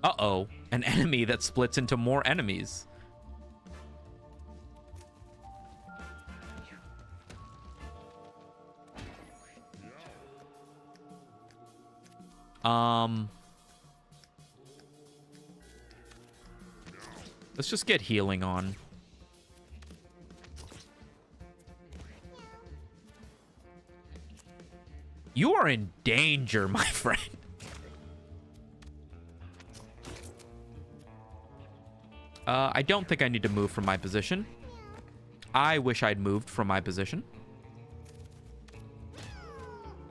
Uh-oh. An enemy that splits into more enemies. Let's just get healing on. You are in danger, my friend. I don't think I need to move from my position. I wish I'd moved from my position.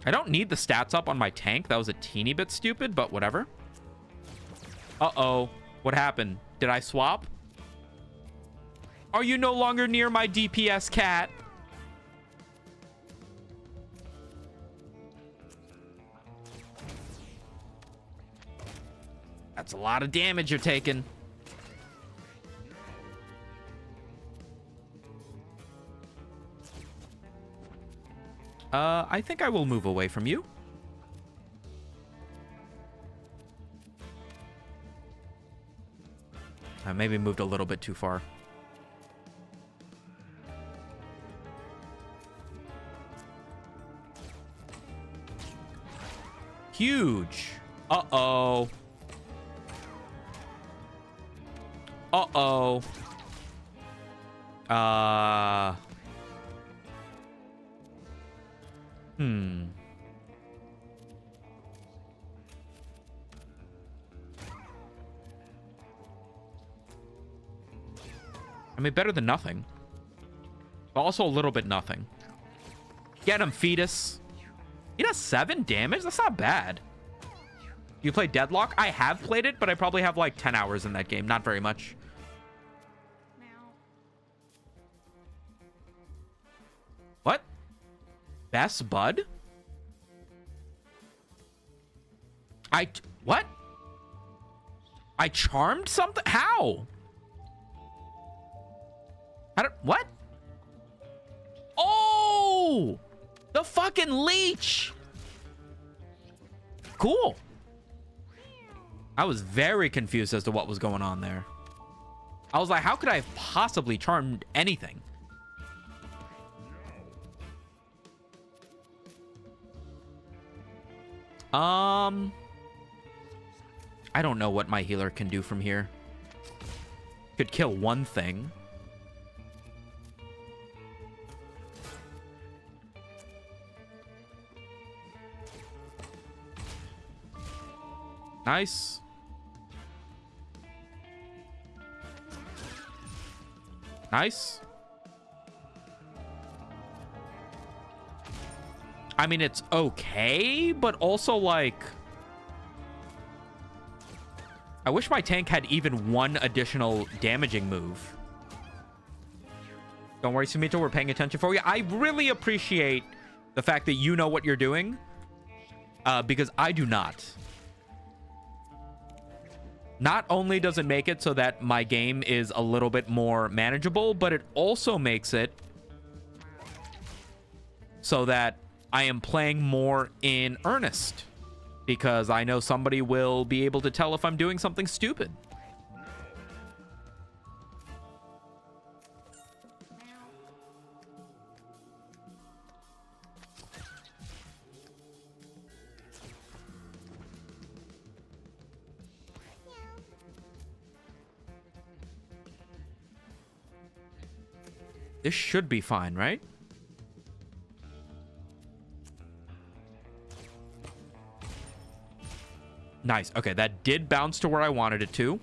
I don't need the stats up on my tank. That was a teeny bit stupid, but whatever. Uh-oh. What happened? Did I swap? Are you no longer near my DPS cat? That's a lot of damage you're taking. I think I will move away from you. I maybe moved a little bit too far. Huge. Uh-oh. Uh-oh. I mean, better than nothing. But also a little bit nothing. Get him, fetus. He does 7 damage? That's not bad. You play Deadlock? I have played it, but I probably have like 10 hours in that game. Not very much. What? Best Bud? What? I charmed something? How? What? Oh! The fucking leech! Cool. I was very confused as to what was going on there. I was like, how could I have possibly charmed anything? I don't know what my healer can do from here. Could kill one thing. Nice. Nice. I mean, it's okay, but also, like... I wish my tank had even one additional damaging move. Don't worry, Sumito, we're paying attention for you. I really appreciate the fact that you know what you're doing, because I do not. Not only does it make it so that my game is a little bit more manageable, but it also makes it so that I am playing more in earnest, because I know somebody will be able to tell if I'm doing something stupid. This should be fine, right? Nice. Okay, that did bounce to where I wanted it to.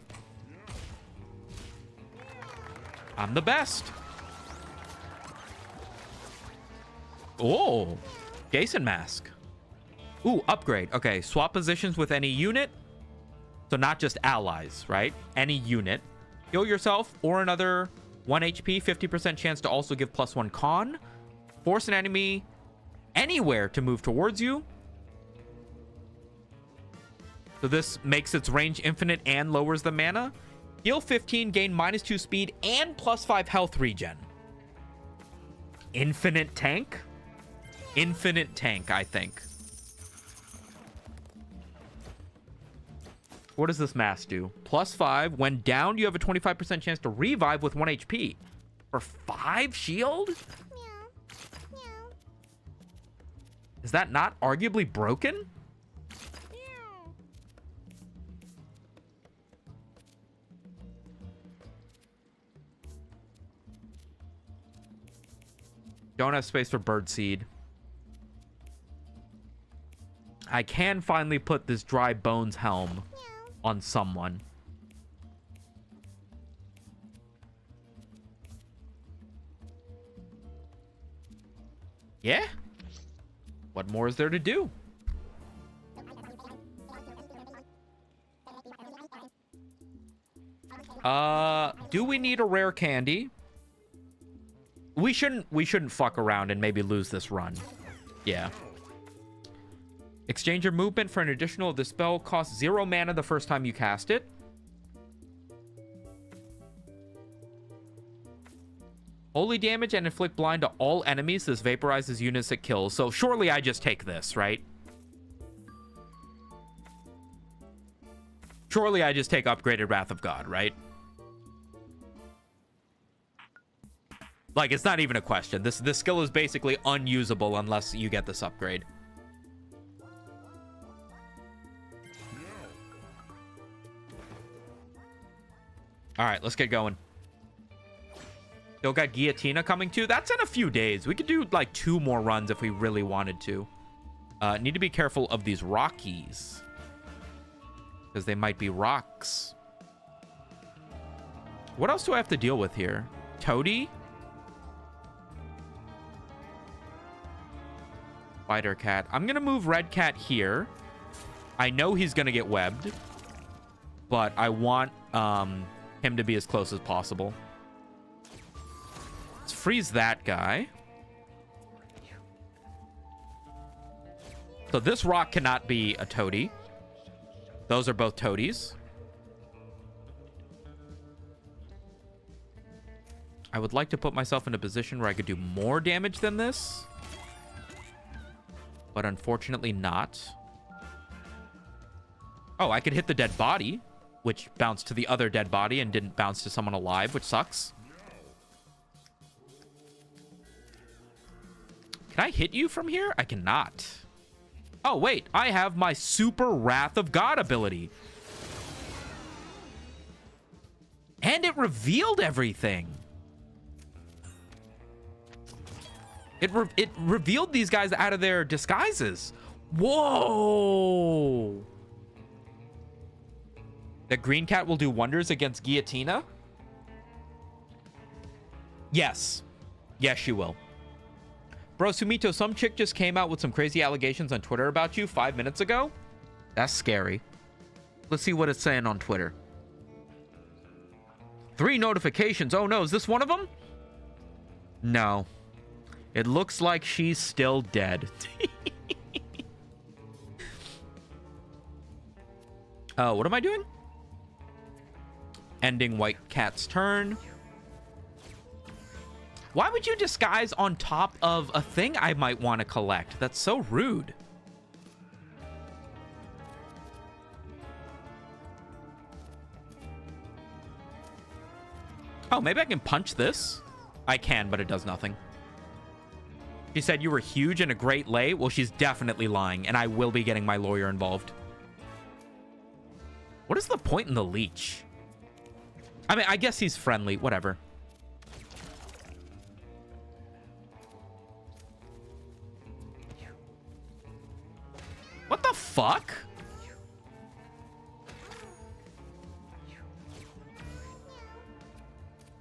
I'm the best. Oh, Jason mask. Ooh, upgrade. Okay, swap positions with any unit. So not just allies, right? Any unit. Heal yourself or another 1 HP, 50% chance to also give +1 con. Force an enemy anywhere to move towards you. So this makes its range infinite and lowers the mana. Heal 15, gain -2 speed and +5 health regen. Infinite tank? Infinite tank, I think. What does this mask do? +5. When down, you have a 25% chance to revive with 1 HP. For 5 shield? Is that not arguably broken? Don't have space for birdseed. I can finally put this dry bones helm on someone. Yeah? What more is there to do? Do we need a rare candy? We shouldn't fuck around and maybe lose this run. Yeah. Exchange your movement for an additional. The spell costs 0 mana the first time you cast it. Holy damage and inflict blind to all enemies. This vaporizes units it kills. So surely I just take this, right? Surely I just take upgraded Wrath of God, right? Like, it's not even a question. This skill is basically unusable unless you get this upgrade. All right, let's get going. Still got Guillotina coming too. That's in a few days. We could do like 2 more runs if we really wanted to. Need to be careful of these Rockies, because they might be rocks. What else do I have to deal with here? Toady? Spider Cat. I'm going to move Red Cat here. I know he's going to get webbed, but I want him to be as close as possible. Let's freeze that guy. So this rock cannot be a toady. Those are both toadies. I would like to put myself in a position where I could do more damage than this, but unfortunately not. Oh, I could hit the dead body, which bounced to the other dead body and didn't bounce to someone alive, which sucks. Can I hit you from here? I cannot. Oh, wait. I have my super Wrath of God ability. And it revealed everything. It revealed these guys out of their disguises. Whoa. The green cat will do wonders against Guillotina? Yes. Yes, she will. Bro, Sumito, some chick just came out with some crazy allegations on Twitter about you 5 minutes ago. That's scary. Let's see what it's saying on Twitter. 3 notifications. Oh no, is this one of them? No. It looks like she's still dead. Oh, what am I doing? ending White Cat's turn. Why would you disguise on top of a thing I might want to collect? That's so rude. Oh, maybe I can punch this? I can, but it does nothing. She said you were huge and a great lay. Well, she's definitely lying, and I will be getting my lawyer involved. What is the point in the leech? I mean, I guess he's friendly. Whatever. What the fuck?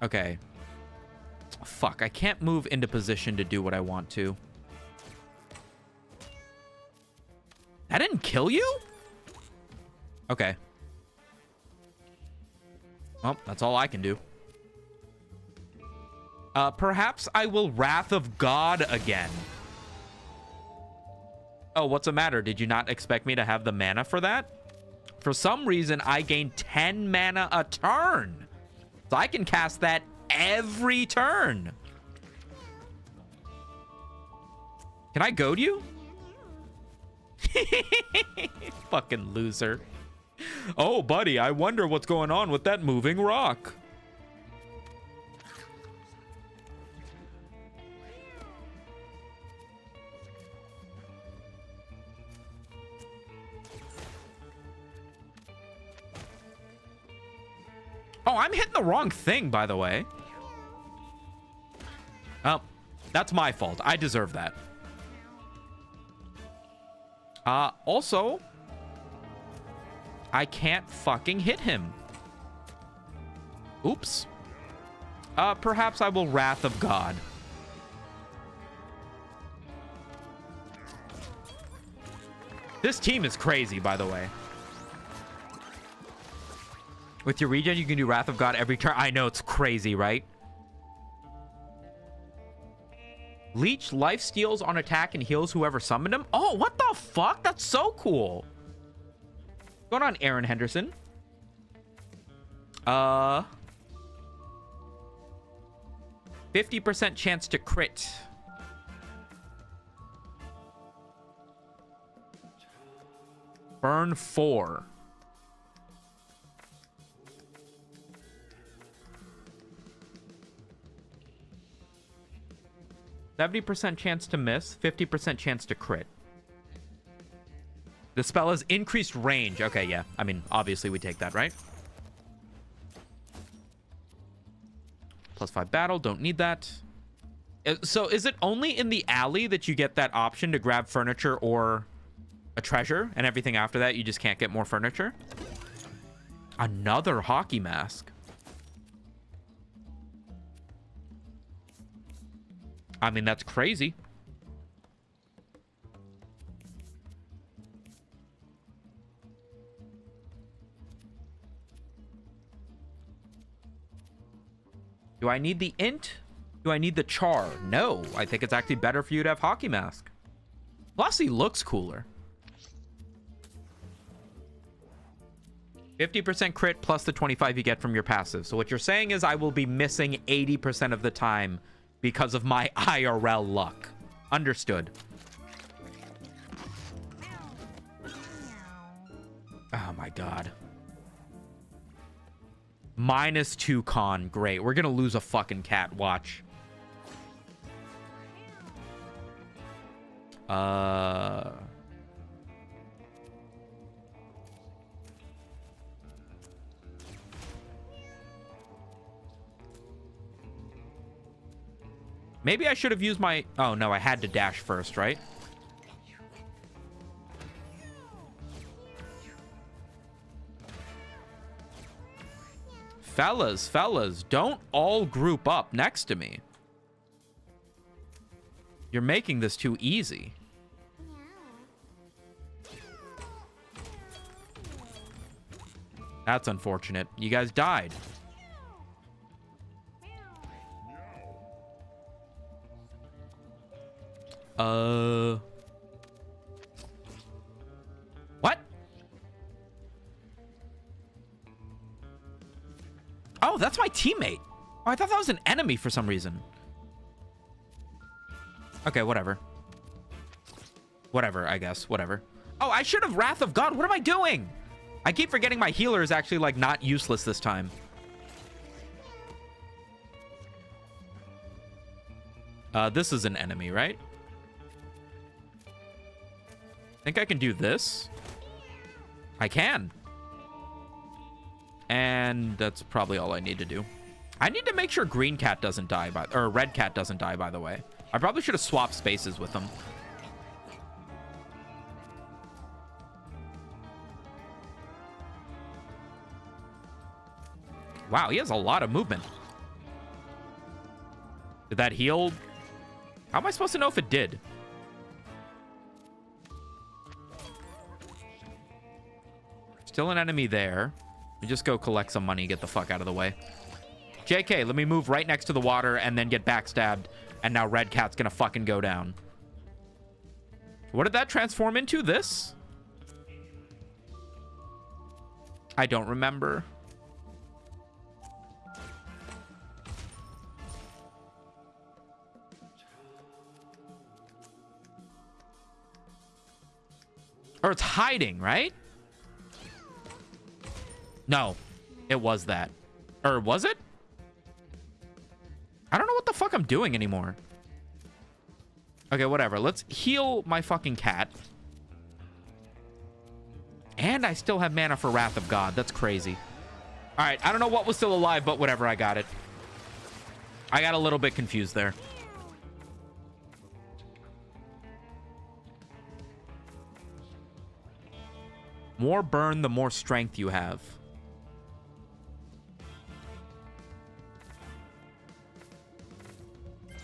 Okay. Fuck, I can't move into position to do what I want to. That didn't kill you? Okay. Well, that's all I can do. Perhaps I will Wrath of God again. Oh, what's the matter? Did you not expect me to have the mana for that? For some reason, I gain 10 mana a turn. So I can cast that every turn. Can I goad you? Fucking loser. Oh, buddy, I wonder what's going on with that moving rock. Oh, I'm hitting the wrong thing, by the way. Oh, that's my fault. I deserve that. Also, I can't fucking hit him. Oops. Perhaps I will Wrath of God. This team is crazy, by the way. With your regen, you can do Wrath of God every turn. I know, it's crazy, right? Leech life steals on attack and heals whoever summoned him. Oh, what the fuck? That's so cool. What's going on, Aaron Henderson? 50% chance to crit. Burn 4. %70 chance to miss, 50% chance to crit. The spell has increased range. Okay, yeah. I mean, obviously we take that, right? +5 battle. Don't need that. So is it only in the alley that you get that option to grab furniture or a treasure, and everything after that you just can't get more furniture? Another hockey mask. I mean, that's crazy. Do I need the int? Do I need the char? No, I think it's actually better for you to have hockey mask. Plus, he looks cooler. 50% crit plus the 25 you get from your passive. So what you're saying is I will be missing 80% of the time because of my IRL luck. Understood. Oh my god. -2 con. Great. We're gonna lose a fucking cat. Watch. Maybe I should have used my... Oh, no, I had to dash first, right? Fellas, don't all group up next to me. You're making this too easy. That's unfortunate. You guys died. What? that's my teammate. Oh, I thought that was an enemy for some reason. Okay, whatever. Whatever, I guess. Whatever. Oh, I should have Wrath of God. What am I doing? I keep forgetting my healer is actually, like, not useless this time. This is an enemy, right? I think I can do this. I can. And that's probably all I need to do. I need to make sure green cat doesn't die, or red cat doesn't die, by the way. I probably should have swapped spaces with them. Wow, he has a lot of movement. Did that heal? How am I supposed to know if it did? Still an enemy there. We just go collect some money, get the fuck out of the way. JK, let me move right next to the water and then get backstabbed. And now red cat's gonna fucking go down. What did that transform into? This? I don't remember. Or it's hiding, right? No, it was that. Or was it? I don't know what the fuck I'm doing anymore. Okay, whatever. Let's heal my fucking cat. And I still have mana for Wrath of God. That's crazy. All right, I don't know what was still alive, but whatever, I got it. I got a little bit confused there. More burn, the more strength you have.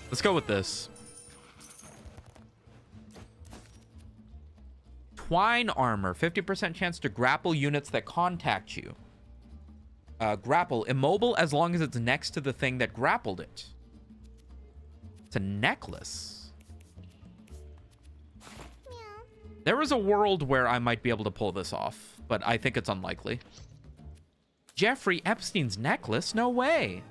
Let's go with this. Twine armor, 50% chance to grapple units that contact you. Grapple, immobile as long as it's next to the thing that grappled it. It's a necklace. There is a world where I might be able to pull this off, but I think it's unlikely. Jeffrey Epstein's necklace? No way.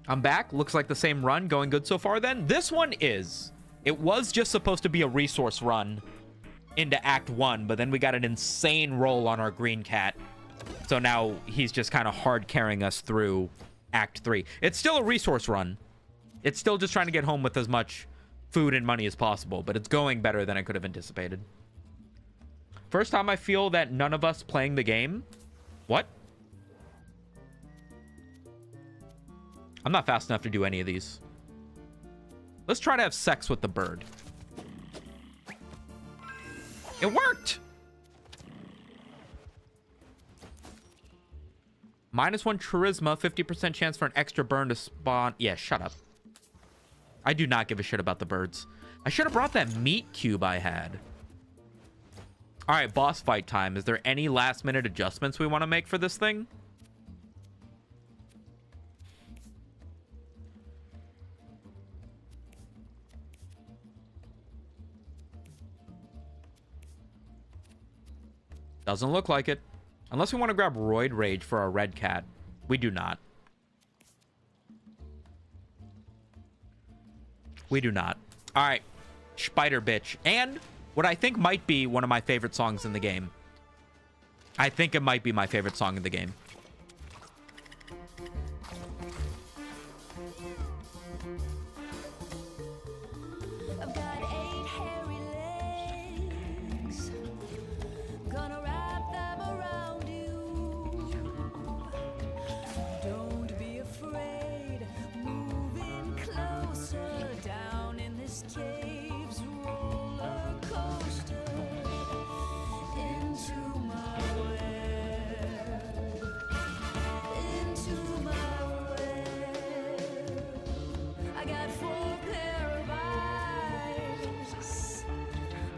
I'm back. Looks like the same run. Going good so far then. This one is. It was just supposed to be a resource run into Act 1, but then we got an insane roll on our green cat. So now he's just kind of hard carrying us through Act 3. It's still a resource run. It's still just trying to get home with as much food and money as possible, but it's going better than I could have anticipated. First time I feel that none of us playing the game. What? I'm not fast enough to do any of these. Let's try to have sex with the bird. It worked! -1 charisma, 50% chance for an extra burn to spawn. Yeah, shut up. I do not give a shit about the birds. I should have brought that meat cube I had. All right, boss fight time. Is there any last minute adjustments we want to make for this thing? Doesn't look like it. Unless we want to grab Roid Rage for our red cat. We do not. We do not. All right. Spider Bitch. And what I think might be one of my favorite songs in the game. I think it might be my favorite song in the game. I've got 8 hairy legs. Gonna wrap them around you. Don't be afraid. Moving closer down in this cave's roller coaster. Into my web. Into my web. I got 4 pair of eyes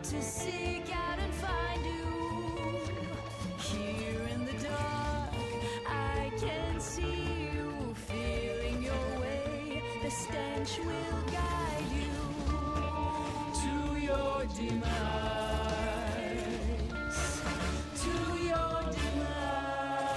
to seek out and find you. Here in the dark, I can see you feeling your way. The stench will guide you to your demise. To your demise.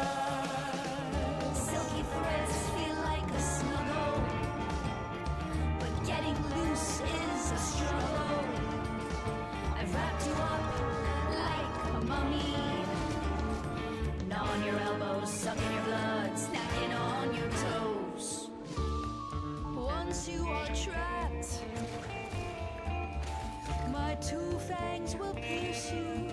once you are trapped, my two fangs will pierce you.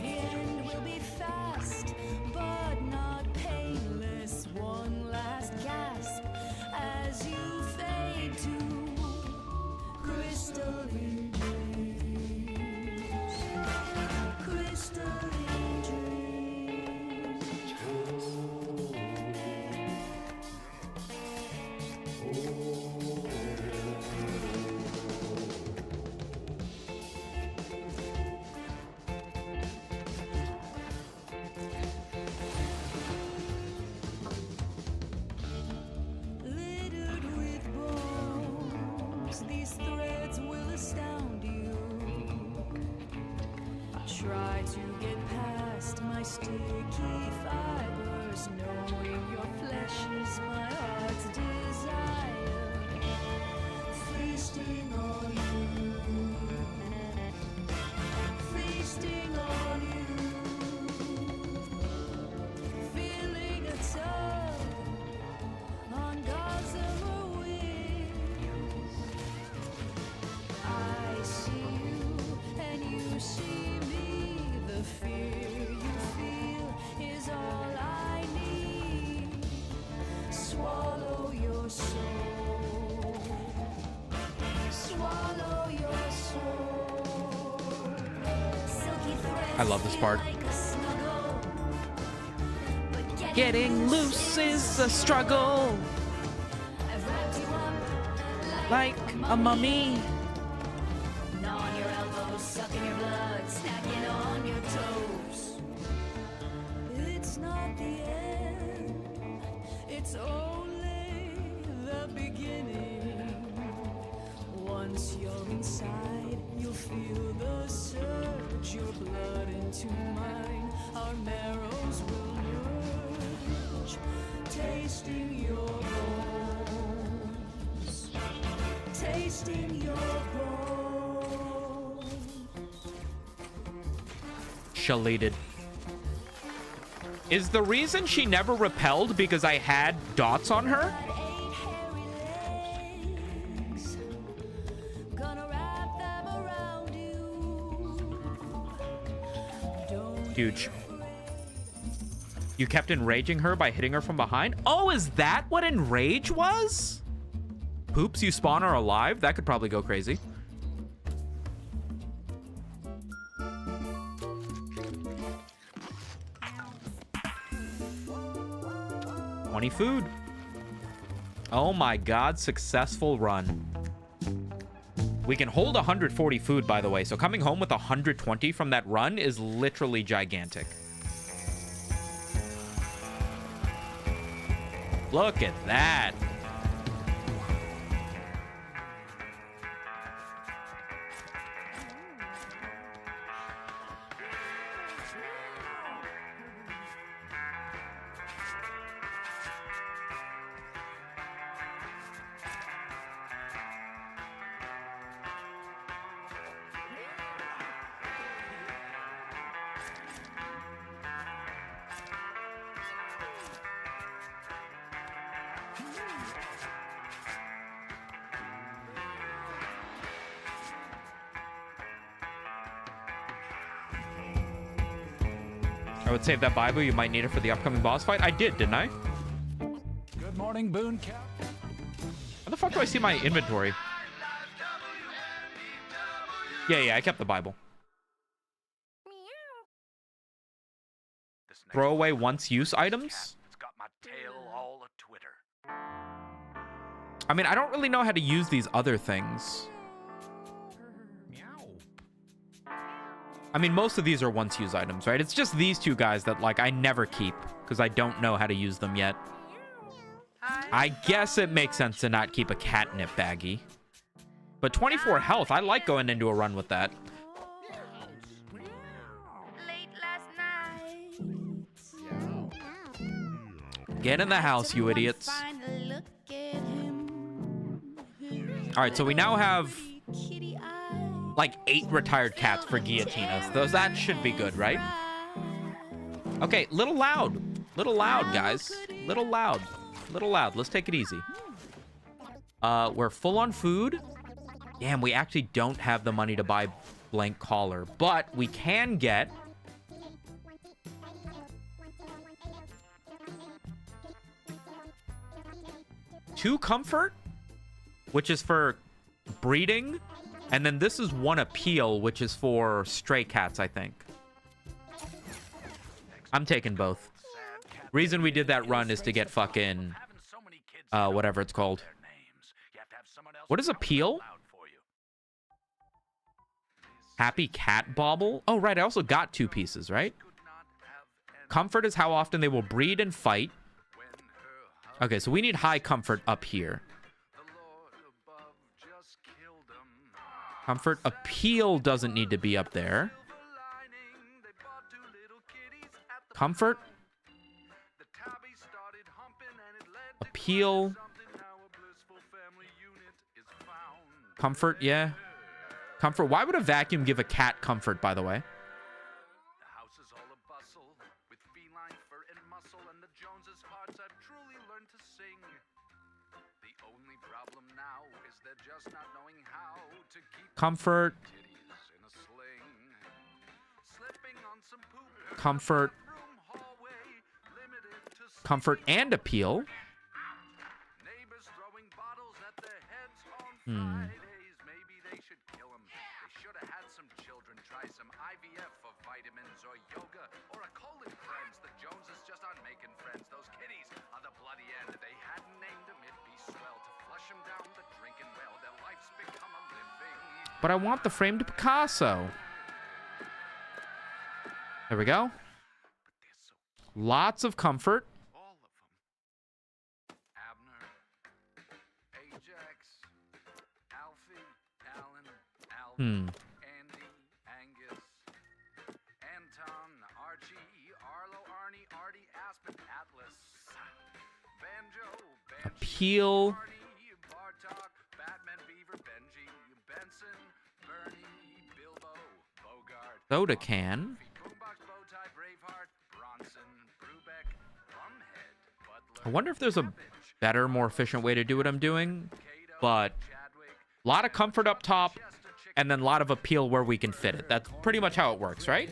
The end will be fast, but not painless. One last gasp as you fade to crystalline dreams. Crystalline dreams. Littered with bones, these threads will astound you. Try to get past my sticky fibers, knowing your flesh is my heart's desire. Feasting on you, feasting on you, feeling a tug on gossamer wings. I see you and you see me. The fear you feel is all I need. Swallow your soul. Swallow your soul. Silky threads I love this part. feel like a snuggle, but Getting loose is a struggle, I've wrapped you up like a mummy. gnawing your elbows, sucking your blood, snacking on your toes. It's not the end, it's only the beginning. Once you're inside, you'll feel the surge, your blood into mine, our marrows will merge, tasting your bones, tasting your bones. Shalated. Is the reason she never repelled because I had dots on her? Eight hairy legs, gonna wrap them around you. Don't Huge. You kept enraging her by hitting her from behind? Oh, is that what enrage was? Poops, you spawn her alive? That could probably go crazy. Food. Oh my god, successful run. We can hold 140 food, by the way, so coming home with 120 from that run is literally gigantic. Look at that. I would save that Bible. You might need it for the upcoming boss fight. I did, didn't I? Good morning, Boone Cow. How the fuck do I see my inventory? Yeah, I kept the Bible. This next Throw away one once-use items? It's got my tail all a Twitter. I mean, I don't really know how to use these other things. Meow. I mean, most of these are once-use items, right? It's just these two guys that, like, I never keep because I don't know how to use them yet. I guess it makes sense to not keep a catnip baggie. But 24 health, I like going into a run with that. late last night. Get in the house, you idiots. All right, so we now have like 8 retired cats for guillotinas. Those that should be good, right? Okay, little loud, guys. Little loud. Let's take it easy. We're full on food. Damn, we actually don't have the money to buy blank collar, but we can get... two comfort, which is for breeding, and then this is one appeal, which is for stray cats, I think. I'm taking both. Reason we did that run is to get fucking whatever it's called. What is appeal? Happy cat bauble. Oh right, I also got 2 pieces, right? Comfort is how often they will breed and fight. Okay, so we need high comfort up here. Comfort appeal doesn't need to be up there. Comfort. Appeal. Comfort, yeah. Comfort. Why would a vacuum give a cat comfort, by the way? Comfort. Comfort. Comfort and appeal. But I want the framed Picasso. There we go. Lots of comfort. Andy, Angus, Anton, Archie, Arlo, Arnie, Artie, Aspen, Atlas, Banjo, Appeal. Bartok, Batman, Beaver, Benji, Benson, Bernie, Bilbo, Bogart, Soda Can. I wonder if there's a better, more efficient way to do what I'm doing, but a lot of comfort up top, and then a lot of appeal where we can fit it. That's pretty much how it works, right?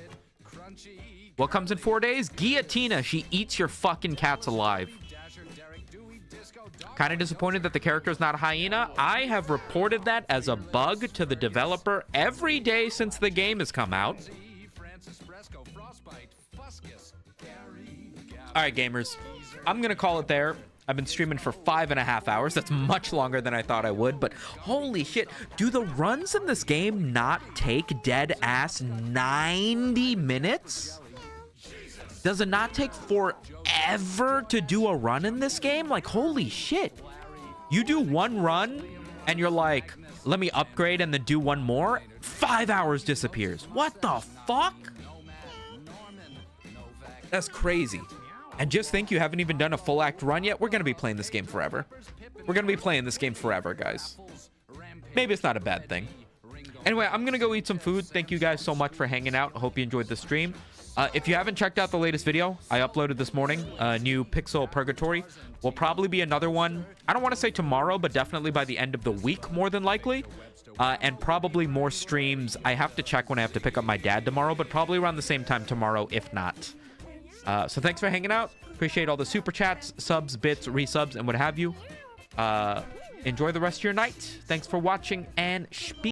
What comes in 4 days? Guillotina. She eats your fucking cats alive. Kind of disappointed that the character is not a hyena. I have reported that as a bug to the developer every day since the game has come out. All right, gamers. I'm going to call it there. I've been streaming for 5.5 hours. That's much longer than I thought I would, but holy shit. Do the runs in this game not take dead ass 90 minutes? Does it not take forever to do a run in this game? Like, holy shit. You do one run and you're like, let me upgrade and then do one more. 5 hours disappears. What the fuck? That's crazy. And just think, you haven't even done a full act run yet. We're going to be playing this game forever. We're going to be playing this game forever, guys. Maybe it's not a bad thing. Anyway, I'm going to go eat some food. Thank you guys so much for hanging out. I hope you enjoyed the stream. If you haven't checked out the latest video, I uploaded this morning, new Pixel Purgatory. Will probably be another one. I don't want to say tomorrow, but definitely by the end of the week, more than likely. And probably more streams. I have to check when I have to pick up my dad tomorrow, but probably around the same time tomorrow, if not. So thanks for hanging out. Appreciate all the super chats, subs, bits, resubs, and what have you. Enjoy the rest of your night. Thanks for watching, and